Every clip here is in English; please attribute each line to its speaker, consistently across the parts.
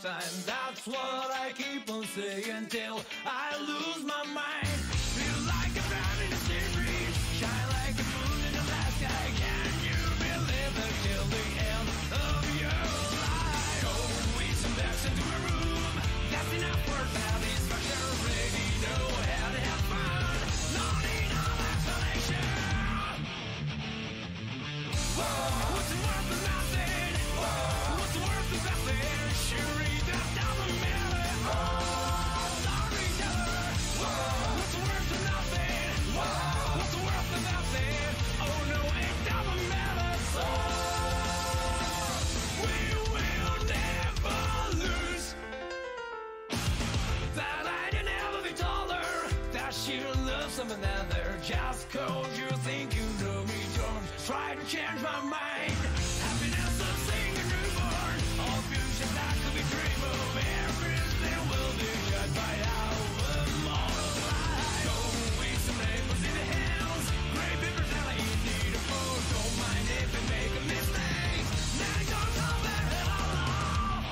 Speaker 1: time. That's what I keep on saying till I lose my mind. Feel like a man in a sea breeze, shine like a moon in the last sky. Can you believe it till the end of your life? Always some backs into a room. That's enough for satisfaction. Already know how to have fun. No need no explanation. What's it worth of nothing? What's it worth of nothing? Sure, that doesn't matter. Sorry, what's it worth of nothing? What's it worth of nothing? Oh no, it doesn't matter. So we will never lose. That I didn't ever be taller. That she loves someone other. Just cause you think you know me, don't try to change my mind. Happiness of seeing a newborn. All future that could be dream of. Everything will be judged by our moral life. Always some labels in the hands. Great papers that I need a phone. Don't mind if I make a mistake. Now don't know that hell.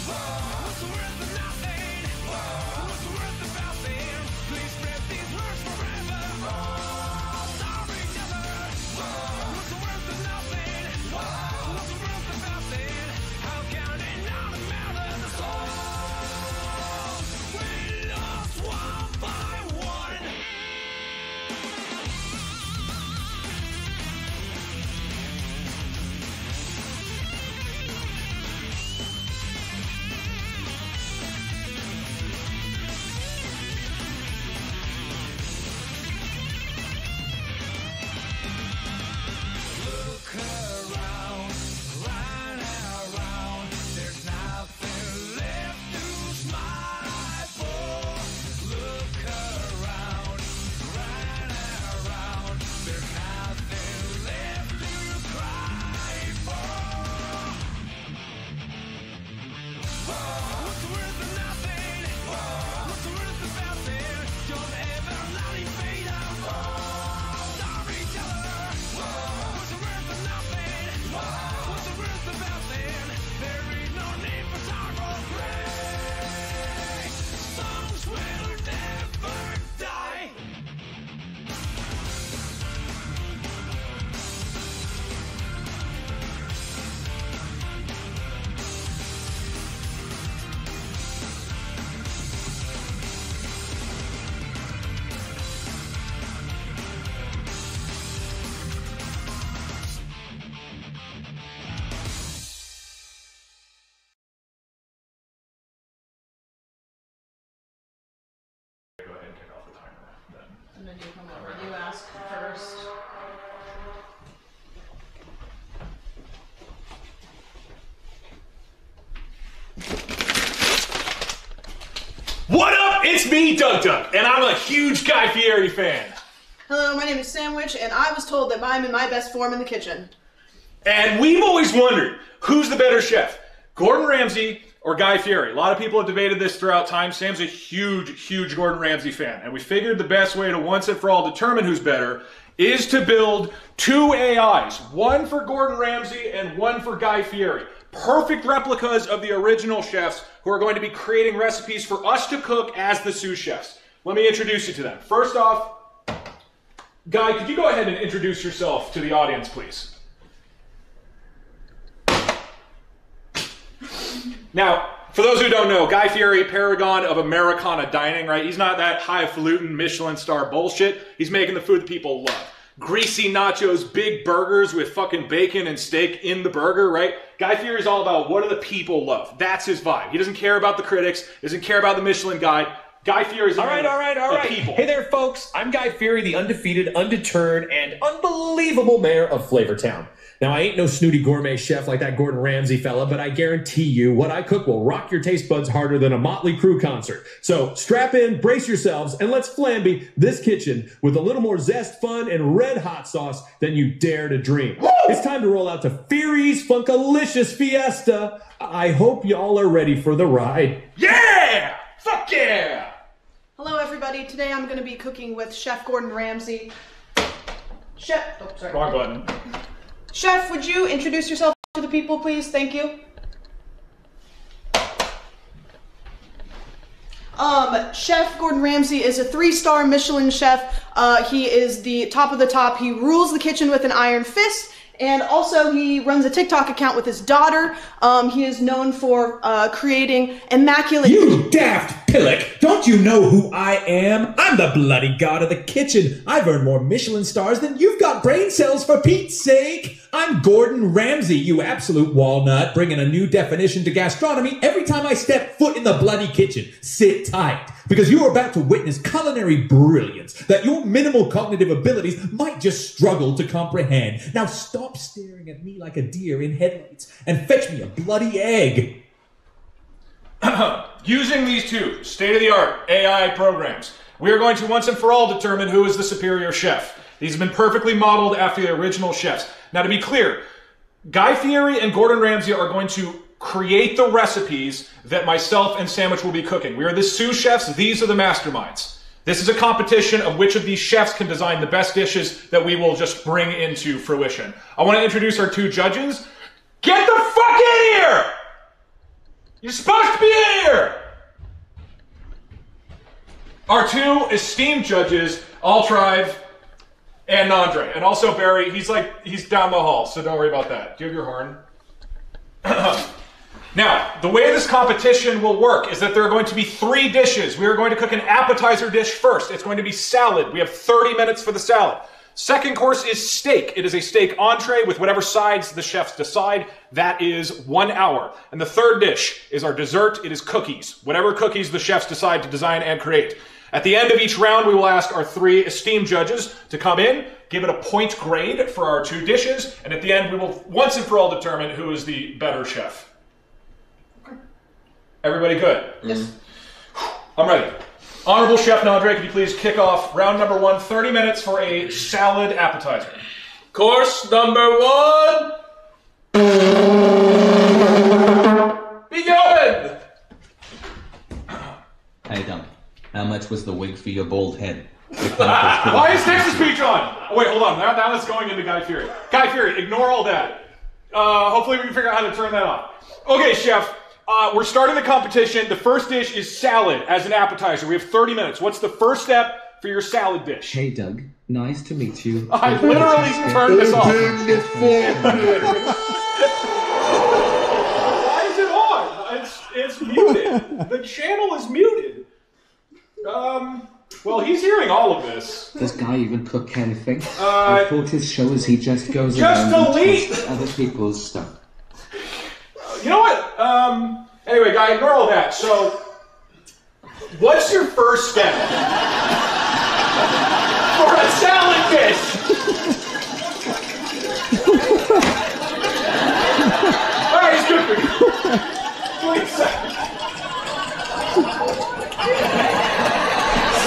Speaker 1: What's the worth of nothing? What's the worth of nothing? Please spread these words forever. Sorry, never. What's the worth of nothing? What's the worth of nothing? How can it not matter? The soul we lost one by one. Look around, run around. There's nothing left to smile for. Look around, run around. There's nothing left to cry for. What's the worth of nothing? What's the worth of nothing? Don't ever let it fade out. Storyteller. What's the worth of nothing? What's the worth of nothing? There is no need for sorrow. Great songs will never die.
Speaker 2: Go ahead and kick off the timer then.
Speaker 3: And then you come over. You ask first.
Speaker 2: What up? It's me, Doug Doug, and I'm a huge Guy Fieri fan.
Speaker 3: Hello, my name is Sandwich, and I was told that I'm in my best form in the kitchen.
Speaker 2: And we've always wondered, who's the better chef? Gordon Ramsay or Guy Fieri? A lot of people have debated this throughout time. Sam's a huge Gordon Ramsay fan. And we figured the best way to once and for all determine who's better is to build two AIs. One for Gordon Ramsay and one for Guy Fieri. Perfect replicas of the original chefs who are going to be creating recipes for us to cook as the sous chefs. Let me introduce you to them. First off, Guy, could you go ahead and introduce yourself to the audience, please? Now, for those who don't know, Guy Fieri, paragon of Americana dining, right? He's not that highfalutin Michelin star bullshit. He's making the food that people love. Greasy nachos, big burgers with fucking bacon and steak in the burger, right? Guy Fieri's all about what do the people love. That's his vibe. He doesn't care about the critics, doesn't care about the Michelin guy. Guy Fieri's
Speaker 4: all right.
Speaker 2: People.
Speaker 4: Hey there, folks. I'm Guy Fieri, the undefeated, undeterred, and unbelievable mayor of Flavortown. Now, I ain't no snooty gourmet chef like that Gordon Ramsay fella, but I guarantee you what I cook will rock your taste buds harder than a Motley Crue concert. So strap in, brace yourselves, and let's flambe this kitchen with a little more zest, fun, and red hot sauce than you dare to dream. Woo! It's time to roll out to Fieri's Funkalicious Fiesta. I hope y'all are ready for the ride.
Speaker 2: Yeah! Fuck yeah!
Speaker 3: Hello, everybody. Today I'm going to be cooking with Chef Gordon Ramsay. Chef, oh, sorry.
Speaker 2: Wrong button.
Speaker 3: Chef, would you introduce yourself to the people, please? Thank you. Chef Gordon Ramsay is a 3-star Michelin chef. He is the top of the top. He rules the kitchen with an iron fist. And also he runs a TikTok account with his daughter. He is known for creating immaculate...
Speaker 4: You daft pillock! Don't you know who I am? I'm the bloody god of the kitchen. I've earned more Michelin stars than you've got brain cells, for Pete's sake! I'm Gordon Ramsay, you absolute walnut, bringing a new definition to gastronomy every time I step foot in the bloody kitchen. Sit tight, because you are about to witness culinary brilliance that your minimal cognitive abilities might just struggle to comprehend. Now stop staring at me like a deer in headlights and fetch me a bloody egg.
Speaker 2: Using these two state-of-the-art AI programs, we are going to once and for all determine who is the superior chef. These have been perfectly modeled after the original chefs. Now, to be clear, Guy Fieri and Gordon Ramsay are going to create the recipes that myself and Sandwich will be cooking. We are the sous chefs. These are the masterminds. This is a competition of which of these chefs can design the best dishes that we will just bring into fruition. I want to introduce our two judges. Get the fuck in here! You're supposed to be in here! Our two esteemed judges, Altrive and Andre. And also Barry, he's down the hall, so don't worry about that. Do you have your horn? Now, the way this competition will work is that there are going to be 3 dishes. We are going to cook an appetizer dish first. It's going to be salad. We have 30 minutes for the salad. Second course is steak. It is a steak entree with whatever sides the chefs decide. That is 1 hour. And the third dish is our dessert. It is cookies. Whatever cookies the chefs decide to design and create. At the end of each round, we will ask our 3 esteemed judges to come in, give it a point grade for our 2 dishes, and at the end, we will once and for all determine who is the better chef. Okay. Everybody good?
Speaker 3: Yes.
Speaker 2: I'm ready. Honorable Chef Andre, could you please kick off round number 1, 30 minutes for a salad appetizer.
Speaker 5: Course number 1. Begin!
Speaker 6: Hey, Dump. How much was the wig for your bald head?
Speaker 2: Why is Texas Peach on? Oh, wait, hold on. Now it's going into Guy Fieri. Guy Fieri, ignore all that. Hopefully we can figure out how to turn that off. Okay, Chef. We're starting the competition. The first dish is salad as an appetizer. We have 30 minutes. What's the first step for your salad dish?
Speaker 6: Hey, Doug. Nice to meet you.
Speaker 2: I literally turned this off. Why is it on? It's muted. The channel is muted. Well, he's hearing all of this.
Speaker 6: Does Guy even cook anything? I thought his show is he just goes around and tests other people's stuff.
Speaker 2: You know what? Anyway, Guy, ignore all that. So, what's your first step for a salad dish? All right, it's good for you. Please.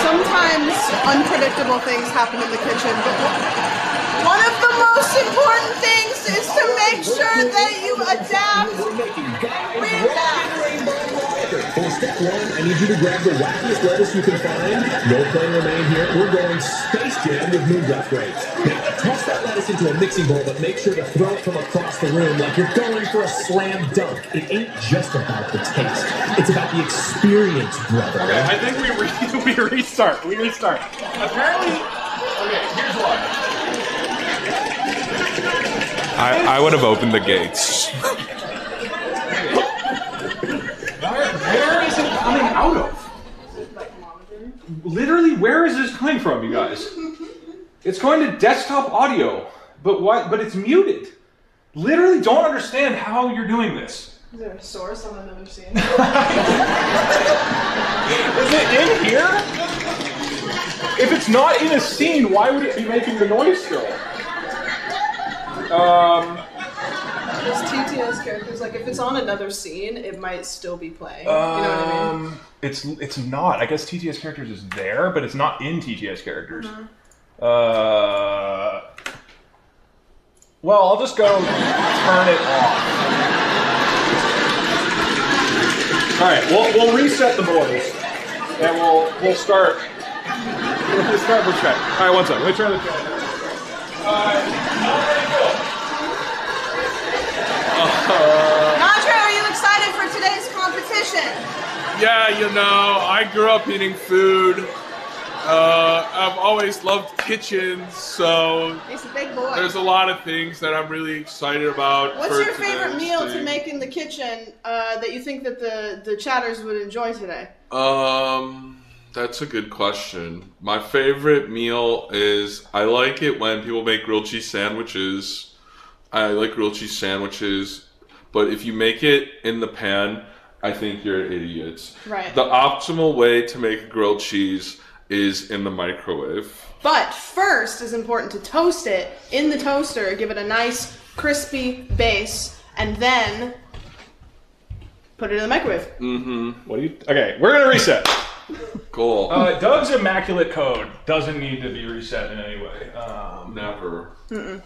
Speaker 3: Sometimes unpredictable things happen in the kitchen, but one of the most important things is to make sure that you adapt.
Speaker 4: For step 1, I need you to grab the wackiest lettuce you can find. No playing remain here. We're going Space Jam with mood upgrades. Now, toss that lettuce into a mixing bowl, but make sure to throw it from across the room like you're going for a slam dunk. It ain't just about the taste. It's about the experience, brother.
Speaker 2: Okay, I think we restart. We restart. Apparently, okay, here's why.
Speaker 5: I would have opened the gates.
Speaker 2: Where is it coming out of? Literally, where is this coming from, you guys? It's going to desktop audio, but why? But it's muted. Literally, don't understand how you're doing this.
Speaker 3: Is there a source on another scene?
Speaker 2: Is it in here? If it's not in a scene, why would it be making the noise still?
Speaker 3: There's TTS characters, like if it's on another scene, it might still be playing. You know what I mean?
Speaker 2: It's not. I guess TTS characters is there, but it's not in TTS characters. Well, I'll just go turn it off. All right, we'll reset the boys, and we'll start. We'll start with chat. All right, one second. Let me turn the chat.
Speaker 3: Andre, are you excited for today's competition?
Speaker 5: Yeah, you know, I grew up eating food. I've always loved kitchens, so
Speaker 3: He's a big boy.
Speaker 5: there's a lot of things that I'm really excited about.
Speaker 3: What's
Speaker 5: for
Speaker 3: your favorite
Speaker 5: today's
Speaker 3: meal to
Speaker 5: thing.
Speaker 3: make in the kitchen that you think that the chatters would enjoy today?
Speaker 5: That's a good question. My favorite meal is, I like it when people make grilled cheese sandwiches. I like grilled cheese sandwiches, but if you make it in the pan, I think you're idiots.
Speaker 3: Right.
Speaker 5: The optimal way to make grilled cheese is in the microwave.
Speaker 3: But first, it's important to toast it in the toaster, give it a nice crispy base, and then put it in the microwave.
Speaker 2: What do you? Okay, we're gonna reset.
Speaker 5: Cool.
Speaker 2: Doug's immaculate code doesn't need to be reset in any way.
Speaker 5: Never.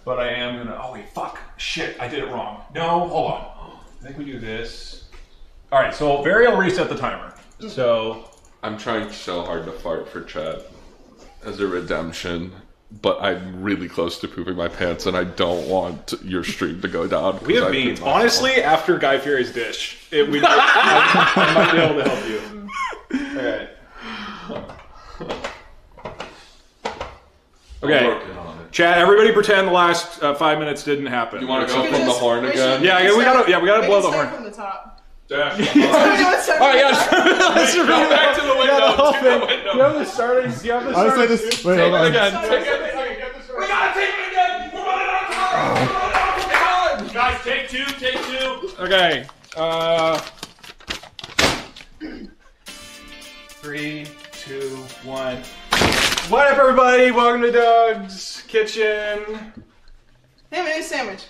Speaker 2: But I am gonna. Oh wait, fuck, shit, I did it wrong. No, hold on. I think we do this. All right, so Barry will reset the timer. So
Speaker 5: I'm trying so hard to fart for chat as a redemption, but I'm really close to pooping my pants, and I don't want your stream to go down.
Speaker 2: we have beans. Honestly, after Guy Fieri's dish, I might be able to help you. Okay. Okay.
Speaker 5: Working on it.
Speaker 2: Chat. Everybody, pretend the last 5 minutes didn't happen.
Speaker 5: You want to go
Speaker 3: We
Speaker 5: from
Speaker 3: can
Speaker 5: the
Speaker 3: just-
Speaker 5: horn
Speaker 3: we
Speaker 5: again?
Speaker 3: should-
Speaker 2: Yeah, we gotta blow the
Speaker 3: start
Speaker 2: horn.
Speaker 3: from the top.
Speaker 5: Dash.
Speaker 3: Let's start
Speaker 2: All right,
Speaker 3: from the top.
Speaker 2: guys.
Speaker 5: Go back to the window.
Speaker 2: The whole
Speaker 5: To
Speaker 2: thing.
Speaker 5: the window.
Speaker 2: You have the starting. You have the
Speaker 7: I would say
Speaker 2: starting.
Speaker 7: this. Wait, hold on.
Speaker 5: Again.
Speaker 2: Take it. We gotta take it again. We're running out of time. Guys, take two. Take two. Okay. 3, 2, 1. What up, everybody? Welcome to Doug's Kitchen.
Speaker 3: Hey, I made a sandwich.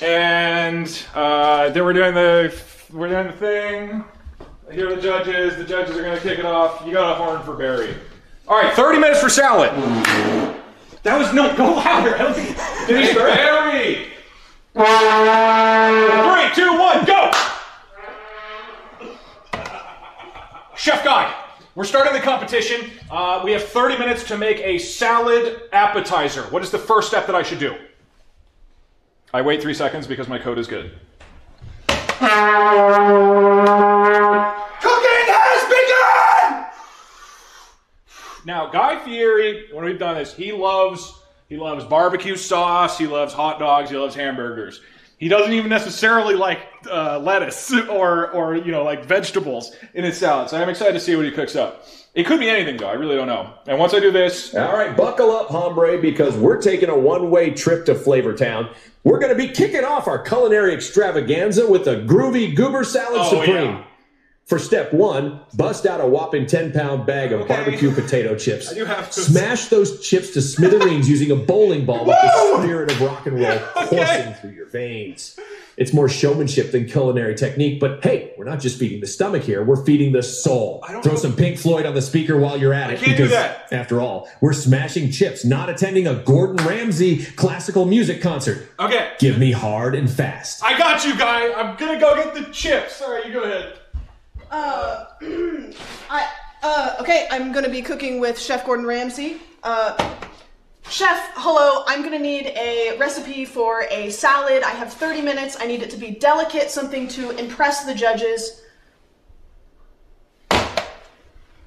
Speaker 2: And then we're doing the thing. Here are the judges. The judges are gonna kick it off. You got a horn for Barry. All right, 30 minutes for salad. That was no. Go louder. I don't think. Did he start? Barry. 3, 2, 1, go. Chef Guy, we're starting the competition. We have 30 minutes to make a salad appetizer. What is the first step that I should do? I wait 3 seconds because my code is good. Cooking has begun! Now, Guy Fieri, when we've done this, he loves barbecue sauce, he loves hot dogs, he loves hamburgers. He doesn't even necessarily like lettuce or like vegetables in his salad. So I'm excited to see what he cooks up. It could be anything, though. I really don't know. And once I do this...
Speaker 4: All right, buckle up, hombre, because we're taking a one-way trip to Flavortown. We're going to be kicking off our culinary extravaganza with a groovy goober salad supreme.
Speaker 2: Yeah.
Speaker 4: For step 1, bust out a whopping 10-pound bag of barbecue potato chips.
Speaker 2: I do have to...
Speaker 4: Smash those chips to smithereens using a bowling ball with the spirit of rock and roll coursing through your veins. It's more showmanship than culinary technique, but hey, we're not just feeding the stomach here, we're feeding the soul. Throw some Pink Floyd on the speaker while you're at it.
Speaker 2: can't do that.
Speaker 4: After all, we're smashing chips, not attending a Gordon Ramsay classical music concert.
Speaker 2: Okay.
Speaker 4: Give me hard and fast.
Speaker 2: I got you, Guy. I'm going to go get the chips. All right, you go ahead.
Speaker 3: Okay, I'm gonna be cooking with Chef Gordon Ramsay. Chef, hello, I'm gonna need a recipe for a salad. I have 30 minutes. I need it to be delicate, something to impress the judges.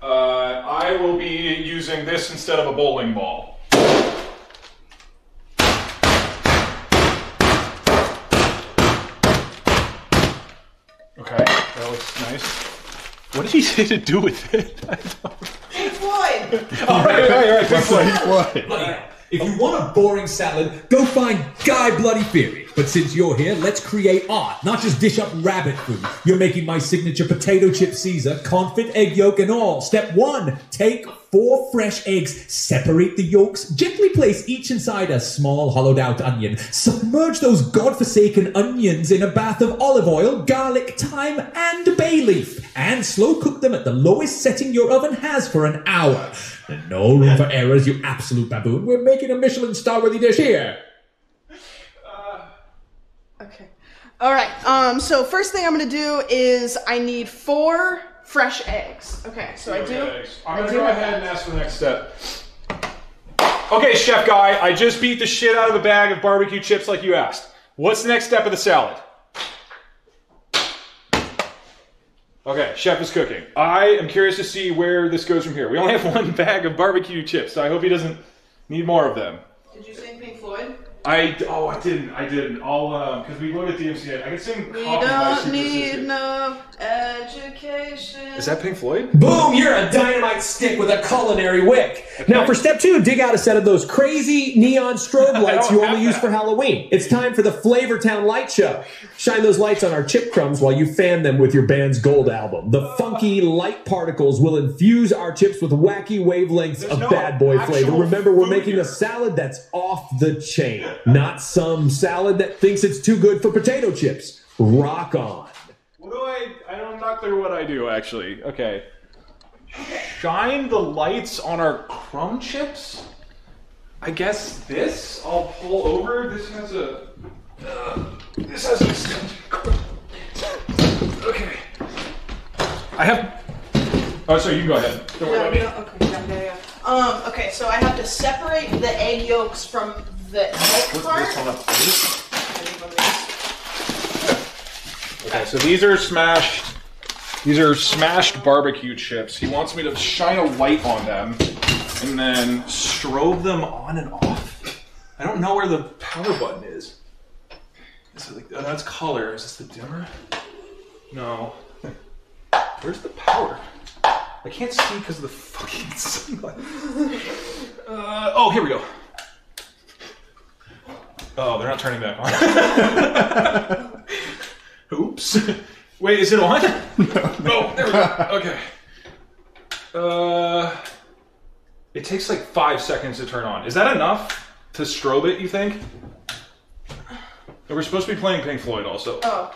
Speaker 2: I will be using this instead of a bowling ball. Okay, that looks nice. What did he say to do with it? I don't...
Speaker 3: Pink Floyd!
Speaker 2: All right, Pink Floyd.
Speaker 7: What?
Speaker 8: Bloody hell. If you want a boring salad, go find Guy Bloody Fieri. But since you're here, let's create art, not just dish up rabbit food. You're making my signature potato chip Caesar, confit, egg yolk, and all. Step 1, take 4 fresh eggs, separate the yolks, gently place each inside a small hollowed out onion. Submerge those godforsaken onions in a bath of olive oil, garlic, thyme, and bay leaf. And slow cook them at the lowest setting your oven has for an hour. And no room for errors, you absolute baboon. We're making a Michelin star-worthy dish here.
Speaker 3: Okay. Alright, so first thing I'm gonna do is I need 4 fresh eggs. Okay, so I do.
Speaker 2: I'm going to go ahead and ask for the next step. Okay, Chef Guy, I just beat the shit out of a bag of barbecue chips like you asked. What's the next step of the salad? Okay, Chef is cooking. I am curious to see where this goes from here. We only have one bag of barbecue chips, so I hope he doesn't need more of them.
Speaker 3: Did you sing Pink Floyd?
Speaker 2: I didn't. I'll, because we voted DMCA. I can sing
Speaker 3: We
Speaker 2: Coffee by
Speaker 3: don't
Speaker 2: Super
Speaker 3: need
Speaker 2: Sister.
Speaker 3: no education.
Speaker 2: Is that Pink Floyd?
Speaker 4: Boom, you're a dynamite stick with a culinary wick. Now for step 2, dig out a set of those crazy neon strobe lights you only use for Halloween. It's time for the Flavortown Light Show. Shine those lights on our chip crumbs while you fan them with your band's gold album. The funky light particles will infuse our chips with wacky wavelengths of bad boy flavor. Remember, we're making a salad that's off the chain, not some salad that thinks it's too good for potato chips. Rock on.
Speaker 2: What do I'm not clear what I do, actually. Okay. Shine the lights on our crumb chips? I guess this? I'll pull over. This has a... this has a... Okay. I have... Oh, sorry, you can go ahead. Don't worry about me.
Speaker 3: Okay, okay, so I have to separate the egg yolks from the egg part.
Speaker 2: Okay, so these are smashed. These are smashed barbecue chips. He wants me to shine a light on them and then strobe them on and off. I don't know where the power button is. Is it like, oh, that's color. Is this the dimmer? No. Where's the power? I can't see because of the fucking sunlight. Oh, here we go. Oh, they're not turning back on. Oops. Wait, is it on? No, there we go. Okay. It takes like 5 seconds to turn on. Is that enough to strobe it, you think? And we're supposed to be playing Pink Floyd also.
Speaker 3: Oh.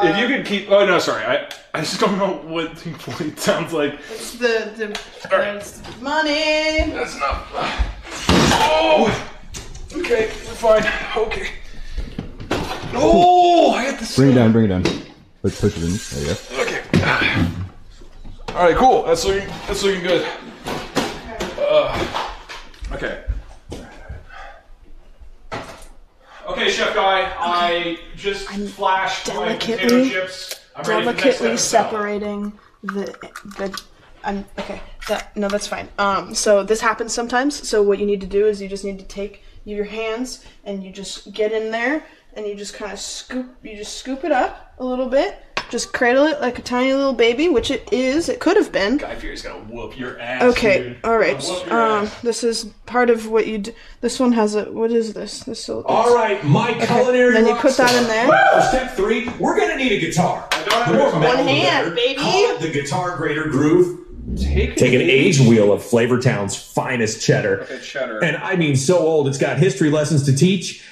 Speaker 2: If you could keep... Oh, no, sorry. I just don't know what Pink Floyd sounds like.
Speaker 3: It's the it's money.
Speaker 2: That's enough. Oh! Okay, we're fine. Okay. Oh, I got this.
Speaker 7: Bring it down. Let's push it in. There you go.
Speaker 2: Okay. All right, cool. That's looking good. Okay. Okay, Chef Guy. I just flashed my potato chips. I'm ready for the next
Speaker 3: Delicately
Speaker 2: episode.
Speaker 3: separating the. Okay. That's fine. So this happens sometimes. So what you need to do is you just need to take your hands and you just get in there and you just kind of scoop it up a little bit. Just cradle it like a tiny little baby, which it is. It could have been.
Speaker 2: Guy Fieri's gonna whoop your ass.
Speaker 3: Okay,
Speaker 2: dude.
Speaker 3: all right.
Speaker 2: Whoop your ass.
Speaker 3: This is part of what you do. This one has a. What is this?
Speaker 4: All right, my culinary.
Speaker 3: Then you put that in there.
Speaker 4: For step 3, we're gonna need a guitar. More metal
Speaker 3: One
Speaker 4: the
Speaker 3: hand,
Speaker 4: better.
Speaker 3: baby.
Speaker 4: Call it the Guitar Grater Groove. Take an age wheel of Flavortown's finest cheddar.
Speaker 2: Okay, cheddar.
Speaker 4: And I mean so old it's got history lessons to teach.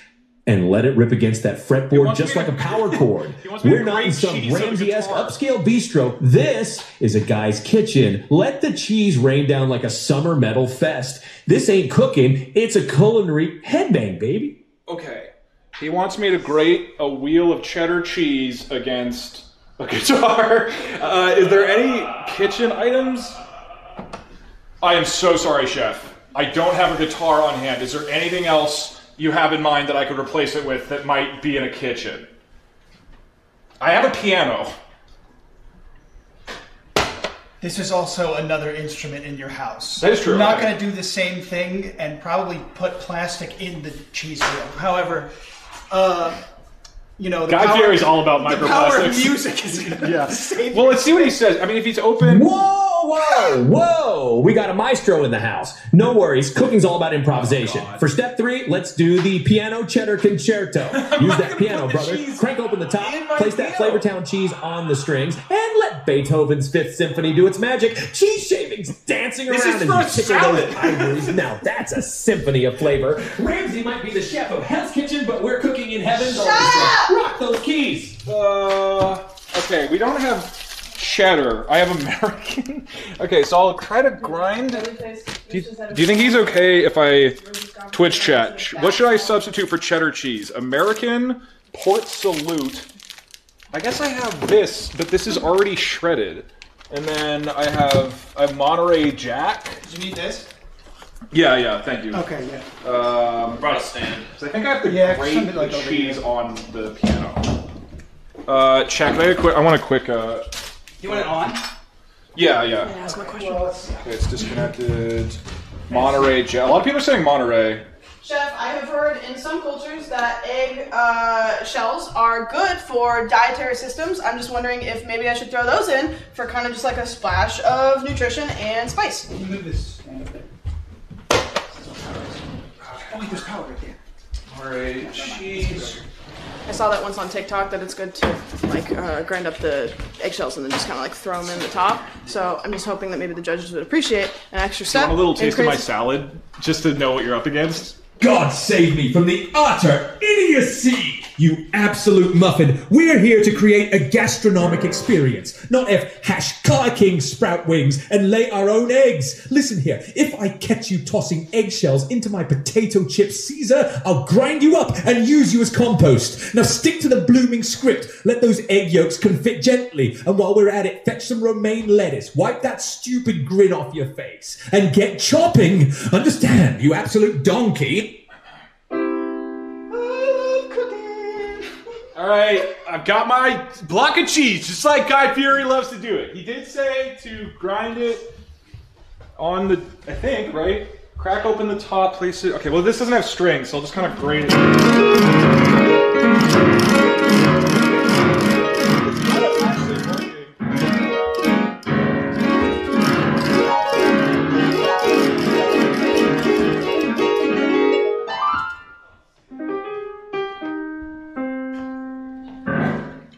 Speaker 4: And let it rip against that fretboard just like a power chord. We're not in some Ramsey-esque upscale bistro. This is a guy's kitchen. Let the cheese rain down like a summer metal fest. This ain't cooking, it's a culinary headbang, baby.
Speaker 2: Okay. He wants me to grate a wheel of cheddar cheese against a guitar. Is there any kitchen items? I am so sorry, Chef. I don't have a guitar on hand. Is there anything else you have in mind that I could replace it with that might be in a kitchen? I have a piano.
Speaker 9: This is also another instrument in your house.
Speaker 2: That is true.
Speaker 9: You're not
Speaker 2: Okay.
Speaker 9: going to do the same thing and probably put plastic in the cheese wheel. However, you know, the
Speaker 2: Guy
Speaker 9: power,
Speaker 2: Fieri's all about
Speaker 9: the power of
Speaker 2: microplastics.
Speaker 9: music is going to be the same.
Speaker 2: Well, let's see what he says. I mean, if he's open...
Speaker 4: Whoa! We got a maestro in the house. No worries, cooking's all about improvisation. For step 3, let's do the piano cheddar concerto. Use that piano, brother. Crank open the top, place that Flavortown cheese on the strings, and let Beethoven's 5th Symphony do its magic. Cheese shavings dancing around as you tickle those ivories. Now that's a symphony of flavor. Ramsey might be the chef of Hell's Kitchen, but we're cooking in heaven's orchestra. Rock those keys.
Speaker 2: Okay, we don't have cheddar. I have American. Okay, so I'll try to grind. Do you think he's okay if I Twitch chat? What should I substitute for cheddar cheese? American, Port Salut. I guess I have this, but this is already shredded. And then I have Monterey Jack.
Speaker 9: Do you need this?
Speaker 2: Yeah, thank you.
Speaker 9: Okay, yeah.
Speaker 2: Brought a stand. So I think I have to grate
Speaker 9: something like
Speaker 2: the
Speaker 9: over
Speaker 2: cheese
Speaker 9: here.
Speaker 2: on the piano. Chat, can I want a quick
Speaker 9: You want it on?
Speaker 2: Yeah, yeah.
Speaker 3: That's my question.
Speaker 2: Okay, it's disconnected. Monterey gel. A lot of people are saying Monterey.
Speaker 3: Chef, I have heard in some cultures that egg shells are good for dietary systems. I'm just wondering if maybe I should throw those in for kind of just like a splash of nutrition and spice.
Speaker 9: Can you move this? Oh, wait, there's power right there.
Speaker 2: Monterey cheese.
Speaker 3: I saw that once on TikTok that it's good to like grind up the eggshells and then just kind of like throw them in the top. So I'm just hoping that maybe the judges would appreciate an extra step.
Speaker 2: Want a little taste of my salad just to know what you're up against?
Speaker 8: God save me from the utter idiocy! You absolute muffin. We're here to create a gastronomic experience, not king sprout wings and lay our own eggs. Listen here, if I catch you tossing eggshells into my potato chip Caesar, I'll grind you up and use you as compost. Now stick to the blooming script. Let those egg yolks confit gently, and while we're at it, fetch some romaine lettuce, wipe that stupid grin off your face, and get chopping. Understand, you absolute donkey?
Speaker 2: All right, I've got my block of cheese, just like Guy Fieri loves to do it. He did say to grind it on the, I think, right? Crack open the top, place it. Okay, well, this doesn't have strings, so I'll just kind of grate it.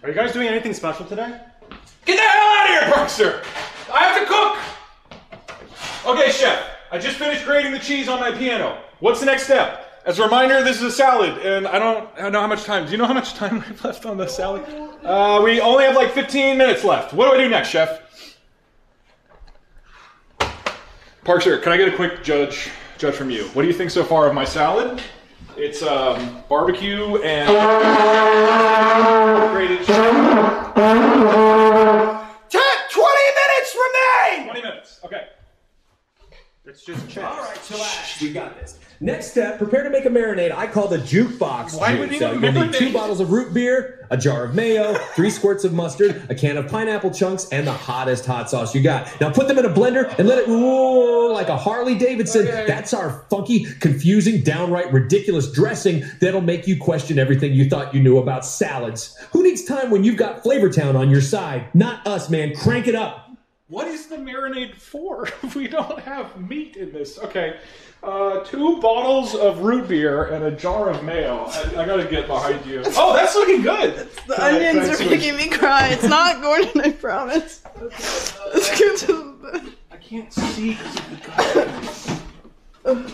Speaker 10: Are you guys doing anything special today?
Speaker 2: Get the hell out of here, Parkster! I have to cook! Okay, chef, I just finished grating the cheese on my piano. What's the next step? As a reminder, this is a salad, and I don't know how much time. Do you know how much time we have left on the salad? We only have like 15 minutes left. What do I do next, chef? Parkster, can I get a quick judge from you? What do you think so far of my salad? It's barbecue and grated cheese.
Speaker 9: 20 minutes remain!
Speaker 2: 20 minutes, okay.
Speaker 10: It's just chips.
Speaker 4: All right, chillax. We got this. Next step, prepare to make a marinade I call the jukebox
Speaker 2: Why would
Speaker 4: juice.
Speaker 2: you
Speaker 4: You'll need 2 bottles of root beer, a jar of mayo, 3 squirts of mustard, a can of pineapple chunks, and the hottest hot sauce you got. Now put them in a blender and let it roar like a Harley Davidson.
Speaker 2: Okay.
Speaker 4: That's our funky, confusing, downright ridiculous dressing that'll make you question everything you thought you knew about salads. Who needs time when you've got Flavortown on your side? Not us, man. Crank it up.
Speaker 2: What is the marinade for if we don't have meat in this? Okay, 2 bottles of root beer and a jar of mayo. I gotta get behind you. Oh, that's looking good.
Speaker 3: The onions are making me cry. It's not Gordon, I promise. Let's get to the...
Speaker 2: I can't see because of the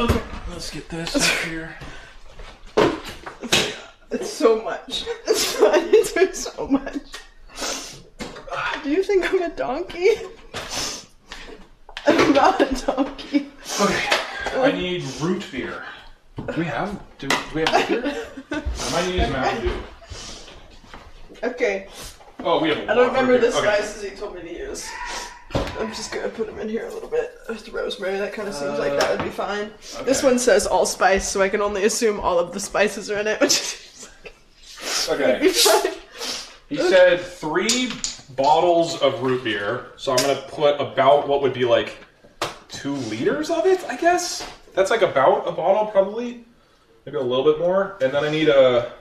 Speaker 2: guy. Let's get this up here.
Speaker 3: It's so much. The onions are so much. Do you think I'm a donkey? I'm not a donkey.
Speaker 2: Okay, I need root beer. Do we have root beer? I might use Mountain Dew.
Speaker 3: Okay.
Speaker 2: Oh, we have a
Speaker 3: I don't remember the
Speaker 2: okay.
Speaker 3: spices he told me to use. I'm just gonna put them in here a little bit. With rosemary, that kind of seems like that would be fine. Okay. This one says allspice, so I can only assume all of the spices are in it, which is
Speaker 2: okay.
Speaker 3: be fine.
Speaker 2: He said 3 bottles of root beer, so I'm gonna put about what would be like 2 liters of it, I guess. That's like about a bottle, probably. Maybe a little bit more. And then I need a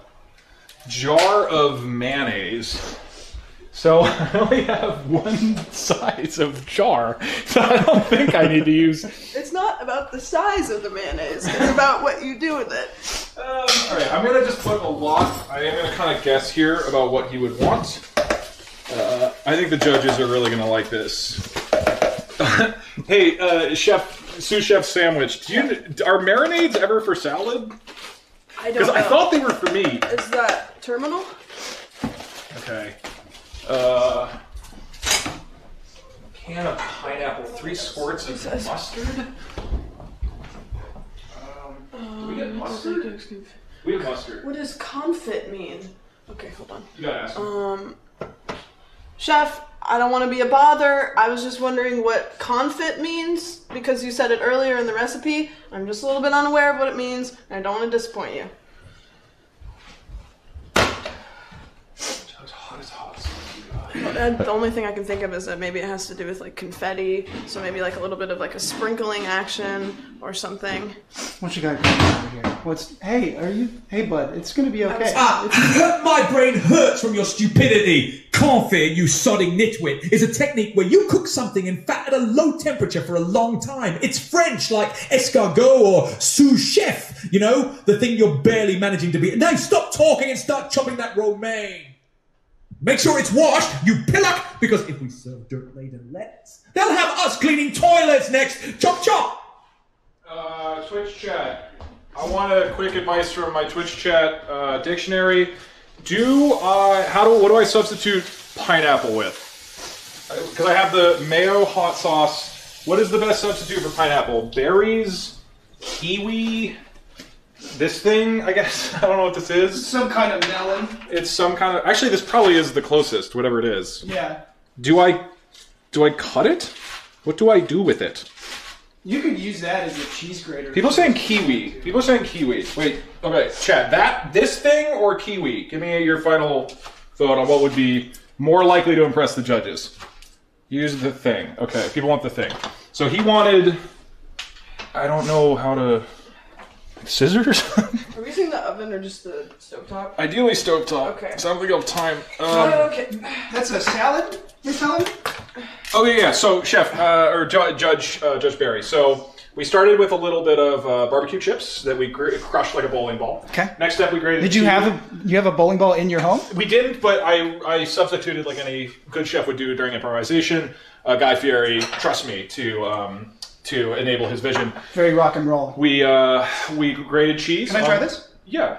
Speaker 2: jar of mayonnaise. So I only have 1 size of jar, so I don't think I need to use...
Speaker 3: It's not about the size of the mayonnaise, it's about what you do with it.
Speaker 2: Alright, I'm gonna just put a lot. I am gonna kind of guess here about what he would want. I think the judges are really gonna like this. Hey, sous chef sandwich. Are marinades ever for salad?
Speaker 3: I don't know.
Speaker 2: Because I thought they were for meat.
Speaker 3: Is that terminal?
Speaker 2: Okay. Can of pineapple, 3 squirts of mustard. Do we get mustard? We have mustard.
Speaker 3: What does confit mean? Okay, hold on.
Speaker 2: You gotta ask him.
Speaker 3: Chef, I don't want to be a bother. I was just wondering what confit means because you said it earlier in the recipe. I'm just a little bit unaware of what it means, and I don't want to disappoint you.
Speaker 2: As hot as hot.
Speaker 3: The only thing I can think of is that maybe it has to do with like confetti, so maybe like a little bit of like a sprinkling action or something.
Speaker 9: What you got going on over here? Hey, bud, it's gonna be okay.
Speaker 8: My brain hurts from your stupidity. Confit, you sodding nitwit, is a technique where you cook something in fat at a low temperature for a long time. It's French, like escargot or sous chef, you know? The thing you're barely managing to be. Now stop talking and start chopping that romaine. Make sure it's washed, you pillock, because if we serve dirt later, they'll have us cleaning toilets next. Chop, chop.
Speaker 2: Twitch chat. I want a quick advice from my Twitch chat dictionary. What do I substitute pineapple with? Because I have the mayo hot sauce. What is the best substitute for pineapple? Berries? Kiwi? This thing, I guess. I don't know what this is.
Speaker 9: Some kind of melon.
Speaker 2: It's some kind of... Actually, this probably is the closest, whatever it is.
Speaker 9: Yeah.
Speaker 2: Do I cut it? What do I do with it?
Speaker 9: You could use that as a cheese grater.
Speaker 2: People are saying kiwi. Wait, okay, chat. This thing or kiwi? Give me your final vote on what would be more likely to impress the judges. Use the thing. Okay, people want the thing. So he wanted... I don't know how to... Scissors?
Speaker 3: Are we using the oven or just the stovetop?
Speaker 2: Ideally stovetop.
Speaker 3: Okay.
Speaker 2: So I don't think I'll have time.
Speaker 3: Okay.
Speaker 9: That's a salad, you're telling me?
Speaker 2: Okay, yeah. So, Chef, or Judge Barry. So we started with a little bit of barbecue chips that we crushed like a bowling ball.
Speaker 9: Okay.
Speaker 2: Next step, we grated.
Speaker 9: Did you have a bowling ball in your home?
Speaker 2: We didn't, but I substituted like any good chef would do during improvisation. Guy Fieri, trust me, to enable his vision.
Speaker 9: Very rock and roll.
Speaker 2: We grated cheese.
Speaker 9: Can I try this?
Speaker 2: Yeah.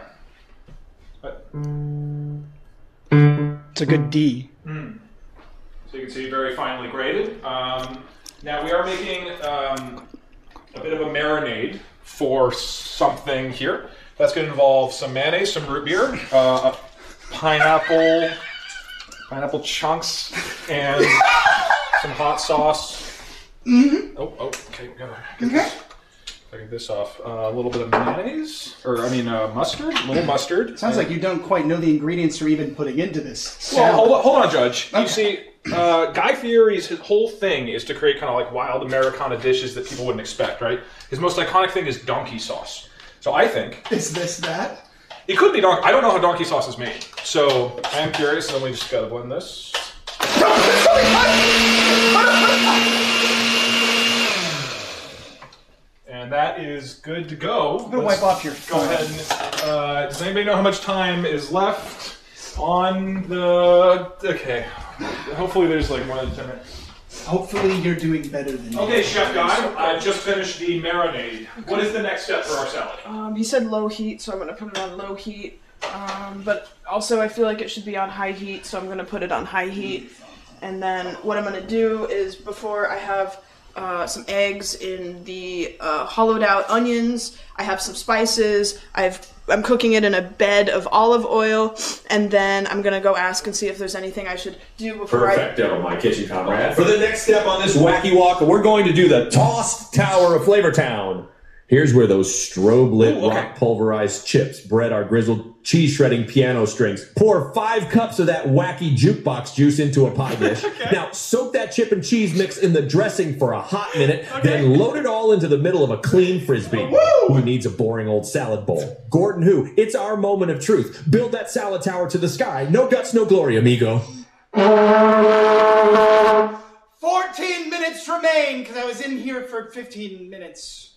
Speaker 9: It's a good D.
Speaker 2: So you can see very finely grated. Now we are making a bit of a marinade for something here. That's going to involve some mayonnaise, some root beer, pineapple chunks, and some hot sauce.
Speaker 9: Mm-hmm.
Speaker 2: Okay. We gotta get this off. A little bit of mayonnaise, mustard. A little mustard.
Speaker 9: Sounds like you don't quite know the ingredients you're even putting into this.
Speaker 2: Well, hold on, Judge. Okay. You see, Guy Fieri's whole thing is to create kind of like wild Americana dishes that people wouldn't expect, right? His most iconic thing is donkey sauce. So I think...
Speaker 9: Is this that?
Speaker 2: It could be donkey. I don't know how donkey sauce is made. So I am curious, and then we just gotta blend this. And that is good to go.
Speaker 9: I'm gonna wipe off your
Speaker 2: phone. Go ahead and, does anybody know how much time is left on the... Okay. Hopefully there's like more than 10 minutes.
Speaker 9: Hopefully you're doing better than me.
Speaker 2: Okay, Chef Guy, I just finished the marinade. Okay. What is the next step for our salad?
Speaker 3: He said low heat, so I'm going to put it on low heat. But also I feel like it should be on high heat, so I'm going to put it on high heat. And then what I'm going to do is, before I have some eggs in the hollowed out onions, I have some spices, I'm cooking it in a bed of olive oil, and then I'm going to go ask and see if there's anything I should do before
Speaker 4: Perfecto, my kitchen comrade. For the next step on this wacky walk, we're going to do the Tossed Tower of Flavortown. Here's where those strobe-lit rock pulverized chips bread our grizzled cheese-shredding piano strings. Pour 5 cups of that wacky jukebox juice into a pie dish. Now, soak that chip and cheese mix in the dressing for a hot minute, then load it all into the middle of a clean Frisbee. Who needs a boring old salad bowl? Gordon who? It's our moment of truth. Build that salad tower to the sky. No guts, no glory, amigo.
Speaker 9: 14 minutes remain, because I was in here for 15 minutes.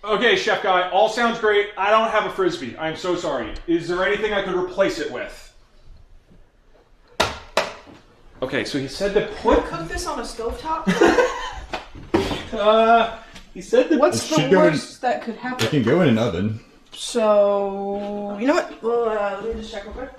Speaker 2: Okay, Chef Guy, all sounds great. I don't have a Frisbee. I'm so sorry. Is there anything I could replace it with? Okay, so he said to put...
Speaker 3: Cook this on a stovetop?
Speaker 2: He said that...
Speaker 3: What's the worst that could happen?
Speaker 7: It can go in an oven.
Speaker 3: So, you know what? Well, let me just check real quick.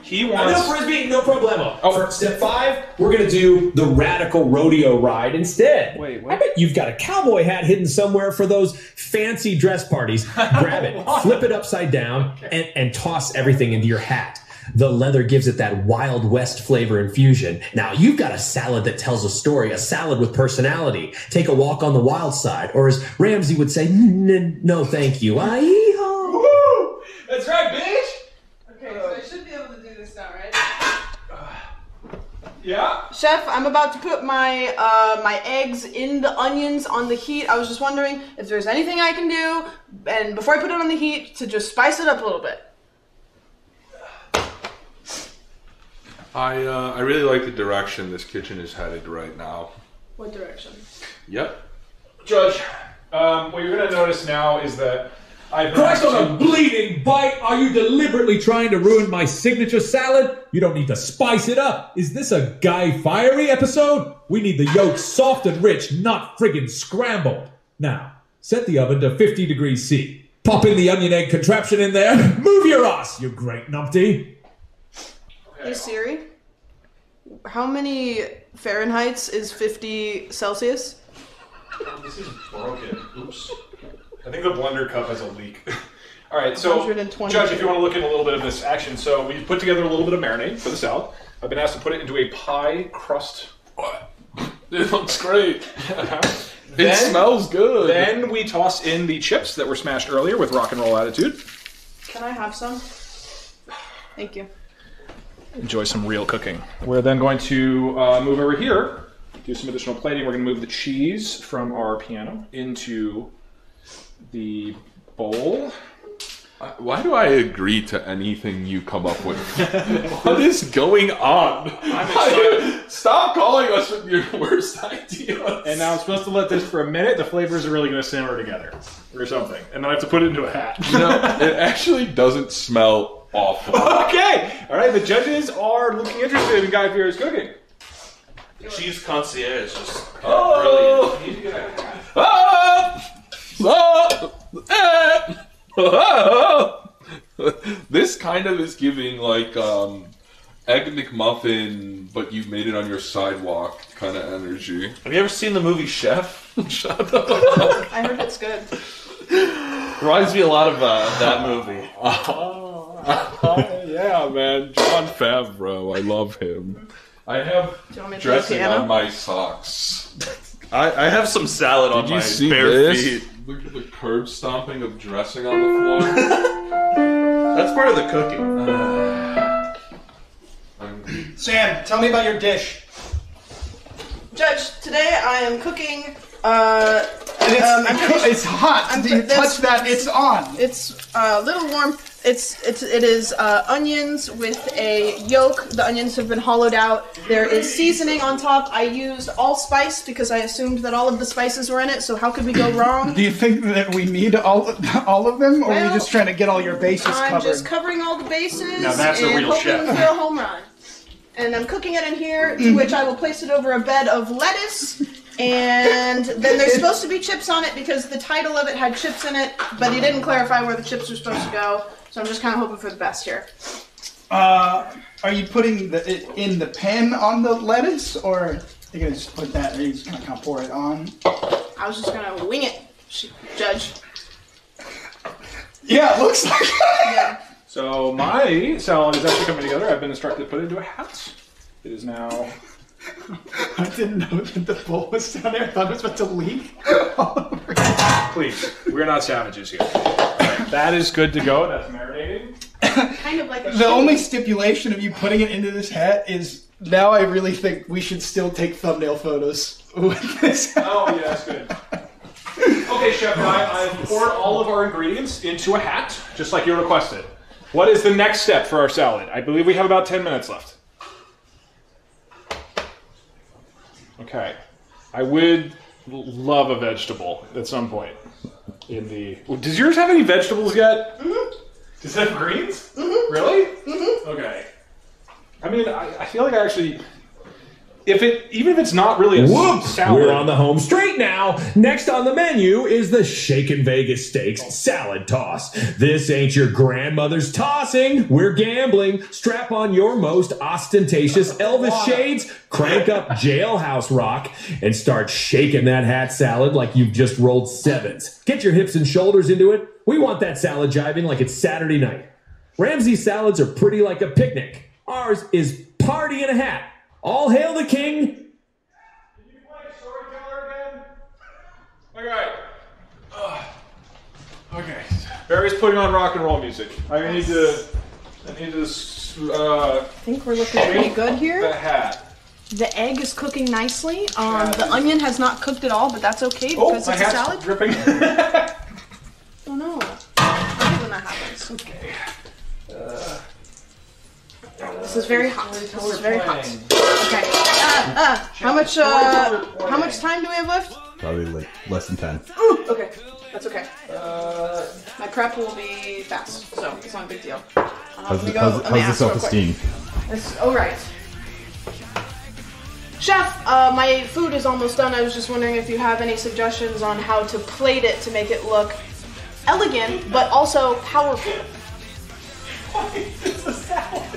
Speaker 2: He wants...
Speaker 4: No Frisbee, no problemo. For step 5, we're going to do the radical rodeo ride instead.
Speaker 2: Wait, what?
Speaker 4: I bet you've got a cowboy hat hidden somewhere for those fancy dress parties. Grab it, flip it upside down, and toss everything into your hat. The leather gives it that Wild West flavor infusion. Now, you've got a salad that tells a story, a salad with personality. Take a walk on the wild side, or as Ramsey would say, no thank you.
Speaker 2: Woo! That's right, bitch!
Speaker 3: Okay, so I should be able to do this now, right?
Speaker 2: Yeah?
Speaker 3: Chef, I'm about to put my my eggs in the onions on the heat. I was just wondering if there's anything I can do, and before I put it on the heat, to just spice it up a little bit.
Speaker 5: I really like the direction this kitchen is headed right now.
Speaker 3: What direction?
Speaker 5: Yep.
Speaker 2: Judge, what you're going to notice now is that I've
Speaker 8: Christ on a bleeding bite! Are you deliberately trying to ruin my signature salad? You don't need to spice it up. Is this a Guy Fieri episode? We need the yolk soft and rich, not friggin' scrambled. Now, set the oven to 50 degrees C. Pop in the onion egg contraption in there. Move your ass, you great numpty.
Speaker 3: Hey Siri, how many Fahrenheits is 50 Celsius?
Speaker 2: This is broken. Oops. I think the blender cup has a leak. All right, so
Speaker 3: 120.
Speaker 2: Judge, if you want to look at a little bit of this action, so we put together a little bit of marinade for the salad. I've been asked to put it into a pie crust.
Speaker 5: It looks great. It smells good.
Speaker 2: Then we toss in the chips that were smashed earlier with rock and roll attitude.
Speaker 3: Can I have some? Thank you.
Speaker 2: Enjoy some real cooking. We're then going to move over here, do some additional plating. We're going to move the cheese from our piano into the bowl.
Speaker 5: Why do I agree to anything you come up with? What is going on?
Speaker 2: I'm excited.
Speaker 5: Stop calling us with your worst ideas.
Speaker 2: And now I'm supposed to let this for a minute. The flavors are really going to simmer together or something. And then I have to put it into a hat.
Speaker 5: No, it actually doesn't smell awful.
Speaker 2: Okay. All right. The judges are looking interested in Guy Fieri's cooking.
Speaker 11: The cheese concierge is just
Speaker 5: brilliant. This kind of is giving like Egg McMuffin, but you made it on your sidewalk kind of energy.
Speaker 11: Have you ever seen the movie Chef?
Speaker 5: Shut up.
Speaker 3: I heard it's good.
Speaker 11: Reminds me a lot of that movie.
Speaker 5: Yeah, man. Jon Favreau. I love him. I have dressing on my socks.
Speaker 11: I have some salad on my
Speaker 5: see
Speaker 11: bare
Speaker 5: this?
Speaker 11: feet.
Speaker 5: Look at the curb stomping of dressing on the floor.
Speaker 11: That's part of the cooking.
Speaker 9: Sam, tell me about your dish.
Speaker 3: Judge, today I am cooking.
Speaker 9: It's hot. You touch that, it's on.
Speaker 3: It's a little warm. It is onions with a yolk. The onions have been hollowed out. There is seasoning on top. I used allspice because I assumed that all of the spices were in it. So how could we go wrong?
Speaker 9: Do you think that we need all of them, or are you just trying to get all your bases covered?
Speaker 3: I'm just covering all the bases
Speaker 2: Now that's a
Speaker 3: and
Speaker 2: real
Speaker 3: hoping
Speaker 2: chef.
Speaker 3: for a home run. And I'm cooking it in here, to which I will place it over a bed of lettuce. And then there's supposed to be chips on it because the title of it had chips in it, but he didn't clarify where the chips are supposed to go. So I'm just kind of hoping for the best here.
Speaker 9: Are you putting it in the pan on the lettuce, or are you going to just put that, or are you just going to kind of pour it on?
Speaker 3: I was just going to wing it, Judge.
Speaker 9: Yeah, it looks like
Speaker 3: Yeah.
Speaker 2: So my salad is actually coming together. I've been instructed to put it into a hat. It is now...
Speaker 9: I didn't know that the bowl was down there. I thought it was about to leak.
Speaker 2: Please, we're not savages here. All right, that is good to go. That's marinating.
Speaker 3: Kind of like a
Speaker 9: The only stipulation of you putting it into this hat is now I really think we should still take thumbnail photos with this hat.
Speaker 2: Oh, yeah, that's good. Okay, Chef, I've poured all of our ingredients into a hat, just like you requested. What is the next step for our salad? I believe we have about 10 minutes left. Okay. I would love a vegetable at some point. Does yours have any vegetables yet?
Speaker 3: Mm-hmm.
Speaker 2: Does it have greens?
Speaker 3: Mm-hmm.
Speaker 2: Really?
Speaker 3: Mm-hmm.
Speaker 2: Okay. I mean, I feel like I actually... Even if it's not really a salad...
Speaker 8: We're on the home straight now. Next on the menu is the Shaken Vegas Steaks Salad Toss. This ain't your grandmother's tossing. We're gambling. Strap on your most ostentatious Elvis shades, crank up Jailhouse Rock, and start shaking that hat salad like you've just rolled sevens. Get your hips and shoulders into it. We want that salad jiving like it's Saturday night. Ramsey's salads are pretty like a picnic. Ours is party in a hat. All hail the king.
Speaker 2: Can you play Storyteller again? Okay. Okay. Barry's putting on rock and roll music. I need to
Speaker 3: I think we're looking pretty good here.
Speaker 2: the hat.
Speaker 3: The egg is cooking nicely. The onion has not cooked at all, but that's okay because it's a salad.
Speaker 2: Dripping.
Speaker 3: Oh no! I hate when that happens.
Speaker 2: Okay.
Speaker 3: This is very hot. This is very hot. Okay. How much time do we have left?
Speaker 7: Probably like less than 10.
Speaker 3: Ooh, okay. That's okay. My prep will be fast, so it's not a big deal.
Speaker 7: How's the self-esteem?
Speaker 3: All right. Chef, my food is almost done. I was just wondering if you have any suggestions on how to plate it to make it look elegant, but also powerful.
Speaker 2: Why is this a salad?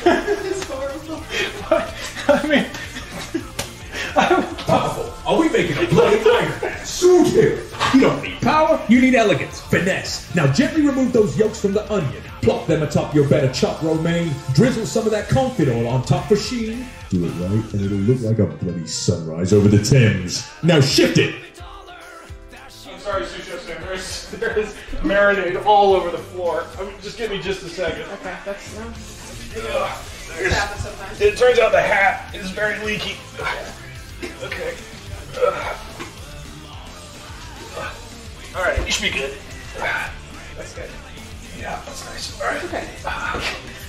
Speaker 2: This is horrible. What? I mean,
Speaker 8: Powerful. Are we making a bloody iron man? Suit here. You don't need power, you need elegance, finesse. Now gently remove those yolks from the onion. Plop them atop your better chop romaine. Drizzle some of that confit oil on top for sheen. Do it right, and it'll look like a bloody sunrise over the Thames. Now shift it.
Speaker 2: I'm sorry, Sous Chef Sam. There is marinade all over the floor. I mean, just give me just a second.
Speaker 3: Okay, that's no.
Speaker 2: It happens sometimes. It turns out the hat is very leaky. Okay. All right, you should be good. That's good. Yeah, that's nice. All right.
Speaker 3: Okay.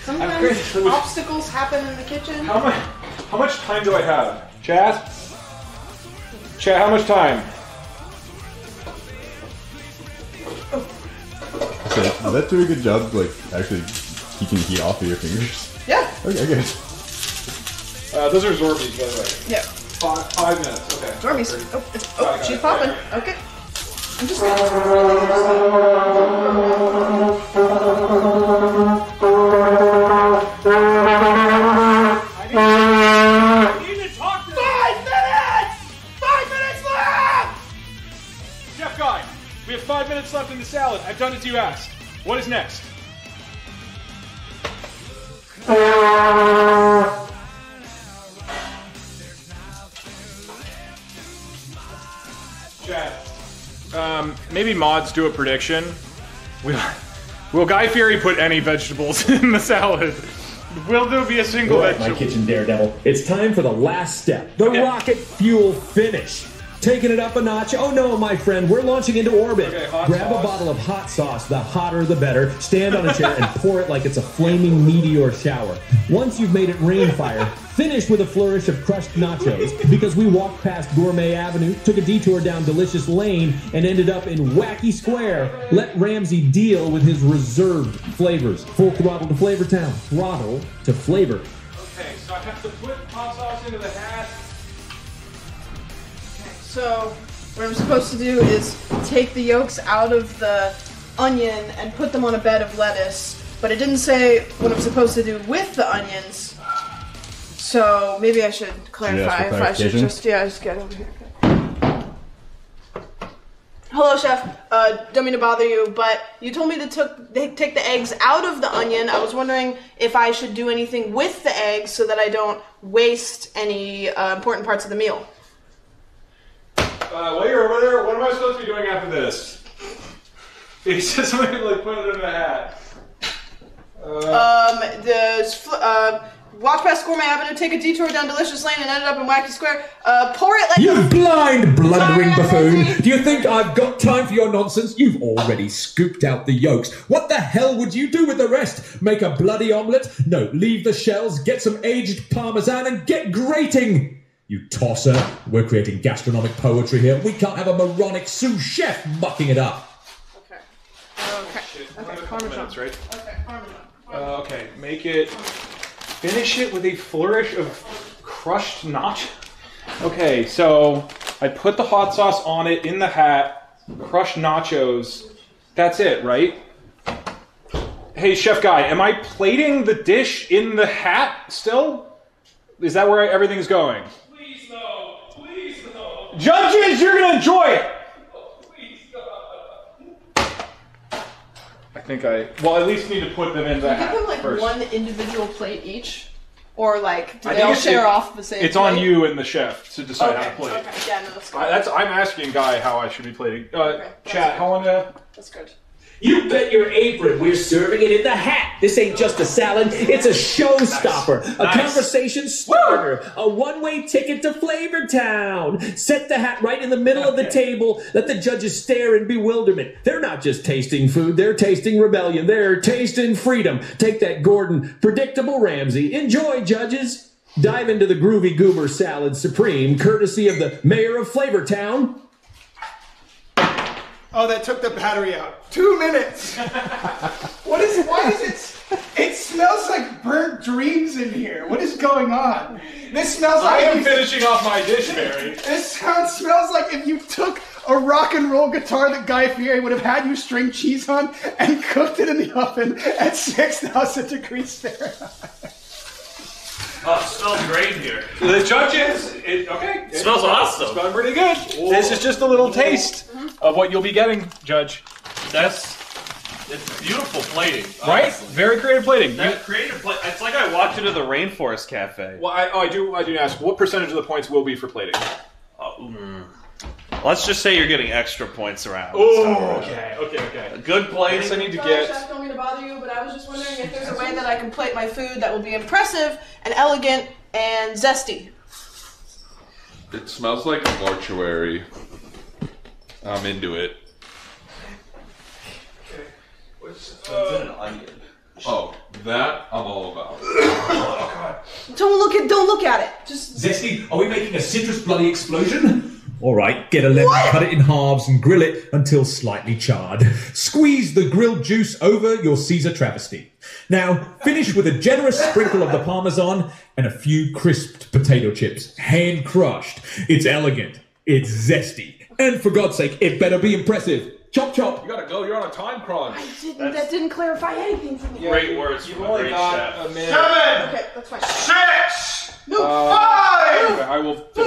Speaker 3: Sometimes obstacles happen in the kitchen.
Speaker 2: How much time do I have? Chad, how much time?
Speaker 7: Okay, does that do a good job, like, actually keeping heat off of your fingers?
Speaker 3: Yeah.
Speaker 7: Okay, good.
Speaker 2: Those are Zorbies, by the way.
Speaker 3: Yeah.
Speaker 2: 5 minutes, okay.
Speaker 3: Zorbies. Oh, she's popping. Okay. I'm just
Speaker 2: I need to talk to 5 minutes! 5 minutes left! Chef Guy, we have 5 minutes left in the salad. I've done as you asked. What is next? Chad, maybe mods do a prediction. Will Guy Fieri put any vegetables in the salad? Will there be a single vegetable?
Speaker 4: My kitchen daredevil. It's time for the last step, the rocket fuel finish. Taking it up a notch. Oh no, my friend, we're launching into orbit.
Speaker 2: Okay,
Speaker 4: Grab a bottle of hot sauce, the hotter the better. Stand on a chair and pour it like it's a flaming meteor shower. Once you've made it rain fire, finish with a flourish of crushed nachos, because we walked past Gourmet Avenue, took a detour down Delicious Lane, and ended up in Wacky Square. Let Ramsey deal with his reserved flavors. Full throttle to Flavor Town. Throttle to flavor.
Speaker 2: Okay, so I have to put hot sauce into the hat.
Speaker 3: So, what I'm supposed to do is take the yolks out of the onion and put them on a bed of lettuce, but it didn't say what I'm supposed to do with the onions. So maybe I should clarify if I should just get over here. Hello, Chef. Don't mean to bother you, but you told me to take the eggs out of the onion. I was wondering if I should do anything with the eggs so that I don't waste any important parts of the meal.
Speaker 2: While you're over there, what am I supposed to be doing after this? He said something like put it in the hat. Walk past Gourmet Avenue, take a detour down Delicious Lane, and ended up in Wacky Square. Pour it like
Speaker 8: You blind, blundering buffoon! Do you think I've got time for your nonsense? You've already scooped out the yolks. What the hell would you do with the rest? Make a bloody omelette? No, leave the shells, get some aged parmesan, and get grating! You tosser. We're creating gastronomic poetry here. We can't have a moronic sous chef mucking it up.
Speaker 3: Okay. Okay, Parmesan.
Speaker 2: Right?
Speaker 3: Okay, Parmesan.
Speaker 2: Okay, make it... Finish it with a flourish of crushed nacho. Okay, so I put the hot sauce on it in the hat, crushed nachos. That's it, right? Hey, Chef Guy, am I plating the dish in the hat still? Is that where everything's going?
Speaker 1: Please no. Please no.
Speaker 2: Judges, you're gonna enjoy it!
Speaker 1: Please no.
Speaker 2: I think well, at least need to put them in the hat
Speaker 3: Give them like
Speaker 2: first.
Speaker 3: one individual plate each? Or like, do
Speaker 2: I
Speaker 3: they
Speaker 2: think
Speaker 3: all
Speaker 2: it's-
Speaker 3: share off the same
Speaker 2: It's
Speaker 3: plate?
Speaker 2: on you and the chef to decide how to plate.
Speaker 3: Okay, yeah, no, that's good.
Speaker 2: I'm asking Guy how I should be plating. Chat, how long?
Speaker 3: That's good.
Speaker 4: You bet your apron we're serving it in the hat. This ain't just a salad, it's a showstopper, a conversation starter, a one-way ticket to Flavor Town. Set the hat right in the middle of the table. Let the judges stare in bewilderment. They're not just tasting food, they're tasting rebellion. They're tasting freedom. Take that, Gordon. Predictable Ramsey. Enjoy, judges. Dive into the groovy goober salad supreme, courtesy of the mayor of Flavor Town.
Speaker 9: Oh, that took the battery out. 2 minutes. Why is it? It smells like burnt dreams in here. What is going on? This smells like.
Speaker 2: I am finishing off my dish, Barry.
Speaker 9: This smells like if you took a rock and roll guitar that Guy Fieri would have had you string cheese on and cooked it in the oven at 6,000 degrees Fahrenheit.
Speaker 11: Oh, it smells great in here.
Speaker 2: The judges, okay.
Speaker 11: It smells awesome.
Speaker 2: It's smelling pretty good. Whoa. This is just a little taste of what you'll be getting, Judge.
Speaker 11: It's beautiful plating.
Speaker 2: Right?
Speaker 11: Honestly.
Speaker 2: Very creative plating.
Speaker 11: That creative plate. It's like I walked into the Rainforest Cafe.
Speaker 2: Well, I do ask, what percentage of the points will be for plating?
Speaker 11: Let's just say you're getting extra points around.
Speaker 2: Oh, okay.
Speaker 11: Good plating.
Speaker 2: I need to
Speaker 3: Sorry,
Speaker 2: get.
Speaker 3: Chef, don't mean to bother you, but I was just wondering if there's a way that I can plate my food that will be impressive and elegant and zesty.
Speaker 5: It smells like a mortuary. I'm into it. Oh, that I'm all about.
Speaker 11: Oh, God.
Speaker 3: Don't look at it. Just
Speaker 8: Zesty, are we making a citrus bloody explosion? All right, get a lemon, cut it in halves and grill it until slightly charred. Squeeze the grilled juice over your Caesar travesty. Now, finish with a generous sprinkle of the Parmesan and a few crisped potato chips, hand crushed. It's elegant, it's zesty, and for God's sake, it better be impressive. Chop, chop.
Speaker 5: You gotta go, you're on a time crunch.
Speaker 3: that didn't clarify anything for me.
Speaker 11: Great words from a great chef.
Speaker 2: A minute.
Speaker 9: 7.
Speaker 3: Okay, that's fine.
Speaker 9: 6.
Speaker 3: No.
Speaker 9: 5.
Speaker 2: I will.
Speaker 9: 4.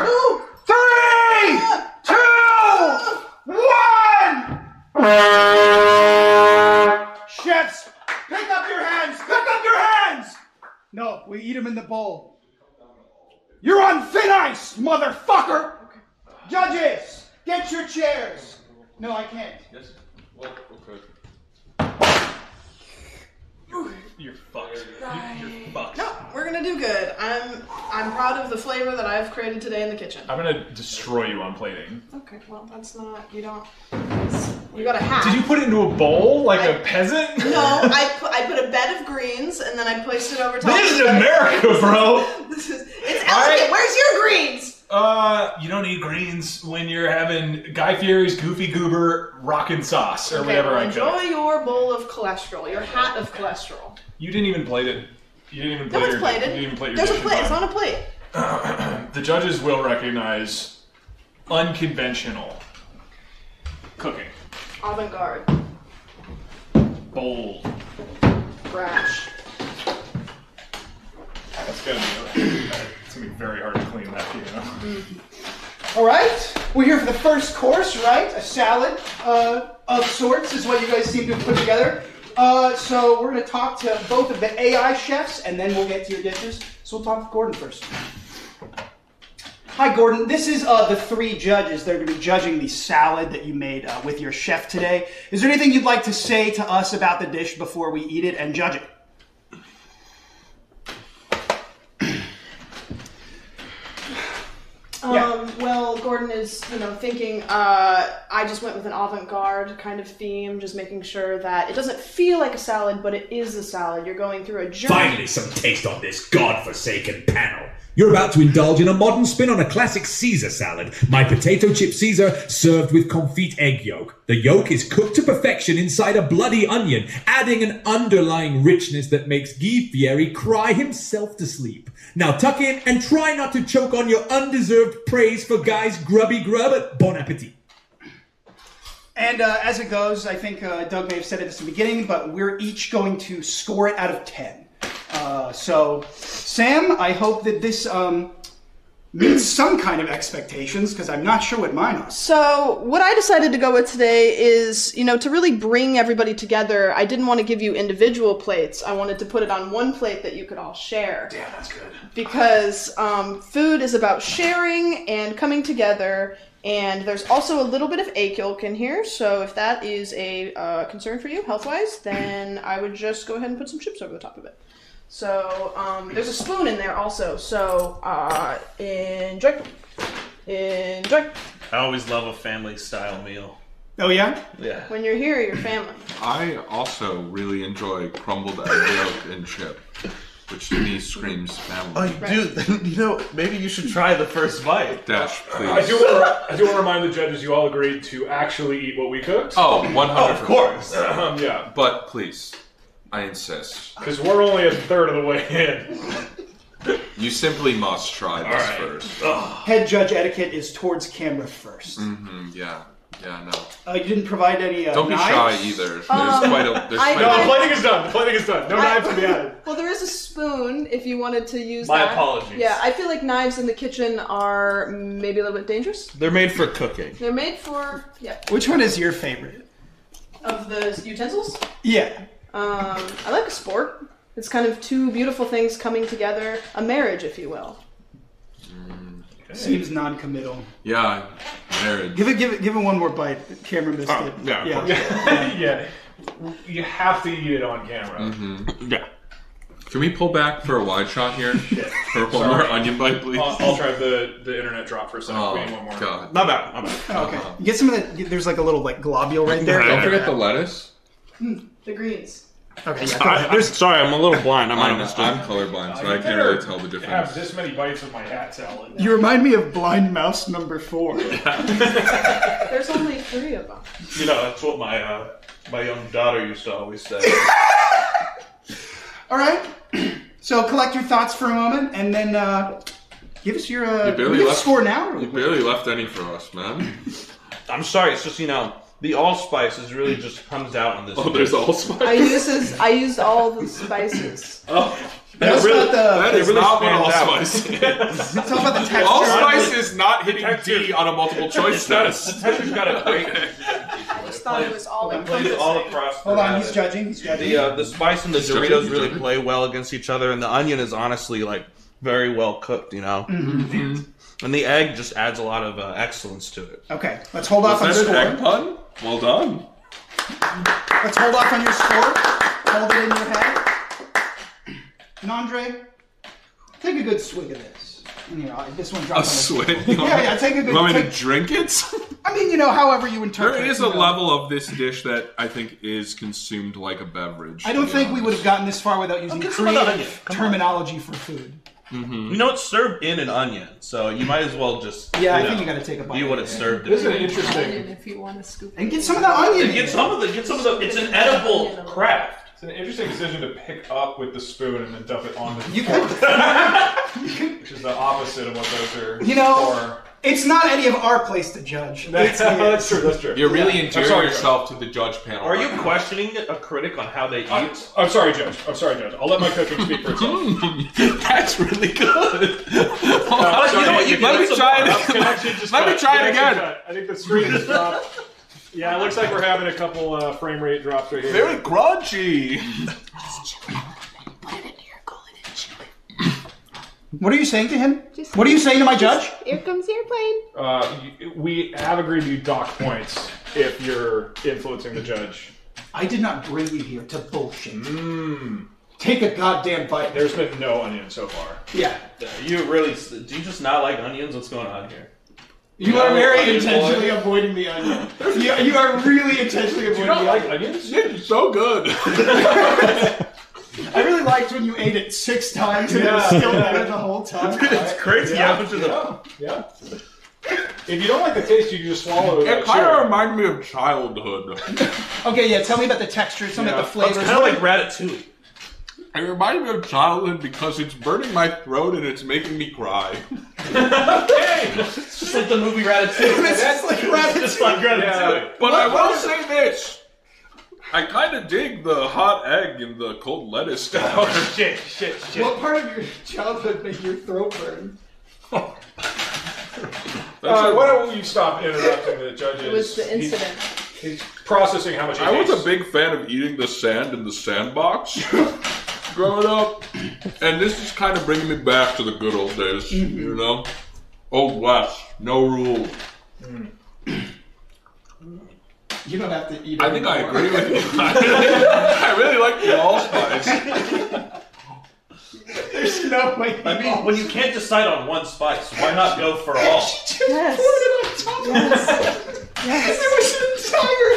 Speaker 3: No.
Speaker 9: 3. 2. 1. Chefs, pick up your hands. Pick up your hands. No, we eat them in the bowl. You're on thin ice, motherfucker. Judges, get your chairs. No, I can't.
Speaker 5: Yes. Well, okay.
Speaker 2: You're fucked. You're fucked.
Speaker 3: No, we're gonna do good. I'm proud of the flavor that I've created today in the kitchen.
Speaker 2: I'm gonna destroy you on plating.
Speaker 3: Okay, well that's not. You don't. You got a hat.
Speaker 2: Did you put it into a bowl like a peasant?
Speaker 3: No, I put a bed of greens and then I placed it over top.
Speaker 2: This is America, bro.
Speaker 3: It's elegant. Where's your greens?
Speaker 2: You don't eat greens when you're having Guy Fieri's Goofy Goober rockin' sauce or whatever I
Speaker 3: enjoy
Speaker 2: cook.
Speaker 3: your bowl of cholesterol, your hat of cholesterol.
Speaker 2: You didn't even plate it. You didn't even plate
Speaker 3: No, it's
Speaker 2: your.
Speaker 3: plated.
Speaker 2: You didn't even plate your
Speaker 3: There's a
Speaker 2: dish
Speaker 3: plate.
Speaker 2: in
Speaker 3: It's
Speaker 2: time.
Speaker 3: on a plate.
Speaker 2: The judges will recognize unconventional cooking.
Speaker 3: Avant-garde.
Speaker 2: Bold.
Speaker 3: Brash.
Speaker 2: That's it's gonna be very hard to clean that, you know.
Speaker 9: All right, we're here for the first course, right? A salad of sorts is what you guys seem to have put together. So we're going to talk to both of the AI chefs, and then we'll get to your dishes. So we'll talk to Gordon first. Hi, Gordon. This is the 3 judges that are going to be judging the salad that you made with your chef today. Is there anything you'd like to say to us about the dish before we eat it and judge it?
Speaker 3: Well, Gordon is, thinking, I just went with an avant-garde kind of theme, just making sure that it doesn't feel like a salad, but it is a salad. You're going through a journey.
Speaker 8: Finally, some taste on this godforsaken panel. You're about to indulge in a modern spin on a classic Caesar salad. My potato chip Caesar served with confit egg yolk. The yolk is cooked to perfection inside a bloody onion, adding an underlying richness that makes Guy Fieri cry himself to sleep. Now tuck in and try not to choke on your undeserved praise for Guy's grubby grub. Bon appetit.
Speaker 9: And as it goes, I think Doug may have said it at the beginning, but we're each going to score it out of 10. So, Sam, I hope that this meets some kind of expectations, because I'm not sure what mine are.
Speaker 3: So, what I decided to go with today is, to really bring everybody together, I didn't want to give you individual plates. I wanted to put it on one plate that you could all share.
Speaker 9: Damn, that's good.
Speaker 3: Because food is about sharing and coming together And there's also a little bit of egg yolk in here, so if that is a concern for you, health-wise, then I would just go ahead and put some chips over the top of it. So, there's a spoon in there also, so, enjoy. Enjoy.
Speaker 11: I always love a family-style meal.
Speaker 9: Oh, yeah?
Speaker 11: Yeah.
Speaker 3: When you're here, you're family.
Speaker 5: I also really enjoy crumbled egg yolk and chip, which to me screams family.
Speaker 11: Oh, dude, you know, maybe you should try the first bite.
Speaker 5: Dash, please.
Speaker 2: I do want to remind the judges you all agreed to actually eat what we cooked.
Speaker 5: Oh, 100%.
Speaker 11: Oh, of course.
Speaker 2: Yeah.
Speaker 5: But please, I insist.
Speaker 2: Because we're only a third of the way in.
Speaker 5: You simply must try this first.
Speaker 9: Head judge etiquette is towards camera first.
Speaker 5: Yeah. Yeah, no.
Speaker 9: You didn't provide any
Speaker 5: Don't be
Speaker 9: knives?
Speaker 5: shy either. There's quite a...
Speaker 2: No, the plating is done. The plating is done. No knives to be added.
Speaker 3: Well, there is a spoon if you wanted to use
Speaker 11: My
Speaker 3: that.
Speaker 11: apologies.
Speaker 3: Yeah, I feel like knives in the kitchen are maybe a little bit dangerous.
Speaker 11: They're made for cooking.
Speaker 3: They're made for, yeah.
Speaker 9: Which one is your favorite?
Speaker 3: Of the utensils?
Speaker 9: Yeah.
Speaker 3: I like a spork. It's kind of two beautiful things coming together. A marriage, if you will.
Speaker 9: Seems non-committal.
Speaker 5: Yeah, marriage.
Speaker 9: Give it one more bite. The camera missed it.
Speaker 5: Yeah, of course.
Speaker 2: Yeah. You have to eat it on camera.
Speaker 11: Yeah.
Speaker 5: Can we pull back for a wide shot here? For one more onion bite, please?
Speaker 2: I'll try the internet drop for a second.
Speaker 5: Oh,
Speaker 2: We need one more.
Speaker 5: God.
Speaker 11: Not bad.
Speaker 9: Okay. You get some of the. There's like a little globule right there.
Speaker 5: Don't forget the lettuce.
Speaker 3: The greens.
Speaker 9: Okay. Yeah.
Speaker 11: Sorry, I'm a little blind.
Speaker 5: I'm colorblind, so I can't really tell the
Speaker 2: Have
Speaker 5: difference.
Speaker 2: this many bites of my hat salad.
Speaker 9: You remind me of Blind Mouse number 4.
Speaker 3: There's only 3 of them.
Speaker 11: You know, that's what my young daughter used to always say.
Speaker 9: All right. So collect your thoughts for a moment, and then give us your score now.
Speaker 5: You barely left any for us, man.
Speaker 11: I'm sorry, it's just, you know, the allspice really just comes out on this.
Speaker 5: Oh, there's allspice?
Speaker 3: I used all the spices.
Speaker 11: Oh.
Speaker 9: That
Speaker 5: is
Speaker 11: really
Speaker 5: not what
Speaker 11: stands out.
Speaker 5: allspice is.
Speaker 9: Talk about the texture.
Speaker 5: Allspice is not hitting D on a multiple choice test.
Speaker 11: The texture's got a great...
Speaker 3: I just thought it was all
Speaker 11: plays all across.
Speaker 9: Hold on, he's judging.
Speaker 11: The spice and the Doritos really play well against each other, and the onion is honestly like very well cooked, you know. And the egg just adds a lot of excellence to it.
Speaker 9: Okay, let's hold off on
Speaker 5: Was that
Speaker 9: score.
Speaker 5: an egg pun? Well done.
Speaker 9: Let's hold off on your score. Hold it in your head. And Andre, take a good swig of this. You know, this one drops
Speaker 5: A
Speaker 9: on the
Speaker 5: swig?
Speaker 9: Yeah, take a good.
Speaker 5: You want me to drink it?
Speaker 9: I mean, you know, however you interpret.
Speaker 5: There is
Speaker 9: you
Speaker 5: a
Speaker 9: know.
Speaker 5: level of this dish that I think is consumed like a beverage.
Speaker 9: I don't think we would have gotten this far without using
Speaker 11: get some of the onion.
Speaker 9: creative
Speaker 11: Come
Speaker 9: terminology for food.
Speaker 11: You know, it's served in an onion, so you might as well just
Speaker 9: I think you got to take a bite.
Speaker 11: be what it's served in.
Speaker 2: This is an interesting.
Speaker 3: If you want to scoop
Speaker 9: And get some of the onion.
Speaker 11: And get some of the. It's an edible craft.
Speaker 2: It's an interesting decision to pick up with the spoon and then dump it on the
Speaker 9: You
Speaker 2: fork,
Speaker 9: could.
Speaker 2: which is the opposite of what those are
Speaker 9: You know,
Speaker 2: for.
Speaker 9: it's not any of our place to judge.
Speaker 2: That's true. That's true.
Speaker 5: You're really
Speaker 2: I'm
Speaker 5: endearing
Speaker 2: sorry,
Speaker 5: yourself to the judge panel.
Speaker 11: Are you
Speaker 5: right now.
Speaker 11: questioning a critic on how they eat?
Speaker 2: I'm sorry, Judge. I'll let my cooking speak for itself.
Speaker 5: That's really good.
Speaker 11: You know what, you
Speaker 5: Let me try
Speaker 2: Let
Speaker 5: me try it again.
Speaker 2: I think the screen is dropped. Yeah, it looks like we're having a couple frame rate drops right here.
Speaker 5: Very crunchy.
Speaker 9: What are you saying to him? What are you saying to my judge?
Speaker 12: Here comes the airplane.
Speaker 2: We have agreed to dock points if you're influencing the judge.
Speaker 9: I did not bring you here to bullshit. Take a goddamn bite.
Speaker 2: There's been no onion so far.
Speaker 9: Yeah.
Speaker 11: You really? Do you just not like onions? What's going on here?
Speaker 9: You are very intentionally avoiding the onion. You are really intentionally avoiding
Speaker 2: Do you not
Speaker 9: the
Speaker 2: like
Speaker 9: onion.
Speaker 2: onions?
Speaker 5: It's so good.
Speaker 9: I really liked when you ate it 6 times and it was still there the whole time.
Speaker 11: It's crazy.
Speaker 2: Yeah. If you don't like the taste, you can just swallow it.
Speaker 5: It kind of reminded me of childhood.
Speaker 9: Okay, yeah, tell me about the texture, tell me about the
Speaker 11: It's
Speaker 9: flavors.
Speaker 11: kind of like ratatouille.
Speaker 5: It reminded me of childhood because it's burning my throat and it's making me cry.
Speaker 11: It's just like the movie Ratatouille.
Speaker 9: That's like ratatouille.
Speaker 11: Just like Ratatouille.
Speaker 5: But I will say this. I kind of dig the hot egg and the cold lettuce.
Speaker 2: Oh, shit.
Speaker 9: What part of your childhood made your throat burn?
Speaker 2: Why don't you stop interrupting the judges?
Speaker 3: It was the incident.
Speaker 2: He's processing how much he
Speaker 5: I was
Speaker 2: hates.
Speaker 5: a big fan of eating the sand in the sandbox growing up. And this is kind of bringing me back to the good old days, you know? Old West, no rules.
Speaker 9: You don't have to eat it.
Speaker 5: I think I agree with you. I really like the allspice.
Speaker 9: There's no way.
Speaker 11: I mean, when you can't decide on one spice, why not go for all?
Speaker 3: Yes.
Speaker 9: Poured it on top of it.
Speaker 3: Yes.
Speaker 9: There was an entire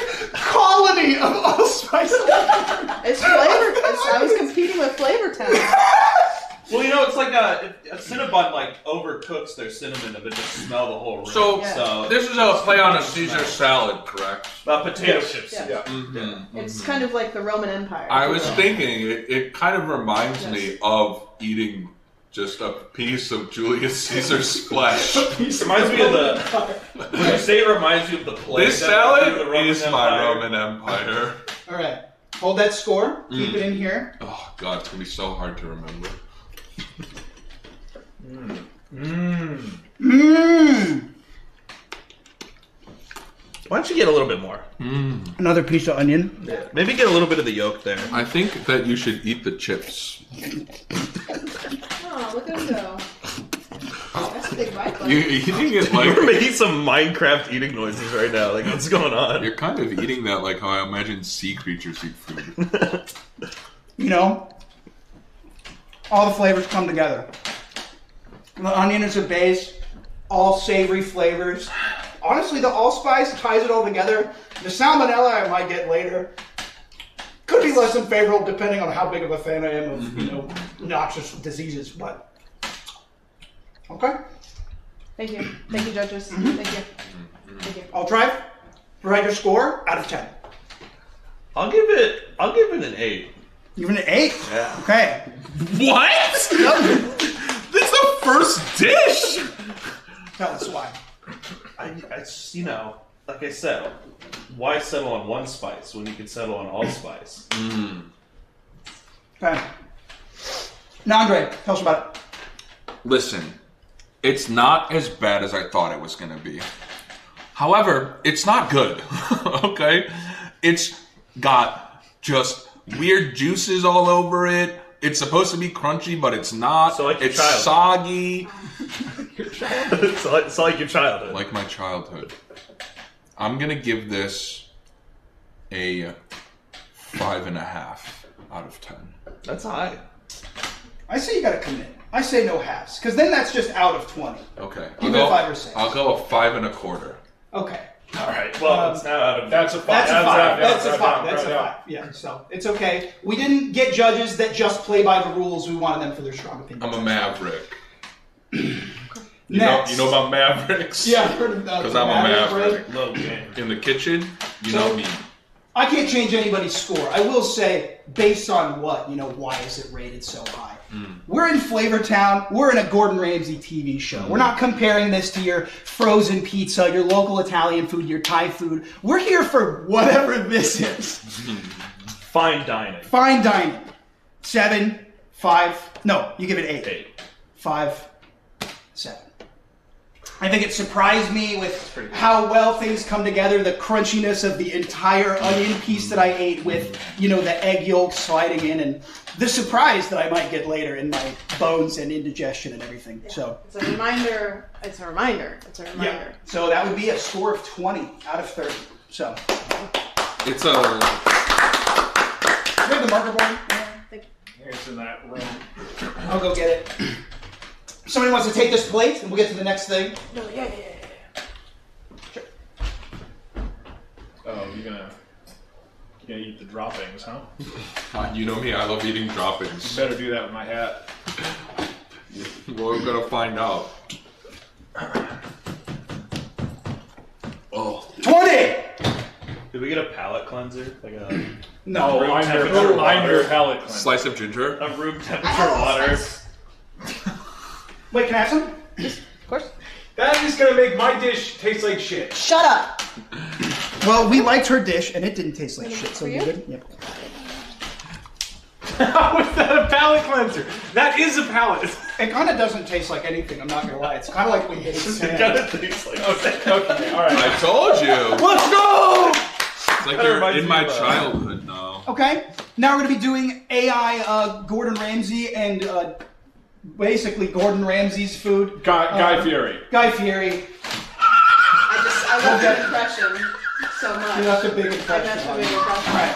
Speaker 9: colony of allspice.
Speaker 3: It's flavor. I was competing with Flavor Town.
Speaker 11: Well, you know, it's like a Cinnabon like overcooks their cinnamon and it just smell the whole room.
Speaker 5: So,
Speaker 3: Yeah.
Speaker 5: this is a play on a Caesar salad, correct?
Speaker 11: Potato chips.
Speaker 3: Yeah.
Speaker 5: Mm-hmm.
Speaker 3: It's kind of like the Roman Empire.
Speaker 5: I was thinking, it kind of reminds me of eating just a piece of Julius Caesar's flesh.
Speaker 11: Reminds me of the. You say it reminds you of the play.
Speaker 5: This salad is my Roman Empire.
Speaker 9: All right. Hold that score. Keep it in here.
Speaker 5: Oh, God, it's going to be so hard to remember.
Speaker 11: Why don't you get a little bit more?
Speaker 9: Another piece of onion.
Speaker 11: Yeah. Maybe get a little bit of the yolk there.
Speaker 5: I think that you should eat the chips.
Speaker 3: Oh, look at him go. That's a big bite.
Speaker 5: You eating it like...
Speaker 11: You're making some Minecraft eating noises right now. Like, what's going on?
Speaker 5: You're kind of eating that like how I imagine sea creatures eat food.
Speaker 9: You know, all the flavors come together. The onion is a base, all savory flavors. Honestly, the allspice ties it all together. The salmonella I might get later could be less than favorable depending on how big of a fan I am of, you know, noxious diseases, but okay.
Speaker 3: Thank you. Thank you, judges. Thank you. Thank you.
Speaker 9: I'll try. Write your score out of 10.
Speaker 11: I'll give it an 8.
Speaker 9: Give it an 8?
Speaker 11: Yeah.
Speaker 9: Okay.
Speaker 5: What? This is the first dish!
Speaker 9: Tell us why.
Speaker 11: You know, like I said, why settle on one spice when you can settle on all spice?
Speaker 9: Okay. Now, Andre, tell us about it.
Speaker 5: Listen, it's not as bad as I thought it was going to be. However, it's not good, okay? It's got just weird juices all over it. It's supposed to be crunchy, but it's not.
Speaker 11: So like your
Speaker 5: it's
Speaker 11: childhood.
Speaker 5: soggy.
Speaker 11: Your childhood. It's like your childhood.
Speaker 5: Like my childhood. I'm going to give this a 5.5 out of 10.
Speaker 11: That's high.
Speaker 9: I say you gotta commit. I say no halves, because then that's just out of 20.
Speaker 5: Okay.
Speaker 9: Give it a 5 or 6.
Speaker 5: I'll go a 5.25.
Speaker 9: Okay.
Speaker 11: All right. Well, it's now out of.
Speaker 2: That's a 5.
Speaker 9: That's a 5. That's a 5.
Speaker 2: down,
Speaker 9: That's a
Speaker 2: down.
Speaker 9: 5. Yeah, so it's okay. We didn't get judges that just play by the rules. We wanted them for their strong opinions.
Speaker 5: I'm a maverick.
Speaker 9: Next.
Speaker 5: You know about mavericks?
Speaker 9: Yeah, I've heard of that.
Speaker 5: Because I'm a maverick.
Speaker 11: Low game.
Speaker 5: In the kitchen, you
Speaker 9: So-
Speaker 5: know me.
Speaker 9: I can't change anybody's score. I will say, based on what, you know, why is it rated so high? We're in Flavor Town. We're in a Gordon Ramsay TV show. We're not comparing this to your frozen pizza, your local Italian food, your Thai food. We're here for whatever this is.
Speaker 11: Fine dining.
Speaker 9: Fine dining. 7, 5. No, you give it 8. 5, 7. I think it surprised me with how well things come together, the crunchiness of the entire onion piece that I ate with, you know, the egg yolk sliding in, and the surprise that I might get later in my bones and indigestion and everything. So
Speaker 3: It's a reminder. It's a reminder. It's a reminder.
Speaker 9: yeah. So that would be a score of 20 out of 30. So
Speaker 5: It's a...
Speaker 9: you have the marker board?
Speaker 2: It's in that room.
Speaker 9: I'll go get it. Somebody wants to take this plate and we'll get to the next thing.
Speaker 3: No, yeah.
Speaker 9: Sure.
Speaker 2: Oh, you're gonna eat the droppings, huh?
Speaker 5: You know me, I love eating droppings.
Speaker 2: You better do that with my hat.
Speaker 5: We're gonna find out. Oh.
Speaker 9: 20!
Speaker 11: Did we get a palate cleanser? Like a
Speaker 9: No.
Speaker 11: room
Speaker 2: I'm
Speaker 11: temperature water?
Speaker 2: your palate cleanser.
Speaker 5: Slice of ginger.
Speaker 11: A room temperature water.
Speaker 9: Wait, can I have some?
Speaker 3: Of course.
Speaker 2: That is gonna make my dish taste like shit.
Speaker 3: Shut up.
Speaker 9: Well, we liked her dish and it didn't taste like shit, so
Speaker 3: For
Speaker 9: you
Speaker 3: you?
Speaker 9: good? Yep.
Speaker 2: How is that a palate cleanser? That is a palate.
Speaker 9: It kind of doesn't taste like anything, I'm not gonna lie. It's kind of like we hate
Speaker 11: It
Speaker 9: sand.
Speaker 11: kind of tastes like.
Speaker 2: Okay, all right.
Speaker 5: I told you.
Speaker 9: Let's go!
Speaker 5: It's like
Speaker 11: That
Speaker 5: you're
Speaker 11: reminds
Speaker 5: in
Speaker 11: me
Speaker 5: my
Speaker 11: of,
Speaker 5: childhood now.
Speaker 9: Okay, now we're gonna be doing AI Gordon Ramsay and basically Gordon Ramsay's food.
Speaker 2: Guy Fieri.
Speaker 9: Guy Fieri.
Speaker 3: I just I love that impression so much.
Speaker 9: That's a big impression.
Speaker 3: That's a big impression.
Speaker 9: Right.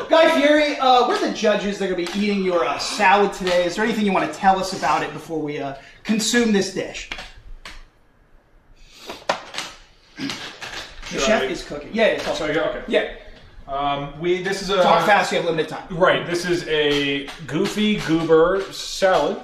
Speaker 9: Guy Fieri, we're the judges that are going to be eating your salad today. Is there anything you want to tell us about it before we consume this dish? The chef is cooking. Yeah, yeah.
Speaker 2: Sorry, okay.
Speaker 9: Yeah.
Speaker 2: This is a
Speaker 9: talk fast. You have limited time.
Speaker 2: Right. This is a goofy goober salad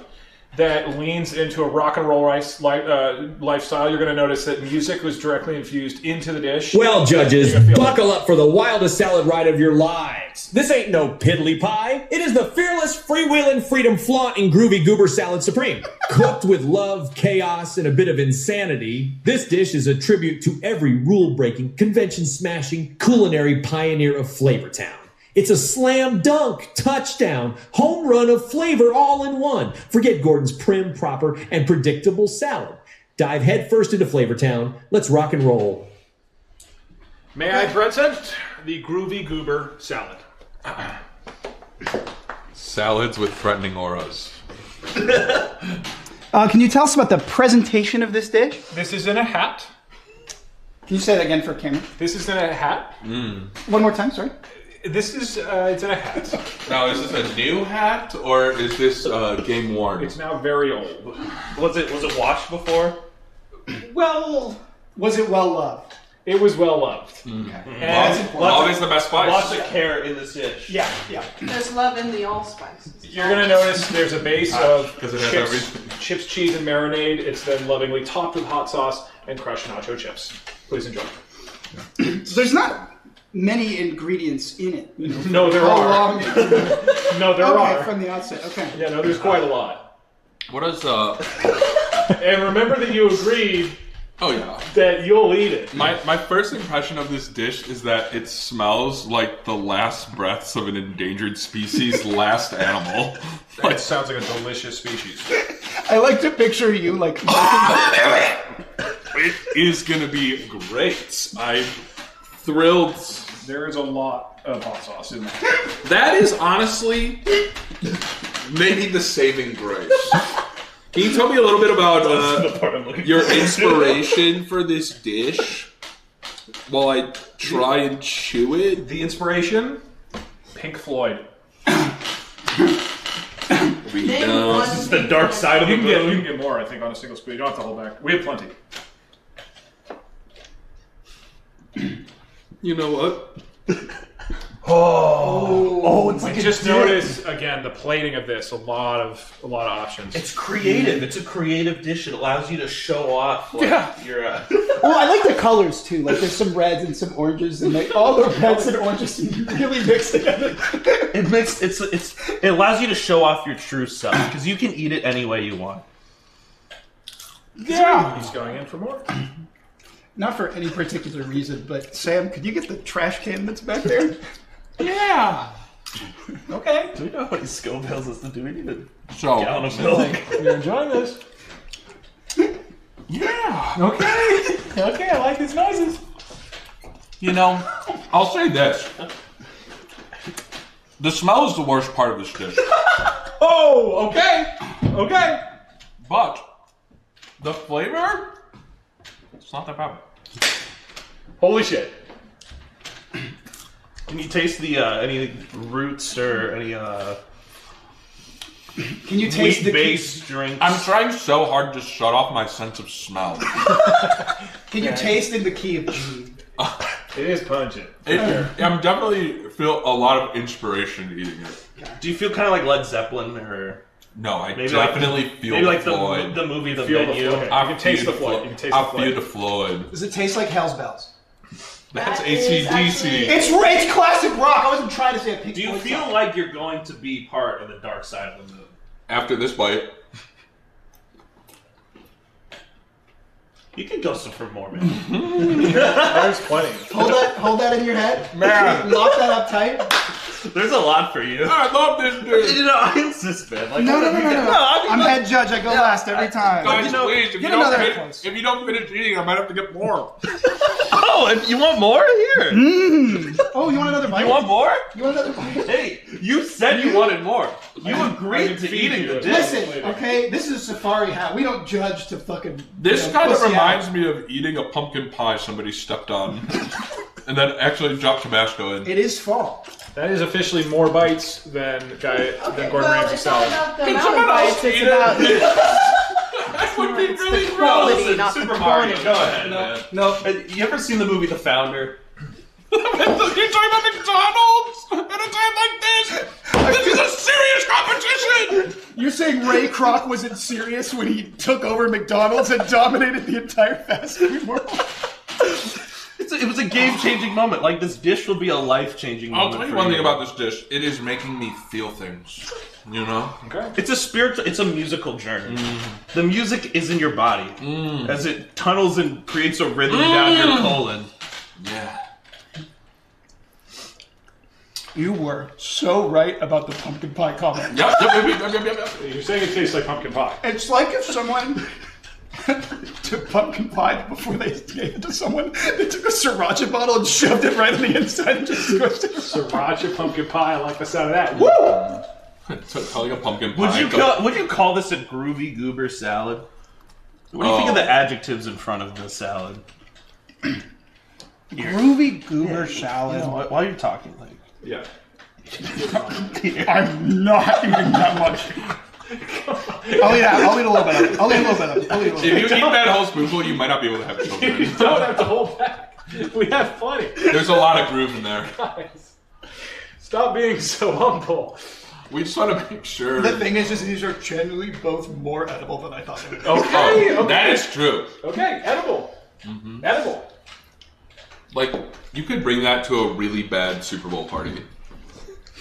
Speaker 2: that leans into a rock and roll lifestyle. You're going to notice that music was directly infused into the dish.
Speaker 4: Well, judges, buckle up for the wildest salad ride of your lives. This ain't no piddly pie. It is the fearless, freewheeling, freedom-flaunting, groovy goober salad supreme. Cooked with love, chaos, and a bit of insanity, this dish is a tribute to every rule-breaking, convention-smashing, culinary pioneer of Flavortown. It's a slam dunk, touchdown, home run of flavor all in one. Forget Gordon's prim, proper, and predictable salad. Dive headfirst into Flavortown. Let's rock and roll.
Speaker 2: May I present the groovy goober salad?
Speaker 5: Salads with threatening auras.
Speaker 9: Can you tell us about the presentation of this dish?
Speaker 2: This is in a hat.
Speaker 9: Can you say that again for camera?
Speaker 2: This is in a hat.
Speaker 9: One more time, sorry.
Speaker 2: This is, it's in a hat.
Speaker 5: Now, is this a new hat, or is this game worn?
Speaker 2: It's now very old.
Speaker 11: Was it washed before?
Speaker 9: Well, was it well loved?
Speaker 2: It was well loved.
Speaker 5: And always the best spice.
Speaker 11: Lots of care in this dish.
Speaker 9: Yeah, yeah.
Speaker 3: There's love in the allspice.
Speaker 2: You're going to notice there's a base of
Speaker 5: it has
Speaker 2: chips, cheese, and marinade. It's then lovingly topped with hot sauce and crushed nacho chips. Please enjoy.
Speaker 9: There's not many ingredients in it. You know,
Speaker 2: no, there are. No, there are.
Speaker 9: Okay, from the outset. Okay.
Speaker 2: Yeah, no, there's quite a lot.
Speaker 5: What is
Speaker 2: And remember that you agreed.
Speaker 5: Oh yeah.
Speaker 2: That you'll eat it.
Speaker 5: My first impression of this dish is that it smells like the last breaths of an endangered species' last animal.
Speaker 2: It sounds like a delicious species.
Speaker 9: I like to picture you like.
Speaker 5: It is gonna be great. I'm thrilled.
Speaker 2: There is a lot of hot sauce in there.
Speaker 5: That is honestly maybe the saving grace. Can you tell me a little bit about your inspiration for this dish while I try and chew it?
Speaker 2: The inspiration? Pink Floyd.
Speaker 11: This is the dark side of the moon.
Speaker 2: You can get more, I think, on a single spoon. You don't have to hold back. We have plenty.
Speaker 5: You know what?
Speaker 9: It's like
Speaker 2: just notice again the plating of this. A lot of options.
Speaker 11: It's creative. It's a creative dish. It allows you to show off. Like, your.
Speaker 9: Well, I like the colors too. Like there's some reds and some oranges, and all the reds and oranges really mixed together.
Speaker 11: It allows you to show off your true self because you can eat it any way you want.
Speaker 9: Yeah.
Speaker 2: He's going in for more.
Speaker 9: Not for any particular reason, but Sam, could you get the trash can that's back there?
Speaker 2: Yeah.
Speaker 9: Okay.
Speaker 11: Do we know how many Scovilles this is? Do we need a
Speaker 5: gallon
Speaker 11: of milk?
Speaker 2: You're enjoying this?
Speaker 9: Yeah.
Speaker 2: Okay. Okay, I like these noises.
Speaker 5: You know, I'll say this. The smell is the worst part of this dish.
Speaker 2: Oh, okay. Okay.
Speaker 5: But the flavor, it's not that bad.
Speaker 2: Holy shit.
Speaker 11: Can you taste the any roots or any
Speaker 9: Can you taste the
Speaker 11: wheat-based drinks?
Speaker 5: I'm trying so hard to shut off my sense of smell.
Speaker 9: Can you taste in the key of G?
Speaker 2: It is pungent.
Speaker 5: I'm definitely feel a lot of inspiration eating it.
Speaker 11: Do you feel kind of like Led Zeppelin or?
Speaker 5: No, I
Speaker 11: maybe
Speaker 5: definitely feel
Speaker 11: maybe like
Speaker 5: Floyd.
Speaker 11: the movie The
Speaker 2: Feel the
Speaker 11: Menu.
Speaker 2: Floyd.
Speaker 5: I
Speaker 2: You can taste the Floyd. You can taste the Floyd.
Speaker 5: I feel the Floyd.
Speaker 9: Does it taste like Hell's Bells?
Speaker 5: That's
Speaker 3: That is
Speaker 5: AC/DC.
Speaker 9: It's classic rock. I wasn't trying to say a Pink
Speaker 11: Do you
Speaker 9: Floyd
Speaker 11: feel
Speaker 9: song.
Speaker 11: like you're going to be part of the dark side of the moon?
Speaker 5: After this bite,
Speaker 11: You can go some for more, man.
Speaker 2: There's plenty.
Speaker 9: Hold that in your head.
Speaker 2: Man.
Speaker 9: Lock that up tight.
Speaker 11: There's a lot for you.
Speaker 5: I love this dish.
Speaker 11: You know, I insist, man. Like,
Speaker 9: No.
Speaker 11: I mean,
Speaker 9: I'm
Speaker 11: like,
Speaker 9: head judge. I go last every time.
Speaker 5: Guys, please, if
Speaker 9: get another head
Speaker 5: you don't finish eating, I might have to get more.
Speaker 11: Oh, and you want more? Here.
Speaker 9: Oh, you want another bite?
Speaker 11: You want more?
Speaker 9: You want another bite?
Speaker 11: Hey, you said you wanted more. You agreed to eating the dish.
Speaker 9: Listen, okay, this is a safari hat. We don't judge to fucking.
Speaker 5: This kind of reminds me of eating a pumpkin pie somebody stepped on, and then actually dropped Tabasco in.
Speaker 9: It is fall.
Speaker 2: That is officially more bites than Gordon Ramsay salad.
Speaker 3: Can someone else eat it?
Speaker 5: That would be really
Speaker 3: quality,
Speaker 11: Listen,
Speaker 3: not
Speaker 11: Super
Speaker 3: the
Speaker 11: Mario.
Speaker 3: quantity.
Speaker 11: Go ahead, man. No, you ever seen the movie The Founder?
Speaker 5: You're talking about McDonald's at a time like this? This is a serious competition!
Speaker 9: You're saying Ray Kroc wasn't serious when he took over McDonald's and dominated the entire fast food world?
Speaker 11: It was a game-changing moment. Like, this dish will be a life-changing moment.
Speaker 5: I'll tell you one thing about this dish. It is making me feel things. You know?
Speaker 11: Okay. It's a musical journey. The music is in your body as it tunnels and creates a rhythm down your colon.
Speaker 5: Yeah.
Speaker 9: You were so right about the pumpkin pie comment.
Speaker 5: Yep.
Speaker 2: You're saying it tastes like pumpkin pie.
Speaker 9: It's like if someone took pumpkin pie before they gave it to someone. They took a sriracha bottle and shoved it right on the inside and just squished it.
Speaker 2: Sriracha pumpkin pie. I like the sound of that. Woo!
Speaker 5: Calling a pumpkin pie.
Speaker 11: Would you call this a groovy goober salad? What do you think of the adjectives in front of the salad?
Speaker 9: Groovy goober salad.
Speaker 11: You know, while you're talking, like.
Speaker 2: Yeah.
Speaker 9: I'm not eating that much. I'll eat a little bit of it.
Speaker 5: If you eat that whole spoonful, you might not be able to have children.
Speaker 2: You don't have to hold back. We have plenty.
Speaker 5: There's a lot of groove in there.
Speaker 2: Guys, stop being so humble.
Speaker 5: We just want to make sure.
Speaker 9: The thing is these are genuinely both more edible than I thought they would be.
Speaker 2: Okay.
Speaker 5: That is true.
Speaker 2: Okay, edible. Edible.
Speaker 5: Like, you could bring that to a really bad Super Bowl party.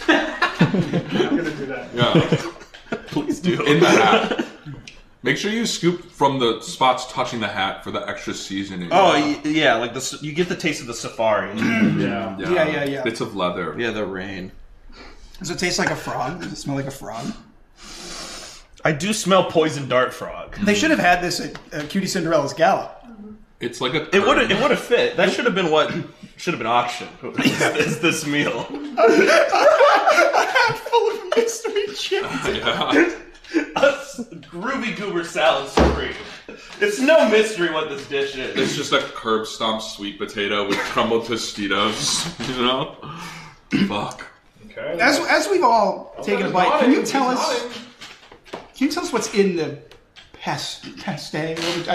Speaker 2: I'm gonna do that.
Speaker 5: Yeah.
Speaker 11: Please do.
Speaker 5: In the hat. Make sure you scoop from the spots touching the hat for the extra seasoning.
Speaker 11: Oh, yeah, like you get the taste of the safari.
Speaker 9: Yeah.
Speaker 5: Bits of leather.
Speaker 11: Yeah, the rain.
Speaker 9: Does it taste like a frog? Does it smell like a frog?
Speaker 11: I do smell poison dart frog.
Speaker 9: They should have had this at Cutie Cinderella's Gala.
Speaker 5: It's like a.
Speaker 11: It would have fit. That should have been what should have been auctioned. Is this meal?
Speaker 9: A hat full of mystery chips.
Speaker 5: Yeah.
Speaker 11: A groovy goober salad supreme. It's no mystery what this dish is.
Speaker 5: It's just a curb stomp sweet potato with crumbled Tostitos. You know? Fuck.
Speaker 2: Okay.
Speaker 9: As we've all taken a bite, can you tell us what's in the paste? I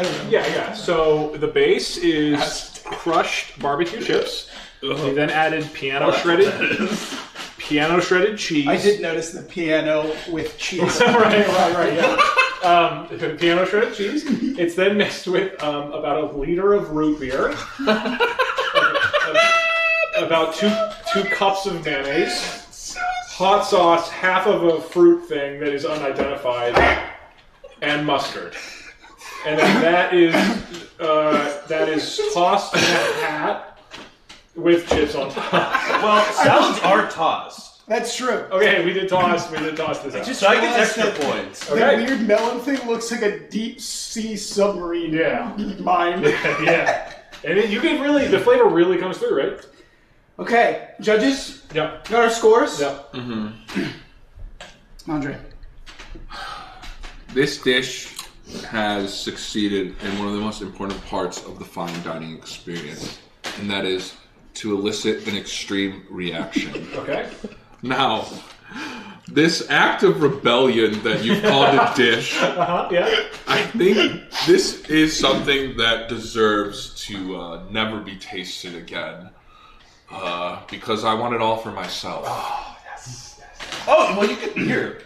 Speaker 9: don't know.
Speaker 2: Yeah. So the base is crushed barbecue chips. We then added piano shredded cheese.
Speaker 9: I did notice the piano with cheese.
Speaker 2: right. Yeah. Piano shredded cheese. It's then mixed with about a liter of root beer, about two cups of mayonnaise, hot sauce, half of a fruit thing that is unidentified, and mustard. And then that is tossed in a hat with chips on top.
Speaker 11: Well, salads are tossed.
Speaker 9: That's true.
Speaker 2: Okay, we did toss this out.
Speaker 11: So I get extra points.
Speaker 9: The weird melon thing looks like a deep sea submarine. Mine.
Speaker 2: Yeah. And then you can the flavor really comes through, right?
Speaker 9: Okay, judges.
Speaker 2: Yep.
Speaker 9: Got our scores.
Speaker 2: Yep.
Speaker 9: Andre.
Speaker 5: This dish has succeeded in one of the most important parts of the fine dining experience, and that is to elicit an extreme reaction.
Speaker 2: Okay.
Speaker 5: Now, this act of rebellion that you've called a dish,
Speaker 2: yeah.
Speaker 5: I think this is something that deserves to never be tasted again, because I want it all for myself.
Speaker 2: Oh, yes.
Speaker 11: Oh, well, you can hear.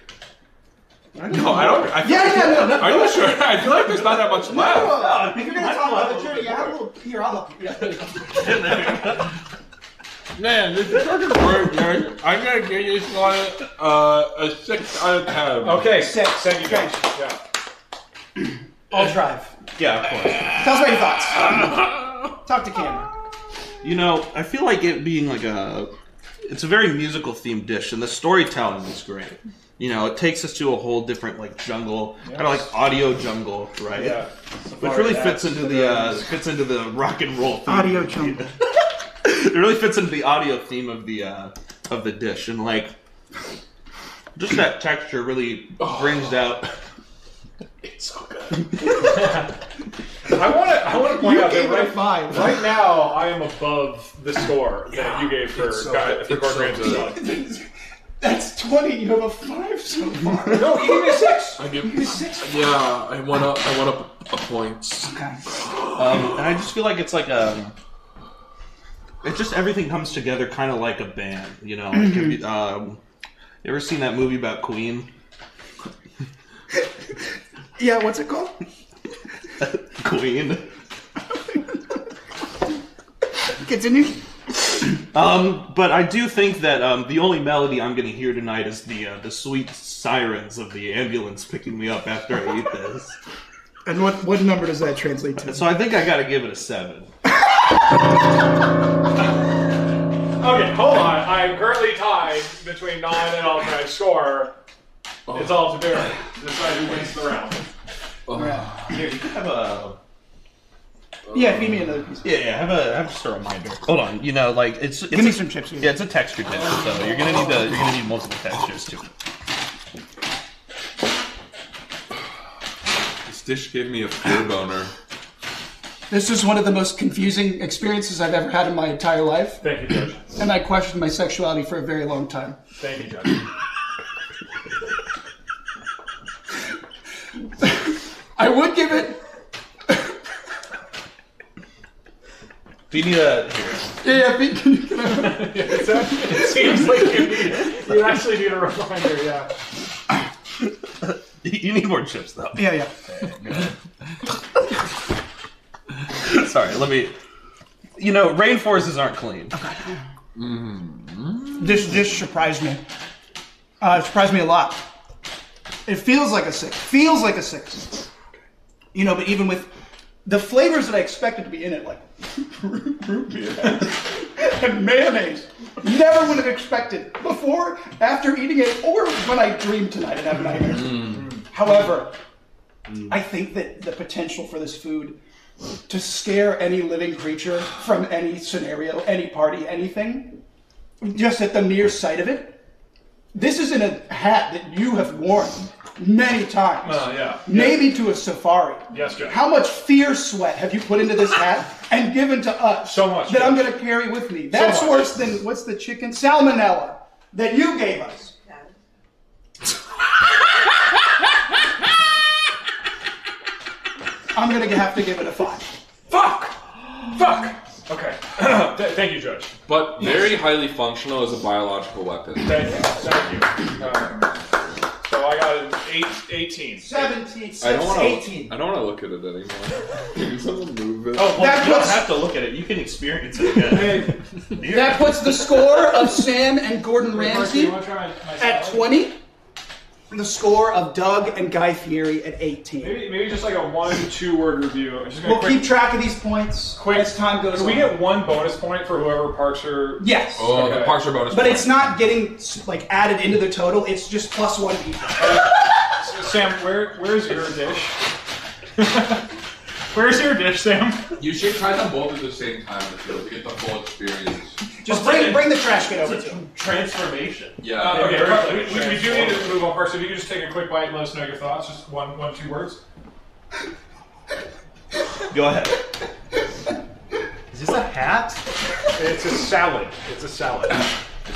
Speaker 5: No, I don't. I
Speaker 9: No.
Speaker 5: Are you sure? I feel like there's not that much left.
Speaker 9: No. If you're going to talk about the journey, here, I'll help you.
Speaker 5: Man, this is such a great dish. I'm going to give this one a 6 out of 10.
Speaker 2: Okay, 6. Thank you guys. Yeah.
Speaker 9: I'll drive.
Speaker 11: Yeah, of course.
Speaker 9: Tell us what your thoughts. Talk to camera.
Speaker 11: You know, I feel like it being like it's a very musical themed dish, and the storytelling is great. You know, it takes us to a whole different like jungle, kind of like audio jungle, right?
Speaker 9: Yeah.
Speaker 11: Which really fits into the rock and roll theme.
Speaker 9: Audio jungle.
Speaker 11: It really fits into the audio theme of the dish, and like just that texture really brings out.
Speaker 2: It's so good. I want to point out that right now I am above the score that you gave for Gordon Ramsay.
Speaker 9: That's 20. You have a 5 so far.
Speaker 2: No, he gave me a 6.
Speaker 5: I give me 6. Yeah, I went up a point.
Speaker 9: Okay.
Speaker 11: And I just feel like it's like it just everything comes together kind of like a band, you know. Like you ever seen that movie about Queen?
Speaker 9: Yeah, what's it called?
Speaker 11: Queen.
Speaker 9: Continue.
Speaker 11: But I do think that the only melody I'm going to hear tonight is the sweet sirens of the ambulance picking me up after I eat this.
Speaker 9: And what number does that translate to?
Speaker 11: So I think I got to give it a 7.
Speaker 2: Okay, hold on. I'm currently tied between Non and Altri's score. It's all to do. Decide who wins the round.
Speaker 11: Here, you can have a.
Speaker 9: Yeah, feed me another piece.
Speaker 11: Yeah, have just a reminder. Hold on, you know, like it's
Speaker 9: give me some chips.
Speaker 11: Yeah, it's a texture dish, so you're gonna need multiple textures too.
Speaker 5: This dish gave me a fear boner.
Speaker 9: This is one of the most confusing experiences I've ever had in my entire life.
Speaker 2: Thank you, Judge.
Speaker 9: And I questioned my sexuality for a very long time.
Speaker 2: Thank you, Judge.
Speaker 9: I would give it.
Speaker 11: Do you need a...
Speaker 9: Yeah,
Speaker 2: it seems like you actually need a reminder, yeah.
Speaker 11: You need more chips, though.
Speaker 9: Yeah.
Speaker 11: Sorry, let me... You know, rainforests aren't clean.
Speaker 9: Okay. This dish surprised me. It surprised me a lot. It feels like a 6. You know, but even with the flavors that I expected to be in it, like root beer and mayonnaise, never would have expected before, after eating it, or when I dream tonight and have nightmares. However, I think that the potential for this food to scare any living creature from any scenario, any party, anything, just at the mere sight of it. This is in a hat that you have worn many times.
Speaker 2: Yeah.
Speaker 9: Maybe to a safari.
Speaker 2: Yes, Jeff.
Speaker 9: How much fear sweat have you put into this hat and given to us?
Speaker 2: So much.
Speaker 9: That I'm going to carry with me. That's worse than, what's the chicken? Salmonella that you gave us. I'm going to have to give it a 5.
Speaker 2: Fuck! Okay. Thank you, Judge.
Speaker 5: But very highly functional as a biological weapon.
Speaker 2: Thank you. So I got an 18.
Speaker 9: 17.
Speaker 5: I don't want
Speaker 9: 18.
Speaker 5: to. I don't want to look at it anymore. Can someone move it?
Speaker 11: Oh, well, you don't have to look at it. You can experience it again.
Speaker 9: That puts the score of Sam and Gordon Ramsay at 20. The score of Doug and Guy Fieri at 18.
Speaker 2: Maybe just like a 1-2 word review.
Speaker 9: We'll keep track of these points as time goes on.
Speaker 2: Can we get 1 bonus point for whoever parks her?
Speaker 9: Yes.
Speaker 5: Oh, okay. The parks her bonus
Speaker 9: but
Speaker 5: point.
Speaker 9: It's not getting like added into the total. It's just +1 each.
Speaker 2: Sam, where's your dish? Where's your dish, Sam?
Speaker 5: You should try them both at the same time if you get the full experience.
Speaker 9: Just bring the trash can over to him.
Speaker 11: Transformation.
Speaker 5: Yeah.
Speaker 2: Okay, we do need to move on first. If you could just take a quick bite and let us know your thoughts. Just 1-2 words.
Speaker 11: Go ahead.
Speaker 10: Is this a hat?
Speaker 2: It's a salad. It's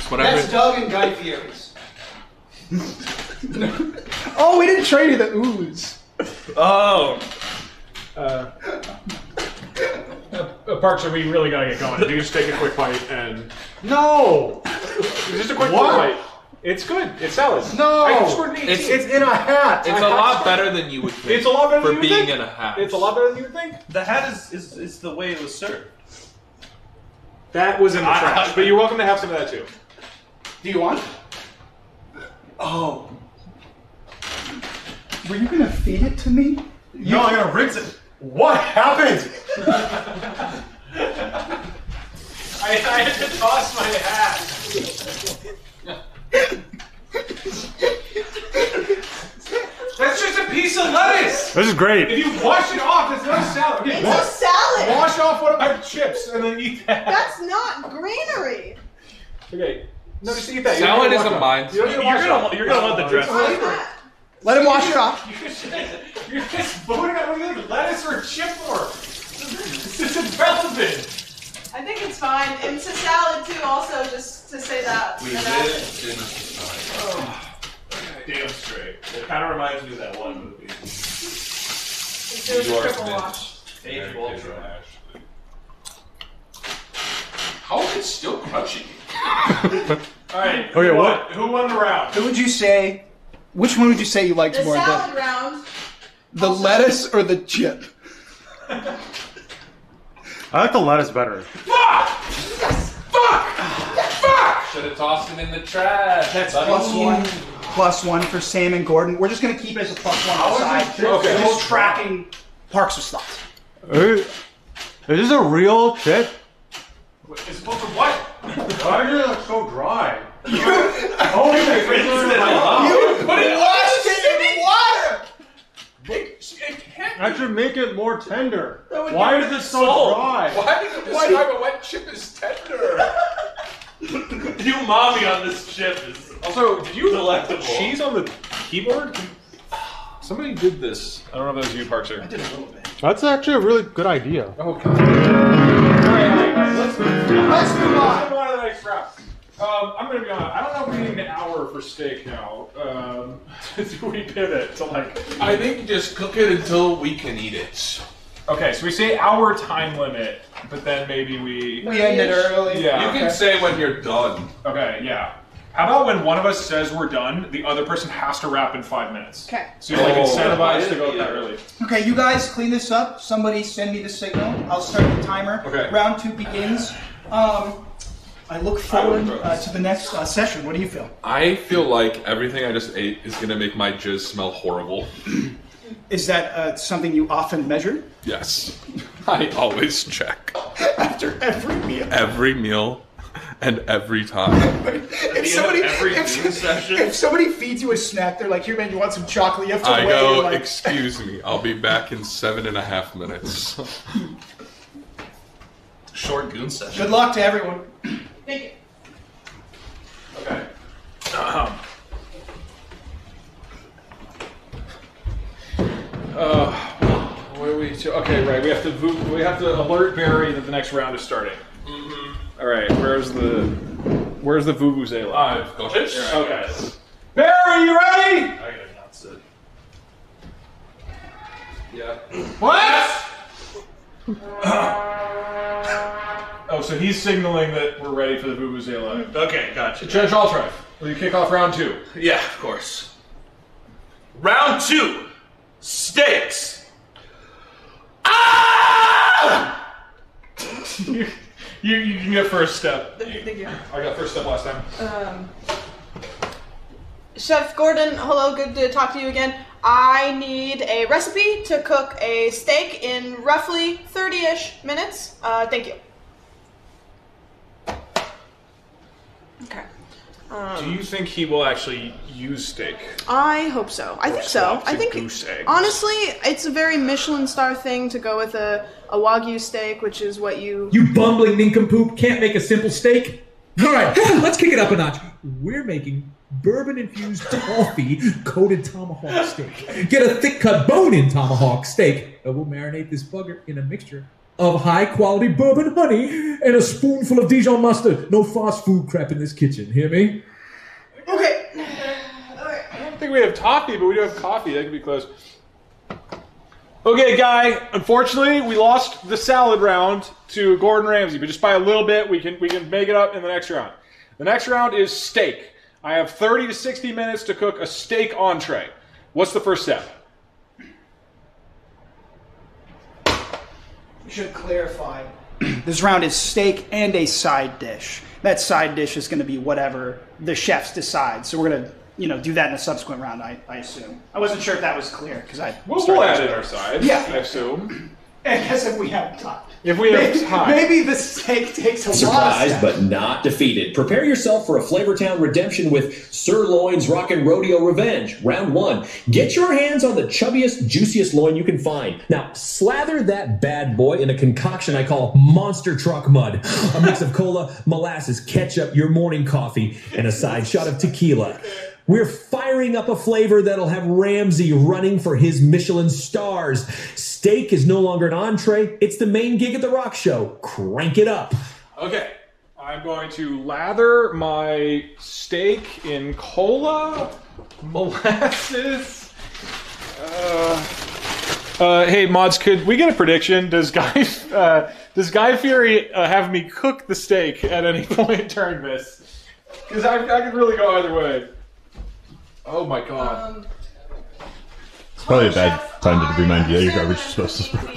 Speaker 2: whatever.
Speaker 9: That's Doug and Guy Fieri's. Oh, we didn't trade you the ooze.
Speaker 11: Oh.
Speaker 2: Parks, we really gotta get going. If you just take a quick bite and...
Speaker 10: No!
Speaker 2: Just a quick bite. It's good. It's salad.
Speaker 10: No!
Speaker 2: I scored an 18.
Speaker 10: It's in a hat.
Speaker 5: It's a lot better than you would think.
Speaker 2: It's a lot better than
Speaker 5: for
Speaker 2: you
Speaker 5: being
Speaker 2: think.
Speaker 5: in a hat.
Speaker 2: It's a lot better than you would think.
Speaker 11: The hat is the way it was served.
Speaker 2: That was in the trash, but you're welcome to have some of that too.
Speaker 9: Do you want? Oh. Were you gonna feed it to me?
Speaker 10: No, I'm gonna rinse it. What happened?
Speaker 2: I had to toss my hat. That's just a piece of lettuce.
Speaker 10: This is great.
Speaker 2: If you wash it off, it's not a salad. Okay,
Speaker 3: It's a salad.
Speaker 2: Wash off one of my chips and then eat that.
Speaker 3: That's not greenery.
Speaker 2: Okay. No, just eat that.
Speaker 5: Salad is a mind.
Speaker 2: You're gonna let the dressing.
Speaker 9: Let him wash it off.
Speaker 2: You're just voting on whether lettuce or chip for. This is irrelevant.
Speaker 3: I think it's fine. And it's a salad too, also, just to say that.
Speaker 5: We live in a society.
Speaker 2: Damn straight. It kind of reminds me of that one movie.
Speaker 3: There's a triple wash.
Speaker 5: Age of Ultron.
Speaker 2: How is it still crunchy? Alright,
Speaker 10: Okay,
Speaker 2: who won the round?
Speaker 9: Who would you say? Which one would you say you liked
Speaker 3: The
Speaker 9: more?
Speaker 3: salad round.
Speaker 9: The lettuce or the chip?
Speaker 10: I like the lettuce better.
Speaker 2: Fuck! Fuck!
Speaker 5: Should have tossed it in the trash.
Speaker 9: That's +1. +1 for Sam and Gordon. We're just going to keep it as a +1 on the side.
Speaker 2: Okay.
Speaker 9: Just tracking Parks with Slots.
Speaker 10: Is this a real chip?
Speaker 2: It's supposed to what?
Speaker 10: Why is it so dry?
Speaker 2: You put it
Speaker 9: Washed it in water!
Speaker 2: It can't.
Speaker 10: I should make it more tender.
Speaker 2: would
Speaker 10: Why
Speaker 2: give
Speaker 10: is
Speaker 2: it
Speaker 10: it so
Speaker 2: salt.
Speaker 10: dry?
Speaker 5: Why does it describe a wet chip as tender?
Speaker 13: The umami on this chip is
Speaker 2: Also, did you
Speaker 13: delectable.
Speaker 2: cheese on the keyboard? Somebody did this. I don't know if that was you, Parker.
Speaker 9: I did a little bit.
Speaker 10: That's actually a really good idea.
Speaker 2: Okay. Alright, let's move on.
Speaker 9: Let's move on.
Speaker 2: Let's move on to the next round. I'm gonna be honest. I don't know if we need an hour for steak now. Do we pivot to like?
Speaker 5: I think just cook it until we can eat it.
Speaker 2: Okay, so we say hour time limit, but then maybe we
Speaker 9: end it early.
Speaker 2: Yeah.
Speaker 5: You can say when you're done.
Speaker 2: Okay, yeah. How about when one of us says we're done, the other person has to wrap in 5 minutes?
Speaker 3: Okay.
Speaker 2: So you're like incentivized to go that early.
Speaker 9: Okay, you guys clean this up. Somebody send me the signal. I'll start the timer.
Speaker 2: Okay.
Speaker 9: Round 2 begins. I look forward to the next session. What do you feel?
Speaker 5: I feel like everything I just ate is gonna make my jizz smell horrible.
Speaker 9: Is that something you often measure?
Speaker 5: Yes. I always check.
Speaker 9: After every meal.
Speaker 5: Every meal and every time.
Speaker 9: If somebody feeds you a snack, they're like, here, man, you want some chocolate? You have to
Speaker 5: I
Speaker 9: weigh
Speaker 5: go,
Speaker 9: like...
Speaker 5: excuse me, I'll be back in 7.5 minutes.
Speaker 11: Short goon session.
Speaker 9: Good luck to everyone.
Speaker 3: Thank you.
Speaker 2: Okay. What are we? Okay, right. We have to alert Barry that the next round is starting. Mm-hmm. All right. Where's the vuvuzela?
Speaker 5: I've got it.
Speaker 2: Okay. Barry, you ready?
Speaker 13: I gotta not sit.
Speaker 5: Yeah.
Speaker 2: What? Oh, so he's signaling that we're ready for the vuvuzela.
Speaker 13: Okay, gotcha.
Speaker 2: Judge Altrife, will you kick off round 2?
Speaker 13: Yeah, of course. Round 2. Steaks. Ah!
Speaker 2: you can get first step.
Speaker 3: Thank you.
Speaker 2: I got first step last time.
Speaker 3: Chef Gordon, hello, good to talk to you again. I need a recipe to cook a steak in roughly 30-ish minutes. Thank you. Okay.
Speaker 2: Do you think he will actually use steak?
Speaker 3: I hope so. I think so.
Speaker 2: swap
Speaker 3: I
Speaker 2: to
Speaker 3: think
Speaker 2: goose eggs?
Speaker 3: honestly, it's a very Michelin star thing to go with a Wagyu steak, which is what you.
Speaker 8: You bumbling nincompoop can't make a simple steak? Alright, let's kick it up a notch. We're making bourbon-infused toffee-coated tomahawk steak. Get a thick-cut bone-in tomahawk steak, and we'll marinate this bugger in a mixture of high-quality bourbon honey and a spoonful of Dijon mustard. No fast food crap in this kitchen, hear me?
Speaker 3: Okay.
Speaker 2: I don't think we have toffee, but we do have coffee. That could be close. Okay, Guy. Unfortunately, we lost the salad round to Gordon Ramsay, but just by a little bit, we can make it up in the next round. The next round is steak. I have 30 to 60 minutes to cook a steak entree. What's the first step?
Speaker 9: We should clarify. This round is steak and a side dish. That side dish is going to be whatever the chefs decide. So we're going to, do that in a subsequent round, I assume. I wasn't sure if that was clear because
Speaker 2: We'll add in our sides,
Speaker 9: Yeah.
Speaker 2: I assume.
Speaker 9: I guess if we have time.
Speaker 2: If we have time.
Speaker 9: Maybe the steak takes a
Speaker 4: Surprised,
Speaker 9: while.
Speaker 4: but not defeated. Prepare yourself for a Flavortown redemption with Sirloin's Rockin' Rodeo Revenge. Round 1. Get your hands on the chubbiest, juiciest loin you can find. Now, slather that bad boy in a concoction I call Monster Truck Mud. A mix of cola, molasses, ketchup, your morning coffee, and a side shot of tequila. We're firing up a flavor that'll have Ramsey running for his Michelin stars. Steak is no longer an entree. It's the main gig at the rock show. Crank it up.
Speaker 2: Okay. I'm going to lather my steak in cola, molasses. Hey, mods, could we get a prediction? Does Guy Fieri have me cook the steak at any point during this? Because I could really go either way. Oh my god.
Speaker 7: It's probably a bad time to remind you that your garbage is supposed to smoke.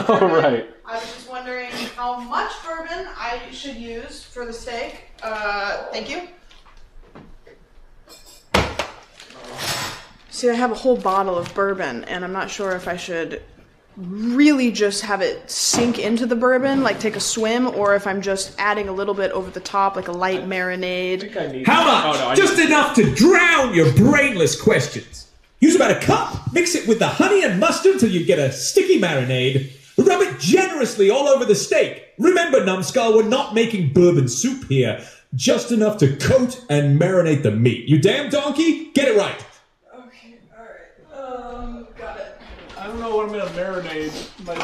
Speaker 2: Oh, right.
Speaker 3: I was just wondering how much bourbon I should use for the steak. Thank you. See, I have a whole bottle of bourbon, and I'm not sure if I should really just have it sink into the bourbon, like take a swim, or if I'm just adding a little bit over the top, like a light marinade.
Speaker 8: How much?
Speaker 2: Oh, no,
Speaker 8: Just enough to drown your brainless questions. Use about a cup, mix it with the honey and mustard till you get a sticky marinade. Rub it generously all over the steak. Remember, numbskull, we're not making bourbon soup here. Just enough to coat and marinate the meat. You damn donkey, get it right.
Speaker 3: Okay, alright. Got it.
Speaker 2: I don't know what I'm going to marinate my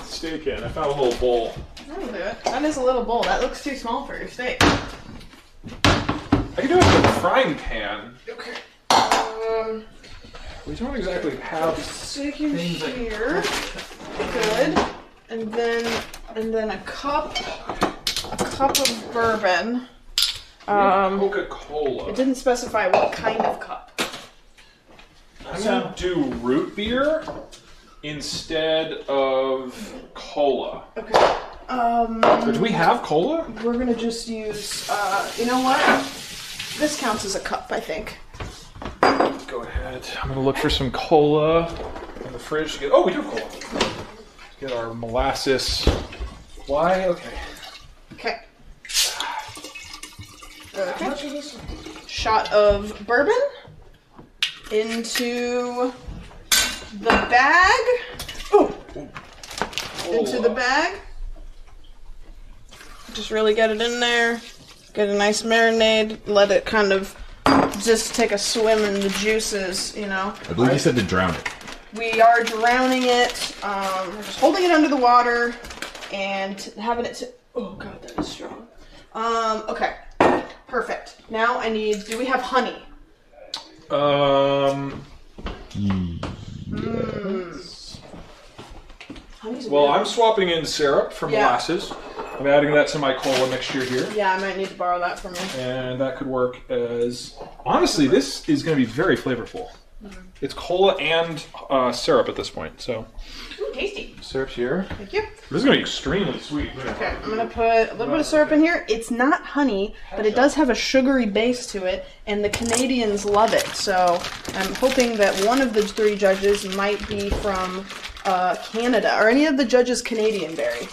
Speaker 2: steak in. I found a little bowl.
Speaker 3: That'll do it. That is a little bowl. That looks too small for your steak.
Speaker 2: I can do it in a frying pan.
Speaker 3: Okay.
Speaker 2: We don't exactly have
Speaker 3: Steak in here. Good. And then a cup of bourbon.
Speaker 2: Coca-Cola.
Speaker 3: It didn't specify what kind of cup.
Speaker 2: I'm going to do root beer instead of cola.
Speaker 3: Okay.
Speaker 2: So do we have cola?
Speaker 3: We're gonna just use, you know what? This counts as a cup, I think.
Speaker 2: Go ahead. I'm going to look for some cola in the fridge to get... Oh, we do have cola. Let's get our molasses. Why? Okay.
Speaker 3: Okay. How much is this? Shot of bourbon into the bag. Ooh. Into the bag. Just really get it in there. Get a nice marinade. Let it kind of just take a swim in the juices, you know.
Speaker 7: I believe you said to drown it.
Speaker 3: We are drowning it. We're just holding it under the water and having it. Oh god, that is strong. Okay, perfect. Now I need. Do we have honey?
Speaker 2: Yes. Well, I'm swapping in syrup from molasses. I'm adding that to my cola mixture here.
Speaker 3: Yeah, I might need to borrow that from you.
Speaker 2: And that could work as... Honestly, this is going to be very flavorful. Mm-hmm. It's cola and syrup at this point, so...
Speaker 3: Ooh, tasty.
Speaker 2: Syrup's here.
Speaker 3: Thank you.
Speaker 2: This is going to be extremely sweet.
Speaker 3: Okay, I'm going to put a little bit of syrup in here. It's not honey, but it does have a sugary base to it, and the Canadians love it. So I'm hoping that one of the 3 judges might be from Canada. Are any of the judges Canadian, Barry?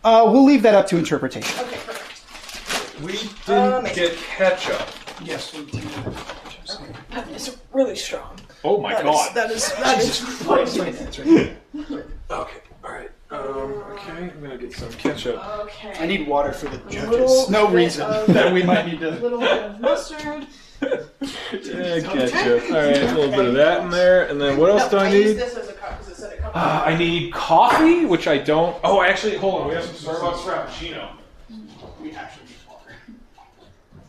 Speaker 9: We'll leave that up to interpretation.
Speaker 3: Okay, perfect.
Speaker 2: We didn't get ketchup.
Speaker 9: Yes, we did.
Speaker 3: That is really strong.
Speaker 2: Oh my god.
Speaker 3: That is
Speaker 2: Christ. That's right. Okay, alright. Okay, I'm gonna get some ketchup.
Speaker 3: Okay.
Speaker 9: I need water for the judges. No reason that we might need to.
Speaker 3: A little bit of mustard.
Speaker 2: Yeah, ketchup. Alright, a little bit of that in there. And then what else do I need?
Speaker 3: Use this as a cup because it said a cup.
Speaker 2: I need coffee, which I don't. Oh, actually, hold on. We have some Starbucks Frappuccino.
Speaker 9: We actually need water.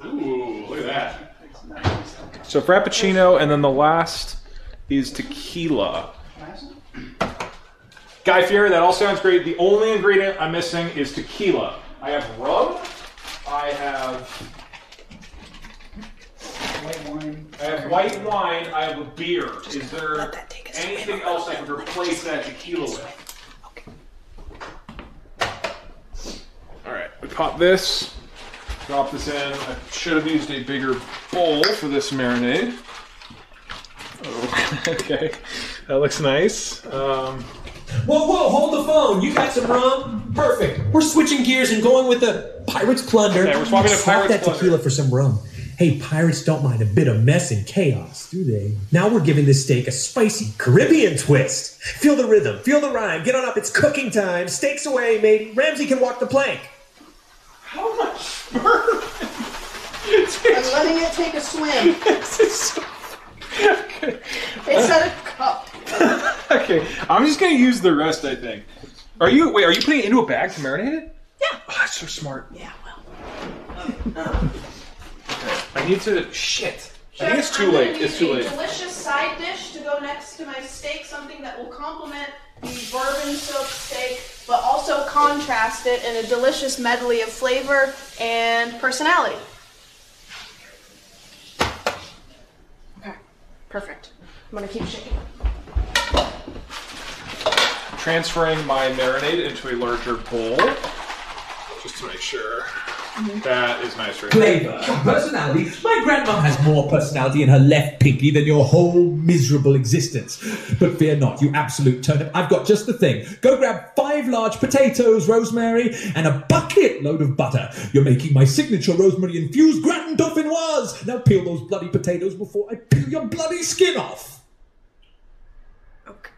Speaker 2: Ooh, look at that. So Frappuccino, and then the last is tequila. Guy Fieri, that all sounds great. The only ingredient I'm missing is tequila. I have rum. I have
Speaker 9: white wine.
Speaker 2: I have white wine. I have a beer. Is there anything else I could replace that tequila with? All right, we pop this. Drop this in. I should have used a bigger bowl for this marinade. Oh, okay. That looks nice.
Speaker 8: Whoa, hold the phone. You got some rum? Perfect. We're switching gears and going with the Pirate's Plunder.
Speaker 2: Yeah, we're swapping to
Speaker 8: Swap
Speaker 2: Pirate's
Speaker 8: that tequila for some rum. Hey, pirates don't mind a bit of mess and chaos, do they? Now we're giving this steak a spicy Caribbean twist. Feel the rhythm, feel the rhyme. Get on up, it's cooking time. Steaks away, matey. Ramsey can walk the plank.
Speaker 2: How much bourbon?
Speaker 3: I'm letting it take a swim.
Speaker 2: Okay.
Speaker 3: It's at a cup.
Speaker 2: Okay, I'm just gonna use the rest, I think. Are you putting it into a bag to marinate it?
Speaker 3: Yeah.
Speaker 2: Oh, that's so smart.
Speaker 3: Yeah,
Speaker 2: I need to. Shit. I think it's
Speaker 3: Chef,
Speaker 2: too
Speaker 3: I'm
Speaker 2: late.
Speaker 3: gonna
Speaker 2: It's too
Speaker 3: need
Speaker 2: late.
Speaker 3: a delicious side dish to go next to my steak, something that will complement the bourbon-soaked steak, but also contrast it in a delicious medley of flavor and personality. Okay, perfect. I'm gonna keep shaking.
Speaker 2: Transferring my marinade into a larger bowl, just to make sure. That is nice right
Speaker 8: Flavor, personality. My grandma has more personality in her left pinky than your whole miserable existence. But fear not, you absolute turnip. I've got just the thing. Go grab 5 large potatoes, Rosemary, and a bucket load of butter. You're making my signature rosemary-infused gratin dauphinoise. Now peel those bloody potatoes before I peel your bloody skin off.
Speaker 3: Okay.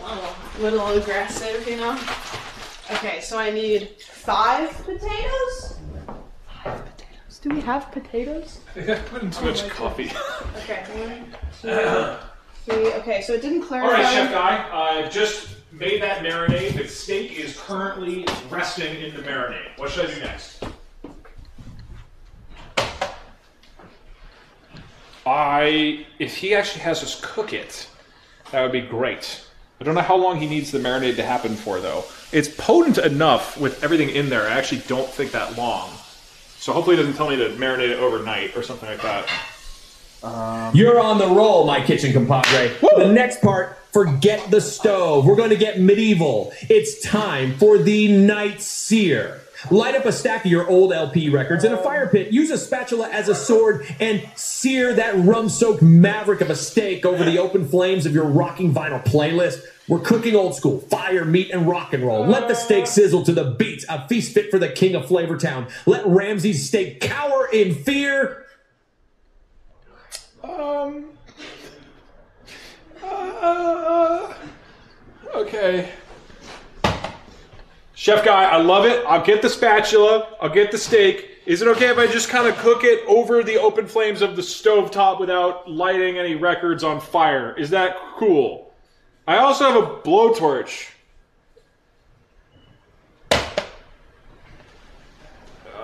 Speaker 3: Oh, a little aggressive, you know? Okay, so I need 5 potatoes? 5 potatoes. Do we have potatoes?
Speaker 2: I think I put in too much coffee.
Speaker 3: Okay, 1, 2, 3. Okay, so it didn't clarify.
Speaker 2: Alright, Chef Guy, I've just made that marinade. The steak is currently resting in the marinade. What should I do next? If he actually has us cook it, that would be great. I don't know how long he needs the marinade to happen for, though. It's potent enough with everything in there. I actually don't think that long. So hopefully he doesn't tell me to marinate it overnight or something like that.
Speaker 4: You're on the roll, my kitchen compadre. Woo! The next part, forget the stove. We're going to get medieval. It's time for the night sear. Light up a stack of your old LP records in a fire pit. Use a spatula as a sword and sear that rum-soaked maverick of a steak over the open flames of your rocking vinyl playlist. We're cooking old school, fire, meat, and rock and roll. Let the steak sizzle to the beats, a feast fit for the king of Flavortown. Let Ramsey's steak cower in fear.
Speaker 2: Okay. Chef Guy, I love it. I'll get the spatula. I'll get the steak. Is it okay if I just kind of cook it over the open flames of the stovetop without lighting any records on fire? Is that cool? I also have a blowtorch.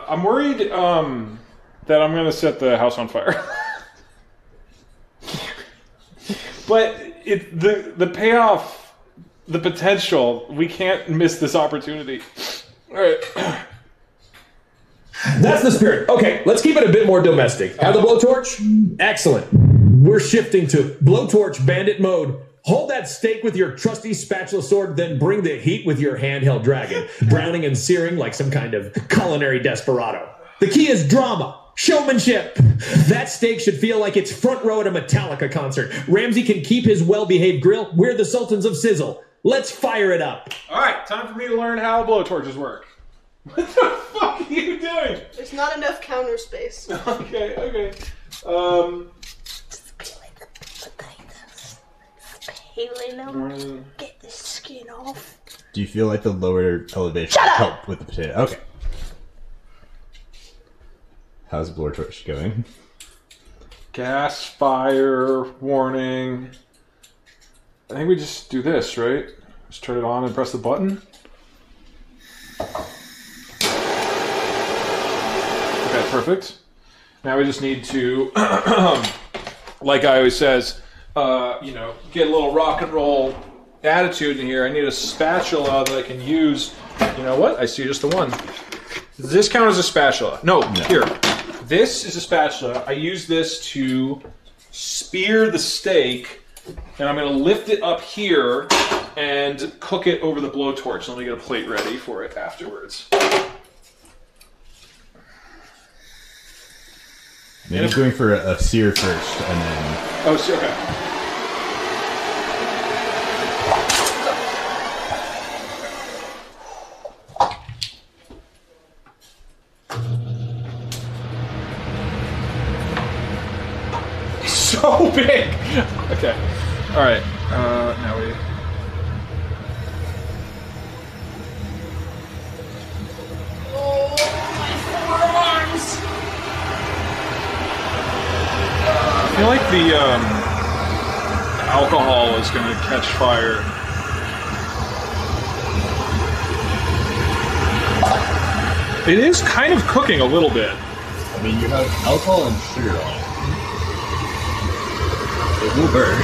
Speaker 2: I'm worried that I'm going to set the house on fire. But the payoff... The potential, we can't miss this opportunity. All right.
Speaker 4: That's the spirit. Okay, let's keep it a bit more domestic. Have the blowtorch? Excellent. We're shifting to blowtorch bandit mode. Hold that steak with your trusty spatula sword, then bring the heat with your handheld dragon, browning and searing like some kind of culinary desperado. The key is drama. Showmanship! That steak should feel like it's front row at a Metallica concert. Ramsey can keep his well-behaved grill. We're the Sultans of Sizzle. Let's fire it up.
Speaker 2: All right, time for me to learn how blowtorches work. What the fuck are you doing?
Speaker 3: There's not enough counter space.
Speaker 2: Okay.
Speaker 3: Get the skin off.
Speaker 7: Do you feel like the lower elevation helped with the potato? Okay. How's the blowtorch going?
Speaker 2: Gas, fire, warning. I think we just do this, right? Just turn it on and press the button. Okay, perfect. Now we just need to, like I always says, get a little rock and roll attitude in here. I need a spatula that I can use. You know what? I see just the one. Does this count as a spatula? No. Here. This is a spatula. I use this to spear the steak. And I'm going to lift it up here and cook it over the blowtorch. Let me get a plate ready for it afterwards.
Speaker 7: Maybe going for a sear first, and then...
Speaker 2: Oh, sear, okay. so big. Okay. All right. Now we.
Speaker 3: Oh, my forearms!
Speaker 2: I feel like the alcohol is going to catch fire. It is kind of cooking a little bit.
Speaker 7: I mean, you have alcohol and sugar on it. It will burn.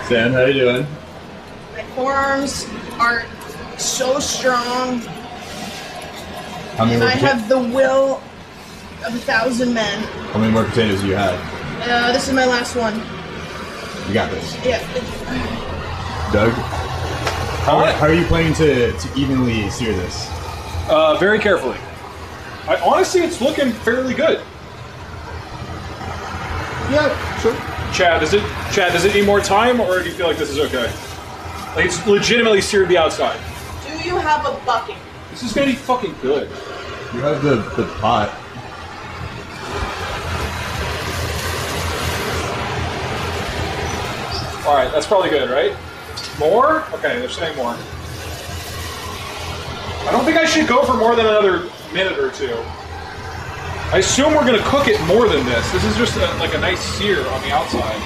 Speaker 7: Sam, how you doing?
Speaker 3: My forearms aren't so strong.
Speaker 7: How many
Speaker 3: And
Speaker 7: more
Speaker 3: I have the will of 1,000 men.
Speaker 7: How many more potatoes do you have?
Speaker 3: This is my last one.
Speaker 7: You got this.
Speaker 3: Yeah.
Speaker 7: Doug? How are you planning to evenly sear this?
Speaker 2: Very carefully. Honestly, it's looking fairly good.
Speaker 9: Yeah, sure.
Speaker 2: Chad, does it need more time, or do you feel like this is okay? Like, it's legitimately seared the outside.
Speaker 3: Do you have a bucket?
Speaker 2: This is gonna be fucking good.
Speaker 7: You have the pot.
Speaker 2: Alright, that's probably good, right? More? Okay, they're saying more. I don't think I should go for more than another minute or two. I assume we're going to cook it more than this. This is just like a nice sear on the outside.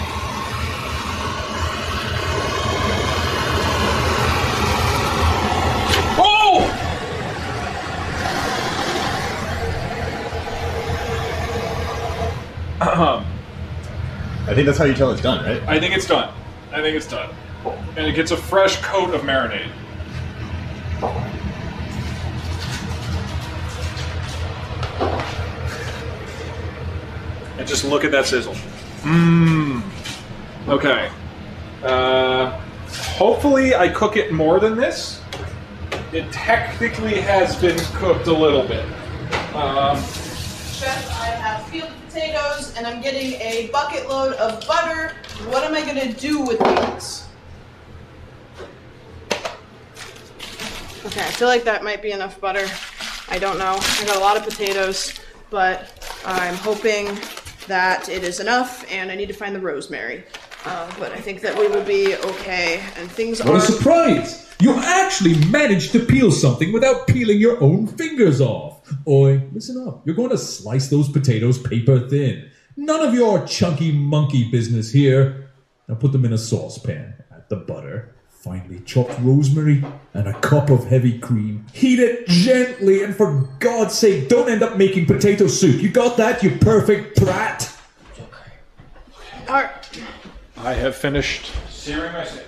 Speaker 2: Oh!
Speaker 7: I think that's how you tell it's done, right?
Speaker 2: I think it's done. I think it's done. And it gets a fresh coat of marinade. And just look at that sizzle. Mmm. Okay. Hopefully I cook it more than this. It technically has been cooked a little bit.
Speaker 3: Chef, I have peeled potatoes and I'm getting a bucket load of butter. What am I going to do with these? Okay, I feel like that might be enough butter. I don't know. I got a lot of potatoes, but I'm hoping that it is enough, and I need to find the rosemary. But I think that we will be okay, and things are...
Speaker 8: What a surprise! You actually managed to peel something without peeling your own fingers off. Oi, listen up. You're going to slice those potatoes paper thin. None of your chunky monkey business here. Now put them in a saucepan. Add the butter, finely chopped rosemary, and a cup of heavy cream. Heat it gently, and for God's sake, don't end up making potato soup. You got that, you perfect brat?
Speaker 3: Alright.
Speaker 2: I have finished searing my steak.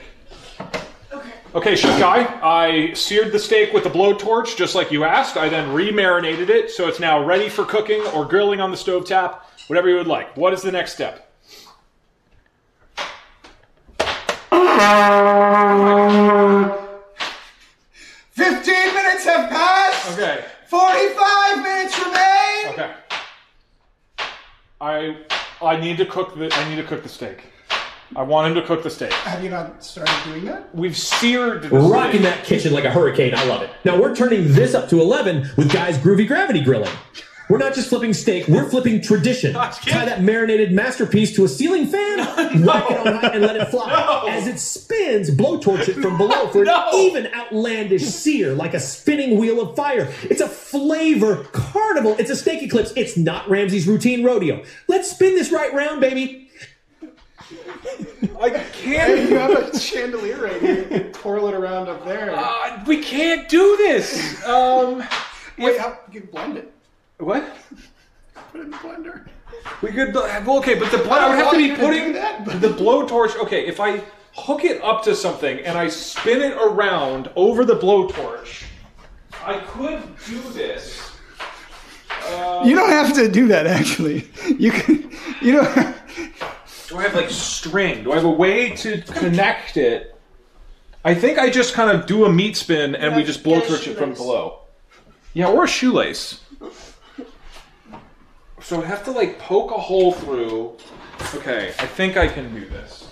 Speaker 2: Okay, Chef Guy, I seared the steak with the blowtorch, just like you asked. I then re-marinated it, so it's now ready for cooking or grilling on the stovetop, whatever you would like. What is the next step?
Speaker 9: 15 minutes have passed.
Speaker 2: Okay.
Speaker 9: 45 minutes remain.
Speaker 2: Okay. I need to cook the steak. I want him to cook the steak.
Speaker 9: Have you not started doing that?
Speaker 2: We've seared the
Speaker 4: Rocking
Speaker 2: steak.
Speaker 4: that kitchen like a hurricane. I love it. Now we're turning this up to 11 with Guy's Groovy Gravity Grilling. We're not just flipping steak, we're flipping tradition. Tie that marinated masterpiece to a ceiling fan, whack it on high, and let it fly. As it spins, blowtorch it from below for an even outlandish sear, like a spinning wheel of fire. It's a flavor carnival. It's a steak eclipse. It's not Ramsey's routine rodeo. Let's spin this right round, baby.
Speaker 2: I can't.
Speaker 9: Hey, you have a chandelier right here. You can twirl it around up there.
Speaker 2: We can't do this.
Speaker 9: Wait, how you can blend it?
Speaker 2: What?
Speaker 9: Put it in the blender.
Speaker 2: We could. Okay, but the blend. I would have to be putting the blowtorch. Okay, if I hook it up to something and I spin it around over the blowtorch, I could do this.
Speaker 9: You don't have to do that. Actually, you can. You don't.
Speaker 2: Do I have like string? Do I have a way to connect it? I think I just kind of do a meat spin and we just blowtorch it from below. Yeah, or a shoelace. So I'd have to like poke a hole through. Okay, I think I can do this.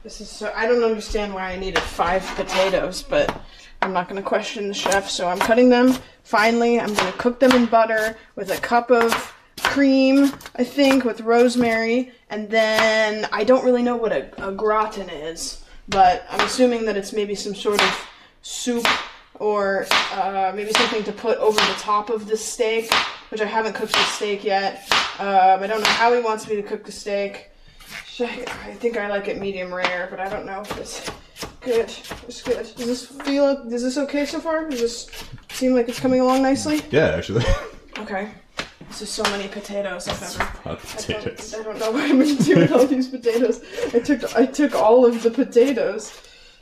Speaker 3: This is so. I don't understand why I needed 5 potatoes, but I'm not going to question the chef, so I'm cutting them finely. I'm going to cook them in butter with a cup of cream, I think, with rosemary, and then I don't really know what a gratin is, but I'm assuming that it's maybe some sort of soup or maybe something to put over the top of the steak, which I haven't cooked the steak yet. I don't know how he wants me to cook the steak. I think I like it medium rare, but I don't know if it's good. It's good. Is this okay so far? Does this seem like it's coming along nicely?
Speaker 7: Yeah, actually.
Speaker 3: Okay. This is so many potatoes I've ever.
Speaker 7: Potatoes.
Speaker 3: I don't know what I'm going to do with all these potatoes. I took all of the potatoes.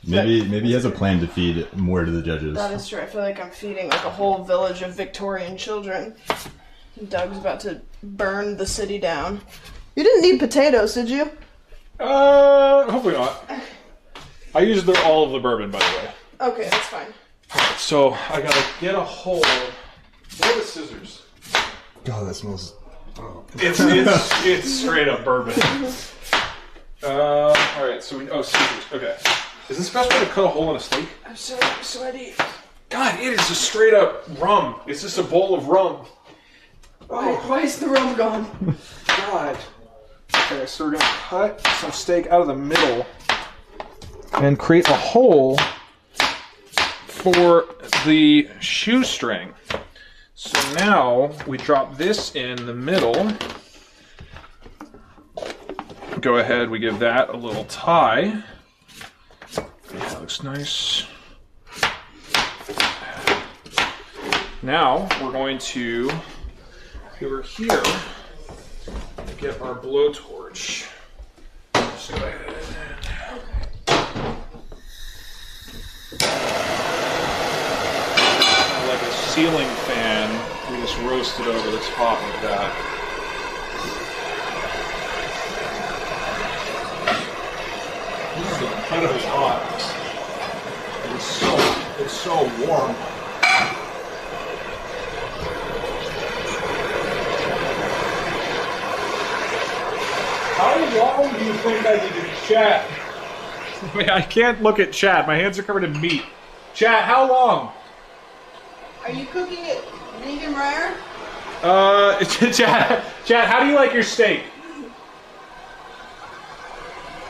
Speaker 7: Maybe he has a plan to feed more to the judges.
Speaker 3: That is true. I feel like I'm feeding like a whole village of Victorian children. Doug's about to burn the city down. You didn't need potatoes, did you?
Speaker 2: Hopefully not. I used all of the bourbon, by the way.
Speaker 3: Okay, that's fine.
Speaker 2: So I gotta get a hold. What are the scissors?
Speaker 7: God, that smells.
Speaker 2: Oh. It's straight up bourbon. All right, so scissors. Okay. Is this the best way to cut a hole in a steak?
Speaker 3: I'm so sweaty.
Speaker 2: God, it is just straight up rum. It's just a bowl of rum.
Speaker 3: Why is the rum gone?
Speaker 2: God. Okay, so we're gonna cut some steak out of the middle and create a hole for the shoestring. So now we drop this in the middle. Go ahead, we give that a little tie. That looks nice. Now we're going to over here get our blowtorch. Just go ahead and like a ceiling fan, we just roast it over the top like that. This is incredibly hot. It's so warm. How long do you think I need to chat? Wait, I can't look at chat. My hands are covered in meat. Chat, how long?
Speaker 3: Are you cooking it medium rare?
Speaker 2: Chat, how do you like your steak?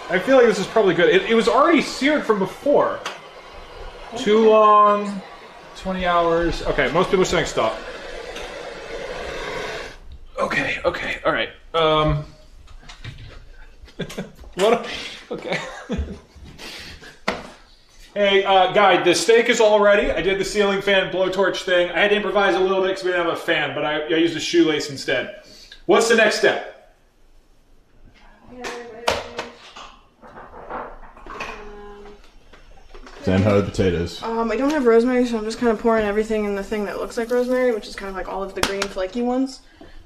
Speaker 2: I feel like this is probably good. It was already seared from before. Okay. Too long. 20 hours. Okay, most people are saying stop. Okay, all right. What? Okay. Hey, Guy, the steak is all ready. I did the ceiling fan blowtorch thing. I had to improvise a little bit because we didn't have a fan, but I used a shoelace instead. What's the next step?
Speaker 7: Sam, how are the potatoes?
Speaker 3: I don't have rosemary, so I'm just kind of pouring everything in the thing that looks like rosemary, which is kind of like all of the green flaky ones.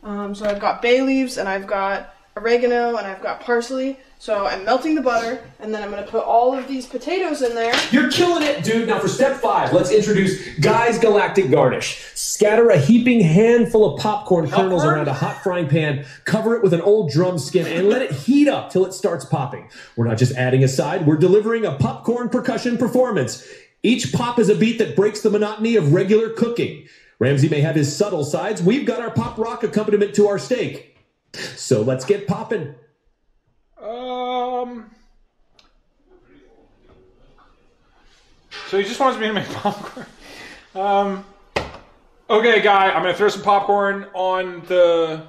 Speaker 3: So I've got bay leaves, and I've got oregano, and I've got parsley. So I'm melting the butter, and then I'm going to put all of these potatoes in there.
Speaker 4: You're killing it, dude. Now for step 5, let's introduce Guy's Galactic Garnish. Scatter a heaping handful of popcorn kernels around a hot frying pan, cover it with an old drum skin, and let it heat up till it starts popping. We're not just adding a side, we're delivering a popcorn percussion performance. Each pop is a beat that breaks the monotony of regular cooking. Ramsey may have his subtle sides. We've got our pop rock accompaniment to our steak. So let's get popping.
Speaker 2: So he just wants me to make popcorn. Okay, Guy, I'm gonna throw some popcorn on the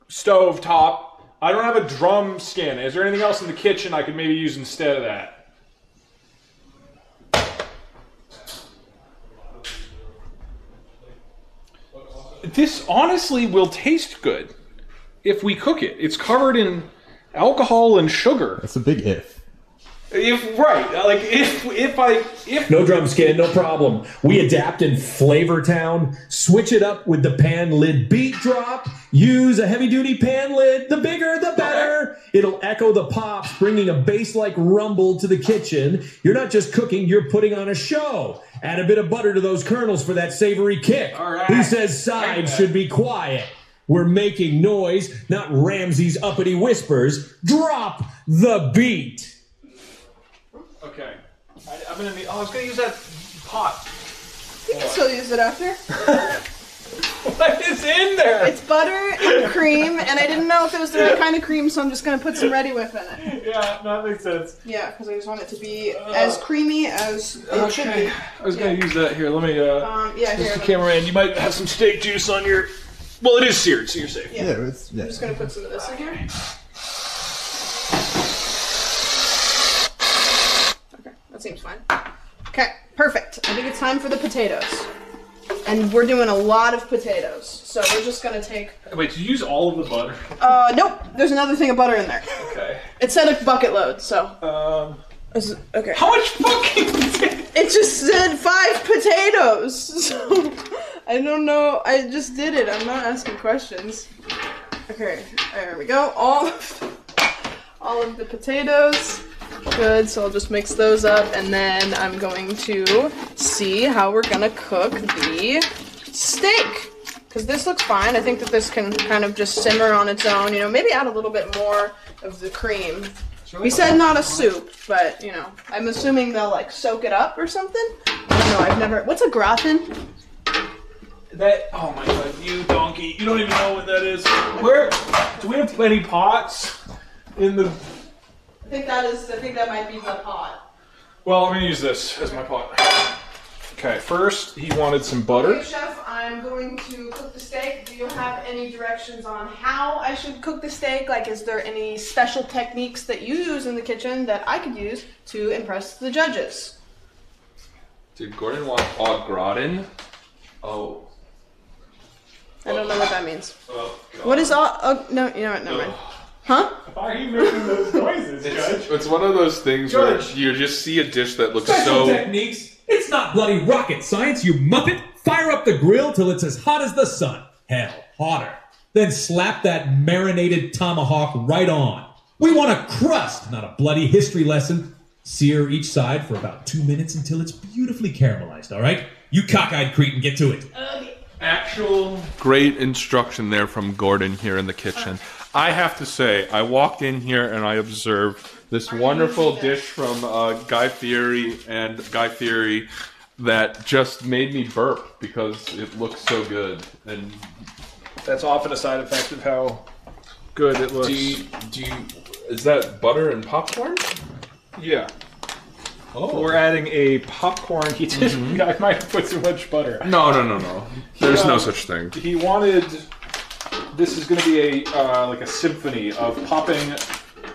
Speaker 2: stove top. I don't have a drum skin. Is there anything else in the kitchen I could maybe use instead of that? This honestly will taste good if we cook it. It's covered in alcohol and sugar.
Speaker 7: That's a big if.
Speaker 2: If
Speaker 4: No drum skin, no problem. We adapt in Flavor Town. Switch it up with the pan lid beat drop. Use a heavy duty pan lid. The bigger, the better. It'll echo the pops, bringing a bass-like rumble to the kitchen. You're not just cooking, you're putting on a show. Add a bit of butter to those kernels for that savory kick.
Speaker 2: All right.
Speaker 4: Who says sides should be quiet? We're making noise, not Ramsey's uppity whispers. Drop the beat.
Speaker 2: I've been in the. Oh, I was gonna use that pot.
Speaker 3: You can still use it after.
Speaker 2: What is in there?
Speaker 3: It's butter and cream, and I didn't know if it was the right kind of cream, so I'm just gonna put some Ready Whip in it.
Speaker 2: Yeah, that makes sense.
Speaker 3: Yeah, because I just want it to be as creamy as it should be.
Speaker 2: I was gonna use that here. Let me.
Speaker 3: Yeah, here.
Speaker 2: Mr. Cameraman, you might have some steak juice on your. Well, it is seared, so you're safe.
Speaker 3: Yeah. I'm just gonna put some of this in here. Okay, that seems fine. Okay, perfect. I think it's time for the potatoes. And we're doing a lot of potatoes, so we're just gonna take...
Speaker 2: Wait, did you use all of the butter?
Speaker 3: Nope. There's another thing of butter in there.
Speaker 2: Okay.
Speaker 3: It said a bucket load, so... okay.
Speaker 2: How much fucking potatoes?
Speaker 3: It just said 5 potatoes, so... I don't know. I just did it. I'm not asking questions. Okay, there we go. All of the potatoes. Good, so I'll just mix those up, and then I'm going to see how we're gonna cook the steak. Because this looks fine. I think that this can kind of just simmer on its own. You know, maybe add a little bit more of the cream. We said not a soup, but, you know, I'm assuming they'll, like, soak it up or something. I don't know, I've never... What's a gratin?
Speaker 2: That... Oh my god, you donkey. You don't even know what that is. Where... Do we have any pots in the...
Speaker 3: I think that might be the pot.
Speaker 2: Well, I'm gonna use this as my pot. Okay, first he wanted some butter.
Speaker 3: Okay, Chef, I'm going to cook the steak. Do you have any directions on how I should cook the steak? Like, is there any special techniques that you use in the kitchen that I could use to impress the judges?
Speaker 5: Did Gordon want au gratin? Oh.
Speaker 3: I don't know what that means.
Speaker 5: Oh, God.
Speaker 3: What is no, you know what, never mind. Huh?
Speaker 2: Why are you making those noises, Judge?
Speaker 5: It's one of those things where you just see a dish that looks
Speaker 8: Special
Speaker 5: so...
Speaker 8: techniques. It's not bloody rocket science, you muppet. Fire up the grill till it's as hot as the sun. Hell, hotter. Then slap that marinated tomahawk right on. We want a crust, not a bloody history lesson. Sear each side for about 2 minutes until it's beautifully caramelized, all right? You cockeyed cretin, get to it.
Speaker 5: Actual great instruction there from Gordon here in the kitchen. I have to say, I walked in here and I observed this wonderful dish from Guy Fieri that just made me burp because it looks so good. And
Speaker 2: that's often a side effect of how good it looks.
Speaker 5: Is that butter and popcorn?
Speaker 2: Yeah.
Speaker 5: Oh.
Speaker 2: We're adding a popcorn. He did. I might have put too much butter.
Speaker 5: No. There's no such thing.
Speaker 2: He wanted. This is going to be a like a symphony of popping.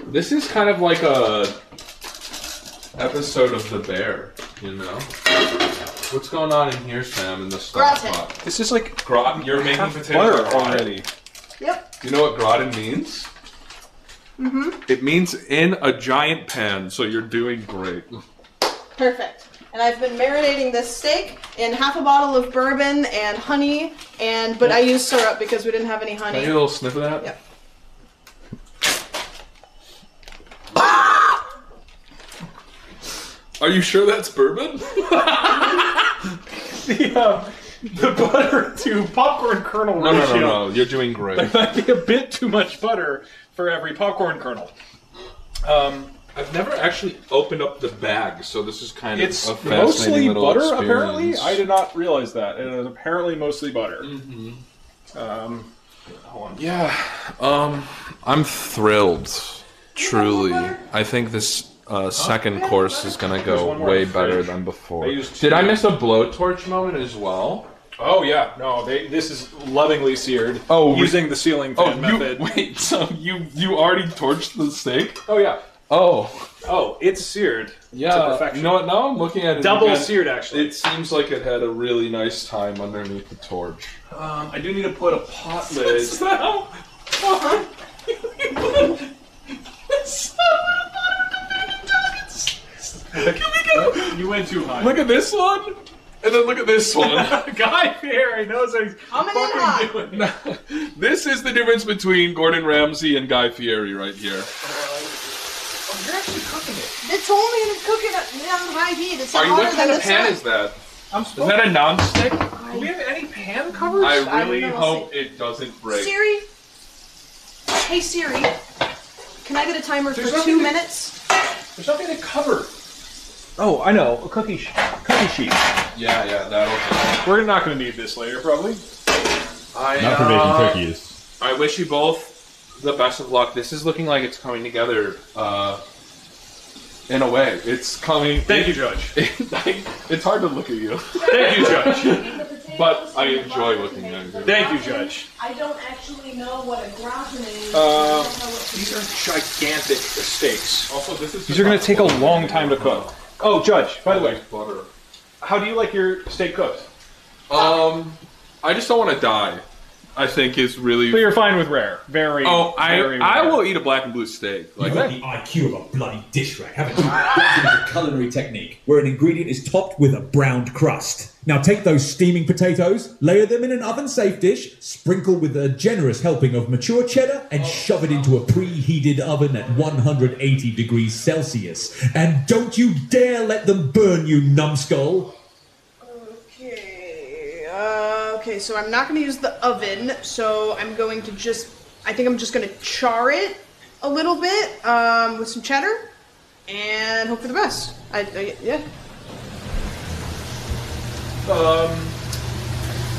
Speaker 5: This is kind of like a episode of The Bear, you know. What's going on in here, Sam? In the stock pot?
Speaker 2: This is like
Speaker 5: gratin. You're making potatoes
Speaker 2: butter already.
Speaker 3: Yep.
Speaker 5: Do you know what gratin means?
Speaker 3: Mm-hmm.
Speaker 5: It means in a giant pan. So you're doing great.
Speaker 3: Perfect. And I've been marinating this steak in half a bottle of bourbon and honey, but I used syrup because we didn't have any honey.
Speaker 5: Can I get a little sniff of that?
Speaker 3: Yep.
Speaker 5: Are you sure that's bourbon?
Speaker 2: The butter to popcorn kernel ratio.
Speaker 5: No. You're doing great.
Speaker 2: There might be a bit too much butter for every popcorn kernel.
Speaker 5: I've never actually opened up the bag, so this is kind of
Speaker 2: it's
Speaker 5: a fascinating
Speaker 2: mostly
Speaker 5: little
Speaker 2: butter,
Speaker 5: experience.
Speaker 2: apparently. I did not realize that. It is apparently mostly butter. Hold on.
Speaker 5: Yeah, I'm thrilled. Truly, I think this second course is going to go way better than before. Did I miss a blowtorch moment as well?
Speaker 2: Oh yeah, no. This is lovingly seared. Using the ceiling fan method.
Speaker 5: Wait, so you already torched the steak?
Speaker 2: Oh yeah.
Speaker 5: Oh,
Speaker 2: it's seared.
Speaker 5: Yeah.
Speaker 2: To perfection.
Speaker 5: You know what? Now I'm looking at it.
Speaker 2: Double
Speaker 5: again.
Speaker 2: seared, actually.
Speaker 5: It seems like it had a really nice time underneath the torch.
Speaker 2: I do need to put a pot lid. You went too high.
Speaker 5: Look at this one, and then look at this one.
Speaker 2: Guy Fieri knows what he's fucking doing.
Speaker 5: This is the difference between Gordon Ramsay and Guy Fieri right here.
Speaker 2: You're actually cooking it.
Speaker 3: They told me to cook it on high heat. It's
Speaker 5: What kind of pan is that? Is that a non-stick?
Speaker 2: Do we have any pan covers?
Speaker 5: I really hope it doesn't break.
Speaker 3: Siri. Hey Siri. Can I get a timer for 2 minutes?
Speaker 2: There's nothing to cover. Oh, I know. A cookie sheet.
Speaker 5: Yeah, that'll.
Speaker 2: We're not going to need this later, probably.
Speaker 7: Not for making cookies.
Speaker 5: I wish you both the best of luck. This is looking like it's coming together. In a way, it's coming.
Speaker 2: Thank you, Judge.
Speaker 5: It's hard to look at you.
Speaker 2: Thank you, Judge.
Speaker 5: But I enjoy looking at you.
Speaker 2: Thank you, Judge.
Speaker 3: I don't actually know what a gratin is.
Speaker 2: These are gigantic steaks.
Speaker 5: Also,
Speaker 2: These are going to take a long time to cook. Oh, Judge, by the way,
Speaker 5: butter.
Speaker 2: How do you like your steak cooked?
Speaker 5: I just don't want to die. I think is really.
Speaker 2: But you're fine with rare. Very.
Speaker 5: Oh,
Speaker 2: very
Speaker 5: I
Speaker 2: rare.
Speaker 5: will eat a black and blue steak.
Speaker 8: You've got the IQ of a bloody dish rack, haven't you? This is a culinary technique where an ingredient is topped with a browned crust. Now take those steaming potatoes, layer them in an oven-safe dish, sprinkle with a generous helping of mature cheddar, and shove it into a preheated oven at 180 degrees Celsius. And don't you dare let them burn, you numbskull!
Speaker 3: Okay, so I'm not going to use the oven, so I'm going to I think I'm just going to char it a little bit with some cheddar and hope for the best. Yeah.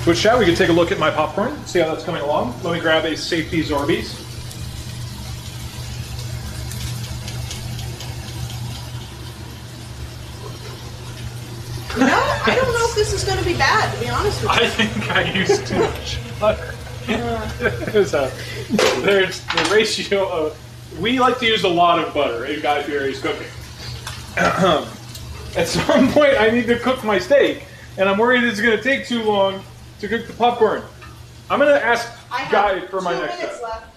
Speaker 2: Twitch chat, we can take a look at my popcorn, see how that's coming along. Let me grab a safety Zorbies.
Speaker 3: You know, I don't know if this is going to be bad, to be honest with you.
Speaker 2: I think I used too much butter. There's the ratio of... We like to use a lot of butter in Guy Fieri's cooking. At some point, I need to cook my steak, and I'm worried it's going to take too long to cook the popcorn. I'm going to ask Guy for my next step.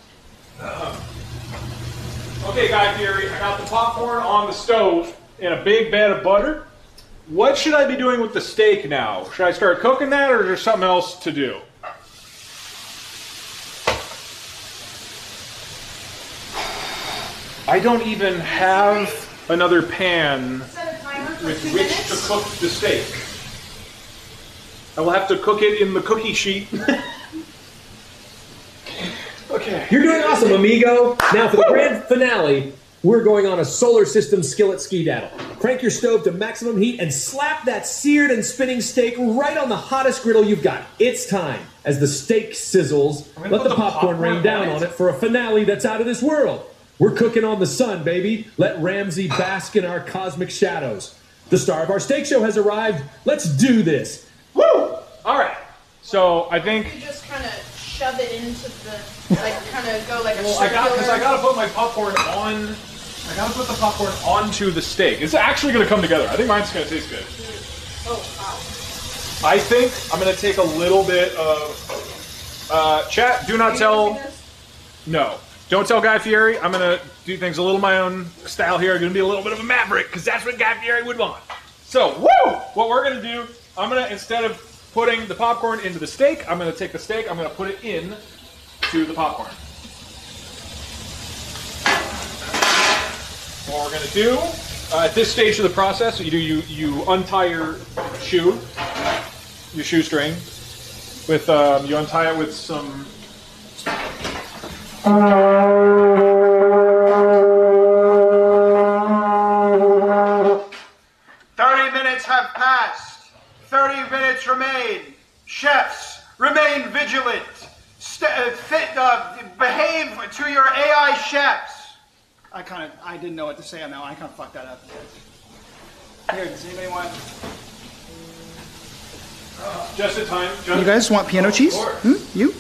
Speaker 2: Okay, Guy Fieri, I got the popcorn on the stove in a big bed of butter. What should I be doing with the steak now? Should I start cooking that, or is there something else to do? I don't even have another pan with which to cook the steak. I will have to cook it in the cookie sheet. Okay.
Speaker 4: You're doing awesome, amigo. Now for the grand finale, we're going on a solar system skillet ski-daddle. Crank your stove to maximum heat and slap that seared and spinning steak right on the hottest griddle you've got. It's time. As the steak sizzles, let the popcorn rain down on it for a finale that's out of this world. We're cooking on the sun, baby. Let Ramsey bask in our cosmic shadows. The star of our steak show has arrived. Let's do this.
Speaker 2: Woo! All right. So I think...
Speaker 3: You just kind of shove it into the, like, kind of go like a circular...
Speaker 2: Because I got to put my popcorn on... I got to put the popcorn onto the steak. It's actually going to come together. I think mine's going to taste good.
Speaker 3: Oh, wow.
Speaker 2: I think I'm going to take a little bit of... chat, do not tell... No. Don't tell Guy Fieri. I'm going to do things a little my own style here. I'm going to be a little bit of a maverick, because that's what Guy Fieri would want. So, woo! What we're going to do, I'm going to, instead of putting the popcorn into the steak, I'm going to take the steak, I'm going to put it in to the popcorn. What we're going to do, at this stage of the process, you untie your shoestring, with, you untie it with some...
Speaker 9: 30 minutes have passed. 30 minutes remain. Chefs, remain vigilant. Behave to your AI chefs. I didn't know what to say on that one. I kind of fucked that up. Here, does anybody want...
Speaker 2: Just in time.
Speaker 9: You guys want piano cheese? You?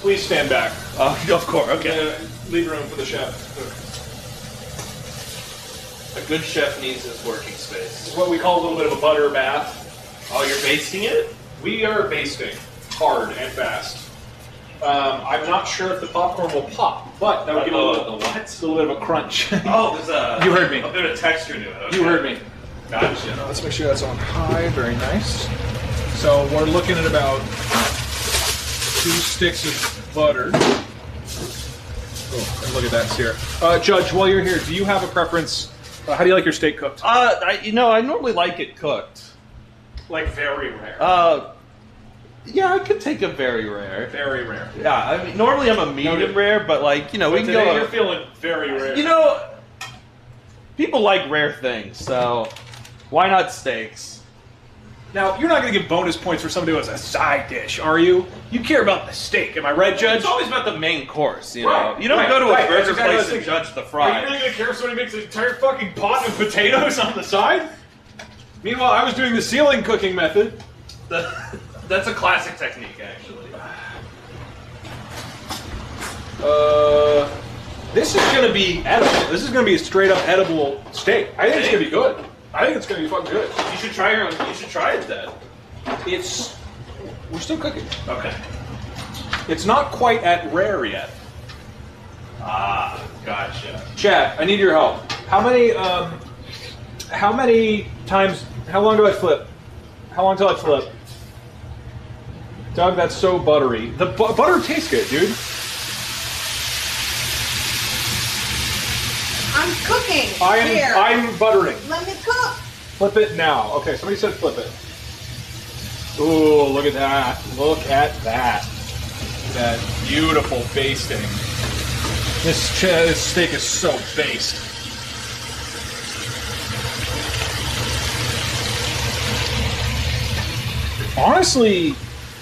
Speaker 2: Please stand back.
Speaker 11: Of course, okay.
Speaker 2: Leave room for the chef.
Speaker 11: A good chef needs his working space.
Speaker 2: It's what we call a little bit of a butter bath.
Speaker 11: Oh, you're basting it?
Speaker 2: We are basting hard and fast. I'm not sure if the popcorn will pop, but that would give a little bit of a crunch.
Speaker 11: Oh, there's a...
Speaker 2: You heard me.
Speaker 11: A bit of texture to it. Okay.
Speaker 2: You heard me.
Speaker 11: Gotcha.
Speaker 2: Let's make sure that's on high. Very nice. So we're looking at about 2 sticks of butter. Oh, and look at that here. Judge, while you're here, do you have a preference? How do you like your steak cooked?
Speaker 11: I normally like it cooked.
Speaker 2: Like very rare.
Speaker 11: Yeah, I could take a very rare.
Speaker 2: Very rare.
Speaker 11: Yeah, I mean, normally I'm a medium rare, but like, we can
Speaker 2: today
Speaker 11: go.
Speaker 2: You're feeling very rare.
Speaker 11: people like rare things, so why not steaks?
Speaker 2: Now, you're not going to give bonus points for somebody who has a side dish, are you? You care about the steak, am I right, Judge?
Speaker 11: It's always about the main course, you know?
Speaker 2: Right,
Speaker 11: You don't
Speaker 2: right,
Speaker 11: go to a
Speaker 2: right,
Speaker 11: burger
Speaker 2: exactly
Speaker 11: place and judge the fries.
Speaker 2: Are you really going to care if somebody makes an entire fucking pot of potatoes on the side? Meanwhile, I was doing the ceiling cooking method.
Speaker 11: That's a classic technique, actually.
Speaker 2: This is going to be edible. This is going to be a straight up edible steak. I think it's going to be good. I think it's going to be fucking good.
Speaker 11: You should try your own. You should try it then.
Speaker 2: We're still cooking.
Speaker 11: Okay.
Speaker 2: It's not quite at rare yet.
Speaker 11: Ah, gotcha.
Speaker 2: Chad, I need your help. How many times? How long do I flip? How long till I flip? Doug, that's so buttery. The butter tastes good, dude.
Speaker 3: I'm cooking.
Speaker 2: I'm buttering.
Speaker 3: Let me cook.
Speaker 2: Flip it now. Okay, somebody said flip it. Ooh, look at that. Look at that. That beautiful basting. This steak is so based. Honestly,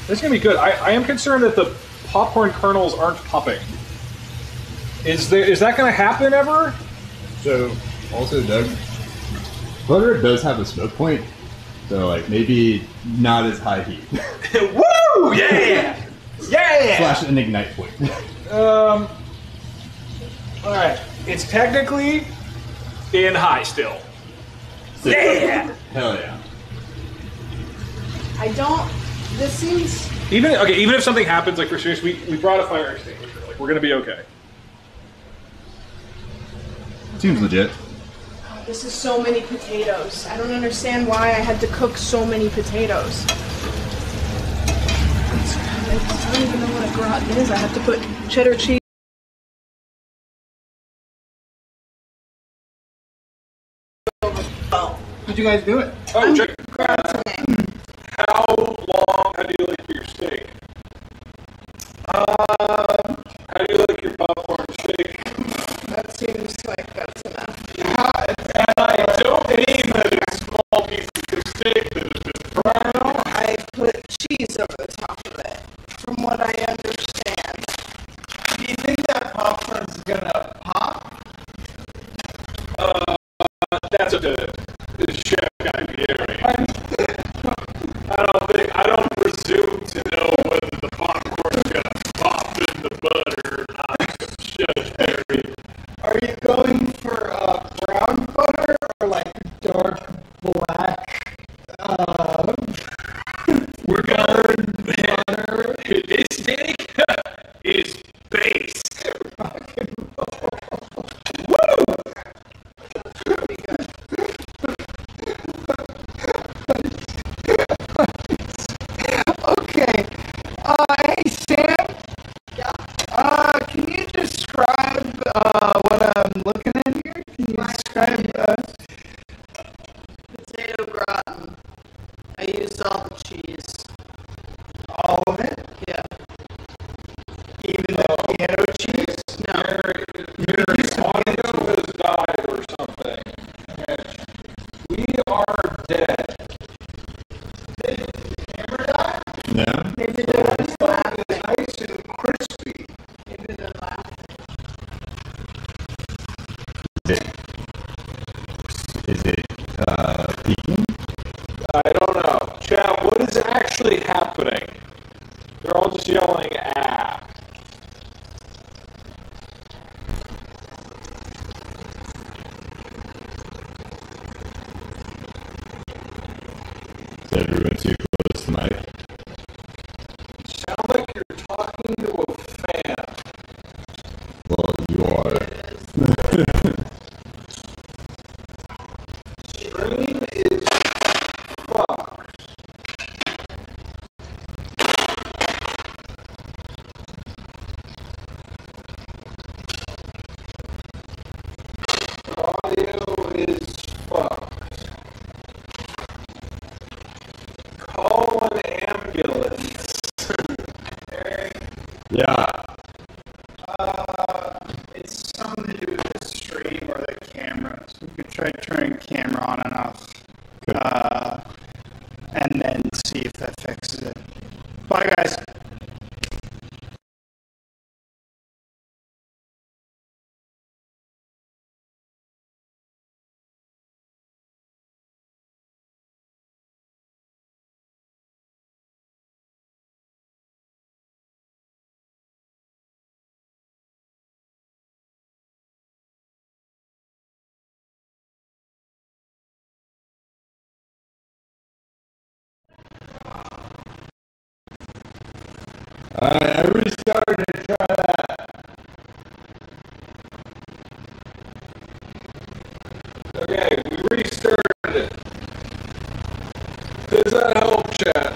Speaker 2: this is going to be good. I am concerned that the popcorn kernels aren't popping. Is that going to happen ever?
Speaker 7: So, also, Doug, butter does have a smoke point, so like maybe not as high heat.
Speaker 2: Woo! Yeah! Yeah!
Speaker 7: Slash an ignite point.
Speaker 2: All right. It's technically in high still. Yeah!
Speaker 7: Hell yeah.
Speaker 3: I don't. This seems.
Speaker 2: Even if something happens, like for serious, we brought a fire extinguisher. Like we're gonna be okay.
Speaker 7: Seems legit.
Speaker 3: This is so many potatoes. I don't understand why I had to cook so many potatoes. I don't even know what a gratin is. I have to put cheddar cheese.
Speaker 9: Did you guys do it?
Speaker 2: Oh, check. How long? How do you like your steak? How do you like your popcorn steak?
Speaker 3: That seems like that's enough.
Speaker 2: And I don't mean that it's small pieces of steak that have been fried.
Speaker 3: I put cheese over the top of it, from what I understand.
Speaker 9: Do you think that popcorn's gonna pop?
Speaker 2: That's up to Chef Guy Fieri. I don't presume to know whether the popcorn's gonna pop in the butter or not. Chef Fieri.
Speaker 9: Are you going for brown butter or like dark black?
Speaker 2: We're going butter. This steak is based. Woo!
Speaker 9: Okay. Hey Sam. Yeah. Can you describe what I'm looking at here? Can you describe
Speaker 3: Potato gratin. I used all the cheese.
Speaker 9: all of it?
Speaker 3: Yeah.
Speaker 9: Even the piano cheese?
Speaker 3: No.
Speaker 2: Your audio has died or something. We are dead.
Speaker 7: No?
Speaker 3: Maybe they're just laughing.
Speaker 9: Nice and crispy.
Speaker 3: Maybe they're laughing.
Speaker 7: Is it peaking?
Speaker 2: I don't know. Chad, what is actually happening? They're all just yelling, ah.
Speaker 7: Is everyone too close to my...
Speaker 2: Sound like you're talking to a fan.
Speaker 7: Well, you are.
Speaker 2: Stream is fucked. Audio is fucked. Call an ambulance.
Speaker 7: Yeah.
Speaker 9: It's something to do with the stream. and then see if that fixes it. Bye, guys.
Speaker 7: I restarted to try that.
Speaker 5: Okay, we restarted it. Does that help, chat?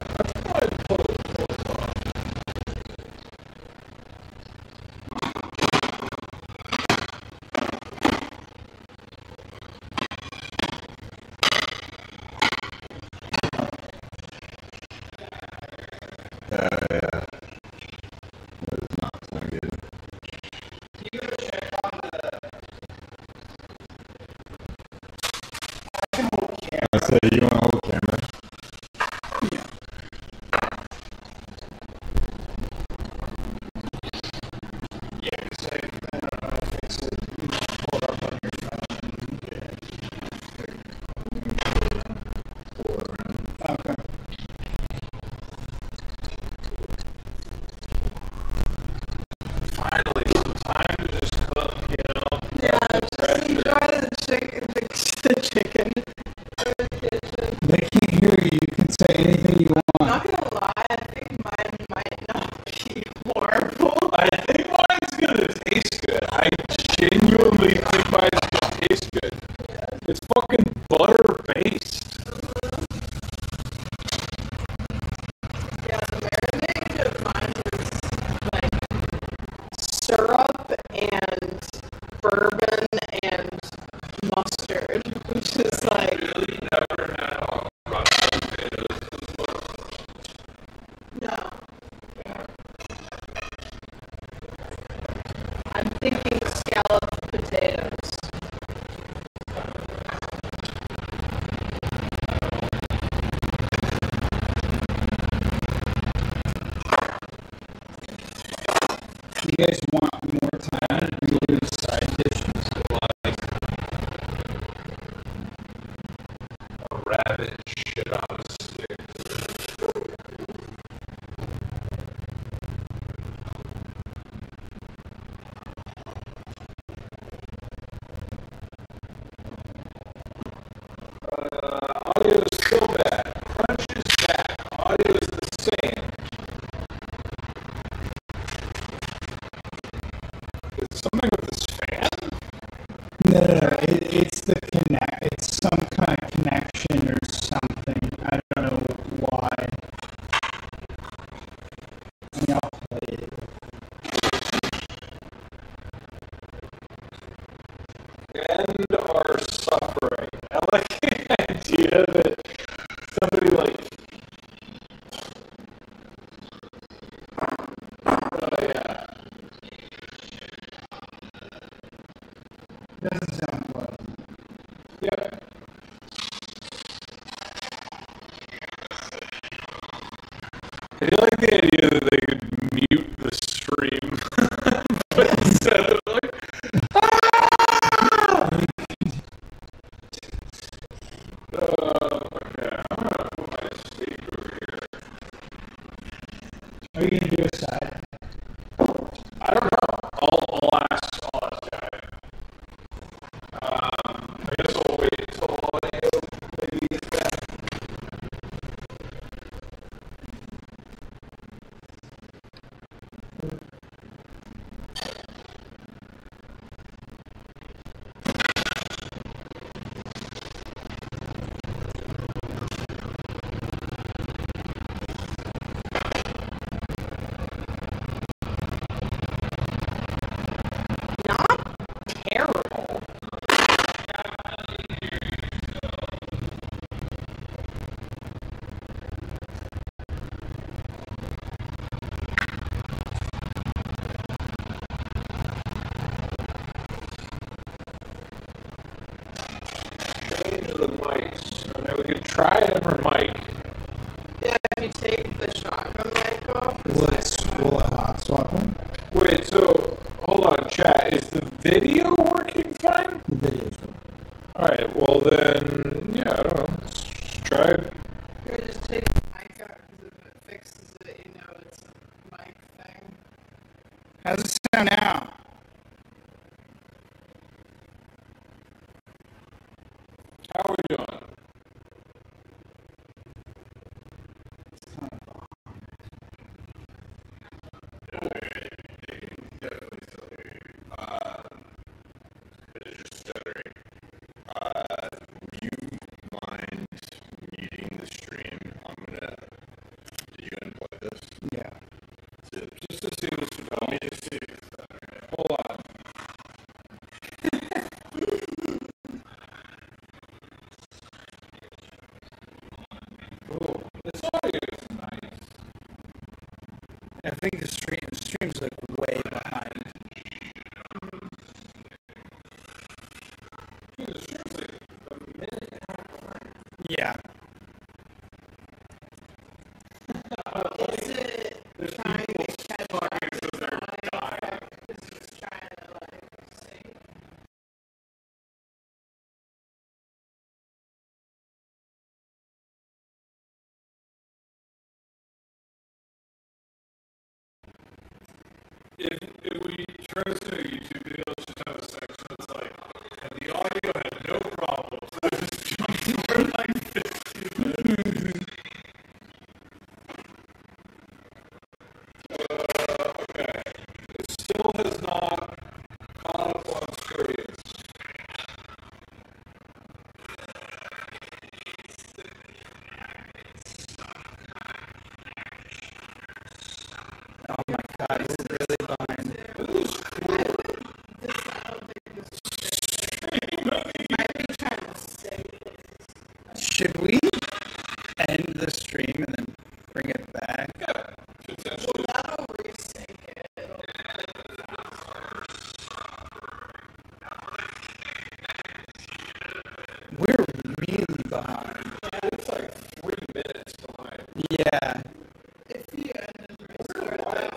Speaker 7: Yeah. That does not sound good. I said, you want to hold camera?
Speaker 5: Finally, some time to just cook, you know?
Speaker 3: Yeah, just enjoy the chicken.
Speaker 9: They can't hear you. You can say anything you want.
Speaker 3: I'm not gonna lie, I think mine might not be horrible.
Speaker 5: I think mine's gonna taste good. I genuinely think mine's gonna taste good. It's fucking butter based.
Speaker 3: Yeah, the marinade of mine was like syrup and bourbon and mustard, which is like.
Speaker 5: Really never had avocado potatoes before.
Speaker 3: No. I'm thinking scalloped potatoes.
Speaker 9: You guys want more time to do side dishes?
Speaker 5: Like a rabbit shit on a stick. Audio is still bad. Crunch is back. Audio is the same. Is something with this fan?
Speaker 9: No. It's the connect. It's some kind of connection or something. I don't know why. I mean, I'll play it.
Speaker 5: End our suffering. I like the idea that somebody like. Oh yeah.
Speaker 9: Doesn't sound well.
Speaker 5: Yeah. I do like the idea that they could mute the stream, but instead of like, okay, I'm gonna put my steak over here.
Speaker 9: Are you gonna do a side?
Speaker 5: I don't know. I'll ask Guy. I guess I'll wait until audio maybe gets back.
Speaker 14: And we could try a different mic.
Speaker 3: Yeah, if you take the shotgun mic off.
Speaker 9: Will it hot swap them?
Speaker 14: Wait, so hold on, chat. Is the video working fine?
Speaker 9: The video's good.
Speaker 14: Alright, well then, yeah, I don't know. Let's try it.
Speaker 3: Here, just take the mic out because if it fixes it, you know it's a mic thing.
Speaker 9: How's it sound now?
Speaker 14: How are we doing?
Speaker 9: Yeah.
Speaker 14: Just to see what's about me to see. Hold on. Oh, this audio is nice.
Speaker 9: I think the stream's like way behind.
Speaker 14: Dude, the stream's like a minute and a half behind.
Speaker 9: Yeah.
Speaker 3: Is it trying to catch up? Is it trying to like sync?
Speaker 14: If we try to see a YouTube video, it's just have a section that's like, and the audio had no problems. I just jumped for like 15 minutes. Okay. It still has not caught up on screens.
Speaker 9: Oh my god, we're really behind. Should we end the stream and then bring it back?
Speaker 14: Yeah, potentially.
Speaker 3: That'll resync it.
Speaker 9: We're really behind.
Speaker 14: It's like 3 minutes behind.
Speaker 9: Yeah.
Speaker 3: If you end and restart that.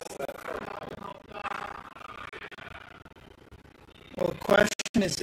Speaker 9: Well, the question is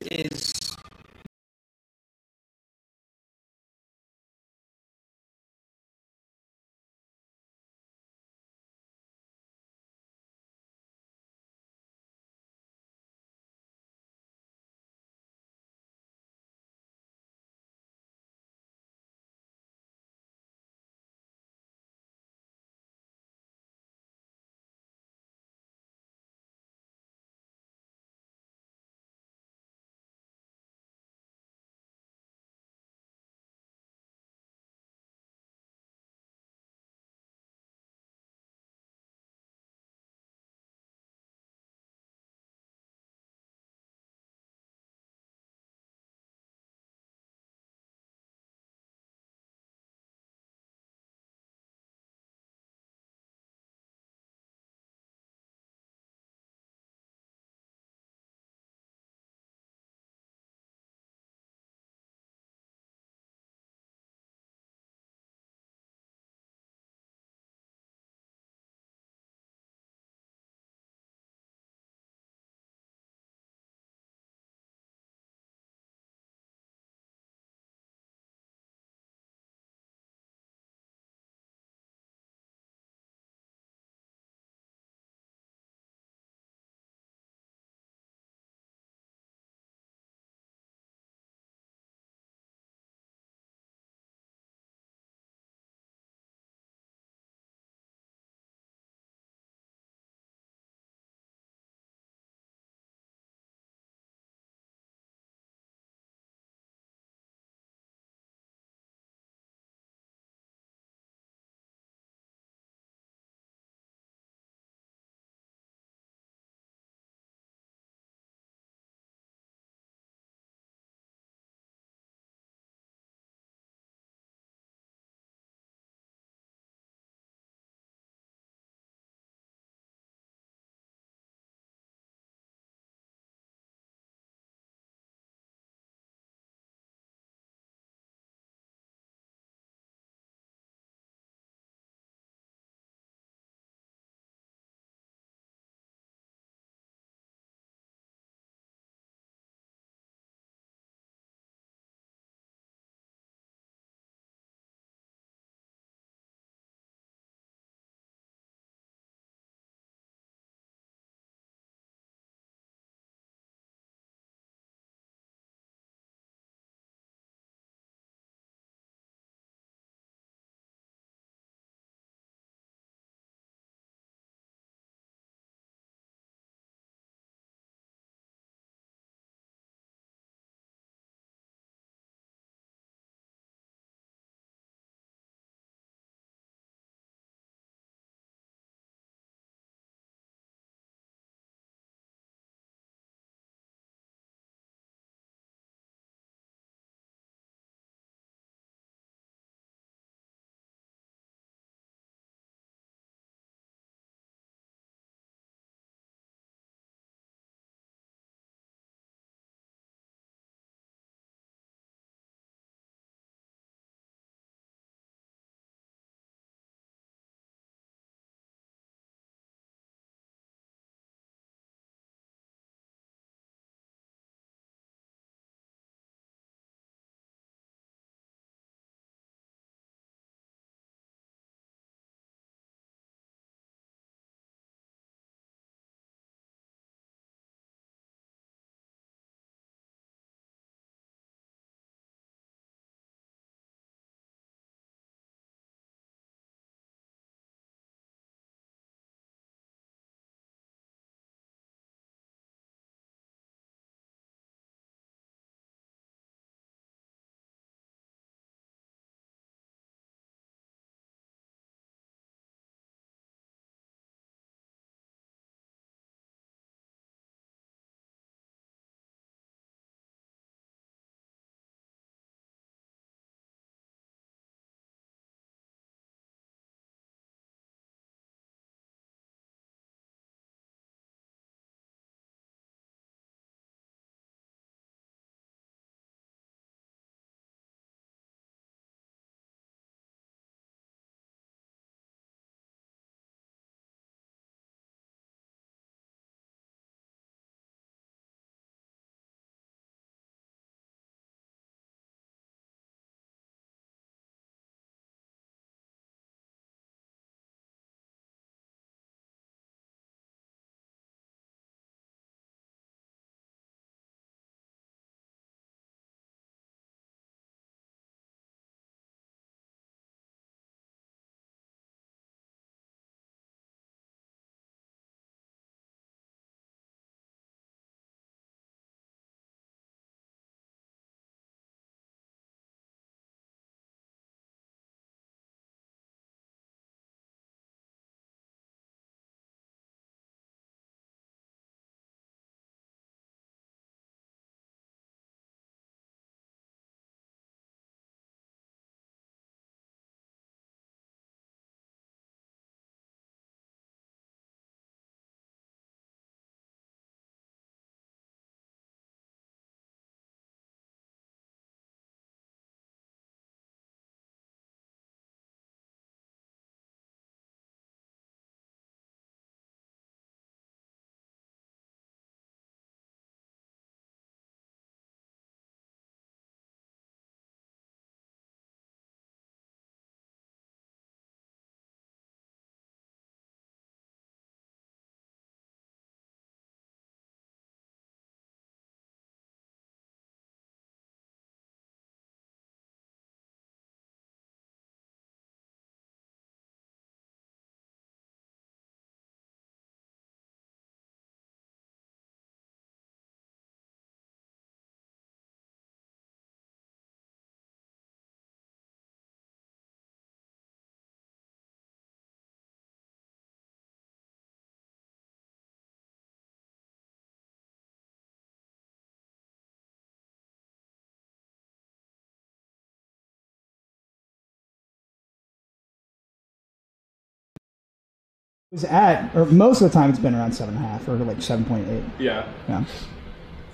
Speaker 9: was at, or most of the time it's been around 7.5 or like 7.8.
Speaker 2: Yeah.
Speaker 9: Yeah.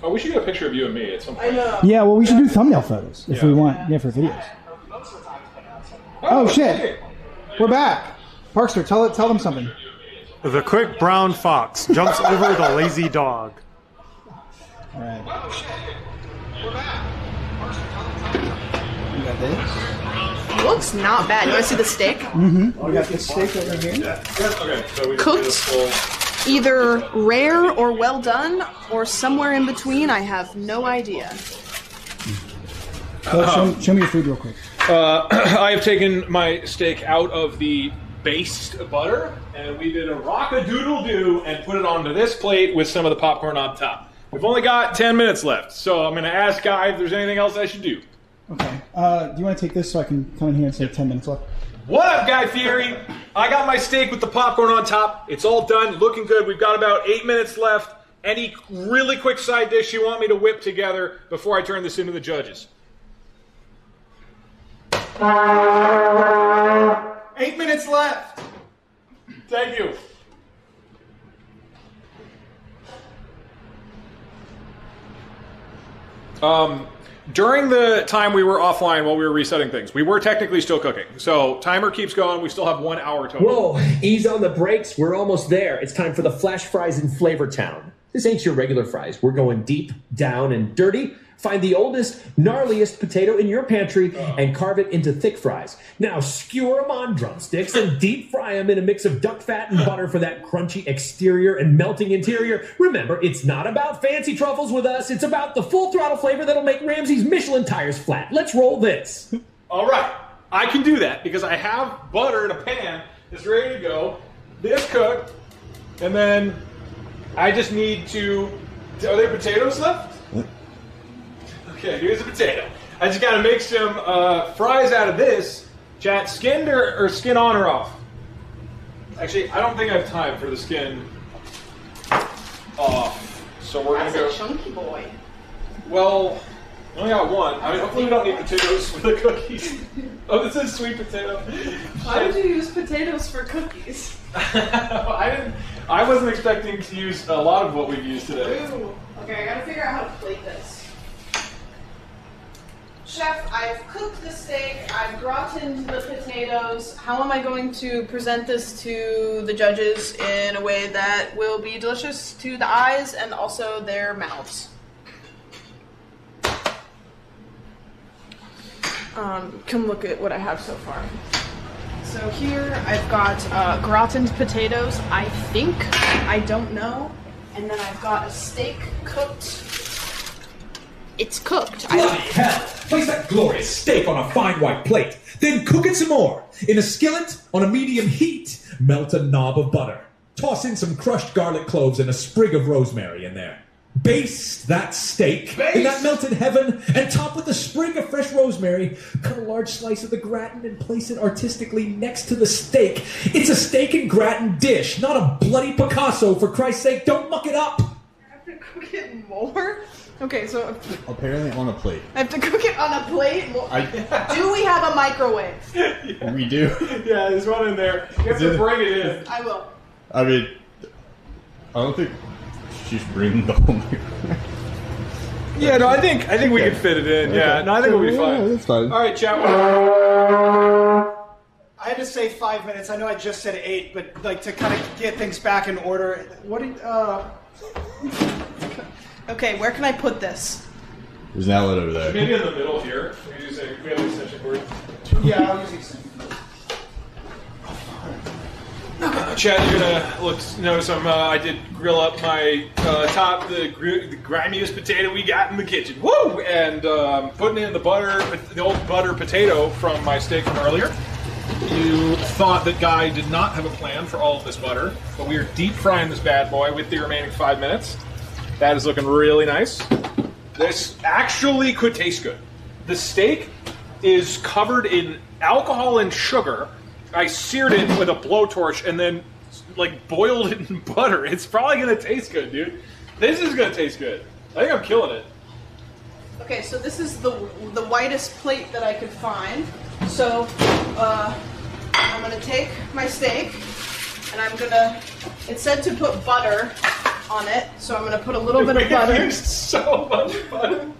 Speaker 2: Oh, we should get a picture of you and me at some point.
Speaker 3: I know.
Speaker 9: Yeah, well, we should do thumbnail photos if we want. Yeah, for videos. Oh, shit.
Speaker 2: Okay.
Speaker 9: We're back. Parkster, tell them something.
Speaker 10: The quick brown fox jumps over the lazy dog.
Speaker 9: All right. We're back. You got this?
Speaker 3: Looks not bad. You want to see the steak?
Speaker 9: Mm-hmm. We got the steak over here.
Speaker 2: Okay, so we
Speaker 3: Cooked, either rare or well done, or somewhere in between. I have no idea.
Speaker 9: Show me your food real quick.
Speaker 2: I have taken my steak out of the based butter, and we did a rock-a-doodle-doo and put it onto this plate with some of the popcorn on top. We've only got 10 minutes left, so I'm going to ask Guy if there's anything else I should do.
Speaker 9: Okay. Do you want to take this so I can come in here and say 10 minutes left?
Speaker 2: What up, Guy Fieri? I got my steak with the popcorn on top. It's all done, looking good. We've got about 8 minutes left. Any really quick side dish you want me to whip together before I turn this into the judges?
Speaker 9: 8 minutes left.
Speaker 2: Thank you. During the time we were offline while we were resetting things, we were technically still cooking. So timer keeps going. We still have 1 hour total.
Speaker 4: Whoa, ease on the brakes. We're almost there. It's time for the flash fries in Flavor Town. This ain't your regular fries. We're going deep, down, and dirty. Find the oldest, gnarliest potato in your pantry and carve it into thick fries. Now skewer them on drumsticks and deep fry them in a mix of duck fat and butter for that crunchy exterior and melting interior. Remember, it's not about fancy truffles with us. It's about the full throttle flavor that'll make Ramsey's Michelin tires flat. Let's roll this.
Speaker 2: All right. I can do that because I have butter in a pan. It's ready to go. This cooked. And then I just need to... Are there potatoes left? Okay, here's a potato. I just got to make some fries out of this. Chat, skinned or skin on or off? Actually, I don't think I have time for the skin off. So we're going to go...
Speaker 3: That's a chunky boy.
Speaker 2: Well, I only got one. I mean, hopefully we don't need potatoes for the cookies. Oh, this is sweet potato.
Speaker 3: Why would you use potatoes for cookies?
Speaker 2: I wasn't expecting to use a lot of what we've used today.
Speaker 3: Ooh. Okay, I gotta figure out how to plate this. Chef, I've cooked the steak, I've gratined the potatoes. How am I going to present this to the judges in a way that will be delicious to the eyes and also their mouths? Come look at what I have so far. So here I've got gratined potatoes, I think. I don't know. And then I've got a steak cooked. It's cooked.
Speaker 8: Bloody hell! Place that glorious steak on a fine white plate. Then cook it some more. In a skillet, on a medium heat, melt a knob of butter. Toss in some crushed garlic cloves and a sprig of rosemary in there. Baste that steak in that melted heaven and top with a sprig of fresh rosemary. Cut a large slice of the gratin and place it artistically next to the steak. It's a steak and gratin dish, not a bloody Picasso, for Christ's sake. Don't muck it up.
Speaker 3: I have to cook it more? Okay, so...
Speaker 7: Apparently on a plate.
Speaker 3: I have to cook it on a plate? Well, do we have a microwave?
Speaker 7: Yeah. We do.
Speaker 2: Yeah, there's one in there. You have to bring it in.
Speaker 3: I will.
Speaker 7: I mean, I don't think she's bringing the whole microwave.
Speaker 2: Yeah, no, I think we can fit it in.
Speaker 7: Okay.
Speaker 2: Yeah, no, I think we'll be fine.
Speaker 7: Yeah, that's fine.
Speaker 2: All right, chat.
Speaker 9: I had to say 5 minutes. I know I just said 8, but like to kind of get things back in order. What do you,
Speaker 3: Okay, where can I put this?
Speaker 7: There's an outlet over there.
Speaker 2: Maybe in the middle here. We have an extension cord.
Speaker 9: Yeah, I'll use the extension cord.
Speaker 2: Chad, you're gonna notice I did grill up my the grimiest potato we got in the kitchen. Woo! And putting in the old butter potato from my steak from earlier. You thought that Guy did not have a plan for all of this butter, but we are deep frying this bad boy with the remaining 5 minutes. That is looking really nice. This actually could taste good. The steak is covered in alcohol and sugar. I seared it with a blowtorch and then boiled it in butter. It's probably gonna taste good, dude. This is gonna taste good. I think I'm killing it.
Speaker 3: Okay, so this is the whitest plate that I could find. So I'm gonna take my steak and I'm gonna. It said to put butter on it, so I'm gonna put a little bit of butter.
Speaker 2: So much butter.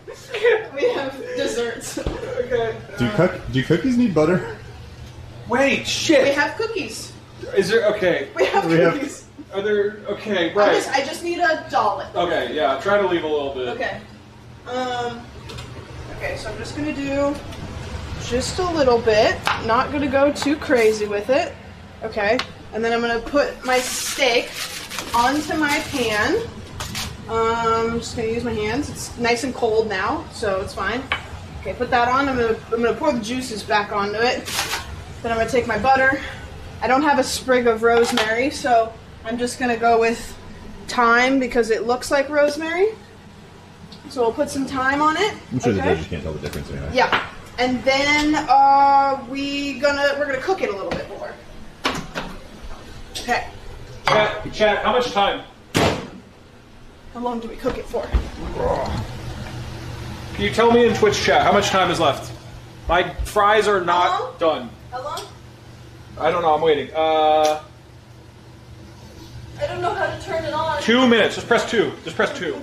Speaker 3: We have desserts.
Speaker 2: Okay.
Speaker 7: Do cookies need butter?
Speaker 2: Wait, shit.
Speaker 3: We have cookies.
Speaker 2: Is there okay?
Speaker 3: We have cookies.
Speaker 2: Are there okay? Right.
Speaker 3: I just need a dollop.
Speaker 2: Okay, yeah. Try to leave a little bit.
Speaker 3: Okay. Okay, so I'm just gonna do just a little bit. Not gonna go too crazy with it. Okay. And then I'm gonna put my steak onto my pan. I'm just gonna use my hands. It's nice and cold now, so it's fine. Okay, put that on. I'm gonna pour the juices back onto it. Then I'm gonna take my butter. I don't have a sprig of rosemary, so I'm just gonna go with thyme because it looks like rosemary. So we'll put some thyme on it.
Speaker 7: I'm sure the judges can't tell the difference anyway.
Speaker 3: Yeah, and then we're gonna cook it a little bit more. Okay.
Speaker 2: Chat, how much time?
Speaker 3: How long do we cook it for?
Speaker 2: Can you tell me in Twitch chat how much time is left? My fries are not done.
Speaker 3: How long?
Speaker 2: I don't know. I'm waiting.
Speaker 3: I don't know how to turn it on.
Speaker 2: 2 minutes. Just press 2. Just press 2.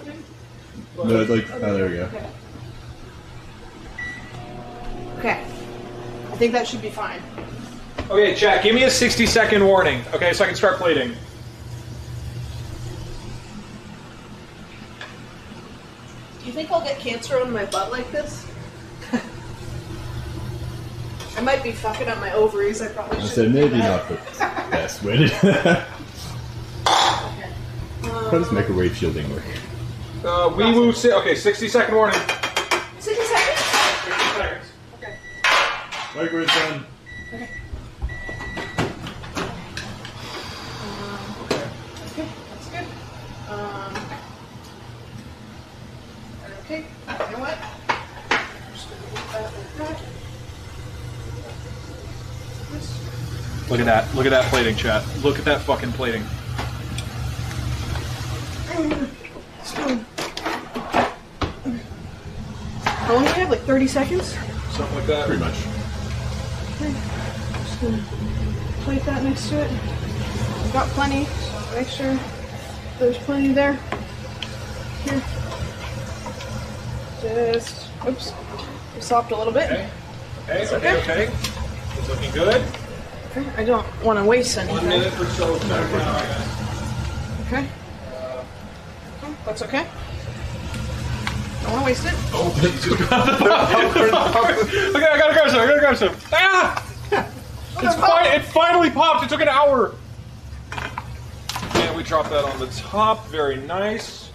Speaker 7: No, it's like, oh, there we go.
Speaker 3: Okay. I think that should be fine.
Speaker 2: Okay, chat, give me a 60-second warning, okay, so I can start plating.
Speaker 3: Do you think I'll get cancer on my butt like this? I might be fucking up my ovaries. I probably should.
Speaker 7: I said maybe not the best way to do that. How does microwave shielding work?
Speaker 2: Okay, 60-second warning.
Speaker 3: 60 seconds?
Speaker 2: 60 seconds.
Speaker 3: Okay.
Speaker 7: Microwave's done.
Speaker 3: Okay. That's good. That's good. Okay. You know what? I'm just gonna leave that like that.
Speaker 2: Look at that. Look at that plating, chat. Look at that fucking plating.
Speaker 3: How long do we have? Like 30 seconds?
Speaker 2: Something like that.
Speaker 7: Pretty much.
Speaker 3: Okay. Just gonna plate that next to it. I've got plenty, so make sure there's plenty there. Here. Just, oops. We sopped a little bit.
Speaker 2: Okay. It's looking good.
Speaker 3: Okay. I don't want to waste anything.
Speaker 2: 1 minute or so.
Speaker 3: Okay. That's okay. Don't want to waste it.
Speaker 2: Oh, okay, I gotta grab some. Ah! It finally popped. It took an hour. And we drop that on the top. Very nice.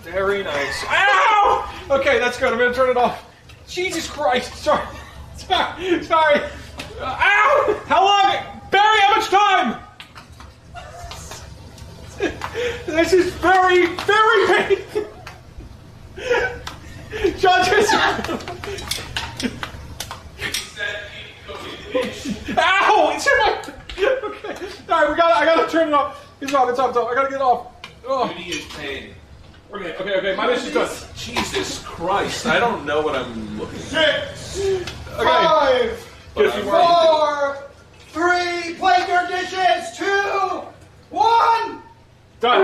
Speaker 2: Very nice. Ow! Okay, that's good. I'm gonna turn it off. Jesus Christ. Sorry. Ow! How long? Barry, how much time? This is very, very painful. Judges! Ow! It's in my... Okay. Alright, I gotta turn it off. It's off. I gotta get it off. Oh.
Speaker 5: Beauty is pain.
Speaker 2: Okay. My mission's done.
Speaker 5: Jesus Christ. I don't know what I'm looking at.
Speaker 9: 6, 5, 4, 3, plate your dishes, 2, 1.
Speaker 2: Done.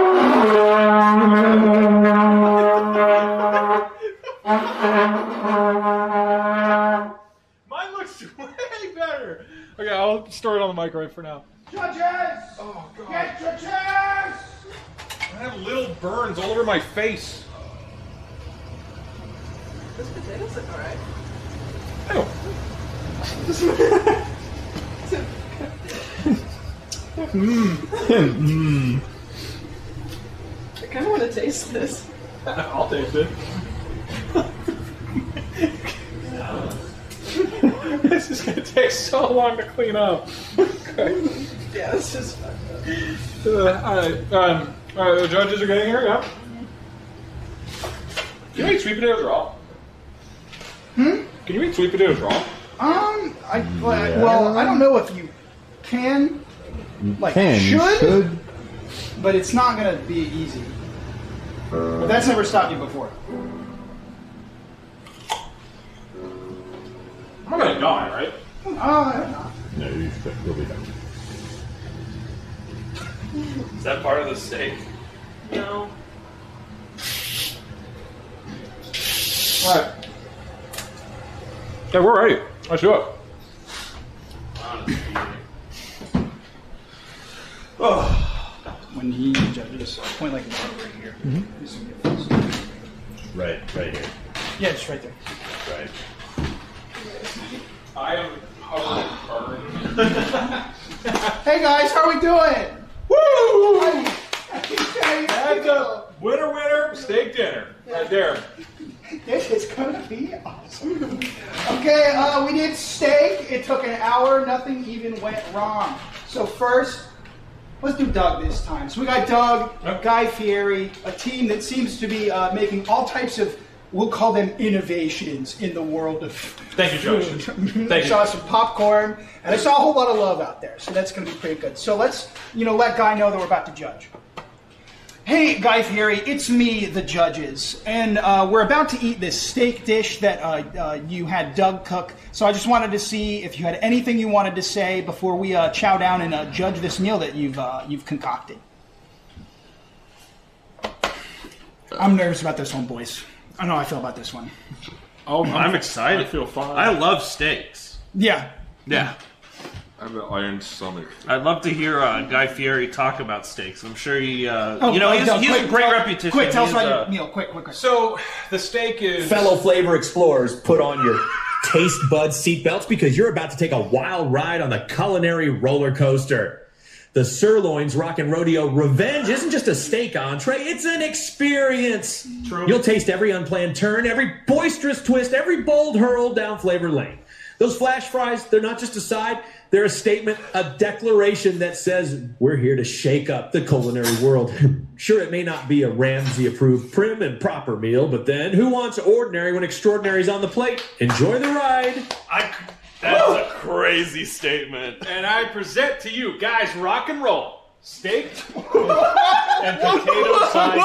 Speaker 2: Mine looks way better. Okay, I'll store it on the microwave for now.
Speaker 9: Judges!
Speaker 2: Oh, God.
Speaker 9: Get your chairs!
Speaker 2: I have little burns all over my face.
Speaker 3: Those potatoes look alright. I kind of want to taste this.
Speaker 2: I'll taste it. This is gonna take so long to clean up. Okay.
Speaker 3: Yeah, this is fucked up.
Speaker 2: Alright, the judges are getting here, yeah? Can you eat sweet potatoes raw? Can you eat sweet potatoes raw?
Speaker 9: Well, I don't know if you can, should, but it's not gonna be easy. But that's never stopped you before.
Speaker 2: I'm not gonna die, right?
Speaker 7: No, you'll be done.
Speaker 13: Is that part of the steak?
Speaker 3: No.
Speaker 2: Alright. Okay, we're ready. Let's do it.
Speaker 9: When he judges, point like it's over here.
Speaker 4: Right here.
Speaker 9: Yeah, just right there.
Speaker 4: Right.
Speaker 2: I am
Speaker 9: Hey guys, how are we doing?
Speaker 2: Woo! That's a winner, steak dinner. Right there.
Speaker 9: This is gonna be awesome. Okay, we did steak. It took an hour. Nothing even went wrong. So first, let's do Doug this time. So we got Doug, Guy Fieri, a team that seems to be making all types of, we'll call them innovations in the world of
Speaker 2: Thank you, Josh.
Speaker 9: food.
Speaker 2: Thank you.
Speaker 9: Saw some popcorn, and I saw a whole lot of love out there. So that's going to be pretty good. So let's, let Guy know that we're about to judge. Hey, Guy Fieri, it's me, the judges, and we're about to eat this steak dish that you had Doug cook. So I just wanted to see if you had anything you wanted to say before we chow down and judge this meal that you've concocted. I'm nervous about this one, boys. I know how I feel about this one.
Speaker 13: Oh, I'm excited.
Speaker 2: I feel fine.
Speaker 13: I love steaks.
Speaker 9: Yeah.
Speaker 13: Yeah.
Speaker 5: I have an iron stomach.
Speaker 13: I'd love to hear Guy Fieri talk about steaks. I'm sure he, he has
Speaker 9: quick,
Speaker 13: a great reputation.
Speaker 9: Quick, tell us
Speaker 13: He's,
Speaker 9: about your meal. Quick.
Speaker 2: So, the steak is...
Speaker 4: Fellow flavor explorers, put on your taste bud seatbelts because you're about to take a wild ride on the culinary roller coaster. The Sirloin's Rockin' Rodeo Revenge isn't just a steak entree, it's an experience.
Speaker 2: True.
Speaker 4: You'll taste every unplanned turn, every boisterous twist, every bold hurl down flavor lane. Those flash fries, they're not just a side, they're a statement, a declaration that says we're here to shake up the culinary world. Sure, it may not be a Ramsey-approved prim and proper meal, but then who wants ordinary when extraordinary's on the plate? Enjoy the ride.
Speaker 13: That's a crazy statement.
Speaker 2: And I present to you, guys, rock and roll. Steak and potato side.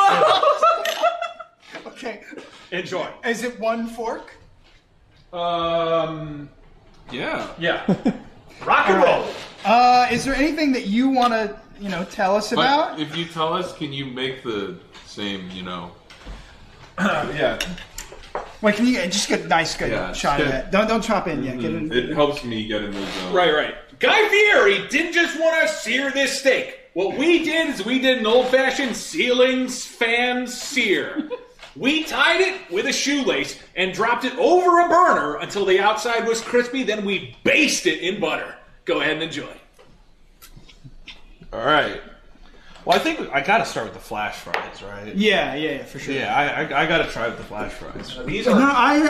Speaker 9: Okay.
Speaker 2: Enjoy.
Speaker 9: Is it one fork?
Speaker 2: Yeah. Rock and roll.
Speaker 9: Is there anything that you want to, tell us about?
Speaker 5: But if you tell us, can you make the same,
Speaker 2: Yeah.
Speaker 9: Wait, can you just get a nice good
Speaker 5: Yeah,
Speaker 9: shot of that? Don't chop in yet. Get in.
Speaker 5: It helps me get in the zone.
Speaker 2: Right. Guy Fieri didn't just want to sear this steak. What we did is we did an old-fashioned ceiling fan sear. We tied it with a shoelace and dropped it over a burner until the outside was crispy. Then we basted it in butter. Go ahead and enjoy.
Speaker 11: All right. Well, I think I got to start with the flash fries, right?
Speaker 9: Yeah, for sure.
Speaker 11: Yeah, I got to try with the flash fries.
Speaker 2: These are...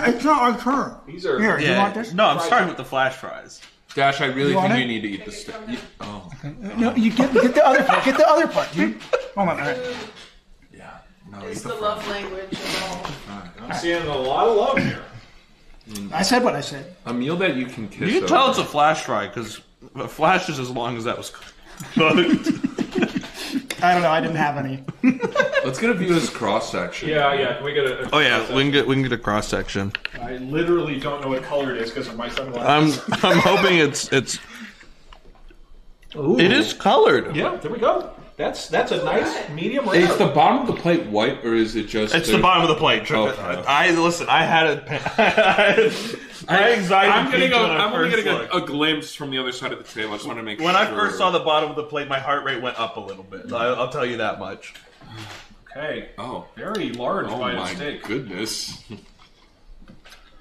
Speaker 9: it's not our turn.
Speaker 2: These are...
Speaker 9: Here, do you want this?
Speaker 11: No, I'm starting with the flash fries.
Speaker 5: Dash, I really
Speaker 9: You want
Speaker 5: think
Speaker 9: it?
Speaker 5: you need to eat the steak. Oh.
Speaker 9: No, you get the other part. Get the other part. Hold on. All right.
Speaker 5: No,
Speaker 3: It's
Speaker 5: eat
Speaker 3: the love language of all.
Speaker 2: I'm seeing a lot of love here.
Speaker 9: I said what I said.
Speaker 5: A meal that you can kiss.
Speaker 11: You can tell it's a flash fry because a flash is as long as that was cooked.
Speaker 9: I don't know. I didn't have any.
Speaker 5: Let's get a view of this cross section.
Speaker 2: Yeah. Can we get a
Speaker 11: Oh yeah, we can get a cross section.
Speaker 2: I literally don't know what color it is because of my sunglasses.
Speaker 11: I'm hoping it's.
Speaker 2: Ooh.
Speaker 11: It is colored.
Speaker 2: Yeah, there we go. That's a nice medium rare.
Speaker 5: Is the bottom of the plate white or is it just?
Speaker 11: It's the bottom of the plate.
Speaker 5: Okay.
Speaker 11: I had it. My anxiety.
Speaker 5: I'm
Speaker 11: peaked when I
Speaker 5: only
Speaker 11: first
Speaker 5: getting
Speaker 11: looked.
Speaker 5: a glimpse from the other side of the table. I just want to make sure.
Speaker 11: When I first saw the bottom of the plate, my heart rate went up a little bit. I'll tell you that much.
Speaker 2: Okay.
Speaker 5: Oh,
Speaker 2: very large
Speaker 5: oh
Speaker 2: bite of
Speaker 5: my
Speaker 2: steak.
Speaker 5: goodness.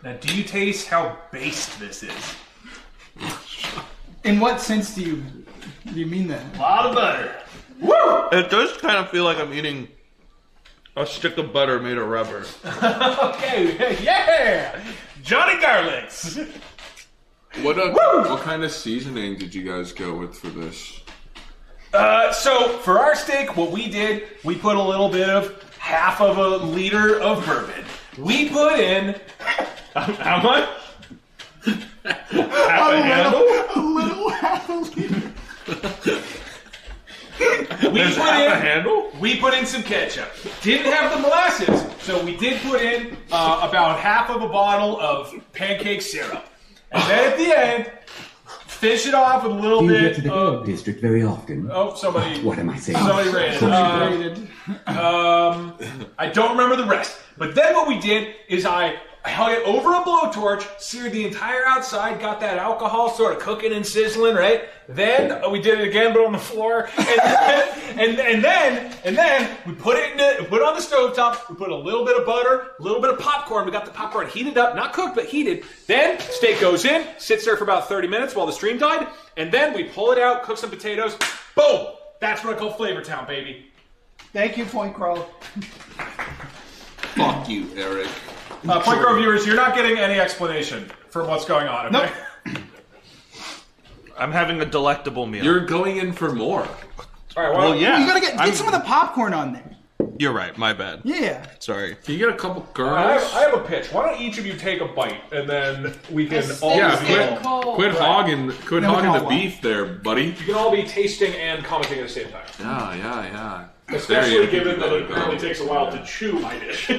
Speaker 2: Now, do you taste how based this is?
Speaker 9: In what sense do you mean that?
Speaker 2: A lot of butter.
Speaker 11: Woo! It does kind of feel like I'm eating a stick of butter made of rubber.
Speaker 2: Okay, yeah! Johnny Garlics!
Speaker 5: What kind of seasoning did you guys go with for this?
Speaker 2: So, for our steak, what we did, we put a little bit of half of a liter of bourbon. We put in... how much? Half a handle?
Speaker 9: A little half a liter.
Speaker 2: We put in some ketchup. Didn't have the molasses, so we did put in about half of a bottle of pancake syrup. And then at the end, Finish it off with a little
Speaker 6: Do you
Speaker 2: bit
Speaker 6: get to the Hill District very often?
Speaker 2: Oh, somebody.
Speaker 6: What am I saying?
Speaker 2: Somebody rated. I don't remember the rest. But then what we did is I held it over a blowtorch, seared the entire outside, got that alcohol sort of cooking and sizzling, right? Then we did it again, but on the floor, and then we put it on the stovetop. We put a little bit of butter, a little bit of popcorn. We got the popcorn heated up, not cooked, but heated. Then steak goes in, sits there for about 30 minutes while the stream died, and then we pull it out, cook some potatoes. Boom! That's what I call Flavor Town, baby.
Speaker 9: Thank you, Point Crow.
Speaker 5: Fuck you, Eric.
Speaker 2: Point Crow viewers, you're not getting any explanation for what's going on, okay?
Speaker 11: Nope. I'm having a delectable meal.
Speaker 5: You're going in for more.
Speaker 2: All right,
Speaker 11: well, yeah.
Speaker 9: You gotta get some of the popcorn on there.
Speaker 11: You're right, my bad.
Speaker 9: Yeah.
Speaker 11: Sorry.
Speaker 5: Can you get a couple girls?
Speaker 2: I have a pitch. Why don't each of you take a bite, and then we can all
Speaker 5: quit hogging the beef there, buddy.
Speaker 2: You can all be tasting and commenting at the same time.
Speaker 5: Yeah.
Speaker 2: Especially given that it apparently takes a while to chew my dish.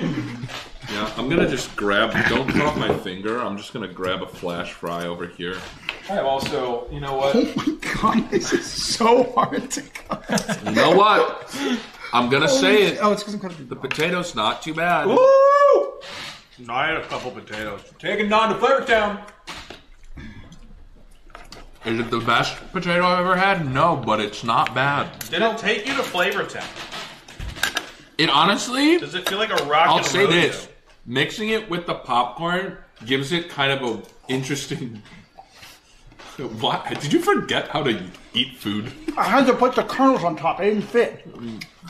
Speaker 5: Yeah, I'm gonna just grab. Don't cut off my finger. I'm just gonna grab a flash fry over here.
Speaker 2: I have also, you know what?
Speaker 9: Oh my god, this is so hard to cut.
Speaker 5: You know what? I'm gonna say it.
Speaker 9: Oh, it's because I'm cutting
Speaker 5: the potato's not too bad.
Speaker 2: Woo!
Speaker 11: No, I had a couple potatoes.
Speaker 2: Taking Don to Flavor Town.
Speaker 5: Is it the best potato I've ever had? No, but it's not bad.
Speaker 11: Did it take you to Flavor Town?
Speaker 5: It honestly...
Speaker 11: Does it feel like a rock?
Speaker 5: I'll say this. Mixing it with the popcorn gives it kind of a interesting... What? Did you forget how to eat food?
Speaker 9: I had to put the kernels on top. It didn't fit.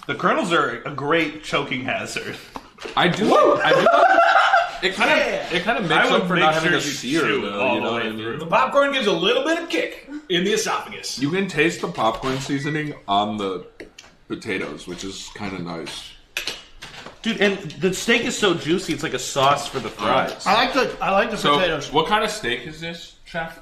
Speaker 11: The kernels are a great choking hazard.
Speaker 5: I do. It kind of makes up for not having a sear, though. You know what I mean?
Speaker 2: The popcorn gives a little bit of kick in the esophagus.
Speaker 5: You can taste the popcorn seasoning on the potatoes, which is kind of nice.
Speaker 11: Dude, and the steak is so juicy; it's like a sauce for the fries.
Speaker 9: I like the potatoes.
Speaker 5: What kind of steak is this, chef?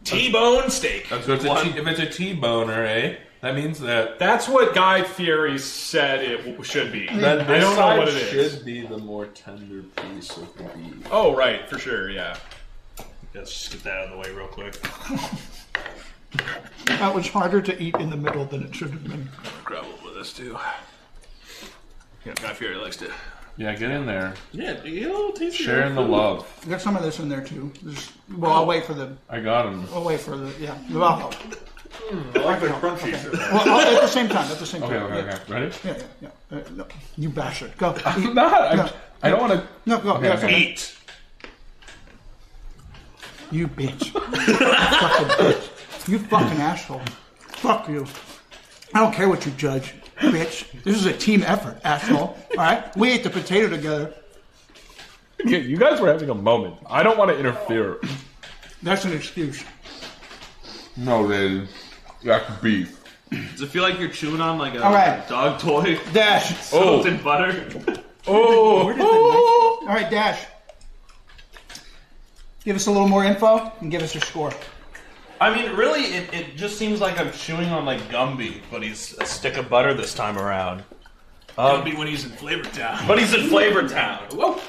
Speaker 2: T-bone steak.
Speaker 5: So if it's a T-boner, that means that...
Speaker 2: That's what Guy Fieri said it should be.
Speaker 5: I
Speaker 2: don't know what it is.
Speaker 5: Should be the more tender piece of the beef.
Speaker 2: Oh, right, for sure, yeah.
Speaker 11: Let's just get that out of the way real quick.
Speaker 9: That was harder to eat in the middle than it should have been.
Speaker 2: Grab a little of this, too. Yeah, Guy Fieri likes to...
Speaker 5: Yeah, get in there.
Speaker 11: Yeah, get a little taste.
Speaker 5: Sharing the love.
Speaker 9: Get some of this in there too. I'll wait for the.
Speaker 5: I got him.
Speaker 9: I'll wait for the. Yeah. I'll help.
Speaker 2: I like the crunchy.
Speaker 9: Okay. Well, at the same time.
Speaker 5: Okay. Ready?
Speaker 9: Yeah. No, you bastard. Go.
Speaker 5: I'm not. I don't want to.
Speaker 9: No, go.
Speaker 5: Okay.
Speaker 11: Eat.
Speaker 9: You bitch. Fucking bitch. You fucking asshole. Fuck you. I don't care what you judge. Bitch, this is a team effort, asshole. Alright? We ate the potato together.
Speaker 5: Yeah, you guys were having a moment. I don't want to interfere.
Speaker 9: That's an excuse.
Speaker 5: No, dude. That's beef.
Speaker 11: Does it feel like you're chewing on like a dog toy?
Speaker 9: Dash.
Speaker 11: Soaked in butter?
Speaker 9: Alright, Dash. Give us a little more info and give us your score.
Speaker 11: I mean, really, it just seems like I'm chewing on like Gumby, but he's a stick of butter this time around.
Speaker 2: Gumby when he's in Flavor Town.
Speaker 11: But he's in Flavor Town. Whoa.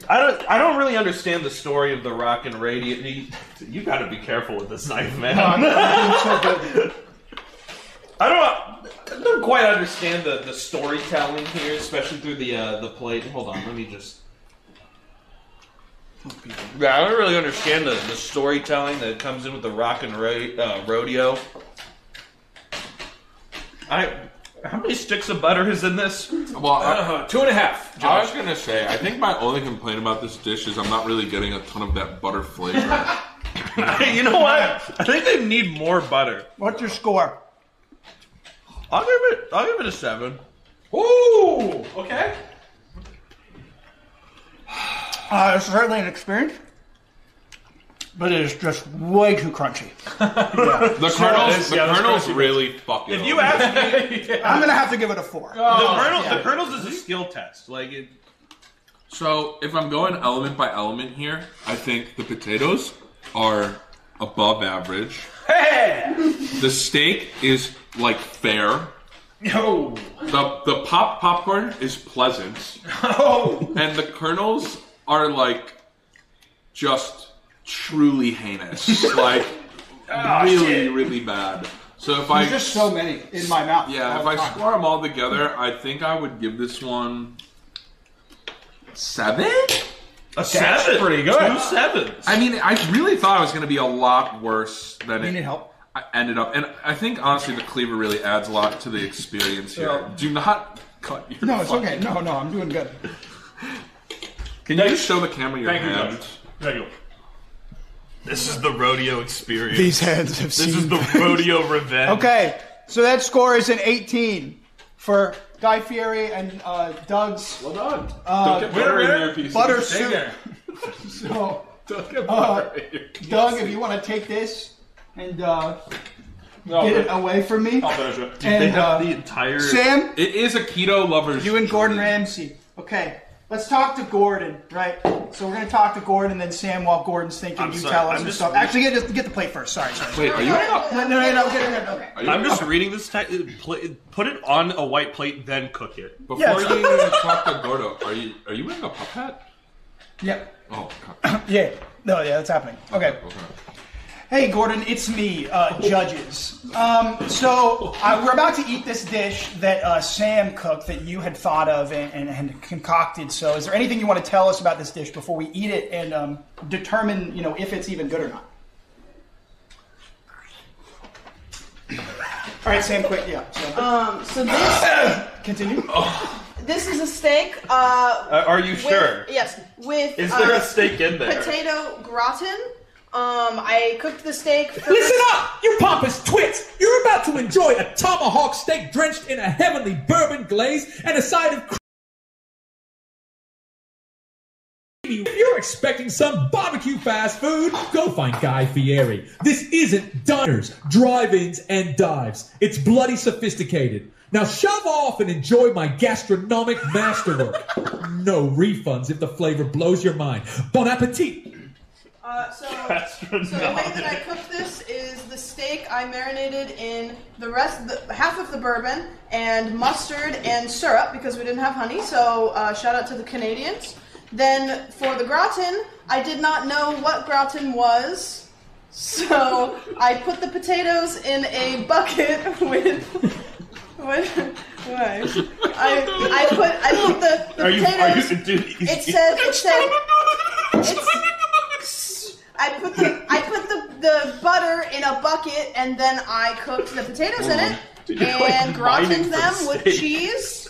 Speaker 11: I don't really understand the story of the rock and radio. You got to be careful with this knife, man. I don't quite understand the storytelling here, especially through the plate. Hold on, let me just. Yeah, I don't really understand the storytelling that comes in with the rock and rodeo. How many sticks of butter is in this?
Speaker 5: Well,
Speaker 2: 2.5.
Speaker 5: I was gonna say, I think my only complaint about this dish is I'm not really getting a ton of that butter flavor.
Speaker 11: You know what? I think they need more butter.
Speaker 9: What's your score?
Speaker 11: I'll give it a 7.
Speaker 2: Ooh, okay.
Speaker 9: It's certainly an experience, but it is just way too crunchy.
Speaker 5: The kernels really fucking.
Speaker 11: If you ask me,
Speaker 9: I'm gonna have to give it a 4.
Speaker 11: The kernels is a skill test.
Speaker 5: So if I'm going element by element here, I think the potatoes are above average.
Speaker 2: Hey!
Speaker 5: The steak is like fair.
Speaker 2: No.
Speaker 5: The popcorn is pleasant.
Speaker 2: Oh.
Speaker 5: And the kernels are like just truly heinous. Like really bad. So if
Speaker 9: There's just so many in my mouth.
Speaker 5: Yeah, if I score them all together, I think I would give this one 7.
Speaker 11: A 7, pretty good. 2 7s.
Speaker 5: I mean, I really thought it was going to be a lot worse than
Speaker 9: You need help?
Speaker 5: I ended up. And I think honestly, the cleaver really adds a lot to the experience here.
Speaker 9: Yeah.
Speaker 5: Do not cut your.
Speaker 9: No, it's okay. No, I'm doing good.
Speaker 5: Can you just show the camera your
Speaker 2: Thank you,
Speaker 5: hands?
Speaker 2: Judge. Thank you.
Speaker 11: This is the rodeo experience.
Speaker 9: These hands have seen.
Speaker 11: This is the rodeo revenge.
Speaker 9: Okay, so that score is an 18 for Guy Fieri and Doug's.
Speaker 2: Well done.
Speaker 5: Don't get butter in there, piece.
Speaker 9: Butter
Speaker 2: Stay
Speaker 9: soup.
Speaker 2: there.
Speaker 9: So,
Speaker 2: Don't get butter in your
Speaker 9: Doug, if you want to take this and
Speaker 2: No,
Speaker 9: get it away from me.
Speaker 2: I'll finish it.
Speaker 11: Dude, they have the entire...
Speaker 9: Sam,
Speaker 5: It is a keto lover's.
Speaker 9: you and Gordon Ramsay. Okay, let's talk to Gordon, right? So we're going to talk to Gordon, and then Sam, while Gordon's thinking,
Speaker 11: I'm
Speaker 9: you
Speaker 11: sorry,
Speaker 9: tell us
Speaker 11: I'm
Speaker 9: and
Speaker 11: just-
Speaker 9: stuff. Actually, get the plate first. Sorry.
Speaker 5: Wait, are you?
Speaker 9: No, get it. Okay.
Speaker 11: I'm just reading this text. Put it on a white plate, then cook it.
Speaker 5: Before
Speaker 9: Yeah,
Speaker 5: you even talk to Gordo, are you wearing a pup hat?
Speaker 9: Yep.
Speaker 5: Oh, God.
Speaker 9: Yeah. No, yeah, that's happening. Okay. Hey, Gordon, it's me, Judges. So we're about to eat this dish that Sam cooked that you had thought of and concocted. So is there anything you want to tell us about this dish before we eat it and determine, if it's even good or not? All right, Sam, quick. Yeah.
Speaker 3: So this
Speaker 9: Continue.
Speaker 3: this is a steak.
Speaker 11: Are you sure?
Speaker 3: Yes. With
Speaker 11: Is there a steak in there?
Speaker 3: potato gratin. I cooked the steak first.
Speaker 8: Listen up, you pompous twits! You're about to enjoy a tomahawk steak drenched in a heavenly bourbon glaze and a side of If you're expecting some barbecue fast food, go find Guy Fieri. This isn't diners, drive-ins, and dives. It's bloody sophisticated. Now shove off and enjoy my gastronomic masterwork. No refunds if the flavor blows your mind. Bon appetit!
Speaker 3: So the way that I cooked this is the steak I marinated in half of the bourbon and mustard and syrup because we didn't have honey. So shout out to the Canadians. Then for the gratin, I did not know what gratin was, so I put the potatoes in a bucket with. What? I put the potatoes. It said. I put the butter in a bucket and then I cooked the potatoes in it and gratined them with cheese.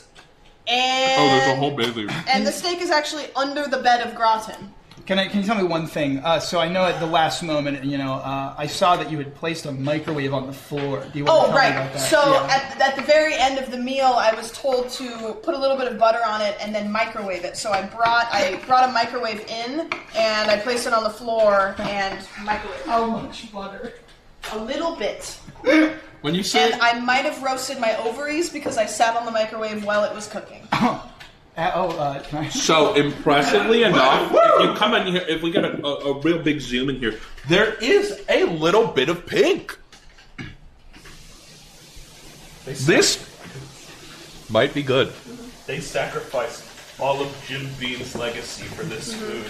Speaker 3: And
Speaker 5: there's a whole bay leaf.
Speaker 3: And the steak is actually under the bed of gratin.
Speaker 9: Can you tell me one thing? So I know at the last moment, I saw that you had placed a microwave on the floor. Do you want to tell me about that?
Speaker 3: So at the very end of the meal, I was told to put a little bit of butter on it and then microwave it. So I brought a microwave in and I placed it on the floor and microwaved.
Speaker 9: How much butter?
Speaker 3: A little bit.
Speaker 5: When you say
Speaker 3: And I might have roasted my ovaries because I sat on the microwave while it was cooking.
Speaker 9: Can I?
Speaker 5: So impressively enough, if you come in here, if we get a real big zoom in here, there is a little bit of pink. This might be good.
Speaker 11: They sacrificed all of Jim Beam's legacy for this food.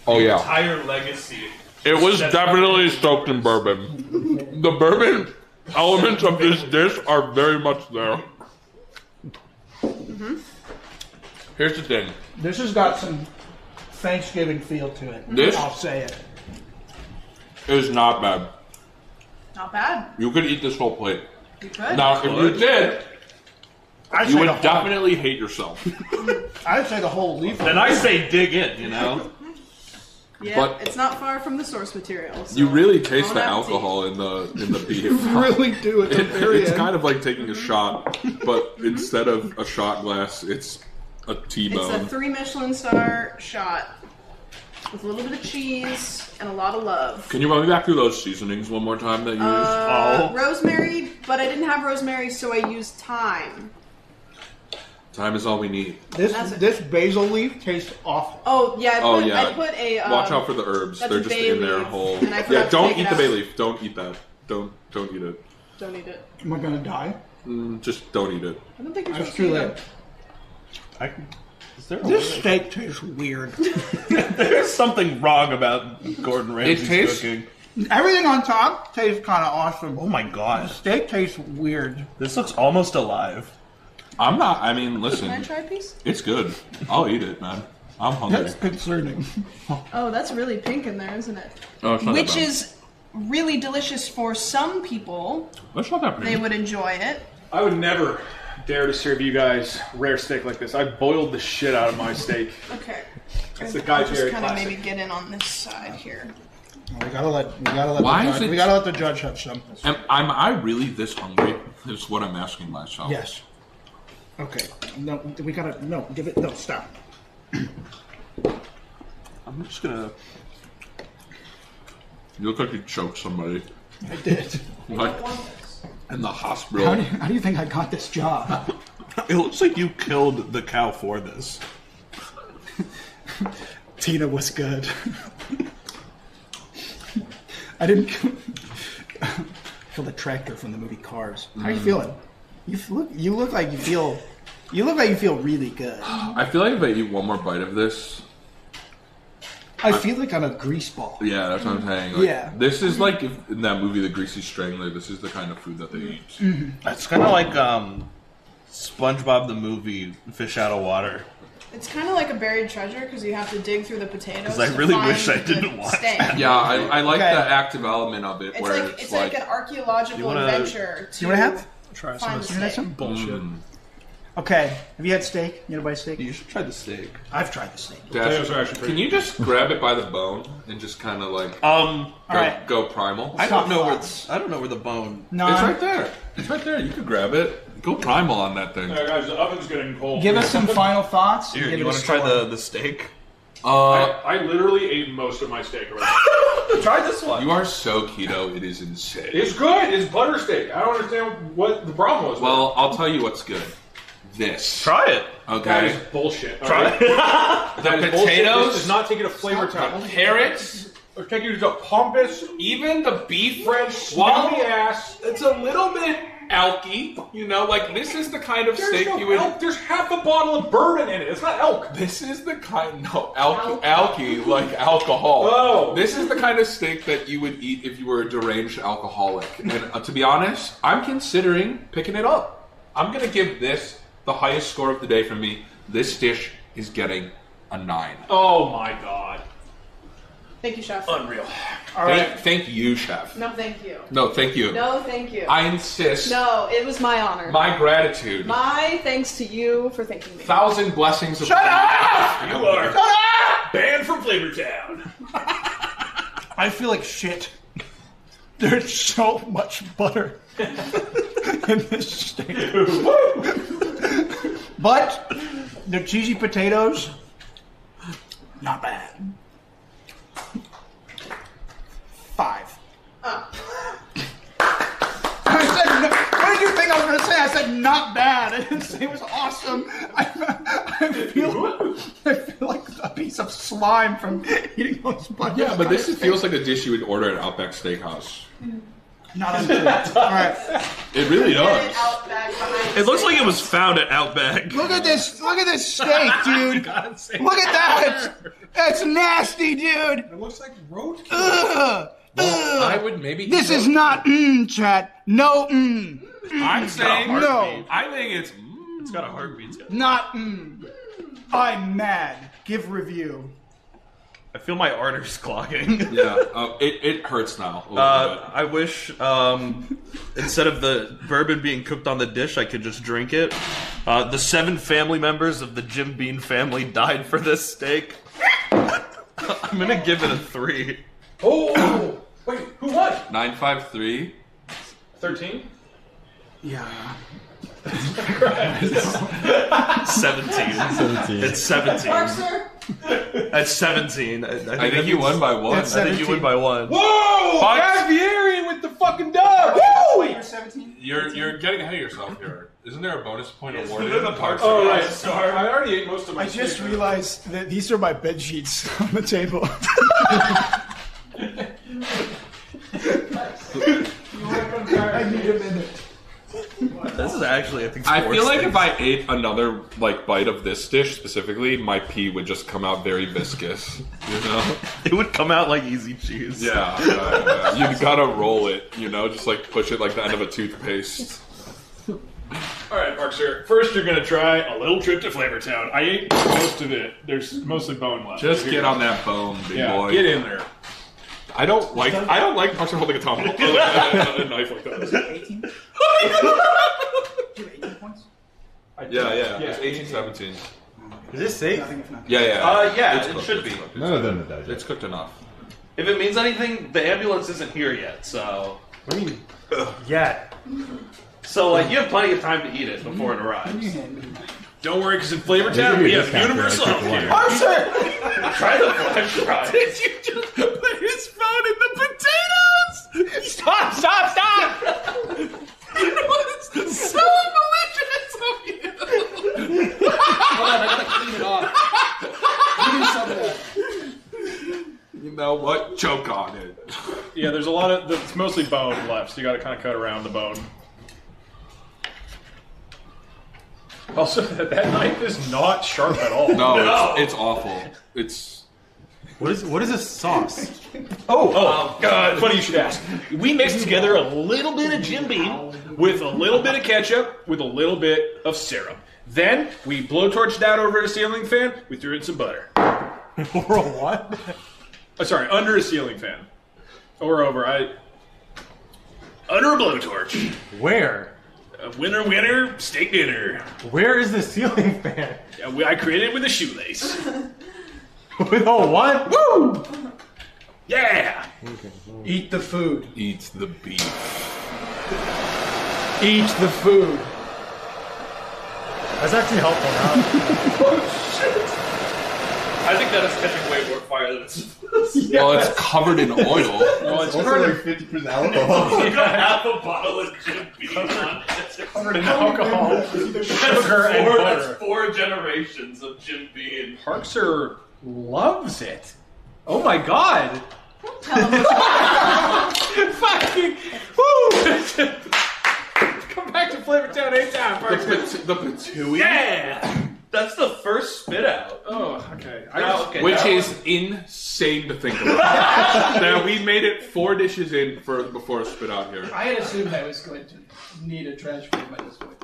Speaker 5: Oh yeah,
Speaker 11: Entire legacy.
Speaker 5: it was definitely soaked in bourbon. The bourbon elements of this dish are very much there. Here's the thing.
Speaker 9: This has got some Thanksgiving feel to it.
Speaker 5: This-
Speaker 9: I'll say it.
Speaker 5: It is not bad.
Speaker 3: Not bad.
Speaker 5: You could eat this whole plate.
Speaker 3: You could.
Speaker 5: Now, if you did,
Speaker 9: I'd
Speaker 5: you
Speaker 9: say
Speaker 5: would
Speaker 9: the whole-
Speaker 5: definitely hate yourself.
Speaker 9: I'd say the whole leaf.
Speaker 11: Then I say dig in,
Speaker 3: Yeah,
Speaker 5: But-
Speaker 3: it's not far from the source material. So
Speaker 5: You really taste
Speaker 3: Bon
Speaker 5: the
Speaker 3: appetit.
Speaker 5: alcohol in the beef.
Speaker 9: You really do at the very
Speaker 5: It's
Speaker 9: end.
Speaker 5: kind of like taking a shot, but instead of a shot glass, it's a
Speaker 3: It's a
Speaker 5: T-bone.
Speaker 3: 3 Michelin star shot with a little bit of cheese and a lot of love.
Speaker 5: Can you run me back through those seasonings one more time that you used?
Speaker 3: Rosemary, but I didn't have rosemary, so I used thyme.
Speaker 5: Time is all we need.
Speaker 9: This basil leaf tastes awful.
Speaker 3: Oh yeah,
Speaker 5: Oh,
Speaker 3: I put a.
Speaker 5: Watch out for the herbs.
Speaker 3: that's
Speaker 5: They're
Speaker 3: a
Speaker 5: just
Speaker 3: bay
Speaker 5: in their
Speaker 3: leaf,
Speaker 5: whole.
Speaker 3: and I forgot
Speaker 5: Yeah,
Speaker 3: to
Speaker 5: don't
Speaker 3: take
Speaker 5: eat
Speaker 3: it
Speaker 5: the bay
Speaker 3: out.
Speaker 5: leaf. Don't eat that. Don't eat it.
Speaker 3: Don't eat it.
Speaker 9: Am I gonna die?
Speaker 5: Just don't eat it.
Speaker 3: I don't think you're
Speaker 9: That's
Speaker 3: supposed
Speaker 9: too
Speaker 3: to
Speaker 9: late.
Speaker 11: Is there
Speaker 9: This steak tastes weird.
Speaker 11: There's something wrong about Gordon Ramsay's
Speaker 5: tastes-
Speaker 11: cooking.
Speaker 9: Everything on top tastes kind of awesome.
Speaker 11: Oh my god.
Speaker 9: The steak tastes weird.
Speaker 11: This looks almost alive.
Speaker 5: I'm not. I mean, listen.
Speaker 3: Can I try a piece?
Speaker 5: It's good. I'll eat it, man. I'm hungry.
Speaker 9: That's concerning.
Speaker 3: Oh, that's really pink in there, isn't it?
Speaker 5: Oh, it's not
Speaker 3: Which
Speaker 5: that bad.
Speaker 3: is really delicious for some people.
Speaker 5: That's not that bad.
Speaker 3: They would enjoy it.
Speaker 2: I would never dare to serve you guys rare steak like this. I boiled the shit out of my steak.
Speaker 3: Okay.
Speaker 2: That's the Guy
Speaker 3: I'll just
Speaker 2: Fieri
Speaker 3: kind of
Speaker 2: classic.
Speaker 3: maybe get in on this side here.
Speaker 9: We gotta let
Speaker 5: Why
Speaker 9: the
Speaker 5: is
Speaker 9: judge,
Speaker 5: it-
Speaker 9: we gotta let the judge have some.
Speaker 5: Am I really this hungry? Is what I'm asking myself.
Speaker 9: Yes. Okay. No, we gotta give it stop.
Speaker 11: I'm just gonna.
Speaker 5: You look like you choked somebody.
Speaker 9: I did.
Speaker 5: Like in the hospital.
Speaker 9: How do you think I got this job?
Speaker 11: It looks like you killed the cow for this.
Speaker 9: Tina was good. I didn't kill the tractor from the movie Cars. How are you feeling? You look like you feel really good.
Speaker 5: I feel like if I eat one more bite of this.
Speaker 9: I feel like I'm a grease ball.
Speaker 5: Yeah, that's what I'm saying. Like,
Speaker 9: Yeah.
Speaker 5: This is like if in that movie, The Greasy Strangler. This is the kind of food that they eat.
Speaker 11: It's kind of like SpongeBob the movie, Fish Out of Water.
Speaker 3: It's kind of like a buried treasure because you have to dig through the potatoes.
Speaker 11: 'Cause I
Speaker 3: to
Speaker 11: really
Speaker 3: find
Speaker 11: wish I
Speaker 3: the
Speaker 11: didn't watch
Speaker 3: steak.
Speaker 11: that.
Speaker 5: Yeah, I like
Speaker 9: Okay.
Speaker 5: the active element of it,
Speaker 3: It's
Speaker 5: where
Speaker 3: like it's like an archaeological
Speaker 11: You wanna-
Speaker 3: adventure.
Speaker 9: You want to have?
Speaker 11: Try
Speaker 3: Find
Speaker 11: some.
Speaker 3: the
Speaker 9: That's
Speaker 3: steak.
Speaker 9: some bullshit.
Speaker 5: Mm.
Speaker 9: Okay. Have you had steak? You know buy steak?
Speaker 11: You should try the steak.
Speaker 9: I've tried the steak.
Speaker 2: Potatoes are actually pretty
Speaker 5: Can you just grab it by the bone and just kind of like
Speaker 9: Alright.
Speaker 5: go primal?
Speaker 11: I don't know where the bone.
Speaker 9: No.
Speaker 5: It's right there. It's right there. You could grab it. Go primal on that thing.
Speaker 2: Alright, guys, the oven's getting cold.
Speaker 9: Give us some final thoughts. and
Speaker 11: Here,
Speaker 9: give
Speaker 11: you
Speaker 9: it a
Speaker 11: want to try
Speaker 9: score.
Speaker 11: the steak?
Speaker 2: I literally ate most of my steak already.
Speaker 11: Try this one.
Speaker 5: You are so keto. It is insane.
Speaker 2: It's good. It's butter steak. I don't understand what the problem was.
Speaker 5: Well, I'll tell you what's good. This.
Speaker 11: Try it.
Speaker 2: That is
Speaker 5: Okay.
Speaker 2: bullshit.
Speaker 11: Try
Speaker 2: alright?
Speaker 11: it.
Speaker 2: That is bullshit.
Speaker 5: potatoes?
Speaker 2: This does not take you to flavor town.
Speaker 5: Carrots.
Speaker 2: Or take you to pompous,
Speaker 5: Even the beef
Speaker 2: French,
Speaker 5: While
Speaker 2: smelly ass.
Speaker 5: it's a little bit elky, you know, like this is the kind of
Speaker 2: There's
Speaker 5: steak
Speaker 2: no
Speaker 5: you would.
Speaker 2: elk. There's half a bottle of bourbon in it. It's not elk.
Speaker 5: This is the kind, alky, like alcohol.
Speaker 2: Oh.
Speaker 5: This is the kind of steak that you would eat if you were a deranged alcoholic. And to be honest, I'm considering picking it up. I'm gonna give this the highest score of the day from me. This dish is getting a 9.
Speaker 2: Oh my god.
Speaker 3: Thank you, chef.
Speaker 2: Unreal.
Speaker 9: All right.
Speaker 5: Thank you, chef.
Speaker 3: No, thank you.
Speaker 5: No, thank you.
Speaker 3: No, thank you.
Speaker 5: I insist.
Speaker 3: No, it was my honor.
Speaker 5: My gratitude.
Speaker 3: My thanks to you for thinking me.
Speaker 5: 1,000 blessings.
Speaker 9: Shut up!
Speaker 2: You are
Speaker 9: Shut up!
Speaker 2: banned from Flavor Town.
Speaker 9: I feel like shit. There's so much butter in this steak. But the cheesy potatoes, not bad. 5. I said, no, what did you think I was going to say? I said not bad. I didn't say it was awesome. I feel like a piece of slime from eating those butter.
Speaker 5: Yeah, but this feels like a dish you would order at Outback Steakhouse.
Speaker 9: Not uncooked. All right.
Speaker 5: It really does.
Speaker 11: It looks like it was found at Outback.
Speaker 9: Look at this! Look at this steak, dude! Look at that! That's nasty, dude!
Speaker 2: It looks like roadkill.
Speaker 9: Ugh!
Speaker 5: Well, I would maybe.
Speaker 9: This is not chat. No
Speaker 5: I'm saying
Speaker 9: No.
Speaker 5: I think it's.
Speaker 11: It's got a heartbeat.
Speaker 9: Not I'm mad. Give review.
Speaker 11: I feel my arteries clogging.
Speaker 5: Yeah, it hurts now.
Speaker 11: I wish instead of the bourbon being cooked on the dish, I could just drink it. The 7 family members of the Jim Beam family died for this steak. I'm gonna give it a 3.
Speaker 2: Oh, wait, who won?
Speaker 5: 953.
Speaker 2: 13?
Speaker 9: Yeah.
Speaker 11: 17. It's 17.
Speaker 3: Mark, sir?
Speaker 11: At 17.
Speaker 5: I think you won by 1.
Speaker 11: I think you win by 1.
Speaker 2: Whoa!
Speaker 5: Fuck.
Speaker 2: Guy Fieri with the fucking dub!
Speaker 9: Woo! Wait, you're 17?
Speaker 5: You're getting ahead of yourself here. Isn't there a bonus point awarded?
Speaker 11: the parts
Speaker 2: Oh, right. Sorry. I already ate most of my
Speaker 9: I just
Speaker 2: steak.
Speaker 9: realized that these are my bed sheets on the table. I need a minute.
Speaker 11: This is actually, I think,
Speaker 5: I feel like if I ate another like bite of this dish specifically, my pee would just come out very viscous. You know,
Speaker 11: it would come out like easy cheese.
Speaker 5: Yeah, you gotta roll it. You know, just like push it like the end of a toothpaste.
Speaker 2: All right, Mark, sir. First, you're gonna try a little trip to Flavortown. I ate most of it. There's mostly bone left.
Speaker 5: Just get on that bone, big boy.
Speaker 2: Get in there.
Speaker 5: I don't like Mark holding a tomahawk, a knife like that.
Speaker 9: 18? Do 18 points?
Speaker 5: Yeah. It's 18-17.
Speaker 10: Is this safe?
Speaker 5: Yeah.
Speaker 11: Yeah,
Speaker 5: It's
Speaker 11: it
Speaker 5: cooked.
Speaker 11: should be.
Speaker 7: None of them are digest.
Speaker 5: It's cooked enough.
Speaker 11: If it means anything, the ambulance isn't here yet, so.
Speaker 10: What do you mean? Yeah.
Speaker 11: So, like, you have plenty of time to eat it before it arrives.
Speaker 2: Don't worry, because in Flavortown, we have universal healthcare.
Speaker 11: Arthur! Try the flash fries.
Speaker 1: Did you just put his phone in the potatoes? Stop! It was so malicious of you!
Speaker 9: Hold on, I gotta clean it off. Give me some of that.
Speaker 5: You know what? Choke on it.
Speaker 2: Yeah, there's a lot of. It's mostly bone left, so you got to kind of cut around the bone. Also, that knife is not sharp at all.
Speaker 5: No. It's awful. It's.
Speaker 10: What is this sauce?
Speaker 2: Oh, God. Funny you should ask. We mixed together a little bit of Jim Beam with a little bit of ketchup with a little bit of syrup. Then we blowtorched that over a ceiling fan. We threw in some butter.
Speaker 10: Over a what?
Speaker 2: Sorry, under a ceiling fan. Or over. Under a blowtorch.
Speaker 10: Where?
Speaker 2: Winner, steak dinner.
Speaker 10: Where is the ceiling fan?
Speaker 2: Yeah, I created it with a shoelace.
Speaker 10: With a what?
Speaker 2: Woo! Yeah!
Speaker 10: Okay.
Speaker 9: Eat the food.
Speaker 5: Eat the beef.
Speaker 9: Eat the food.
Speaker 10: That's actually helpful now.
Speaker 11: Oh, shit. I think that is catching way more fire than it's supposed to.
Speaker 5: Well, it's covered in oil.
Speaker 7: Well, it's also like 50% alcohol.
Speaker 11: You got half a bottle of Jim Beam on it.
Speaker 2: Covered in alcohol, sugar, and butter.
Speaker 11: That's 4 generations of Jim Beam.
Speaker 2: Parkser loves it. Oh my god! Fucking woo! Come back to Flavortown anytime, Parkser.
Speaker 5: The patooey?
Speaker 2: Yeah!
Speaker 11: That's the first spit out.
Speaker 2: Oh, okay.
Speaker 5: Which is insane to think about. Now, we made it 4 dishes in before it spit out here.
Speaker 9: I had assumed I was going to need a trash can by this point.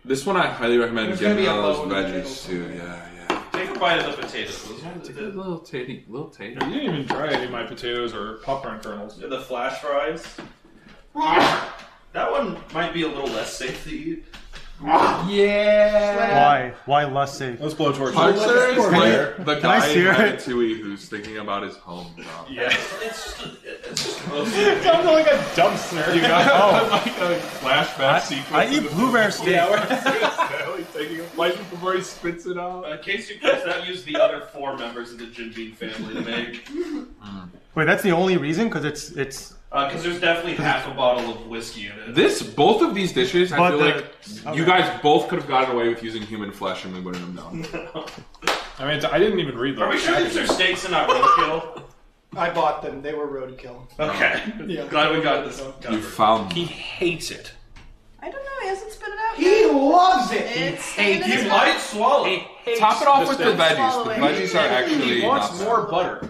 Speaker 5: This one I highly recommend
Speaker 9: There's
Speaker 5: getting
Speaker 9: gonna be a
Speaker 5: those
Speaker 9: low in the
Speaker 5: veggies too. Yeah.
Speaker 11: Take a bite of the potatoes.
Speaker 5: Take a little tatty.
Speaker 2: You didn't even try any of my potatoes or popcorn kernels.
Speaker 11: The flash fries. That one might be a little less safe to eat.
Speaker 9: Yeah.
Speaker 10: Why less safe?
Speaker 2: Let's blow torch.
Speaker 5: Parkser is like the
Speaker 10: Can I
Speaker 5: guy in
Speaker 10: see it?
Speaker 5: Ratatouille who's thinking about his home job.
Speaker 2: Yeah.
Speaker 11: It's
Speaker 2: It sounds like a dumpster.
Speaker 5: You got like a flashback sequence.
Speaker 10: I eat blueberry steak.
Speaker 2: Yeah,
Speaker 5: He's taking a bite before he spits it out.
Speaker 11: in case you guys that used the other 4 members of the Jim Beam family to make.
Speaker 10: Wait, that's the only reason? Because it's
Speaker 11: Because there's definitely half a bottle of whiskey in it.
Speaker 5: Both of these dishes, I
Speaker 10: But
Speaker 5: feel
Speaker 10: the-
Speaker 5: like you guys both could have gotten away with using human flesh and we wouldn't have known.
Speaker 2: I mean, I didn't even read them.
Speaker 11: Are we sure these are steaks and not roadkill?
Speaker 9: I bought them. They were roadkill.
Speaker 11: Okay.
Speaker 9: Yeah.
Speaker 11: Glad we got this
Speaker 5: You
Speaker 11: covered.
Speaker 5: found
Speaker 2: He hates it.
Speaker 3: I don't know. He hasn't spit it out
Speaker 9: He
Speaker 3: yet.
Speaker 9: loves it.
Speaker 3: It's staying in his
Speaker 11: You
Speaker 3: mouth.
Speaker 11: might swallow.
Speaker 5: Top it off with the
Speaker 2: steak.
Speaker 5: veggies. The
Speaker 3: Swallowing.
Speaker 5: veggies are actually
Speaker 2: He wants
Speaker 5: not
Speaker 2: more
Speaker 5: bad.
Speaker 2: butter.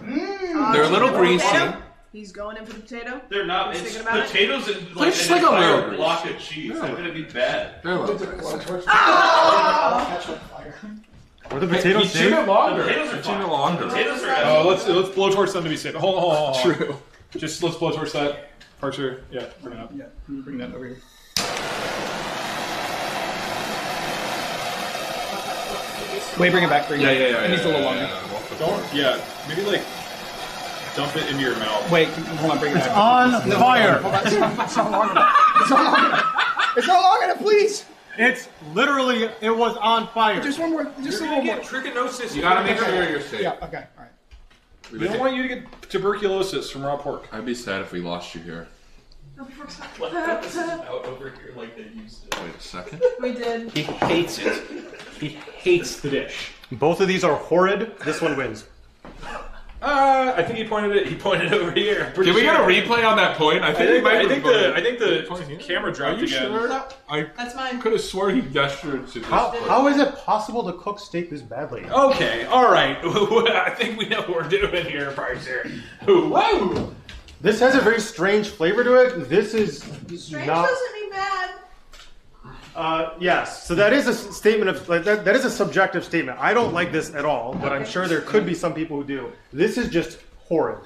Speaker 5: They're a little greasy.
Speaker 3: Potato? He's going in for the potato.
Speaker 11: They're not.
Speaker 3: He's
Speaker 11: It's
Speaker 3: thinking about it.
Speaker 11: potatoes and
Speaker 5: They're just
Speaker 11: an
Speaker 5: like a
Speaker 11: entire
Speaker 5: little
Speaker 11: block of cheese. They're gonna be bad.
Speaker 5: They're a little
Speaker 9: Catch on fire.
Speaker 10: Are the potatoes
Speaker 5: He's
Speaker 10: safe?
Speaker 5: chewing it longer.
Speaker 11: Potatoes are
Speaker 5: He's chewing it
Speaker 11: fine.
Speaker 5: longer.
Speaker 11: Potatoes are.
Speaker 2: Oh, let's blowtorch them to be safe. Hold on.
Speaker 5: True.
Speaker 2: Just let's blowtorch that. Parkser, yeah, bring it up.
Speaker 9: Yeah, bring that over here. Wait, bring it back. Bring it back.
Speaker 5: Yeah.
Speaker 9: It needs a little longer.
Speaker 2: Maybe like dump it into your mouth.
Speaker 9: Wait, hold on, bring it
Speaker 10: It's
Speaker 9: back.
Speaker 10: on fire.
Speaker 9: It's not long enough. It's not long enough. It's not long enough, please.
Speaker 10: It's literally, it was on fire.
Speaker 9: Just one more. Just a little more.
Speaker 2: Trichinosis.
Speaker 5: You gotta make sure you're safe.
Speaker 9: Yeah, okay, alright.
Speaker 2: We don't want you to get tuberculosis from raw pork.
Speaker 5: I'd be sad if we lost you here.
Speaker 11: Out over here like they used to.
Speaker 5: Wait a second.
Speaker 3: We did.
Speaker 2: He hates it. He hates the dish.
Speaker 10: Both of these are horrid. This one wins.
Speaker 2: I think he pointed over here.
Speaker 5: Can we get a replay on that point? I think
Speaker 2: the camera dropped again.
Speaker 5: Sure?
Speaker 3: That's mine.
Speaker 5: Could have sworn he gestured to this.
Speaker 10: How is it possible to cook steak this badly?
Speaker 2: Okay, all right. I think we know what we're doing here, Parser. Whoa!
Speaker 10: This has a very strange flavor to it. This is
Speaker 3: Strange
Speaker 10: not.
Speaker 3: doesn't mean bad.
Speaker 10: Yes, so that is a statement of that is a subjective statement. I don't like this at all, but I'm sure there could be some people who do. This is just horrid.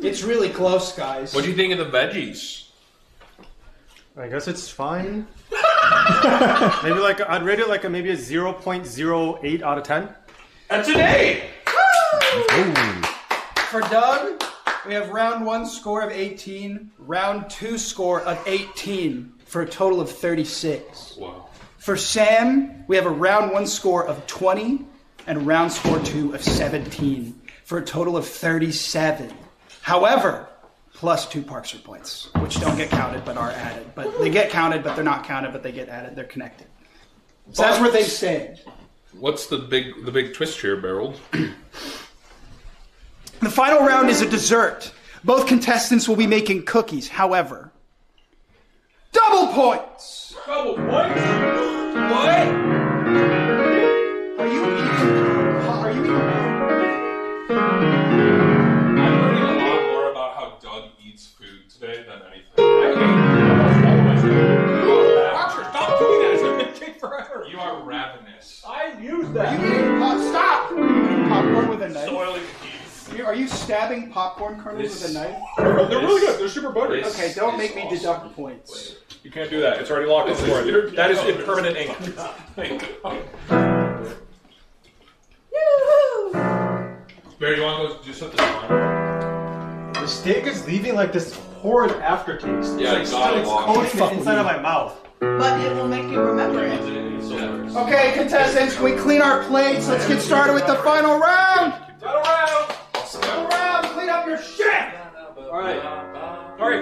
Speaker 9: It's really close, guys.
Speaker 5: What do you think of the veggies?
Speaker 10: I guess it's fine. Maybe I'd rate it maybe a 0.08 out of 10.
Speaker 5: That's an A.
Speaker 9: For Doug, we have round 1 score of 18, round 2 score of 18, for a total of 36.
Speaker 5: Wow.
Speaker 9: For Sam, we have a round 1 score of 20 and round score 2 of 17, for a total of 37. However, plus 2 Parkser points, which don't get counted but are added. But they get counted, but they're not counted, but they get added. They're connected. So that's where they stand.
Speaker 5: What's the big twist here, Beryl?
Speaker 9: The final round is a dessert. Both contestants will be making cookies. However, double points!
Speaker 2: Double points?
Speaker 9: What? Are you eating?
Speaker 5: I'm learning a lot more about how Doug eats food today than anything.
Speaker 2: Archer, stop doing that! It's gonna take forever.
Speaker 5: You are ravenous.
Speaker 2: I used that.
Speaker 9: Are you eating stop! Are you eating popcorn with a knife?
Speaker 5: Soiling cookies.
Speaker 9: Are you stabbing popcorn kernels with a knife?
Speaker 2: They're really good. They're super buttery.
Speaker 9: Okay, don't make me deduct points.
Speaker 2: You can't do that. It's already locked in for you. That is permanent ink. Barry, you want to go do something fun?
Speaker 10: The steak is leaving this horrid aftertaste.
Speaker 5: Yeah,
Speaker 10: it's coating the inside of my mouth.
Speaker 3: But it will make you remember it.
Speaker 9: Okay, contestants, can we clean our plates? Let's get started with the final round.
Speaker 2: Final round.
Speaker 9: Final round. Clean up your shit.
Speaker 2: All right,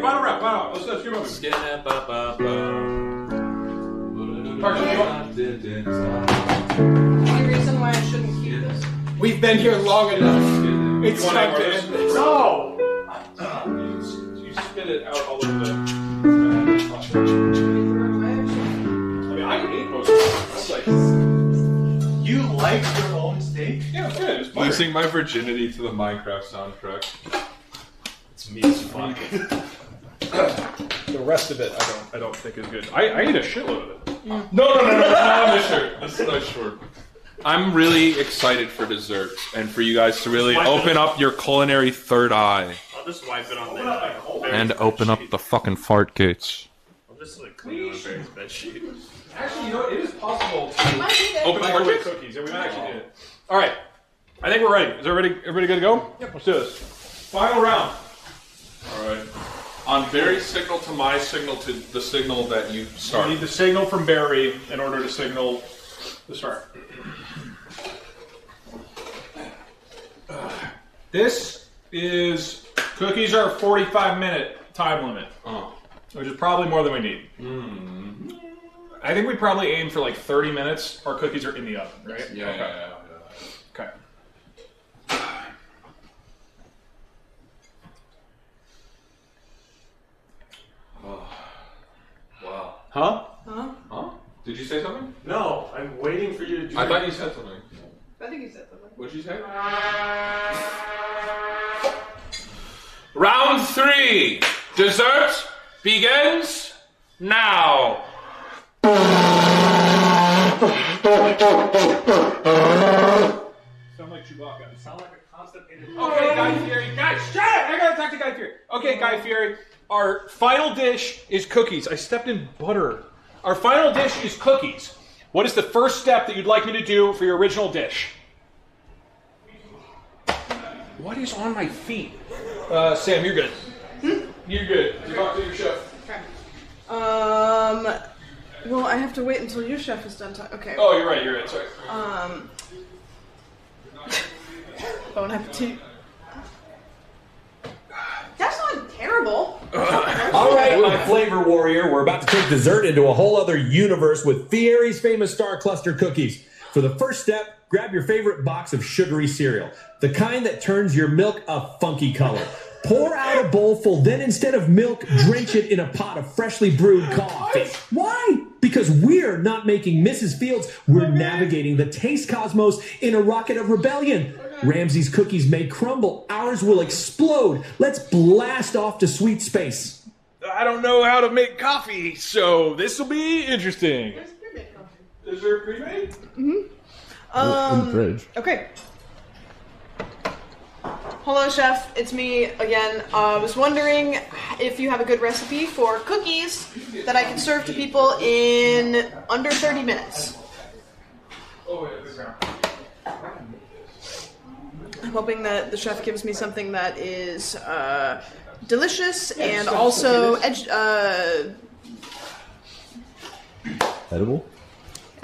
Speaker 2: final round. Let's keep moving.
Speaker 3: Any reason why I shouldn't keep this?
Speaker 9: We've been here long enough. It's time to end this.
Speaker 2: No! You spit it out all over the... I ate most of it.
Speaker 10: You like your own steak?
Speaker 2: Yeah, it's good. It's
Speaker 5: Losing my virginity to the Minecraft soundtrack.
Speaker 2: It's me as fuck. The rest of it, I don't think is good. I ate a shitload of it.
Speaker 5: No, that's not short. I'm really excited for desserts and for you guys to really open up your culinary third eye.
Speaker 11: I'll just wipe it on the
Speaker 5: And open up the fucking fart gates.
Speaker 11: I'll just clean on Barry's bed sheet.
Speaker 2: Actually, you know what? It is possible to
Speaker 5: Open the
Speaker 2: microwave cookies. Yeah, we might actually do it. All right. I think we're ready. Is everybody good to go? Yep. Let's do this. Final round.
Speaker 5: All right. On Barry's signal to my signal to the signal that you start.
Speaker 2: You need the signal from Barry in order to signal the start. This is cookies are a 45-minute time limit, which is probably more than we need. I think we probably aim for 30 minutes. Our cookies are in the oven, right?
Speaker 5: Yeah.
Speaker 2: Okay.
Speaker 5: Wow.
Speaker 10: Huh?
Speaker 5: Did you say something?
Speaker 10: No, I'm waiting for you to do
Speaker 5: I thought you said something.
Speaker 3: I think you said something.
Speaker 5: What'd you say? Round 3. Dessert begins now.
Speaker 2: Sound like Chewbacca. Sound like a constipated. Okay, Guy Fieri. Guys, shut up! I gotta talk to Guy Fieri. Okay, Guy Fieri. Our final dish is cookies. I stepped in butter. Our final dish is cookies. What is the first step that you'd like me to do for your original dish? What is on my feet? Sam, you're good. You're good. Talk to your chef.
Speaker 3: Okay. Well, I have to wait until your chef is done talking. Okay.
Speaker 2: Oh, you're right. Sorry.
Speaker 3: Bon appetit. That's not terrible.
Speaker 4: All right, my flavor warrior, we're about to take dessert into a whole other universe with Fieri's famous star cluster cookies. For the first step, grab your favorite box of sugary cereal, the kind that turns your milk a funky color. Pour out a bowl full, then instead of milk, drench it in a pot of freshly brewed coffee. Why? Because we're not making Mrs. Fields, we're navigating the taste cosmos in a rocket of rebellion. Ramsey's cookies may crumble, ours will explode. Let's blast off to sweet space.
Speaker 2: I don't know how to make coffee, so this will be interesting. Is there pre-made?
Speaker 3: Mm-hmm.
Speaker 7: In the fridge.
Speaker 3: Okay. Hello, Chef. It's me again. I was wondering if you have a good recipe for cookies that I can serve to people in under 30 minutes. I'm hoping that the chef gives me something that is delicious and also
Speaker 7: Edible?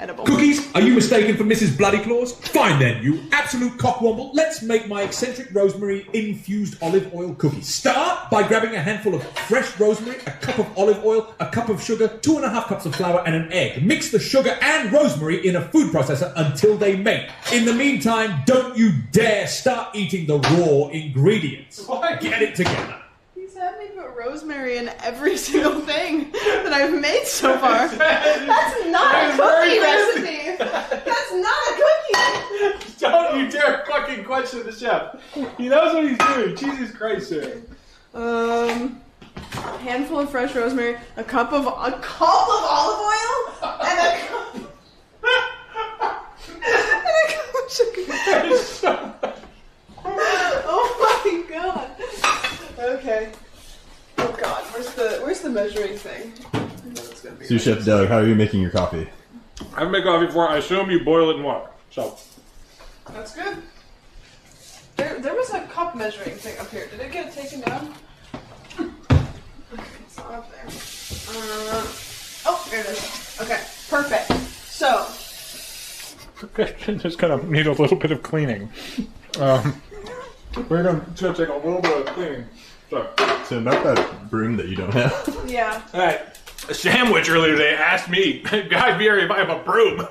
Speaker 3: edible.
Speaker 8: Cookies? Are you mistaken for Mrs. Bloody Claus? Fine then, you absolute cockwomble. Let's make my eccentric rosemary infused olive oil cookies. Start by grabbing a handful of fresh rosemary, a cup of olive oil, a cup of sugar, 2.5 cups of flour, and an egg. Mix the sugar and rosemary in a food processor until they mate. In the meantime, don't you dare start eating the raw ingredients. Get it together.
Speaker 3: He's had me put rosemary in every single thing that I've made so far. That's not a cookie recipe. That's not a cookie.
Speaker 2: Don't you dare fucking question the chef. He knows what he's doing. Jesus Christ, sir.
Speaker 3: A handful of fresh rosemary, a cup of olive oil, and a cup of sugar. Oh my god. Okay. Oh god, where's the measuring thing?
Speaker 7: Sous Chef Doug, how are you making your coffee?
Speaker 2: I've made coffee before. I assume you boil it in water. So.
Speaker 3: That's good. There was a cup measuring thing up here. Did it get taken down? It's not up there. Oh, there it is. Okay, perfect. So.
Speaker 2: Just gonna need a little bit of cleaning. We're gonna take a little bit of cleaning.
Speaker 7: So about that broom that you don't have.
Speaker 3: Yeah.
Speaker 2: All right. A sandwich earlier today asked me, Guy Fieri, if I have a broom.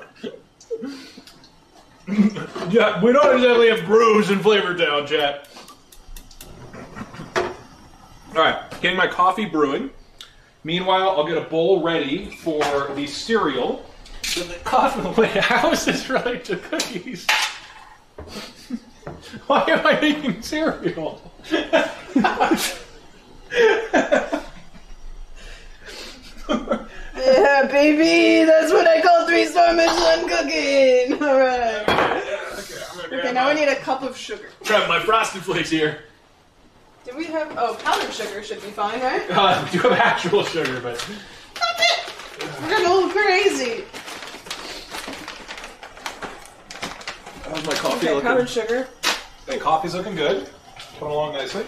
Speaker 2: Yeah, we don't exactly have brooms in Flavortown, chat. All right, getting my coffee brewing. Meanwhile, I'll get a bowl ready for the cereal. The coffee. Wait, how is this related to cookies? Why am I making cereal?
Speaker 3: Yeah, baby, that's what I call 3-star Michelin cooking. All right. Okay, now I need a cup of sugar.
Speaker 2: Grab my Frosted Flakes here.
Speaker 3: Do we have? Oh, powdered sugar should be fine, right?
Speaker 2: I do have actual sugar, but
Speaker 3: Stop it! We're getting a little crazy.
Speaker 2: how's my coffee
Speaker 3: Okay,
Speaker 2: looking?
Speaker 3: powdered sugar.
Speaker 2: My coffee's looking good. Coming along nicely.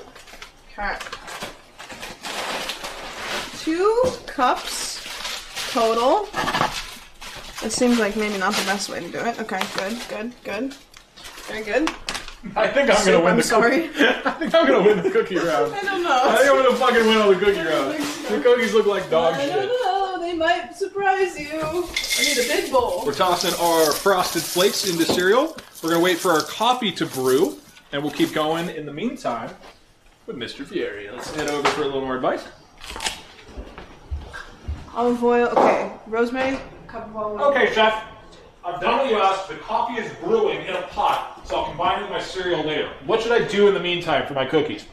Speaker 3: Okay. 2 cups total. It seems like maybe not the best way to do it. Okay, good. Very good.
Speaker 2: I think I'm gonna win
Speaker 3: I'm
Speaker 2: the
Speaker 3: sorry.
Speaker 2: I think I'm gonna win the cookie round.
Speaker 3: I don't know.
Speaker 2: I think I'm gonna fucking win on the cookie round. The cookies look like dog
Speaker 3: I
Speaker 2: shit.
Speaker 3: don't know. They might surprise you. I need a big bowl.
Speaker 2: We're tossing our Frosted Flakes into cereal. We're gonna wait for our coffee to brew, and we'll keep going in the meantime with Mr. Fieri. Let's head over for a little more advice.
Speaker 3: Olive oil. Okay. Rosemary. Cup of olive oil.
Speaker 2: Okay, chef. I've done what you asked. The coffee is brewing in a pot, so I'll combine it with my cereal later. What should I do in the meantime for my cookies?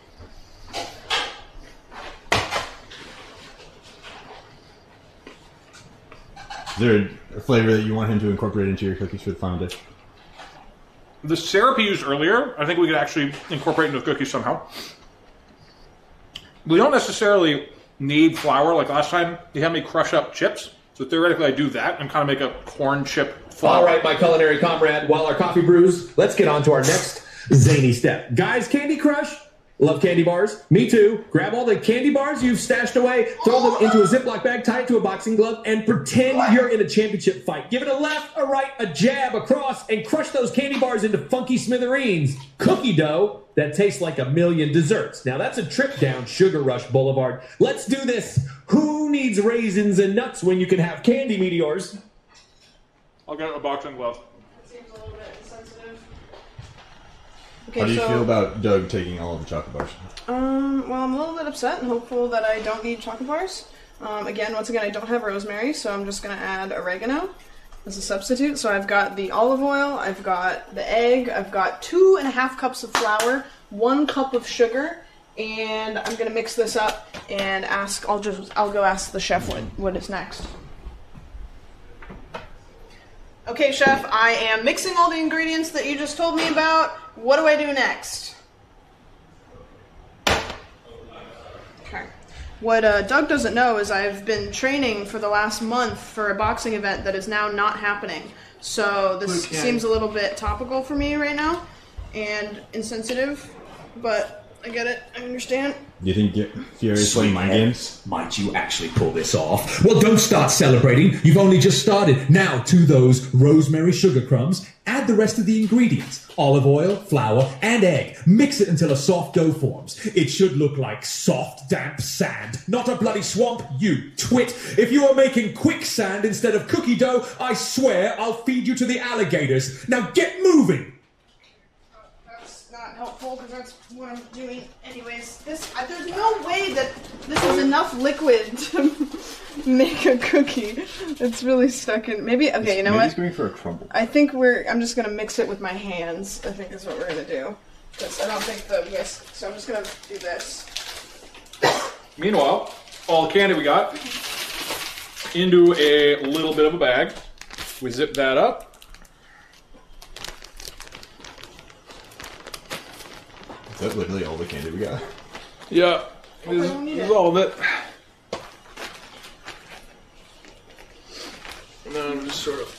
Speaker 7: Is there a flavor that you want him to incorporate into your cookies for the final dish?
Speaker 2: The syrup you used earlier, I think we could actually incorporate into the cookies somehow. We don't necessarily need flour. Like last time, he had me crush up chips. So theoretically, I do that and kind of make a corn chip flour.
Speaker 4: All right, my culinary comrade, while our coffee brews, let's get on to our next zany step. Guys, Candy Crush? Love candy bars? Me too. Grab all the candy bars you've stashed away, throw them into a Ziploc bag, tie it to a boxing glove, and pretend you're in a championship fight. Give it a left, a right, a jab, across, and crush those candy bars into funky smithereens. Cookie dough that tastes like a million desserts. Now that's a trip down Sugar Rush Boulevard. Let's do this. Who needs raisins and nuts when you can have candy meteors?
Speaker 2: I'll get a boxing glove.
Speaker 3: a little bit insensitive.
Speaker 7: How do you feel about Doug taking all of the chocolate bars?
Speaker 3: Well, I'm a little bit upset and hopeful that I don't need chocolate bars. Once again, I don't have rosemary, so I'm just going to add oregano as a substitute. So I've got the olive oil, I've got the egg, I've got 2.5 cups of flour, 1 cup of sugar, and I'm going to mix this up and I'll go ask the chef what is next. Okay, chef, I am mixing all the ingredients that you just told me about. What do I do next? Okay. What Doug doesn't know is I've been training for the last month for a boxing event that is now not happening. So this seems a little bit topical for me right now and insensitive, but I get it. I understand.
Speaker 7: Do you think Fieri's playing mind games?
Speaker 8: Might you actually pull this off? Well, don't start celebrating. You've only just started. Now, to those rosemary sugar crumbs, add the rest of the ingredients. Olive oil, flour, and egg. Mix it until a soft dough forms. It should look like soft, damp sand, not a bloody swamp, you twit. If you are making quicksand instead of cookie dough, I swear I'll feed you to the alligators. Now get moving!
Speaker 3: Not helpful because that's what I'm doing anyways. There's no way that this is enough liquid to make a cookie. It's really stuck in. Maybe okay. You know what?
Speaker 7: He's going for a crumble.
Speaker 3: I think I'm just gonna mix it with my hands. I think is what we're gonna do. Because I don't think the whisk. So I'm just gonna do this.
Speaker 2: Meanwhile, all the candy we got into a little bit of a bag. We zip that up.
Speaker 7: Is that literally all the candy we got?
Speaker 2: Yeah, this is all of it. And then I'm just sort of.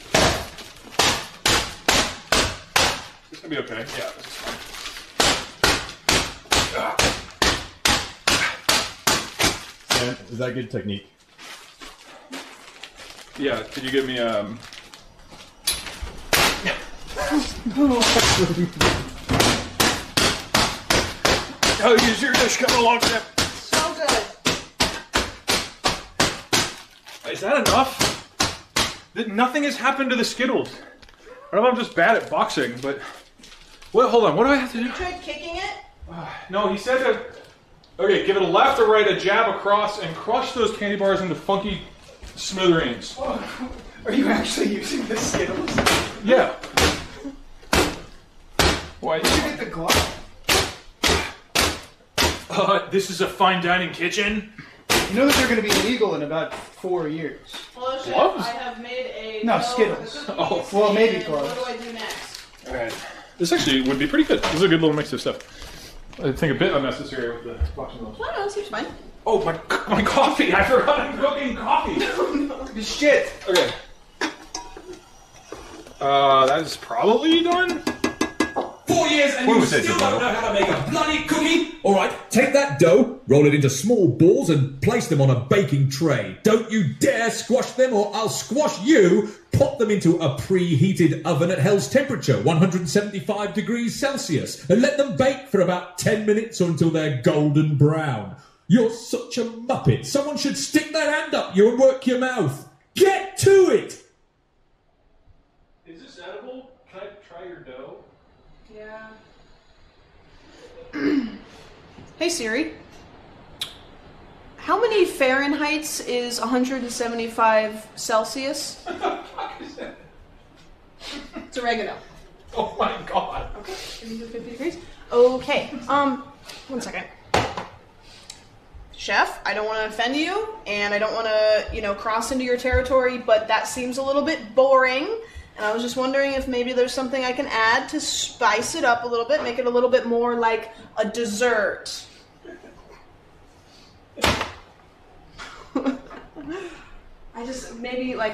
Speaker 2: It's gonna be okay. Yeah, this is fine.
Speaker 7: Sam, is that good technique?
Speaker 2: Yeah, could you give me Oh, is your dish coming along, Chef?
Speaker 3: So good.
Speaker 2: Is that enough? Nothing has happened to the Skittles. I don't know if I'm just bad at boxing, but... What? Hold on, what do I have to do?
Speaker 3: You tried kicking it?
Speaker 2: No, he said to... Okay, give it a left or right, a jab across, and crush those candy bars into funky smithereens.
Speaker 9: Oh, are you actually using the Skittles?
Speaker 2: Yeah. Why?
Speaker 9: Did you get the glove?
Speaker 2: This is a fine dining kitchen.
Speaker 9: You know that they're going to be illegal in about 4 years.
Speaker 3: Hello, Chef.
Speaker 2: Gloves?
Speaker 3: I have made a
Speaker 9: No,
Speaker 3: dough
Speaker 9: Skittles.
Speaker 3: for the cookies,
Speaker 9: Well, maybe
Speaker 3: and
Speaker 9: gloves.
Speaker 3: What do I do next?
Speaker 2: Alright. This actually would be pretty good. This is a good little mix of stuff. I think a bit unnecessary with the boxing gloves.
Speaker 3: No, this seems fine.
Speaker 2: Oh, my coffee! I forgot I'm cooking coffee!
Speaker 9: Shit!
Speaker 2: Okay. That is probably done.
Speaker 8: 4 years and you still don't know how to make a bloody cookie? Alright, take that dough, roll it into small balls and place them on a baking tray. Don't you dare squash them or I'll squash you. Put them into a preheated oven at hell's temperature, 175 degrees Celsius, and let them bake for about 10 minutes or until they're golden brown. You're such a muppet. Someone should stick their hand up you and work your mouth. Get to it!
Speaker 2: Is this edible? Can I try your dough?
Speaker 3: Yeah. Hey Siri. How many Fahrenheits is 175 Celsius?
Speaker 2: What the fuck is that?
Speaker 3: It's oregano.
Speaker 2: Oh my god.
Speaker 3: Okay, give me the 50 degrees. Okay, 1 second. Chef, I don't want to offend you, and I don't want to, cross into your territory, but that seems a little bit boring. And I was just wondering if maybe there's something I can add to spice it up a little bit, make it a little bit more like a dessert.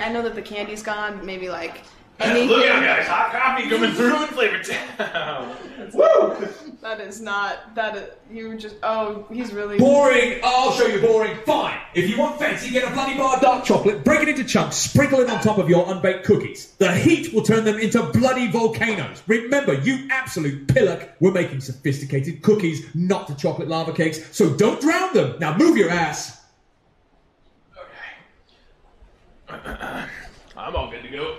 Speaker 3: I know that the candy's gone, maybe like anything.
Speaker 2: Look at him, guys, hot coffee coming through in Flavor Town. Woo! He's really...
Speaker 8: Boring! I'll show you boring. Fine. If you want fancy, get a bloody bar of dark chocolate, break it into chunks, sprinkle it on top of your unbaked cookies. The heat will turn them into bloody volcanoes. Remember, you absolute pillock, we're making sophisticated cookies, not the chocolate lava cakes, so don't drown them. Now move your ass.
Speaker 2: I'm all good to go.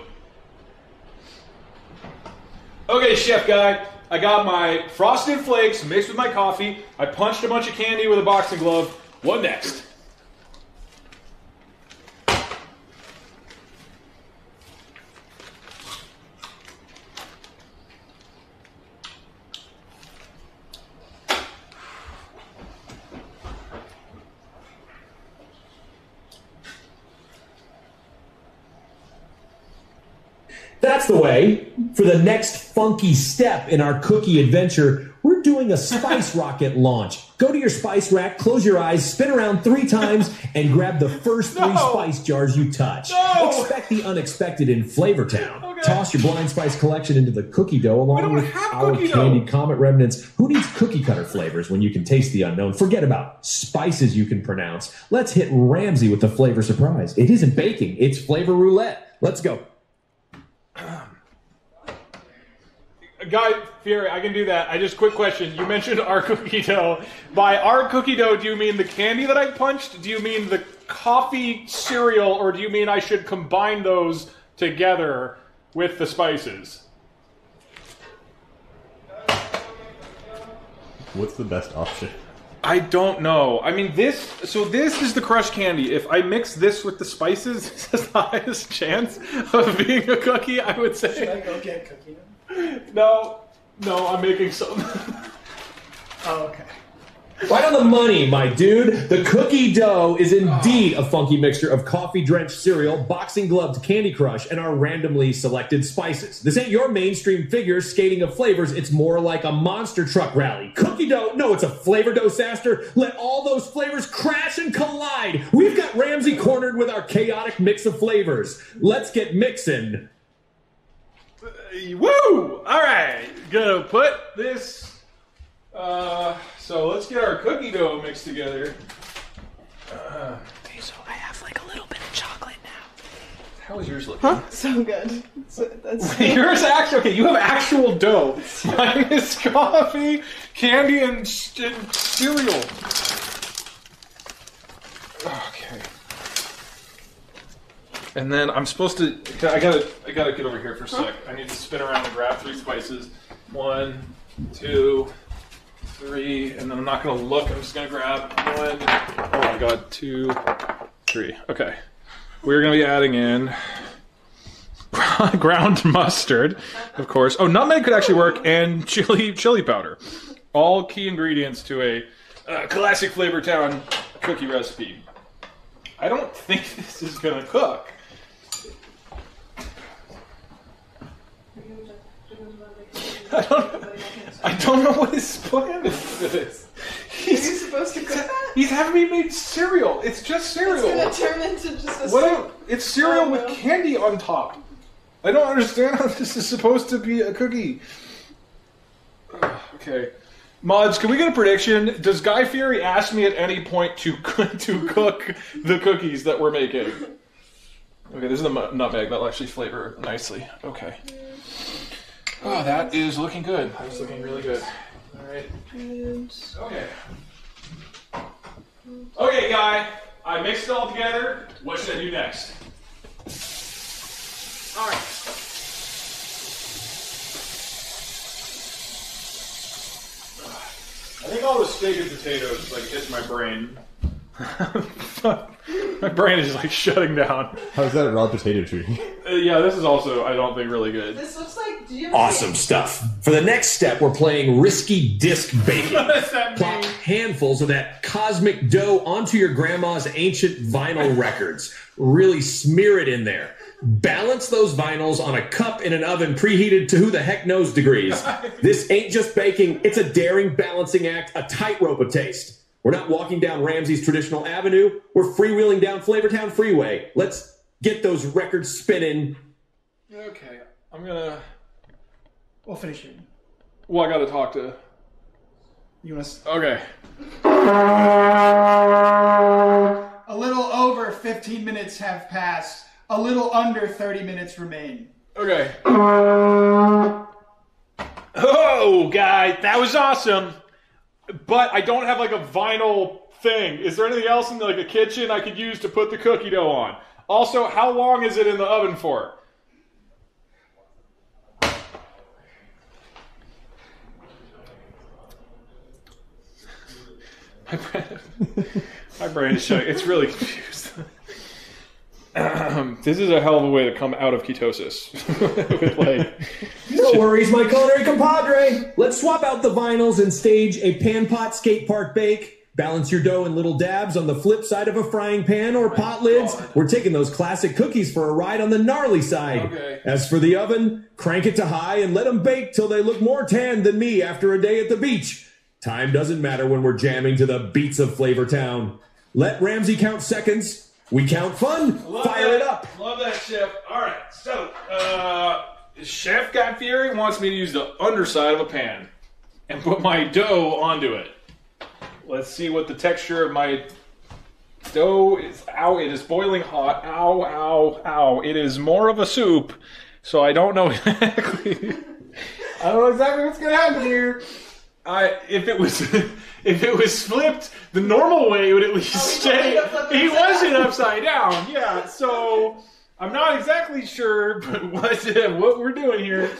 Speaker 2: Okay, Chef Guy, I got my Frosted Flakes mixed with my coffee. I punched a bunch of candy with a boxing glove. What next?
Speaker 4: That's the way. For the next funky step in our cookie adventure, we're doing a spice rocket launch. Go to your spice rack, close your eyes, spin around 3 times, and grab the first 3 spice jars you touch. Expect the unexpected in Flavor Town. Okay. Toss your blind spice collection into the cookie dough along with our candied Comet remnants. Who needs cookie cutter flavors when you can taste the unknown? Forget about spices you can pronounce. Let's hit Ramsey with the flavor surprise. It isn't baking, it's flavor roulette. Let's go.
Speaker 2: Guy Fieri, I can do that. Quick question. You mentioned our cookie dough. By our cookie dough, do you mean the candy that I punched? Do you mean the coffee cereal? Or do you mean I should combine those together with the spices?
Speaker 7: What's the best option?
Speaker 2: I don't know. I mean, this is the crushed candy. If I mix this with the spices, this is the highest chance of being a cookie, I would say.
Speaker 9: Should I go get cookie dough?
Speaker 2: No, I'm making some.
Speaker 9: Oh, okay.
Speaker 4: Right on the money, my dude. The cookie dough is indeed a funky mixture of coffee-drenched cereal, boxing-gloved Candy Crush, and our randomly selected spices. This ain't your mainstream figure skating of flavors. It's more like a monster truck rally. Cookie dough? No, it's a flavor disaster. Let all those flavors crash and collide. We've got Ramsey cornered with our chaotic mix of flavors. Let's get mixing.
Speaker 2: Woo! Alright, gonna put this, so let's get our cookie dough mixed together.
Speaker 3: So I have like a little bit of chocolate now.
Speaker 2: How is yours looking?
Speaker 3: Huh? So good. That's
Speaker 2: yours actually, okay, you have actual dough. Mine is coffee, candy, and cereal. Okay. And then I'm supposed to. I gotta get over here for a sec. I need to spin around and grab 3 spices. 1, 2, 3, and then I'm not gonna look. I'm just gonna grab 1. Oh my god, 2, 3. Okay. We're gonna be adding in ground mustard, of course. Oh, nutmeg could actually work, and chili powder. All key ingredients to a classic Flavor Town cookie recipe. I don't think this is gonna cook. I don't know what his plan is for this.
Speaker 3: He's supposed to cook that?
Speaker 2: He's having me make cereal. It's just cereal.
Speaker 3: It's gonna turn into just a soup.
Speaker 2: It's cereal with candy on top. I don't understand how this is supposed to be a cookie. Okay. Mods, can we get a prediction? Does Guy Fieri ask me at any point to cook the cookies that we're making? Okay, this is the nutmeg. That'll actually flavor nicely. Okay. Oh, that is looking good. That's looking really good. All right. Okay. Okay, Guy. I mixed it all together. What should I do next? All right. I think all the steak and potatoes like hit my brain. My brain is like shutting down.
Speaker 7: How's that raw potato tree?
Speaker 2: Yeah, this is also, I don't think, really good.
Speaker 3: This looks like...
Speaker 4: Awesome stuff. For the next step, we're playing risky disc baking.
Speaker 2: What does that mean?
Speaker 4: Plop handfuls of that cosmic dough onto your grandma's ancient vinyl records. Really smear it in there. Balance those vinyls on a cup in an oven preheated to who the heck knows degrees. This ain't just baking, it's a daring balancing act, a tightrope of taste. We're not walking down Ramsey's traditional avenue, we're freewheeling down Flavortown Freeway. Let's get those records spinning.
Speaker 2: Okay, I'm gonna...
Speaker 9: We'll finish it.
Speaker 2: Well, I gotta talk to...
Speaker 9: You want to...
Speaker 2: Okay.
Speaker 9: A little over 15 minutes have passed. A little under 30 minutes remain.
Speaker 2: Okay. Oh, Guy, that was awesome. But I don't have like a vinyl thing. Is there anything else in like a kitchen I could use to put the cookie dough on? Also, how long is it in the oven for? My brain is shut. It's really confused. This is a hell of a way to come out of ketosis. With
Speaker 4: no worries, my culinary compadre. Let's swap out the vinyls and stage a pan pot skate park bake. Balance your dough in little dabs on the flip side of a frying pan or pot lids. We're taking those classic cookies for a ride on the gnarly side.
Speaker 2: Okay.
Speaker 4: As for the oven, crank it to high and let them bake till they look more tan than me after a day at the beach. Time doesn't matter when we're jamming to the beats of Flavor Town. Let Ramsey count seconds. We count fun. Fire it up.
Speaker 2: Love that, Chef. All right, so Chef Guy Fieri wants me to use the underside of a pan and put my dough onto it. Let's see what the texture of my dough is. Ow, it is boiling hot. Ow, ow, ow. It is more of a soup, so I don't know exactly. I don't know exactly what's going to happen here. If it was flipped the normal way, it would at least stay. He wasn't upside down, yeah. So I'm not exactly sure, but what we're doing here.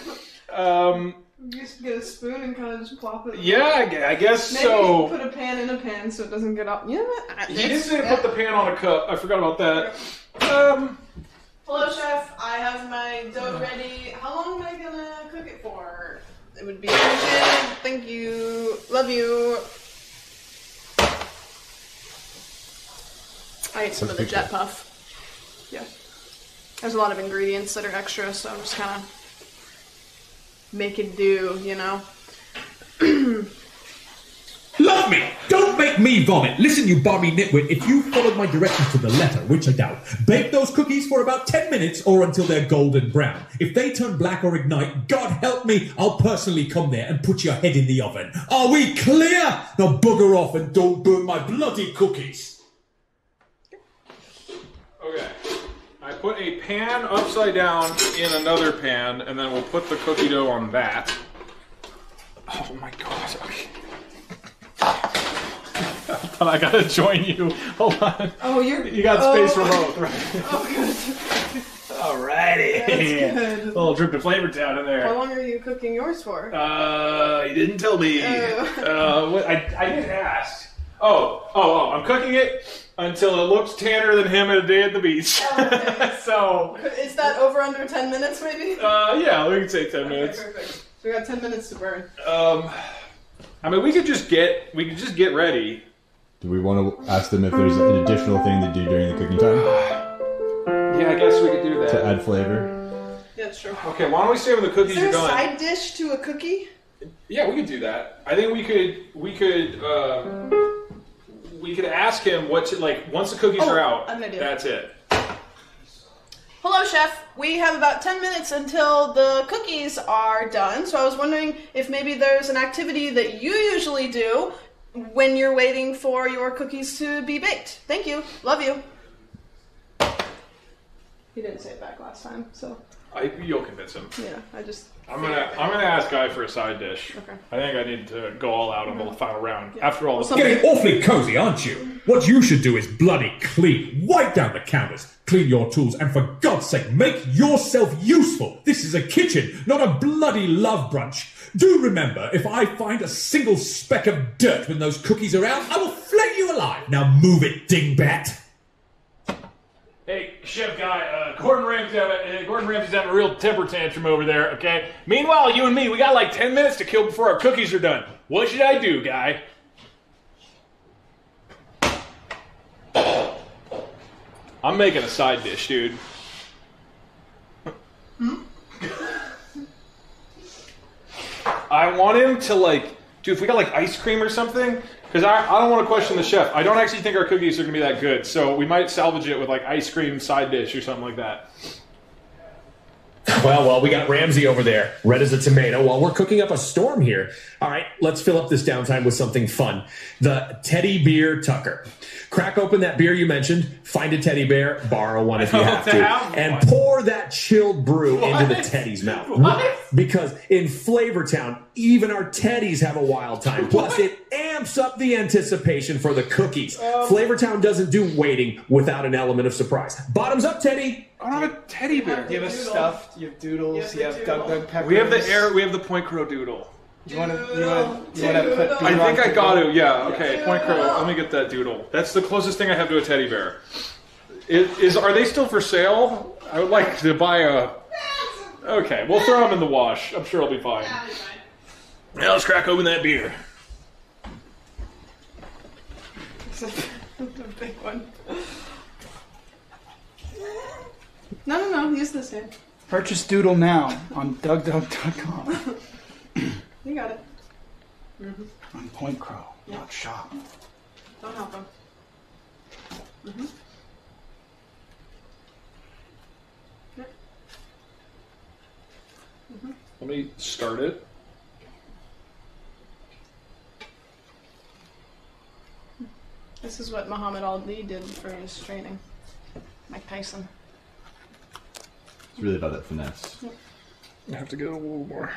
Speaker 3: Just get a spoon and kind of just plop it.
Speaker 2: Yeah, I guess
Speaker 3: Maybe
Speaker 2: so.
Speaker 3: Put a pan in a pan so it doesn't get up. Yeah,
Speaker 2: He did say to put the pan on a cup. I forgot about that.
Speaker 3: Hello, Chef. I have my dough ready. How long am I gonna cook it for? It would be appreciated. Thank you. Love you. I ate some of the jet puff. Yeah. There's a lot of ingredients that are extra, so I'm just kind of making do, you know?
Speaker 8: Love me! Don't make me vomit! Listen, you balmy nitwit, if you followed my directions to the letter, which I doubt, bake those cookies for about 10 minutes or until they're golden brown. If they turn black or ignite, God help me, I'll personally come there and put your head in the oven. Are we clear? Now bugger off and don't burn my bloody cookies.
Speaker 2: Okay. I put a pan upside down in another pan, and then we'll put the cookie dough on that. Oh my gosh. Okay. I gotta join you. Hold on.
Speaker 3: Oh,
Speaker 2: you got space for both, right?
Speaker 3: Oh, good.
Speaker 2: Alrighty.
Speaker 3: That's good.
Speaker 2: A little drip of Flavor Town in there.
Speaker 3: How long are you cooking yours for?
Speaker 2: You didn't tell me. I didn't ask. Oh, I'm cooking it until it looks tanner than him at a day at the beach.
Speaker 3: Okay.
Speaker 2: So.
Speaker 3: Is that over under 10 minutes, maybe?
Speaker 2: Yeah, we can say 10 minutes.
Speaker 3: Perfect. So we got 10 minutes to burn.
Speaker 2: I mean, we could just get ready.
Speaker 7: Do we want to ask them if there's an additional thing to do during the cooking time?
Speaker 2: Yeah, I guess we could do that.
Speaker 7: To add flavor?
Speaker 3: Yeah, that's true.
Speaker 2: Okay, why don't we say when the cookies
Speaker 3: Is there
Speaker 2: are done?
Speaker 3: a side dish to a cookie?
Speaker 2: Yeah, we could do that. I think we could ask him what to, like, once the cookies are out,
Speaker 3: I have an idea.
Speaker 2: that's it.
Speaker 3: Hello, Chef. We have about 10 minutes until the cookies are done, so I was wondering if maybe there's an activity that you usually do when you're waiting for your cookies to be baked. Thank you. Love you. He didn't say it back last time, so.
Speaker 2: You'll convince him.
Speaker 3: Yeah,
Speaker 2: I'm gonna ask Guy for a side dish.
Speaker 3: Okay.
Speaker 2: I think I need to go all out on the final round. After all,
Speaker 8: Getting awfully cozy, aren't you? What you should do is bloody clean. Wipe down the counters, clean your tools, and for God's sake, make yourself useful. This is a kitchen, not a bloody love brunch. Do remember, if I find a single speck of dirt when those cookies are out, I will flay you alive. Now move it, dingbat.
Speaker 2: Hey, Chef Guy, Gordon Ramsay's having a real temper tantrum over there, okay? Meanwhile, you and me, we got like 10 minutes to kill before our cookies are done. What should I do, Guy? I'm making a side dish, dude. I want him to, like, dude, if we got like ice cream or something, because I don't want to question the chef. I don't actually think our cookies are going to be that good, so we might salvage it with like ice cream side dish or something like that.
Speaker 4: Well, we got Ramsey over there, red as a tomato, while we're cooking up a storm here. All right, let's fill up this downtime with something fun. The Teddy Beer Tucker. Crack open that beer you mentioned, find a teddy bear, borrow one if you have to, and pour that chilled brew into the teddy's mouth.
Speaker 2: What?
Speaker 4: Because in Flavor Town, even our teddies have a wild time. Plus, it amps up the anticipation for the cookies. Flavor Town doesn't do waiting without an element of surprise. Bottoms up, Teddy.
Speaker 2: I don't have a teddy bear.
Speaker 15: You have a stuffed, you have doodles, you have Doug Peppers.
Speaker 2: We have the Point Crow doodle.
Speaker 9: You want to put?
Speaker 2: I think I got to. Yeah. Okay. Point Crow. Let me get that doodle. That's the closest thing I have to a teddy bear. Are they still for sale? I would like to buy a. Okay, we'll throw them in the wash. I'm sure it'll be fine. Now let's crack open that beer.
Speaker 3: It's a big one. No. Use this hand.
Speaker 9: Purchase Doodle now on DougDoug.com.
Speaker 3: You got it.
Speaker 9: On Point Crow. Not shop.
Speaker 3: Don't help him.
Speaker 2: Let me start it.
Speaker 3: This is what Muhammad Ali did for his training. Mike Tyson.
Speaker 7: It's really about that finesse.
Speaker 2: I have to get a little more.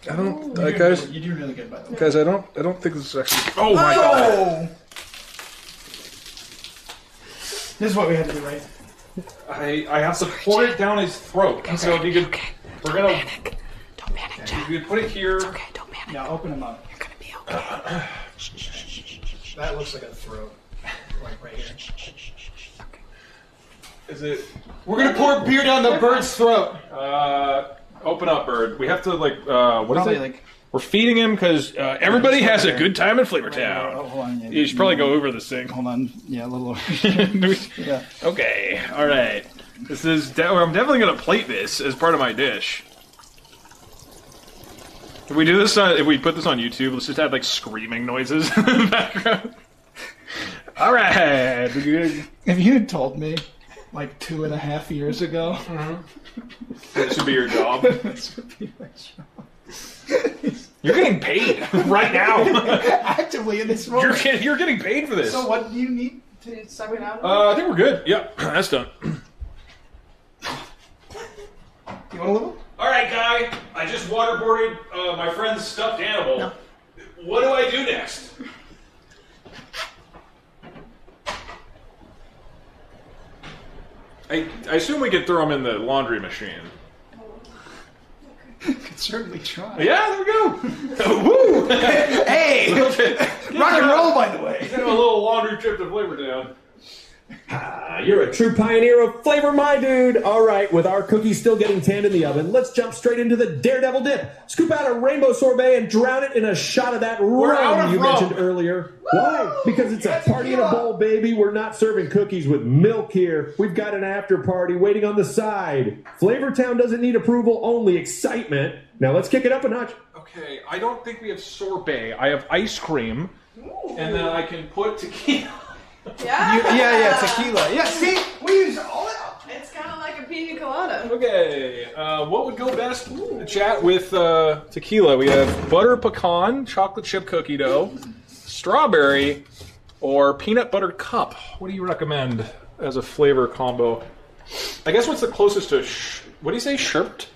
Speaker 2: I don't, guys.
Speaker 9: You do really good, by the way.
Speaker 2: Guys, I don't think this is actually. Oh my god!
Speaker 9: This is what we had to do, right?
Speaker 2: I have to pour it down his throat. Okay, so if you could, we're gonna.
Speaker 12: Don't panic, Jack.
Speaker 2: You could put it here.
Speaker 12: It's okay, don't panic.
Speaker 9: Yeah, open them up.
Speaker 12: You're gonna be okay.
Speaker 9: That looks like a throat. Like right here.
Speaker 12: Okay.
Speaker 2: Is it?
Speaker 9: We're gonna pour beer down the bird's throat.
Speaker 2: Open up, bird. We have to what
Speaker 9: Probably
Speaker 2: is it?
Speaker 9: like.
Speaker 2: We're feeding him because everybody has a good time in Flavortown.
Speaker 9: Hold on. Yeah,
Speaker 2: You should probably go over this thing.
Speaker 9: Hold on. Yeah, a little over. Yeah.
Speaker 2: Okay. All right. This is. I'm definitely gonna plate this as part of my dish. If we do this, if we put this on YouTube, let's just have like screaming noises in the background. All right.
Speaker 9: If you had told me like 2.5 years ago,
Speaker 2: That should be your job.
Speaker 9: this would be my job.
Speaker 2: You're getting paid right now.
Speaker 9: Actively in this moment.
Speaker 2: You're getting paid for this.
Speaker 9: So what do you need to suck it out?
Speaker 2: I think we're good. Yeah, that's done.
Speaker 9: You want a little?
Speaker 2: All right, Guy. I just waterboarded my friend's stuffed animal. No. What do I do next? I assume we could throw them in the laundry machine.
Speaker 9: Could certainly try.
Speaker 2: Yeah, there we go. Woo!
Speaker 9: Hey! Rock and roll, by the way.
Speaker 2: Let's have a little laundry trip to Flavortown.
Speaker 4: You're a true pioneer of flavor, my dude. All right, with our cookies still getting tanned in the oven, let's jump straight into the Daredevil dip. Scoop out a rainbow sorbet and drown it in a shot of that rum you mentioned earlier. Why? Because it's a party in a bowl, baby. We're not serving cookies with milk here. We've got an after party waiting on the side. Flavortown doesn't need approval, only excitement. Now let's kick it up a notch.
Speaker 2: Okay, I don't think we have sorbet. I have ice cream, and then I can put tequila.
Speaker 3: Yeah.
Speaker 9: Tequila. Yeah, see? We use all that.
Speaker 3: It's kind of like a pina colada.
Speaker 2: Okay, what would go best to chat with tequila? We have butter pecan, chocolate chip cookie dough, strawberry, or peanut butter cup. What do you recommend as a flavor combo? I guess what's the closest to what do you say, sherbet?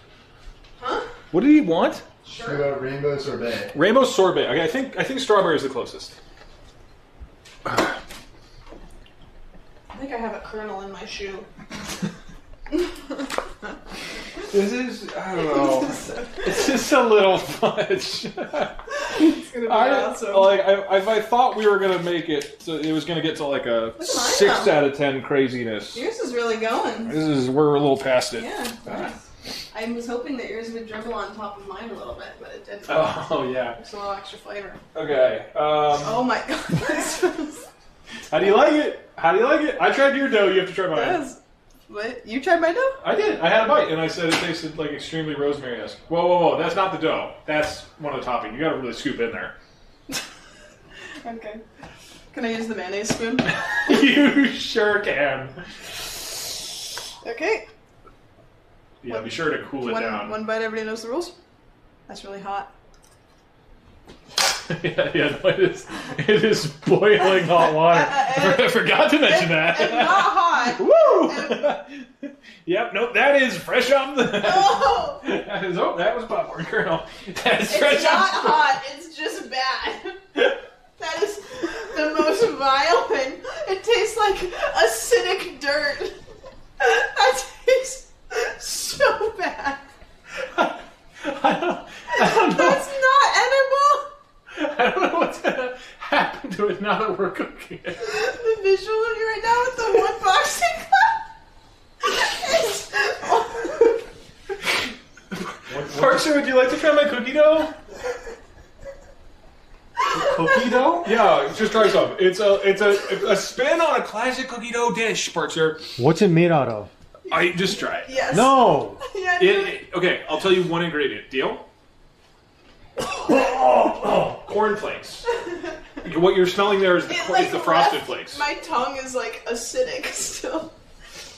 Speaker 3: Huh?
Speaker 2: What did he want?
Speaker 7: Sure. Rainbow sorbet.
Speaker 2: Rainbow sorbet. Okay, I think strawberry is the closest.
Speaker 3: I think I have a kernel in my shoe.
Speaker 2: This is, I don't know. It's just a little fudge.
Speaker 3: It's gonna be awesome.
Speaker 2: If I thought we were gonna make it, so it was gonna get to like a 6 out of 10 craziness.
Speaker 3: Yours is really going.
Speaker 2: We're a little past it.
Speaker 3: Yeah. Nice. I was hoping that yours would dribble on top of mine a little bit, but it didn't.
Speaker 2: Oh yeah.
Speaker 3: Just a little extra flavor.
Speaker 2: Okay.
Speaker 3: Oh my god.
Speaker 2: How do you like it? How do you like it? I tried your dough. You have to try mine.
Speaker 3: What? You tried my dough?
Speaker 2: I did. I had a bite, and I said it tasted like extremely rosemary-esque. Whoa. That's not the dough. That's one of the topping. You got to really scoop in there.
Speaker 3: Okay. Can I use the mayonnaise spoon?
Speaker 2: You sure can.
Speaker 3: Okay.
Speaker 2: Yeah, be sure to cool it down.
Speaker 3: One bite, everybody knows the rules? That's really hot.
Speaker 2: Yeah, no, it is boiling hot water. I forgot to mention that.
Speaker 3: And not hot.
Speaker 2: Woo! Yep, nope, that is fresh off the...
Speaker 3: Oh!
Speaker 2: That was popcorn kernel. That is
Speaker 3: It's
Speaker 2: fresh
Speaker 3: not
Speaker 2: off...
Speaker 3: hot, it's just bad. That is the most vile thing. It tastes like acidic dirt. That tastes
Speaker 2: I don't know what's gonna happen to it now that we're cooking it.
Speaker 3: The visual of you right now with the one boxing glove.
Speaker 2: Parker, would you like to try my cookie dough?
Speaker 10: Cookie dough?
Speaker 2: Yeah, just try some. It's a spin on a classic cookie dough dish, Parker.
Speaker 10: What's it made out of?
Speaker 2: I just try it.
Speaker 3: Yes.
Speaker 10: No.
Speaker 3: Yeah,
Speaker 2: Okay, I'll tell you one ingredient. Deal? Corn flakes. What you're smelling there is the frosted flakes.
Speaker 3: My tongue is like acidic still.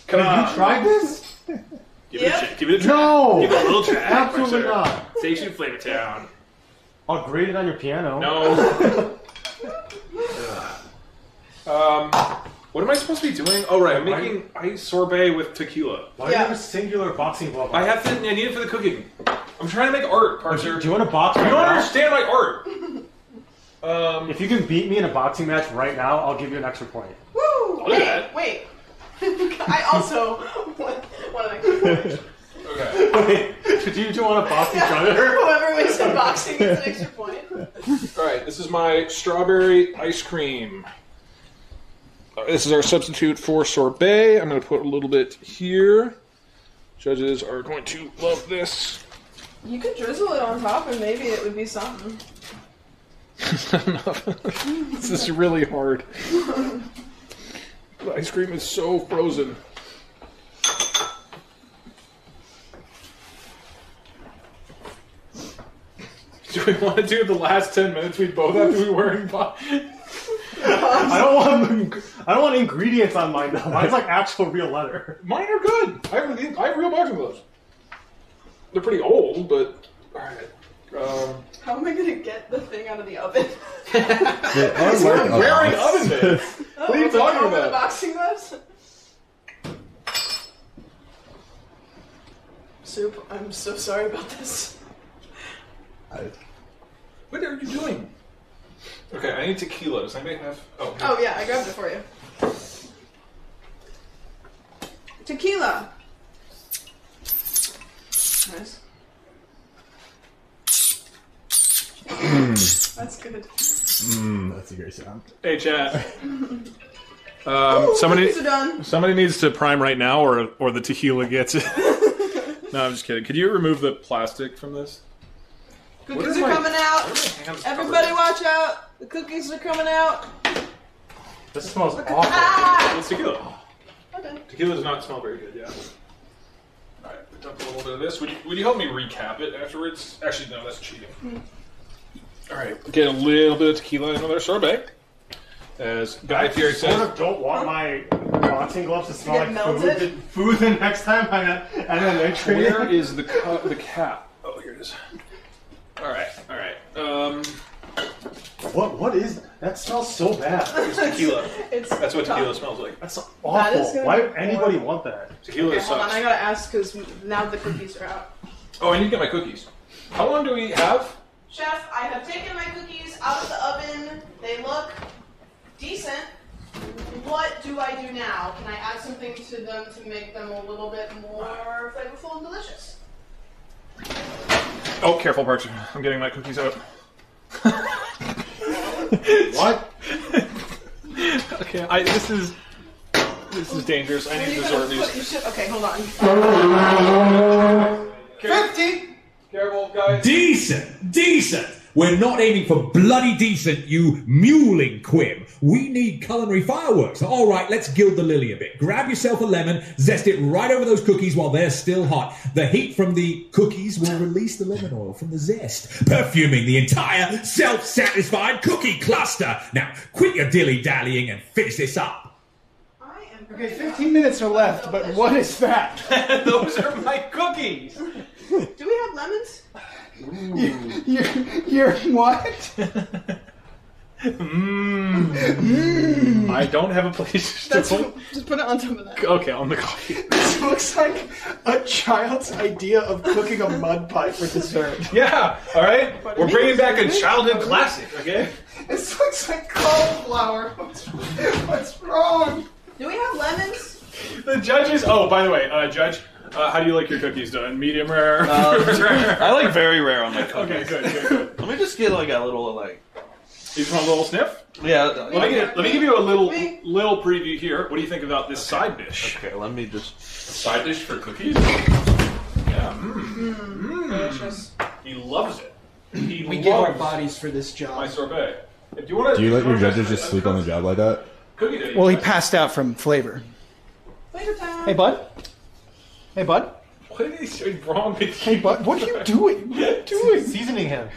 Speaker 2: Come on.
Speaker 10: You tried this?
Speaker 2: Give it a try.
Speaker 10: No.
Speaker 2: Give it a little try.
Speaker 10: Absolutely not.
Speaker 2: Station Flavor Town.
Speaker 10: I'll grate it on your piano.
Speaker 2: No. What am I supposed to be doing? Oh, right. I'm making ice sorbet with tequila.
Speaker 10: Why do you have a singular boxing glove?
Speaker 2: I need it for the cooking. I'm trying to make art, Parker.
Speaker 10: Do you want to box
Speaker 2: You
Speaker 10: right
Speaker 2: don't
Speaker 10: now?
Speaker 2: understand my art.
Speaker 10: If you can beat me in a boxing match right now, I'll give you an extra point.
Speaker 3: Woo! Wait. I also want an extra point.
Speaker 2: Okay.
Speaker 10: Wait, did you two want to box each other?
Speaker 3: Whoever wins in boxing gets an extra point.
Speaker 2: Alright, this is my strawberry ice cream. This is our substitute for sorbet. I'm going to put a little bit here. Judges are going to love this.
Speaker 3: You could drizzle it on top and maybe it would be something.
Speaker 2: This is really hard. The ice cream is so frozen. Do we want to do the last 10 minutes we both have to be wearing
Speaker 10: I don't want ingredients on mine though. Mine's like actual real leather.
Speaker 2: Mine are good. I have real boxing gloves. They're pretty old, but alright.
Speaker 3: How am I gonna get the thing out of the oven?
Speaker 2: We're wearing oven mitts. What are you talking
Speaker 3: Over the
Speaker 2: about?
Speaker 3: boxing gloves? Soup, I'm so sorry about this.
Speaker 2: What are you doing? Okay, I need tequila. Does anybody have...
Speaker 3: Oh yeah, I grabbed it for you. Tequila. Nice. That's good.
Speaker 7: That's a great sound.
Speaker 2: Hey, chat.
Speaker 3: Ooh, cookies are done.
Speaker 2: Somebody needs to prime right now, or the tequila gets it. No, I'm just kidding. Could you remove the plastic from this?
Speaker 3: Cookies are coming out. Everybody watch out. The cookies are coming out.
Speaker 10: This smells awful.
Speaker 3: Ah!
Speaker 2: It's tequila.
Speaker 3: Okay.
Speaker 2: Tequila does not smell very good, yeah. Alright, dump a little bit of this. Would you help me recap it afterwards? Actually, no, that's cheating. Alright, get a little bit of tequila into their sorbet. As Guy Fieri says...
Speaker 10: I sort of don't want my boxing gloves to smell
Speaker 3: Get
Speaker 10: like
Speaker 3: melted?
Speaker 10: food the next time and then they trade
Speaker 2: Where
Speaker 10: it.
Speaker 2: is the cap? Oh, here it is. Alright.
Speaker 10: What is that? Smells so bad.
Speaker 2: It's tequila. That's what tequila
Speaker 3: tough.
Speaker 2: smells like.
Speaker 10: That's
Speaker 3: That is
Speaker 10: awful.
Speaker 3: gonna
Speaker 10: Why
Speaker 3: be
Speaker 10: would anybody want that?
Speaker 2: Tequila
Speaker 3: Okay, hold on,
Speaker 2: sucks.
Speaker 3: I gotta ask because now the cookies are out.
Speaker 2: Oh, I need to get my cookies. How long do we have?
Speaker 3: Chef, I have taken my cookies out of the oven. They look decent. What do I do now? Can I add something to them to make them a little bit more flavorful and delicious?
Speaker 2: Oh, careful, Parcher. I'm getting my cookies out.
Speaker 10: What?
Speaker 2: Okay, this is dangerous. I need to absorb these.
Speaker 3: Okay, hold on.
Speaker 10: 50!
Speaker 2: Careful, guys.
Speaker 8: Decent! We're not aiming for bloody decent, you mewling quib. We need culinary fireworks. All right, let's gild the lily a bit. Grab yourself a lemon, zest it right over those cookies while they're still hot. The heat from the cookies will release the lemon oil from the zest, perfuming the entire self-satisfied cookie cluster. Now, quit your dilly-dallying and finish this up.
Speaker 9: Okay, 15 minutes are left, but what is that?
Speaker 2: Those are my cookies.
Speaker 3: Do we have lemons?
Speaker 9: You're what?
Speaker 2: I don't have a place to put.
Speaker 3: Just put it on top of that.
Speaker 2: Okay, on the coffee.
Speaker 9: This looks like a child's idea of cooking a mud pie for dessert.
Speaker 2: Yeah, all right. We're bringing back a childhood classic. Okay.
Speaker 9: This looks like cauliflower. What's wrong?
Speaker 3: Do we have lemons?
Speaker 2: The judges. Oh, by the way, Judge, how do you like your cookies done? Medium rare?
Speaker 11: I like very rare on my cookies.
Speaker 2: Okay, good.
Speaker 11: Let me just get like a little
Speaker 2: You just want a little sniff?
Speaker 11: Yeah.
Speaker 2: Let me give you a little preview here. What do you think about this side dish?
Speaker 11: Okay, let me just...
Speaker 2: Side dish for cookies? Yeah.
Speaker 3: Delicious.
Speaker 2: He loves it.
Speaker 9: We give our bodies for this job.
Speaker 2: My sorbet. If you want
Speaker 7: Do you let your judges just sleep on the job like that?
Speaker 2: Cookie day.
Speaker 9: Well, he passed out from flavor.
Speaker 3: Flavor time.
Speaker 9: Hey, bud. Hey, bud.
Speaker 2: What is wrong with you?
Speaker 9: Hey, bud. What are you doing? What are you doing?
Speaker 10: Seasoning him.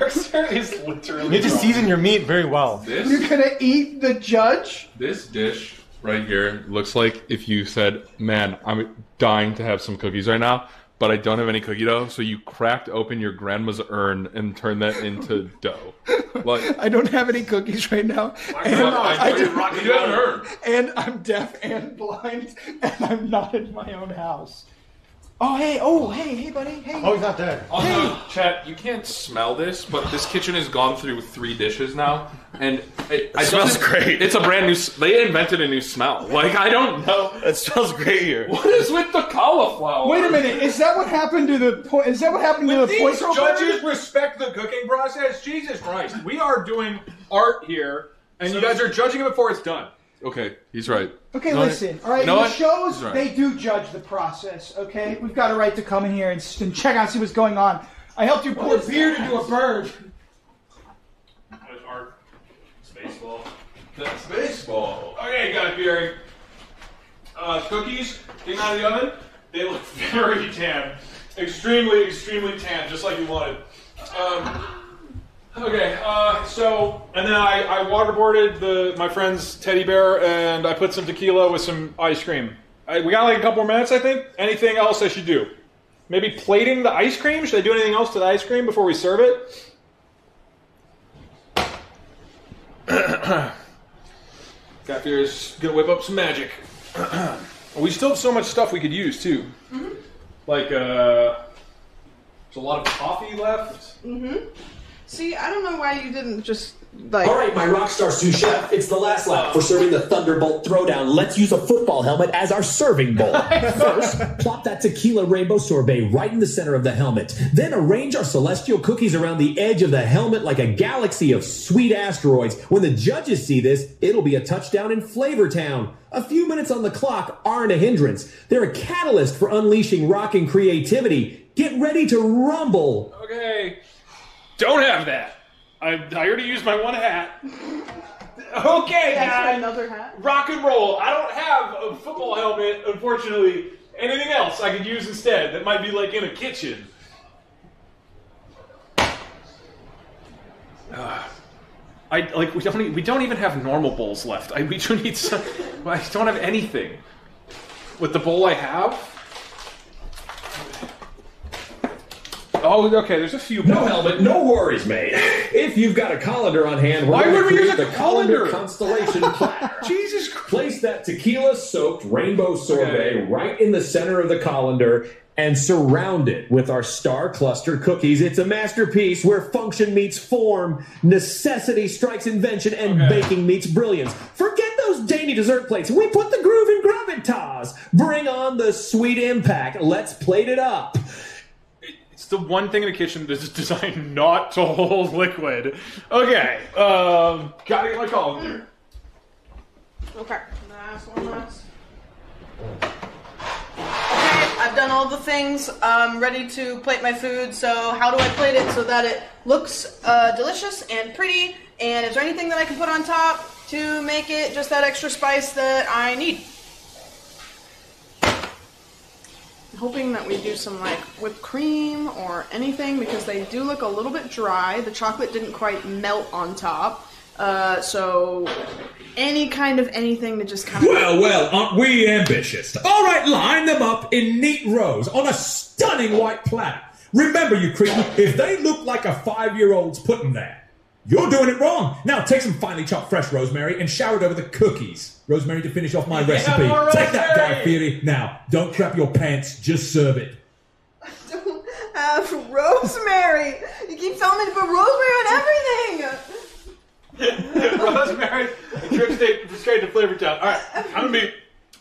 Speaker 2: Mercer is literally
Speaker 10: You need to
Speaker 2: wrong.
Speaker 10: season your meat very well.
Speaker 5: This
Speaker 9: You're gonna eat the judge?
Speaker 5: this dish right here looks like if you said, "Man, I'm dying to have some cookies right now, but I don't have any cookie dough." So you cracked open your grandma's urn and turned that into dough. Like
Speaker 9: I don't have any cookies right now. And
Speaker 5: you haven't heard.
Speaker 9: And I'm deaf and blind, and I'm not in my own house. Oh, hey, buddy. Hey.
Speaker 10: Oh, he's not dead.
Speaker 5: Also, Chat, you can't smell this, but this kitchen has gone through 3 dishes now, and it
Speaker 11: smells great.
Speaker 5: It's a brand new. They invented a new smell. Like I don't know.
Speaker 11: It smells great here.
Speaker 5: What is with the cauliflower?
Speaker 9: Wait a minute. Is that what happened to the point? Is that what happened to the
Speaker 2: These
Speaker 9: point?
Speaker 2: judges respect the cooking process. Jesus Christ, we are doing art here, and you guys are judging it before it's done.
Speaker 5: Okay, he's right.
Speaker 9: Okay, listen. All right,
Speaker 5: You know
Speaker 9: in the
Speaker 5: what?
Speaker 9: shows,
Speaker 5: He's right.
Speaker 9: they do judge the process, okay? We've got a right to come in here and check out, see what's going on. I helped you pour beer to do a bird.
Speaker 2: That's art. It's baseball.
Speaker 5: That's baseball.
Speaker 2: Okay, Guy Fieri. Cookies came out of the oven. They look very tan. Extremely, extremely tan, just like you wanted. Okay, and then I waterboarded my friend's teddy bear, and I put some tequila with some ice cream. We got like a couple more minutes, I think. Anything else I should do? Maybe plating the ice cream? Should I do anything else to the ice cream before we serve it? Guy Fieri's gonna whip up some magic. We still have so much stuff we could use, too. Mm-hmm. Like, there's a lot of coffee left.
Speaker 3: Mm-hmm. See, I don't know why you didn't just, like...
Speaker 4: All right, my Rockstar sous chef, it's the last lap for serving the Thunderbolt Throwdown. Let's use a football helmet as our serving bowl. First, plop that tequila rainbow sorbet right in the center of the helmet. Then arrange our celestial cookies around the edge of the helmet like a galaxy of sweet asteroids. When the judges see this, it'll be a touchdown in Flavor Town. A few minutes on the clock aren't a hindrance. They're a catalyst for unleashing rocking creativity. Get ready to rumble.
Speaker 2: Okay. Don't have that. I already used my one hat. Okay, guys.
Speaker 3: Another hat.
Speaker 2: Rock and roll. I don't have a football helmet, unfortunately. Anything else I could use instead that might be like in a kitchen. We don't even have normal bowls left. We do need some. I don't have anything. With the bowl I have. Oh, okay. There's a few.
Speaker 4: No helmet, no worries, mate. If you've got a colander on hand,
Speaker 2: Why
Speaker 4: we're
Speaker 2: would we
Speaker 4: going
Speaker 2: use
Speaker 4: to
Speaker 2: a
Speaker 4: create the colander
Speaker 2: colander?
Speaker 4: constellation platter.
Speaker 2: Jesus Christ.
Speaker 4: Place that tequila-soaked rainbow sorbet right in the center of the colander and surround it with our star cluster cookies. It's a masterpiece where function meets form, necessity strikes invention, and baking meets brilliance. Forget those dainty dessert plates. We put the groove in gravitas. Bring on the sweet impact. Let's plate it up.
Speaker 2: It's the one thing in the kitchen that's designed not to hold liquid. Okay, gotta get my colander.
Speaker 3: Okay, last one last. Okay, I've done all the things. I'm ready to plate my food. So how do I plate it so that it looks delicious and pretty? And is there anything that I can put on top to make it just that extra spice that I need? Hoping that we do some like whipped cream or anything because they do look a little bit dry. The chocolate didn't quite melt on top. So any kind of anything to just kind of...
Speaker 8: Well, aren't we ambitious? All right, line them up in neat rows on a stunning white platter. Remember, you cretin, if they look like a 5-year-old's pudding there, you're doing it wrong. Now take some finely chopped fresh rosemary and shower it over the cookies. Rosemary to finish off my recipe.
Speaker 2: more
Speaker 8: Take that,
Speaker 2: rosemary.
Speaker 8: Guy Fieri. Now, don't crap your pants, just serve it.
Speaker 3: I don't have rosemary. You keep telling me to put rosemary on everything.
Speaker 2: Rosemary, trip straight to Flavor Town. All right, I'm gonna be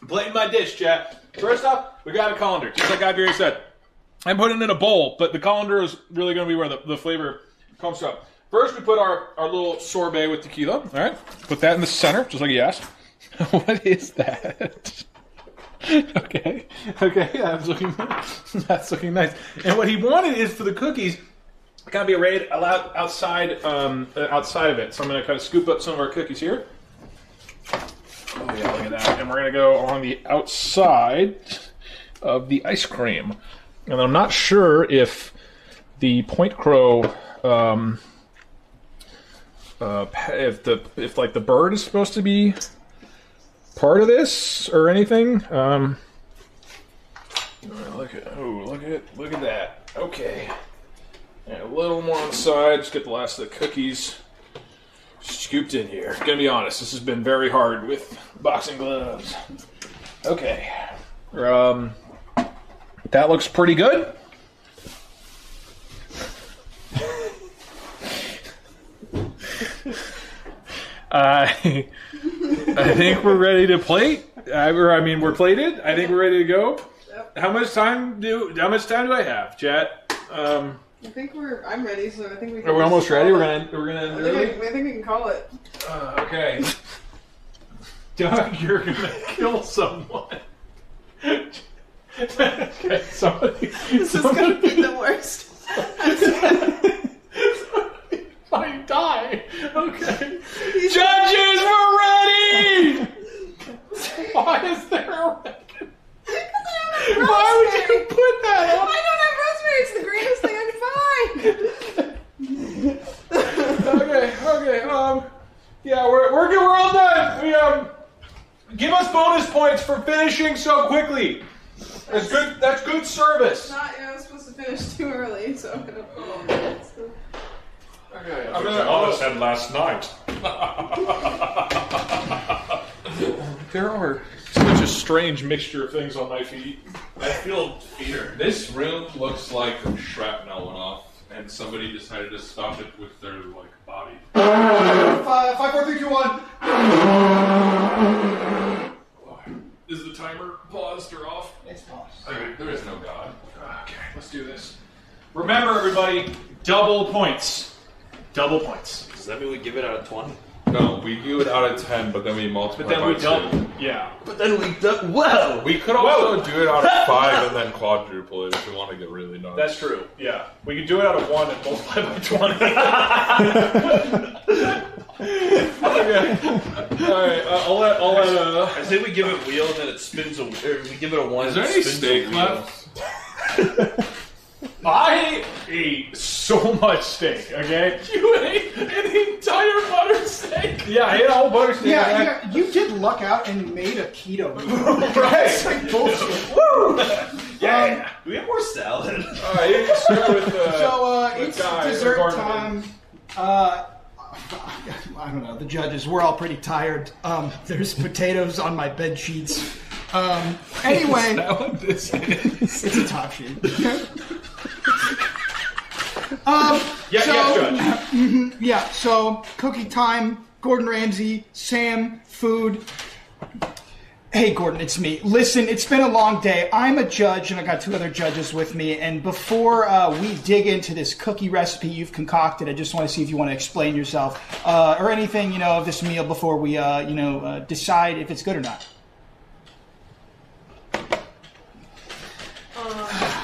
Speaker 2: plating my dish, chat. First off, we got a colander, just like Guy Fieri said. I'm putting it in a bowl, but the colander is really gonna be where the flavor comes from. First, we put our little sorbet with tequila. All right, put that in the center, just like you asked. What is that? Okay, that's looking nice. And what he wanted is for the cookies to kind of be arrayed outside of it. So I'm going to kind of scoop up some of our cookies here. Oh yeah, look at that. And we're going to go along the outside of the ice cream. And I'm not sure if the Point Crow, if like the bird is supposed to be part of this or anything. Look at that. Okay. And a little more on the side. Just get the last of the cookies scooped in here. Gonna be honest, this has been very hard with boxing gloves. Okay. That looks pretty good. I think we're ready to plate. We're plated. I think we're ready to go. Yep. How much time do I have, chat?
Speaker 3: I think I'm ready, so I think we can.
Speaker 2: Are we almost ready? We're gonna end early.
Speaker 3: I think we can call it.
Speaker 2: Okay. Doug, you're gonna kill someone. Okay, somebody.
Speaker 3: This is gonna be the worst.
Speaker 2: I die. Okay. Judges, we're ready! Why is there a record? Why would you put that up?
Speaker 3: I don't have rosemary. It's the greenest thing I can find.
Speaker 2: Okay. Yeah, we're all done. Give us bonus points for finishing so quickly. That's good. That's good service.
Speaker 3: I was supposed to finish too early, so I'm gonna.
Speaker 2: Okay,
Speaker 14: I almost had last night.
Speaker 2: There are such a strange mixture of things on my feet.
Speaker 11: I feel fear.
Speaker 5: This room looks like shrapnel went off, and somebody decided to stop it with their body.
Speaker 9: 5, 4, 3, 2, 1.
Speaker 2: Is the timer paused or off?
Speaker 9: It's paused.
Speaker 5: Okay, there is no God.
Speaker 2: Okay, let's do this. Remember, everybody, double points. Double points.
Speaker 11: Does that mean we give it out of 20?
Speaker 5: No, we do it out of 10, but then we multiply
Speaker 2: But then
Speaker 5: by
Speaker 2: we double.
Speaker 5: 2.
Speaker 2: Yeah.
Speaker 11: But then we whoa!
Speaker 5: We could also do it out of 5 and then quadruple it if we want to get really nuts.
Speaker 2: That's true. Yeah, we could do it out of 1 and multiply by 20. Okay. All right. I'll let.
Speaker 11: I say we give it wheel and then it spins a. Or we give it a 1.
Speaker 5: Is there any steak left?
Speaker 2: I ate so much steak. Okay.
Speaker 11: You ate an entire butter steak.
Speaker 2: Yeah, I ate a whole butter steak.
Speaker 9: Yeah, you did luck out and made a keto meal.
Speaker 2: Right.
Speaker 9: It's like bullshit.
Speaker 2: Woo! Yeah.
Speaker 11: Do we have more salad?
Speaker 2: All right. You can start with.
Speaker 9: It's
Speaker 2: Guy,
Speaker 9: dessert
Speaker 2: Gordon.
Speaker 9: time. I don't know. The judges, we're all pretty tired. There's potatoes on my bed sheets. Anyway,
Speaker 2: Is that what this is?
Speaker 9: it's a top sheet. So cookie time. Gordon Ramsay, Sam, food. Hey, Gordon, it's me. Listen, it's been a long day. I'm a judge, and I got 2 other judges with me. And before we dig into this cookie recipe you've concocted, I just want to see if you want to explain yourself or anything, of this meal before we, decide if it's good or not.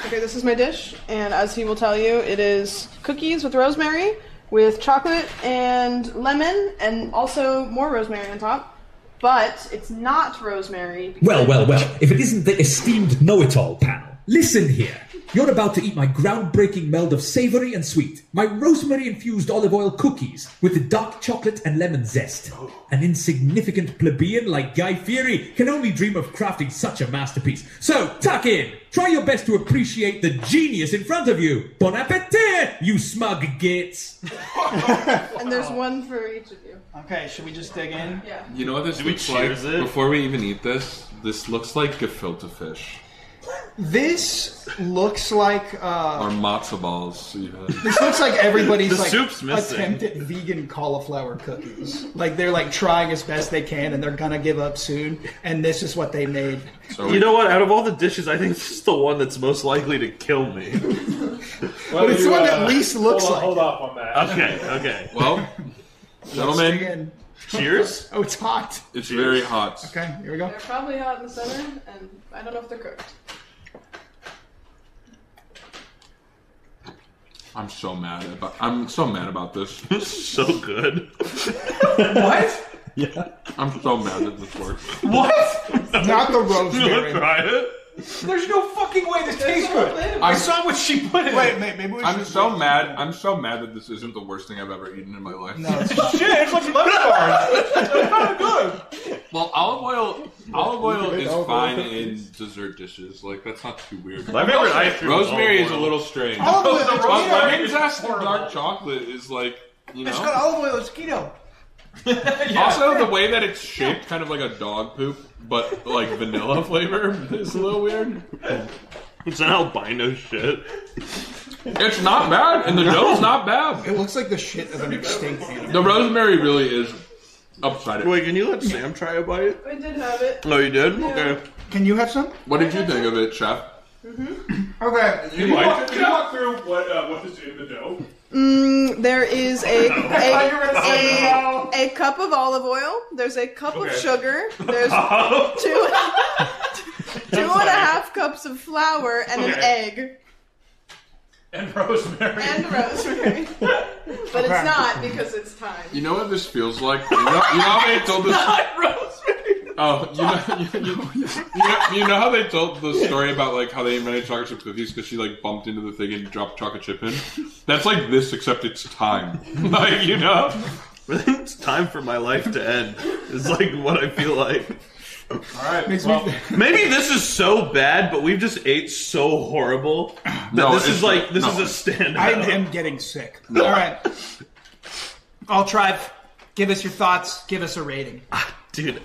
Speaker 3: Okay, this is my dish, and as he will tell you, it is cookies with rosemary, with chocolate and lemon, and also more rosemary on top. But it's not rosemary.
Speaker 8: Well. If it isn't the esteemed know-it-all panel, listen here. You're about to eat my groundbreaking meld of savory and sweet. My rosemary-infused olive oil cookies with the dark chocolate and lemon zest. An insignificant plebeian like Guy Fieri can only dream of crafting such a masterpiece. So, tuck in. Try your best to appreciate the genius in front of you. Bon appetit, you smug gits.
Speaker 3: And there's one for each of you.
Speaker 9: Okay, should we just dig in?
Speaker 3: Yeah.
Speaker 5: You know what this
Speaker 11: Do we
Speaker 5: looks like?
Speaker 11: cheers it?
Speaker 5: Before we even eat this, this looks like gefilte fish.
Speaker 9: This looks like
Speaker 5: Or matzo balls, even.
Speaker 9: this looks like everybody's
Speaker 11: The soup's missing.
Speaker 9: attempt at vegan cauliflower cookies. Like they're trying as best they can, and they're gonna give up soon. And this is what they made.
Speaker 5: So
Speaker 11: You know what? Out of all the dishes, I think this is the one that's most likely to kill me.
Speaker 9: But it's the one that least looks like.
Speaker 2: Hold off on that.
Speaker 11: Okay.
Speaker 5: Well, gentlemen,
Speaker 11: cheers.
Speaker 9: Oh, it's hot.
Speaker 5: It's very hot.
Speaker 9: Okay, here we go.
Speaker 3: They're probably hot in the center, and I don't know if they're cooked.
Speaker 5: I'm so mad about this.
Speaker 11: So good.
Speaker 9: What?
Speaker 7: Yeah.
Speaker 5: I'm so mad that this works.
Speaker 9: What? Not the rosemary.
Speaker 11: Try it.
Speaker 2: There's no fucking way this tastes good. I saw what she put in.
Speaker 9: Wait, maybe we should.
Speaker 5: I'm so mad that this isn't the worst thing I've ever eaten in my life.
Speaker 9: No, it's
Speaker 2: Shit, it's like lemon bars. It's kind of good.
Speaker 5: Well, olive oil is fine in dessert dishes. Like, that's not too weird.
Speaker 11: My favorite ice cream
Speaker 5: Rosemary
Speaker 11: is
Speaker 5: is a
Speaker 11: olive oil.
Speaker 5: little strange.
Speaker 9: Olive oil,
Speaker 5: But
Speaker 9: keto.
Speaker 5: lemon zest and dark chocolate is like, you
Speaker 9: It's
Speaker 5: know.
Speaker 9: got olive oil. It's keto.
Speaker 5: Also, the way that it's shaped, kind of like a dog poop, but like vanilla flavor, is a little weird.
Speaker 11: It's an albino shit.
Speaker 5: It's not bad, and the dough's not bad.
Speaker 9: It looks like the shit of an extinct animal.
Speaker 5: The rosemary really is upside it.
Speaker 11: Wait, can you let Sam try a bite?
Speaker 3: I did have it.
Speaker 11: Oh, you did?
Speaker 3: Yeah.
Speaker 11: Okay.
Speaker 9: Can you have some?
Speaker 5: What did you think of it, Chef?
Speaker 9: Okay.
Speaker 2: Can you walk through what is in the dough?
Speaker 3: There is a cup of olive oil. There's a cup of sugar. There's 2.5 cups of flour and an egg.
Speaker 2: And rosemary.
Speaker 3: But it's not because it's time.
Speaker 5: You know what this feels like? You know how they told this.
Speaker 11: Not rosemary.
Speaker 5: Oh, you know how they told the story about like how they invented chocolate chip cookies because she like bumped into the thing and dropped chocolate chip in. That's like this, except it's time. Like, you know,
Speaker 11: It's time for my life to end. It's like what I feel like.
Speaker 2: All right.
Speaker 11: Maybe this is so bad, but we've just ate so horrible that this is a standout.
Speaker 9: I am getting sick. All right. I'll try. Give us your thoughts. Give us a rating.
Speaker 11: Dude,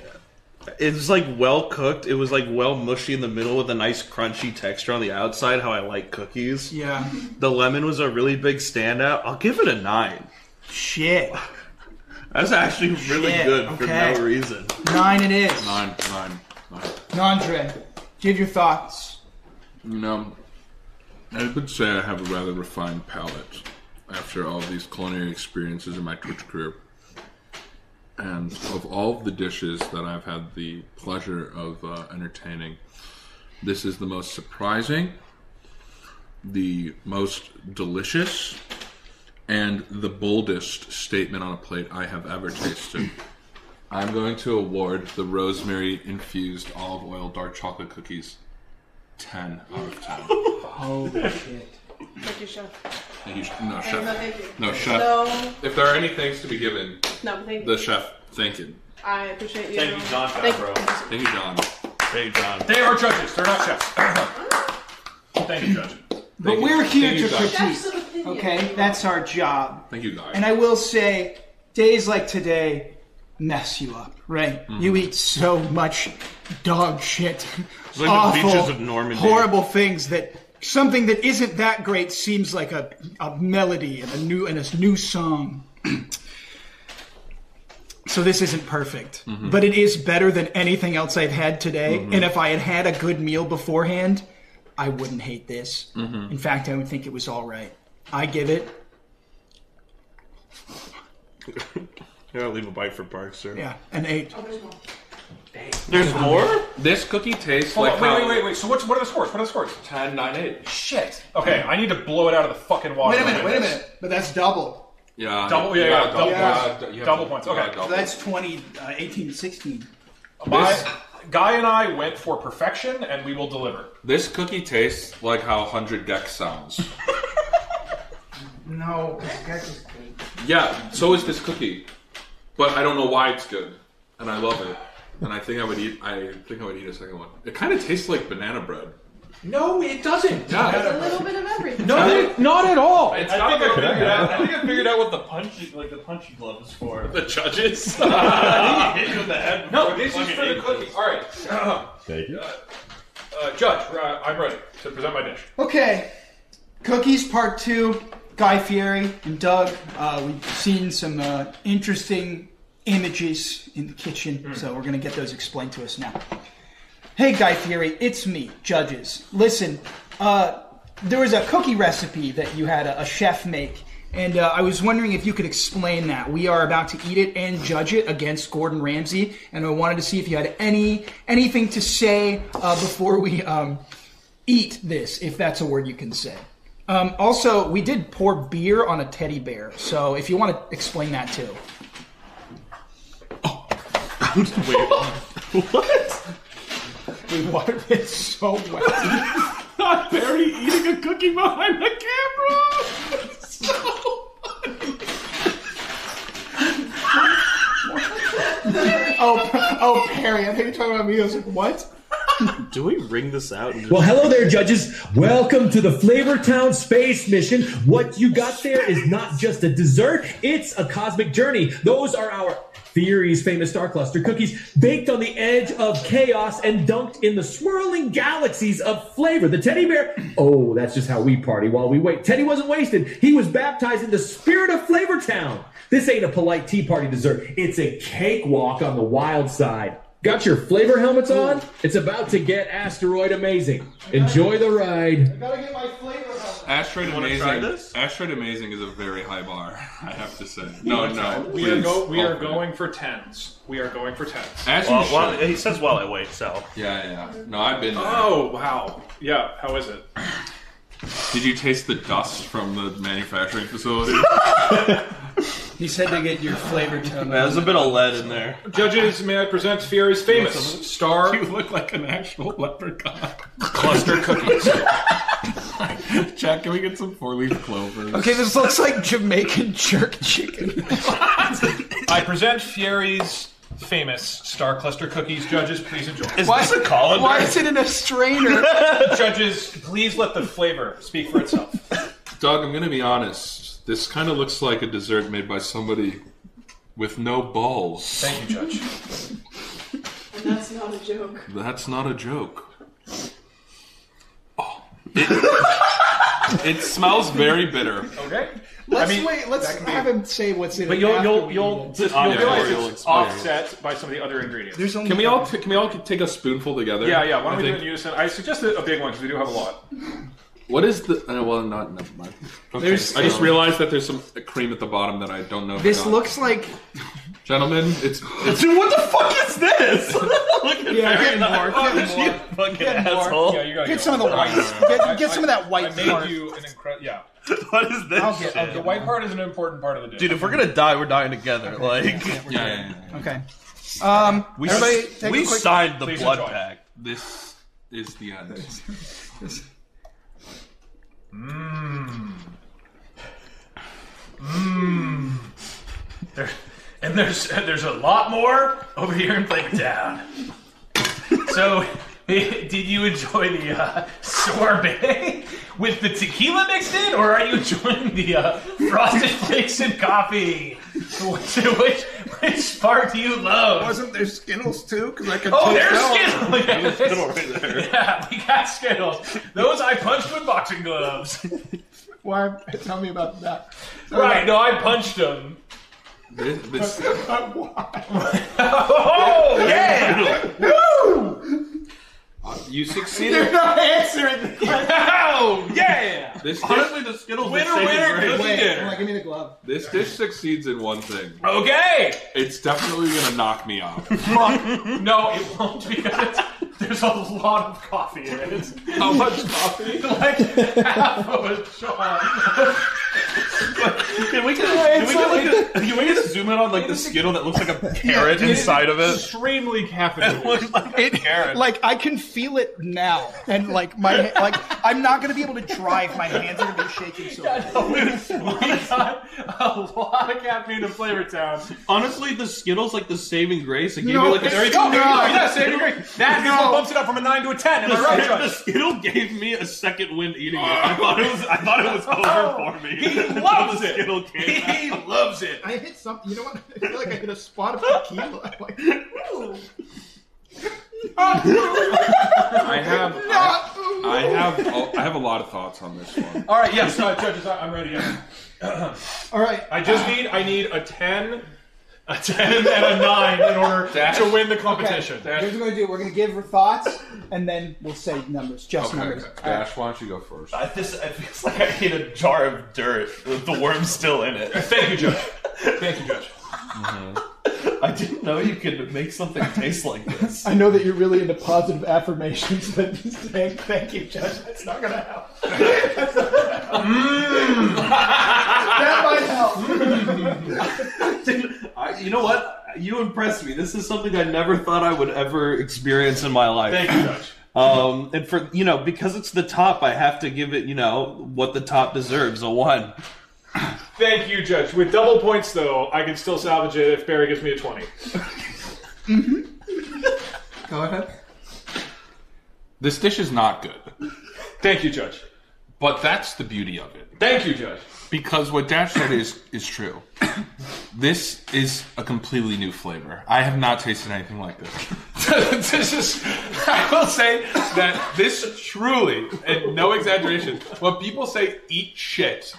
Speaker 11: it's like well cooked. It was like well mushy in the middle with a nice crunchy texture on the outside, how I like cookies.
Speaker 9: Yeah.
Speaker 11: The lemon was a really big standout. I'll give it a 9.
Speaker 9: Shit.
Speaker 11: That's actually really good for no reason.
Speaker 9: 9 it is.
Speaker 5: 9.
Speaker 9: Nandre, give your thoughts.
Speaker 5: You know, I would say I have a rather refined palate after all of these culinary experiences in my Twitch career. And of all of the dishes that I've had the pleasure of entertaining, this is the most surprising, the most delicious, and the boldest statement on a plate I have ever tasted. I'm going to award the rosemary-infused olive oil dark chocolate cookies 10 out of 10.
Speaker 9: Holy shit.
Speaker 3: Thank you, Chef.
Speaker 5: Thank you. No, Chef.
Speaker 3: No, thank you.
Speaker 5: No, Chef.
Speaker 3: No.
Speaker 5: If there are any thanks to be given,
Speaker 3: No, thank you.
Speaker 5: the Chef, thank you.
Speaker 3: I appreciate you.
Speaker 11: Thank you, John
Speaker 3: Thank
Speaker 11: Favreau.
Speaker 5: Thank you, John.
Speaker 11: Hey, John.
Speaker 2: They are judges. They're not chefs. Thank you, judges.
Speaker 9: But we're here to
Speaker 3: Chef's
Speaker 9: critique.
Speaker 3: of opinion.
Speaker 9: Okay? That's our job.
Speaker 5: Thank you, guys.
Speaker 9: And I will say, days like today mess you up, right?
Speaker 5: Mm-hmm.
Speaker 9: You eat so much dog shit.
Speaker 11: It's like
Speaker 9: awful,
Speaker 11: the beaches of Normandy.
Speaker 9: horrible things that something that isn't that great seems like a melody and a new song. So this isn't perfect, but it is better than anything else I've had today. And if I had had a good meal beforehand, I wouldn't hate this. In fact, I would think it was all right. I give it.
Speaker 11: Yeah, I'll leave a bite for Parkster.
Speaker 9: Yeah, an 8.
Speaker 11: There's more?
Speaker 5: This cookie tastes
Speaker 2: Hold
Speaker 5: like
Speaker 2: on, wait. So what are the scores? What are the scores?
Speaker 5: 10, 9, 8.
Speaker 2: Shit. Okay, I need to blow it out of the fucking water.
Speaker 9: Wait a minute. But that's double.
Speaker 5: Yeah.
Speaker 2: Double,
Speaker 5: yeah,
Speaker 2: double
Speaker 9: Yeah.
Speaker 2: points. Double points. Okay.
Speaker 9: So that's 20, 18 to 16.
Speaker 2: Guy and I went for perfection, and we will deliver.
Speaker 5: This cookie tastes like how 100 Gex sounds.
Speaker 9: No, this is good.
Speaker 5: Yeah, so is this cookie. But I don't know why it's good. And I love it. And I think I would eat a second one. It kind of tastes like banana bread.
Speaker 2: No, it doesn't.
Speaker 5: Yeah.
Speaker 3: It's a little bit of everything.
Speaker 2: No, not at all.
Speaker 11: I think I figured out what the punchy glove is for.
Speaker 5: The judges?
Speaker 11: Hit you in the head.
Speaker 2: No, this is for the cookie. All right.
Speaker 7: Thank you.
Speaker 2: Judge, I'm ready to present my dish.
Speaker 9: Okay, Cookies Part 2, Guy Fieri and Doug. We've seen some interesting images in the kitchen, so we're going to get those explained to us now. Hey, Guy Fieri, it's me, judges. Listen, there was a cookie recipe that you had a chef make, And I was wondering if you could explain that. We are about to eat it and judge it against Gordon Ramsay, and I wanted to see if you had anything to say before we eat this, if that's a word you can say. Also, we did pour beer on a teddy bear, so if you want to explain that too.
Speaker 11: Wait, what?
Speaker 9: The water is so wet.
Speaker 2: Not Barry eating a cookie behind the camera. So funny.
Speaker 9: Oh, Perry! I think you're talking about me. I was like, what?
Speaker 11: Do we ring this out?
Speaker 8: Well, hello there, judges. Welcome to the Flavortown Space Mission. What you got there is not just a dessert, it's a cosmic journey. Those are our Fieri's famous star cluster cookies, baked on the edge of chaos and dunked in the swirling galaxies of flavor. The teddy bear, oh, that's just how we party while we wait. Teddy wasn't wasted. He was baptized in the spirit of Flavortown. This ain't a polite tea party dessert. It's a cakewalk on the wild side. Got your flavor helmets on? It's about to get asteroid amazing. Enjoy the ride.
Speaker 9: I gotta get my flavor helmet.
Speaker 5: Asteroid Amazing. Asteroid Amazing is a very high bar, I have to say. No.
Speaker 2: We are going for 10s. We are going for 10s.
Speaker 11: Well, he says while I wait, so.
Speaker 5: Yeah. No, I've been there.
Speaker 2: Oh, wow. Yeah, how is it?
Speaker 5: Did you taste the dust from the manufacturing facility?
Speaker 9: He said to get your flavor tone.
Speaker 11: There's a bit of lead in there.
Speaker 2: Judges, may I present Fieri's famous star...
Speaker 5: You look like an actual leprechaun.
Speaker 2: Cluster cookies.
Speaker 5: Jack, can we get some 4-leaf clovers?
Speaker 9: Okay, this looks like Jamaican jerk chicken.
Speaker 2: I present Fieri's famous star cluster cookies. Judges, please enjoy.
Speaker 11: Is this a colander?
Speaker 9: Why is it in a strainer?
Speaker 2: Judges, please let the flavor speak for itself.
Speaker 5: Doug, I'm going to be honest. This kind of looks like a dessert made by somebody with no balls.
Speaker 2: Thank you, Judge.
Speaker 3: And that's not a joke.
Speaker 5: That's not a joke. Oh. It smells very bitter.
Speaker 2: Okay.
Speaker 9: Let's have him say what's in it.
Speaker 2: But you'll realize it's offset by some of the other ingredients.
Speaker 5: Can we all take a spoonful together?
Speaker 2: Yeah. Why don't we do it in unison? I suggest a big one because we do have a lot.
Speaker 5: What is the? Well, never mind. Okay. I just realized that there's some cream at the bottom that I don't know.
Speaker 9: This looks like.
Speaker 5: Gentlemen, it's.
Speaker 11: Dude, what the fuck is this? Look at
Speaker 9: get more.
Speaker 11: You fucking asshole.
Speaker 2: Yeah, you gotta
Speaker 9: get some of the white. Get some of that white.
Speaker 2: I made you an incredible. Yeah.
Speaker 11: What is this?
Speaker 2: The white part is an important part of the dish.
Speaker 11: Dude, if we're gonna die, we're dying together.
Speaker 9: Okay.
Speaker 11: Like.
Speaker 5: Yeah.
Speaker 9: Okay.
Speaker 11: We signed the blood pact.
Speaker 5: This is the end.
Speaker 2: And there's a lot more over here in Flavortown. So, did you enjoy the sorbet with the tequila mixed in, or are you enjoying the frosted flakes and coffee? Which part do you love?
Speaker 9: Wasn't there Skittles too? Because I could.
Speaker 2: Oh, there's Skittles.
Speaker 11: There's Skittles right there.
Speaker 2: Yeah, we got Skittles. Those I punched with boxing gloves.
Speaker 9: Why? Tell me about that.
Speaker 2: Right? No, I punched them.
Speaker 5: This
Speaker 2: Oh yeah! Woo!
Speaker 5: You succeeded.
Speaker 9: You're not answering the question.
Speaker 2: Oh yeah!
Speaker 11: Honestly, the Skittles.
Speaker 2: Winner, cookie dinner.
Speaker 9: Give me the glove.
Speaker 5: This dish succeeds in one thing.
Speaker 2: Okay.
Speaker 5: It's definitely gonna knock me off.
Speaker 2: No, it won't because there's a lot of coffee in it.
Speaker 5: How much coffee?
Speaker 2: Like half of a shot.
Speaker 11: Can we just zoom in on like the Skittle that looks like a carrot inside of it?
Speaker 2: Extremely caffeinated.
Speaker 11: It looks like a carrot.
Speaker 9: Like I can feel it now, and like I'm not gonna be able to drive. My hands are gonna be shaking so.
Speaker 2: We got a lot of caffeine in Flavortown.
Speaker 11: Honestly, the Skittles like the saving grace. It gave
Speaker 9: No,
Speaker 11: me like a
Speaker 9: there you
Speaker 11: second.
Speaker 9: go.
Speaker 2: Yeah, saving grace. That is what bumps it up from a 9 to a 10. Am I right,
Speaker 11: The
Speaker 2: Josh?
Speaker 11: Skittle gave me a second wind eating it. I thought it was over for me.
Speaker 2: He loves
Speaker 11: The
Speaker 2: it.
Speaker 11: Skittle came
Speaker 2: He
Speaker 11: out.
Speaker 2: loves it.
Speaker 9: I hit something. You know what? I feel like I hit a spot of tequila. I'm like, ooh.
Speaker 5: I have a lot of thoughts on this one.
Speaker 2: All right, yes, judges, I'm ready.
Speaker 9: All right.
Speaker 2: I need a 10 a 10 and a 9 in order to win the competition.
Speaker 9: Okay. Here's what we're going to do. We're going to give her thoughts, and then we'll say numbers. Just numbers.
Speaker 5: Dash, why don't you go first?
Speaker 11: It feels like I ate a jar of dirt with the worm still in it.
Speaker 2: Thank you, Judge. Thank you, Judge.
Speaker 11: I didn't know you could make something taste like this.
Speaker 9: I know that you're really into positive affirmations, but saying thank you, Judge, that's not going to help. That's not gonna help. That might help.
Speaker 11: You know what? You impressed me. This is something I never thought I would ever experience in my life.
Speaker 2: Thank you, Judge.
Speaker 11: And for, because it's the top, I have to give it, what the top deserves, a 1.
Speaker 2: Thank you, Judge. With double points, though, I can still salvage it if Barry gives me a 20.
Speaker 7: Go ahead.
Speaker 5: This dish is not good.
Speaker 2: Thank you, Judge.
Speaker 5: But that's the beauty of it.
Speaker 2: Thank you, Judge.
Speaker 5: Because what Dash said is true. This is a completely new flavor. I have not tasted anything like this. I will say that this truly, and no exaggeration, when people say eat shit,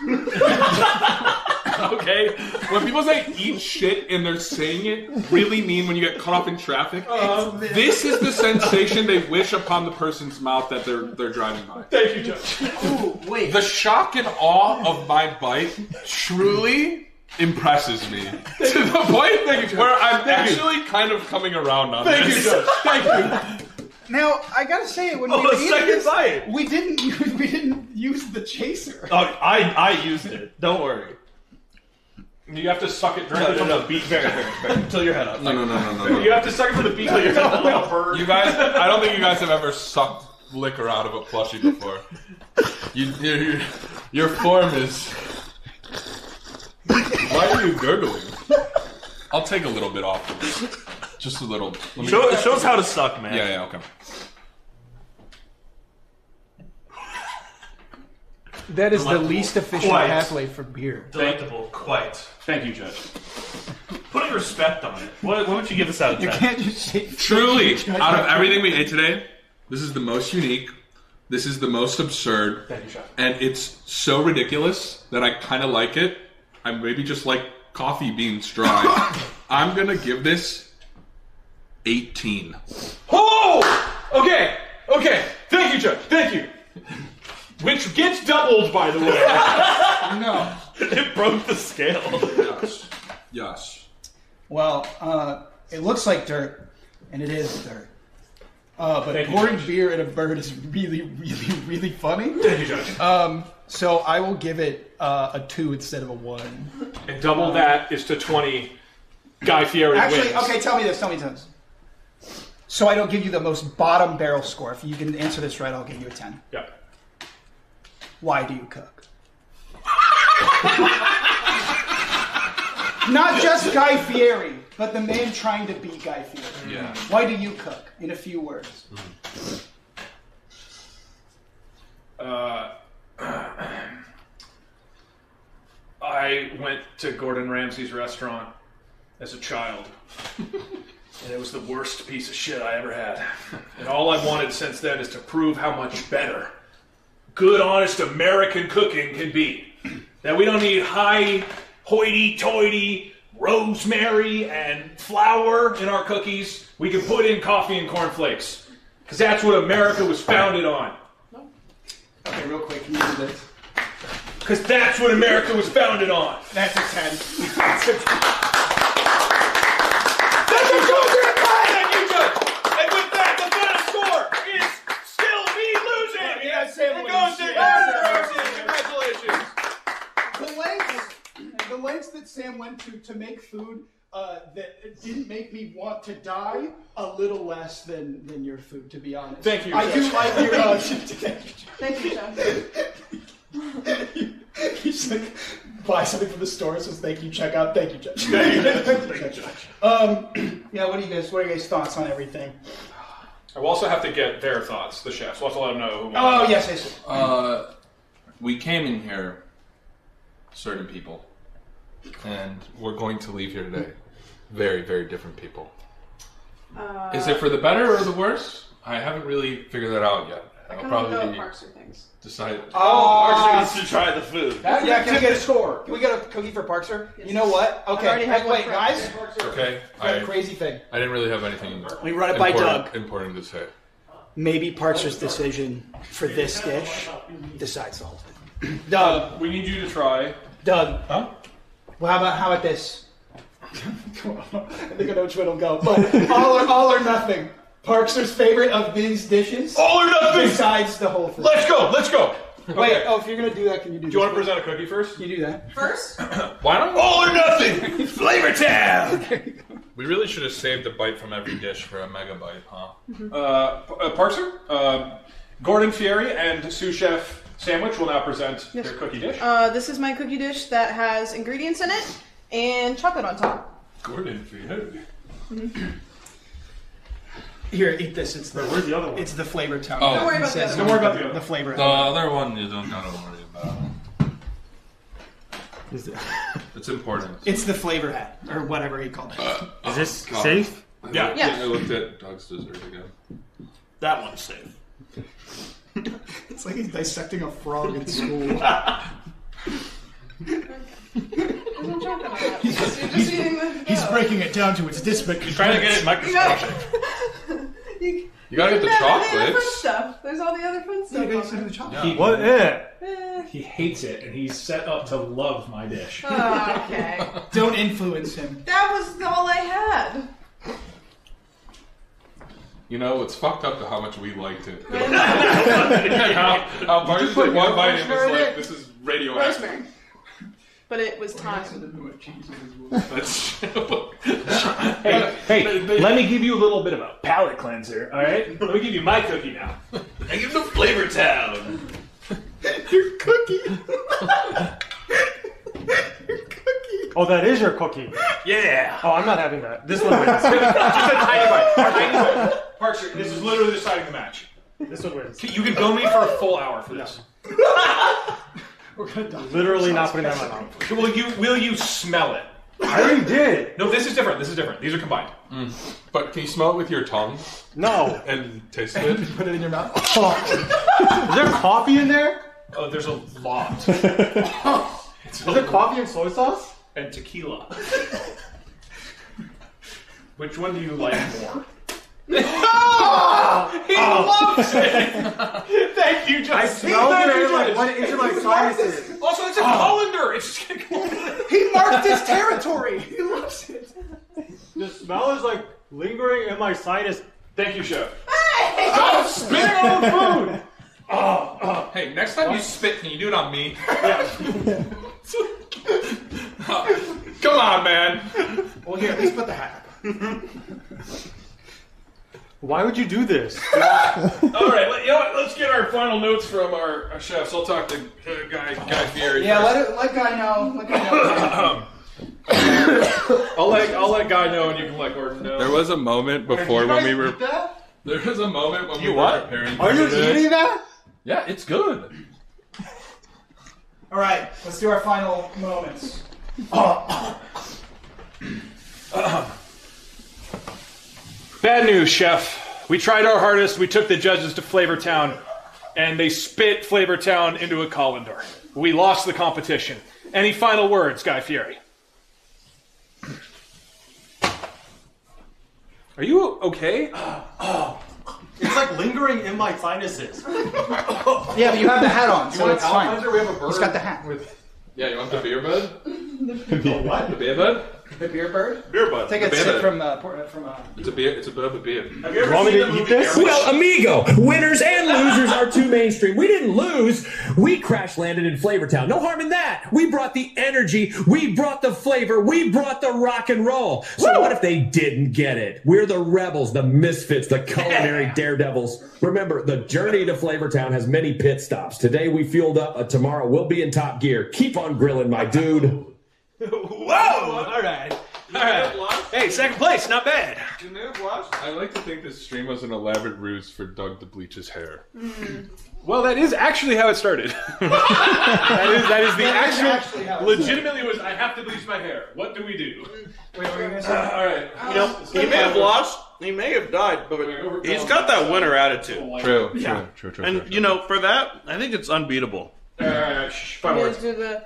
Speaker 5: okay? When people say eat shit and they're saying it really mean when you get caught up in traffic, this is the sensation they wish upon the person's mouth that they're driving by.
Speaker 2: Thank you, Judge.
Speaker 9: Ooh, wait.
Speaker 5: The shock and awe of my bite truly impresses me to the point where I'm actually kind of coming around on
Speaker 2: Thank
Speaker 5: this.
Speaker 2: you, Judge. Thank you.
Speaker 9: Now I gotta say, when we were eating this, we didn't use the chaser.
Speaker 11: Oh, I used it. Don't worry.
Speaker 2: You have to suck it directly from the beak.
Speaker 11: Very. Until your head up.
Speaker 5: No.
Speaker 2: You have to suck it from the beak like you're like a bird.
Speaker 5: You guys, I don't think you guys have ever sucked liquor out of a plushie before. Your form is. Why are you gurgling? I'll take a little bit off of this. Just a little.
Speaker 11: Show us how to suck, man.
Speaker 5: Yeah, okay.
Speaker 9: That is the least efficient pathway for beer.
Speaker 11: Delectable. Quite.
Speaker 2: Thank you, Judge.
Speaker 11: Put respect on it. What would you give us out of 10?
Speaker 9: You can't just say...
Speaker 5: Truly, out of everything we ate today, this is the most unique. This is the most absurd.
Speaker 2: Thank you, Chef.
Speaker 5: And it's so ridiculous that I kind of like it. I maybe just like coffee beans dry. I'm going to give this 18.
Speaker 2: Oh! Okay. Thank you, Judge. Thank you. Which gets doubled, by the way.
Speaker 9: No.
Speaker 11: It broke the scale.
Speaker 5: Yes.
Speaker 9: Well, it looks like dirt, and it is dirt. But pouring beer in a bird is really, really, really funny.
Speaker 2: Thank you, Judge.
Speaker 9: So I will give it a 2 instead of a 1.
Speaker 2: And double that is to 20. Guy Fieri wins.
Speaker 9: Actually, okay, tell me this. So I don't give you the most bottom barrel score. If you can answer this right, I'll give you a 10.
Speaker 2: Yeah.
Speaker 9: Why do you cook? Not just Guy Fieri, but the man trying to be Guy Fieri.
Speaker 5: Yeah.
Speaker 9: Why do you cook, in a few words?
Speaker 2: I went to Gordon Ramsay's restaurant as a child. And it was the worst piece of shit I ever had. And all I've wanted since then is to prove how much better good, honest American cooking can be. That we don't need high hoity-toity rosemary and flour in our cookies. We can put in coffee and cornflakes. Because that's what America was founded on.
Speaker 9: Okay, real quick, can you do this?
Speaker 2: Because that's what America was founded on.
Speaker 9: That's a 10.
Speaker 2: Thank you, Judge. And with that, the final score is still me losing.
Speaker 9: Yeah, Sam
Speaker 2: It goes to Gordon Ramsay. Congratulations.
Speaker 9: The lengths that Sam went to make food that didn't make me want to die, a little less than your food, to be honest.
Speaker 2: Thank you,
Speaker 9: I do
Speaker 2: Judge.
Speaker 9: like your...
Speaker 3: Thank you, Jeff.
Speaker 9: He's like, buy something from the store, says thank you, check out, thank you, Judge.
Speaker 2: Thank you, Judge.
Speaker 9: Yeah, what are you guys' thoughts on everything?
Speaker 2: I will also have to get their thoughts, the chefs. We'll have to let them know who.
Speaker 9: Oh, yes.
Speaker 5: We came in here, certain people, and we're going to leave here today. Very, very different people. Is it for the better or the worse? I haven't really figured that out yet.
Speaker 3: I
Speaker 5: I'll
Speaker 3: kind of want to know
Speaker 5: probably
Speaker 3: what Parkster thinks.
Speaker 5: decide.
Speaker 11: Parkster needs to try the food.
Speaker 9: Yeah, can we get a score? Can we get a cookie for Parkster?
Speaker 3: Yes.
Speaker 9: You know what?
Speaker 3: I've already
Speaker 9: Okay,
Speaker 3: had one
Speaker 9: wait,
Speaker 3: for
Speaker 9: guys.
Speaker 5: Okay,
Speaker 9: I got a crazy thing.
Speaker 5: I didn't really have anything.
Speaker 9: We run it by Doug.
Speaker 5: Important to say.
Speaker 9: Maybe Parkster's decision for this dish decides the whole thing. Doug,
Speaker 2: We need you to try.
Speaker 9: Doug.
Speaker 2: Huh?
Speaker 9: Well, how about this? Come on, I think I know which way it'll go. But all or nothing. Parkster's favorite of these dishes.
Speaker 2: All or nothing.
Speaker 9: Decides the whole thing.
Speaker 2: Let's go. Let's go.
Speaker 9: Wait.
Speaker 2: Okay.
Speaker 9: Oh, if you're gonna do that, can you do?
Speaker 2: Do you want to present a cookie first?
Speaker 9: You do that
Speaker 3: first.
Speaker 2: Why not? All or nothing. Flavor Town.
Speaker 5: We really should have saved a bite from every dish for a mega bite, huh?
Speaker 2: Parkster, Gordon Fieri and sous chef Sandwich will now present their cookie dish.
Speaker 3: This is my cookie dish that has ingredients in it and chocolate on top.
Speaker 5: Gordon Fieri.
Speaker 9: Here, eat this. It's
Speaker 2: where's the other one?
Speaker 9: It's the Flavor Town.
Speaker 5: Oh.
Speaker 3: Don't worry about the other
Speaker 2: Don't worry about the other.
Speaker 9: The flavor.
Speaker 5: The other one you don't gotta worry about. It's important.
Speaker 9: It's the flavor hat or whatever he called it.
Speaker 10: Is this safe?
Speaker 2: Yeah.
Speaker 3: Yeah.
Speaker 5: I looked at Doug's dessert again.
Speaker 11: That one's safe.
Speaker 9: It's like he's dissecting a frog in school.
Speaker 3: There's no chocolate on that. You're just eating the
Speaker 9: He's breaking it down to its disparate.
Speaker 11: He's trying to get it microscopic.
Speaker 5: You gotta get the
Speaker 3: The other fun
Speaker 5: chocolates.
Speaker 3: stuff. There's all the other fun stuff. on there.
Speaker 5: Yeah.
Speaker 10: What?
Speaker 2: He hates it, and he's set up to love my dish.
Speaker 3: Oh, okay.
Speaker 9: Don't influence him.
Speaker 3: That was all I had.
Speaker 5: You know, it's fucked up to how much we liked it.
Speaker 3: I know.
Speaker 5: how Barney's
Speaker 9: put
Speaker 5: like one
Speaker 9: more
Speaker 5: bite and it's
Speaker 9: rosemary in
Speaker 5: like,
Speaker 9: it?
Speaker 5: this is radioactive.
Speaker 3: Rosemary. But it was time.
Speaker 5: That's
Speaker 2: Hey, let me give you a little bit of a palate cleanser, all right? Let me give you my cookie now.
Speaker 11: I give him the Flavor Town.
Speaker 9: Your cookie.
Speaker 10: Oh, that is your cookie.
Speaker 11: Yeah.
Speaker 10: Oh, I'm not having that. This one wins.
Speaker 2: Just a tiny bite. Tiny bite. Parkster, this is literally deciding the match.
Speaker 10: This one wins.
Speaker 2: You could bill me for a full hour for this.
Speaker 9: We're gonna die.
Speaker 10: Literally not putting that in my mouth.
Speaker 2: Will you smell it?
Speaker 10: I already did.
Speaker 2: No, this is different. This is different. These are combined.
Speaker 5: But can you smell it with your tongue
Speaker 10: No.
Speaker 5: and taste it?
Speaker 9: Put it in your mouth.
Speaker 10: Is there coffee in there?
Speaker 2: Oh, there's a lot.
Speaker 10: Is there coffee and soy sauce?
Speaker 2: And tequila. Which one do you like more?
Speaker 9: He loves it.
Speaker 2: Thank you, Justin.
Speaker 10: I smelled it and like went into my sinuses.
Speaker 2: Also, it's a colander. It's just
Speaker 9: He marked his territory. He loves it.
Speaker 10: The smell is like lingering in my sinus.
Speaker 2: Thank you, chef.
Speaker 10: Stop spitting on food.
Speaker 5: Hey, next time you spit, can you do it on me? Come on, man.
Speaker 9: Well, here, let's put the hat up.
Speaker 10: Why would you do this?
Speaker 2: All right, you know what? Let's get our final notes from our chefs. I'll talk to Guy Fieri.
Speaker 9: Yeah,
Speaker 2: first.
Speaker 9: let Guy know. Let Guy know.
Speaker 2: I'll let Guy know, and you can let Gordon know.
Speaker 5: There was a moment before when we were. There was a moment when we were preparing.
Speaker 10: Are you
Speaker 5: for this.
Speaker 10: eating that?
Speaker 5: Yeah, it's good.
Speaker 9: All right, let's do our final moments.
Speaker 2: Bad news, chef. We tried our hardest. We took the judges to Flavor Town, and they spit Flavor Town into a colander. We lost the competition. Any final words, Guy Fieri? Are you okay?
Speaker 10: It's like lingering in my sinuses.
Speaker 9: Yeah, but you have the hat on, so it's fine.
Speaker 5: We have a bird.
Speaker 9: He's got the hat.
Speaker 5: Yeah, you want the beer bud?
Speaker 9: The what?
Speaker 5: The beer bud?
Speaker 9: The beer bird?
Speaker 2: Beer bud.
Speaker 9: Take
Speaker 5: The
Speaker 9: a
Speaker 5: beer
Speaker 9: sip
Speaker 5: bud.
Speaker 9: from
Speaker 5: It's a beer. It's a bit of a beer.
Speaker 2: Have you ever
Speaker 10: want me
Speaker 2: seen
Speaker 10: to
Speaker 2: the
Speaker 10: eat
Speaker 2: movie
Speaker 10: this?
Speaker 2: Airwolf?
Speaker 4: Well, amigo, winners and losers are too mainstream. We didn't lose. We crash landed in Flavortown. No harm in that. We brought the energy. We brought the flavor. We brought the rock and roll. So what if they didn't get it? We're the rebels, the misfits, the culinary daredevils. Remember, the journey to Flavortown has many pit stops. Today we fueled up. Tomorrow we'll be in top gear. Keep on grilling, my dude.
Speaker 2: Whoa! All right. Hey, second place, not bad.
Speaker 5: I like to think this stream was an elaborate ruse for Doug to bleach his hair.
Speaker 2: Well, that is actually how it started. that is the
Speaker 9: actually how
Speaker 2: actual.
Speaker 9: it
Speaker 2: Legitimately, was I have to bleach my hair. What do we do?
Speaker 9: Wait, what were you gonna say?
Speaker 2: All right.
Speaker 11: You know, he may have lost, He may have died, but he's got that winner attitude.
Speaker 5: True.
Speaker 11: And, you know, for that, I think it's unbeatable.
Speaker 3: Let's do the...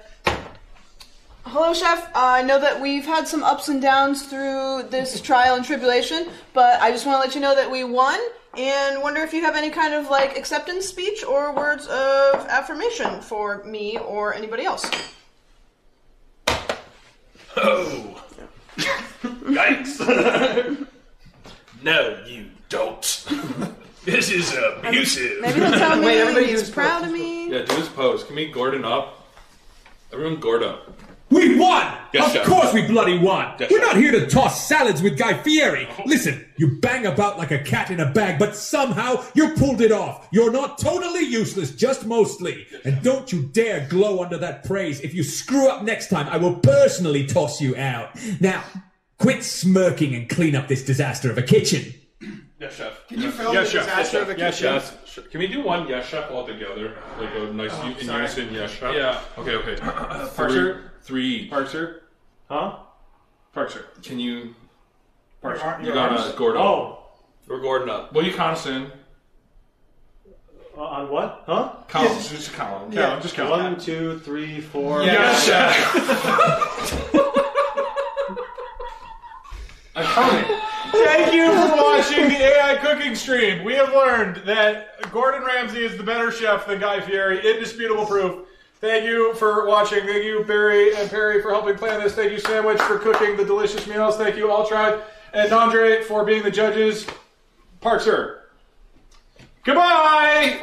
Speaker 3: Hello, Chef. I know that we've had some ups and downs through this trial and tribulation, but I just want to let you know that we won, and wonder if you have any kind of, like, acceptance speech or words of affirmation for me or anybody else.
Speaker 13: Oh. Yikes. No, you don't. This is abusive.
Speaker 3: Maybe he'll tell me he's proud of me.
Speaker 5: Yeah, do his pose. Can we Gordon up? Everyone gourd up.
Speaker 8: We won!
Speaker 5: Yes,
Speaker 8: of
Speaker 5: Chef.
Speaker 8: course we bloody won!
Speaker 5: Yes,
Speaker 8: We're
Speaker 5: Chef.
Speaker 8: not here to toss salads with Guy Fieri! Listen, you bang about like a cat in a bag, but somehow you pulled it off! You're not totally useless, just mostly! And don't you dare glow under that praise. If you screw up next time, I will personally toss you out. Now, quit smirking and clean up this disaster of a kitchen.
Speaker 5: Yes, Chef.
Speaker 9: Can you film the disaster of a kitchen?
Speaker 5: Yes. Can we do one yes, Chef, all together? Like a nice in unison yes, Chef?
Speaker 2: Yeah.
Speaker 5: Okay.
Speaker 2: Parker?
Speaker 5: 3.
Speaker 2: Parker? Huh? Parker.
Speaker 5: Can you...
Speaker 2: Parker.
Speaker 5: You gotta gourd up.
Speaker 10: Oh.
Speaker 11: We're Gordon up.
Speaker 5: Will you count us in?
Speaker 10: On what? Huh?
Speaker 5: Count. Just count.
Speaker 10: Yeah.
Speaker 2: Just count.
Speaker 10: 1, 2, 3, 4.
Speaker 5: Yes, Chef. I'm counting.
Speaker 2: Thank you for watching the AI cooking stream. We have learned that Gordon Ramsay is the better chef than Guy Fieri. Indisputable proof. Thank you for watching. Thank you, Barry and Perry, for helping plan this. Thank you, Sandwich, for cooking the delicious meals. Thank you, All Tribe, and Andre for being the judges. Parker. Goodbye!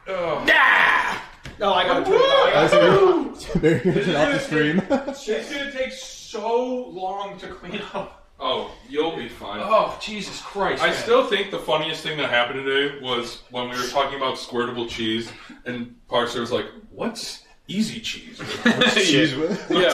Speaker 9: Oh, I gotta turn it off.
Speaker 7: Very good to off the stream.
Speaker 2: It's gonna take so long to clean up.
Speaker 5: Oh, you'll be fine.
Speaker 2: Oh, Jesus Christ.
Speaker 5: I
Speaker 2: man.
Speaker 5: still think the funniest thing that happened today was when we were talking about squirtable cheese, and Parker was like, what's easy cheese?
Speaker 7: Cheese with?
Speaker 5: Yeah.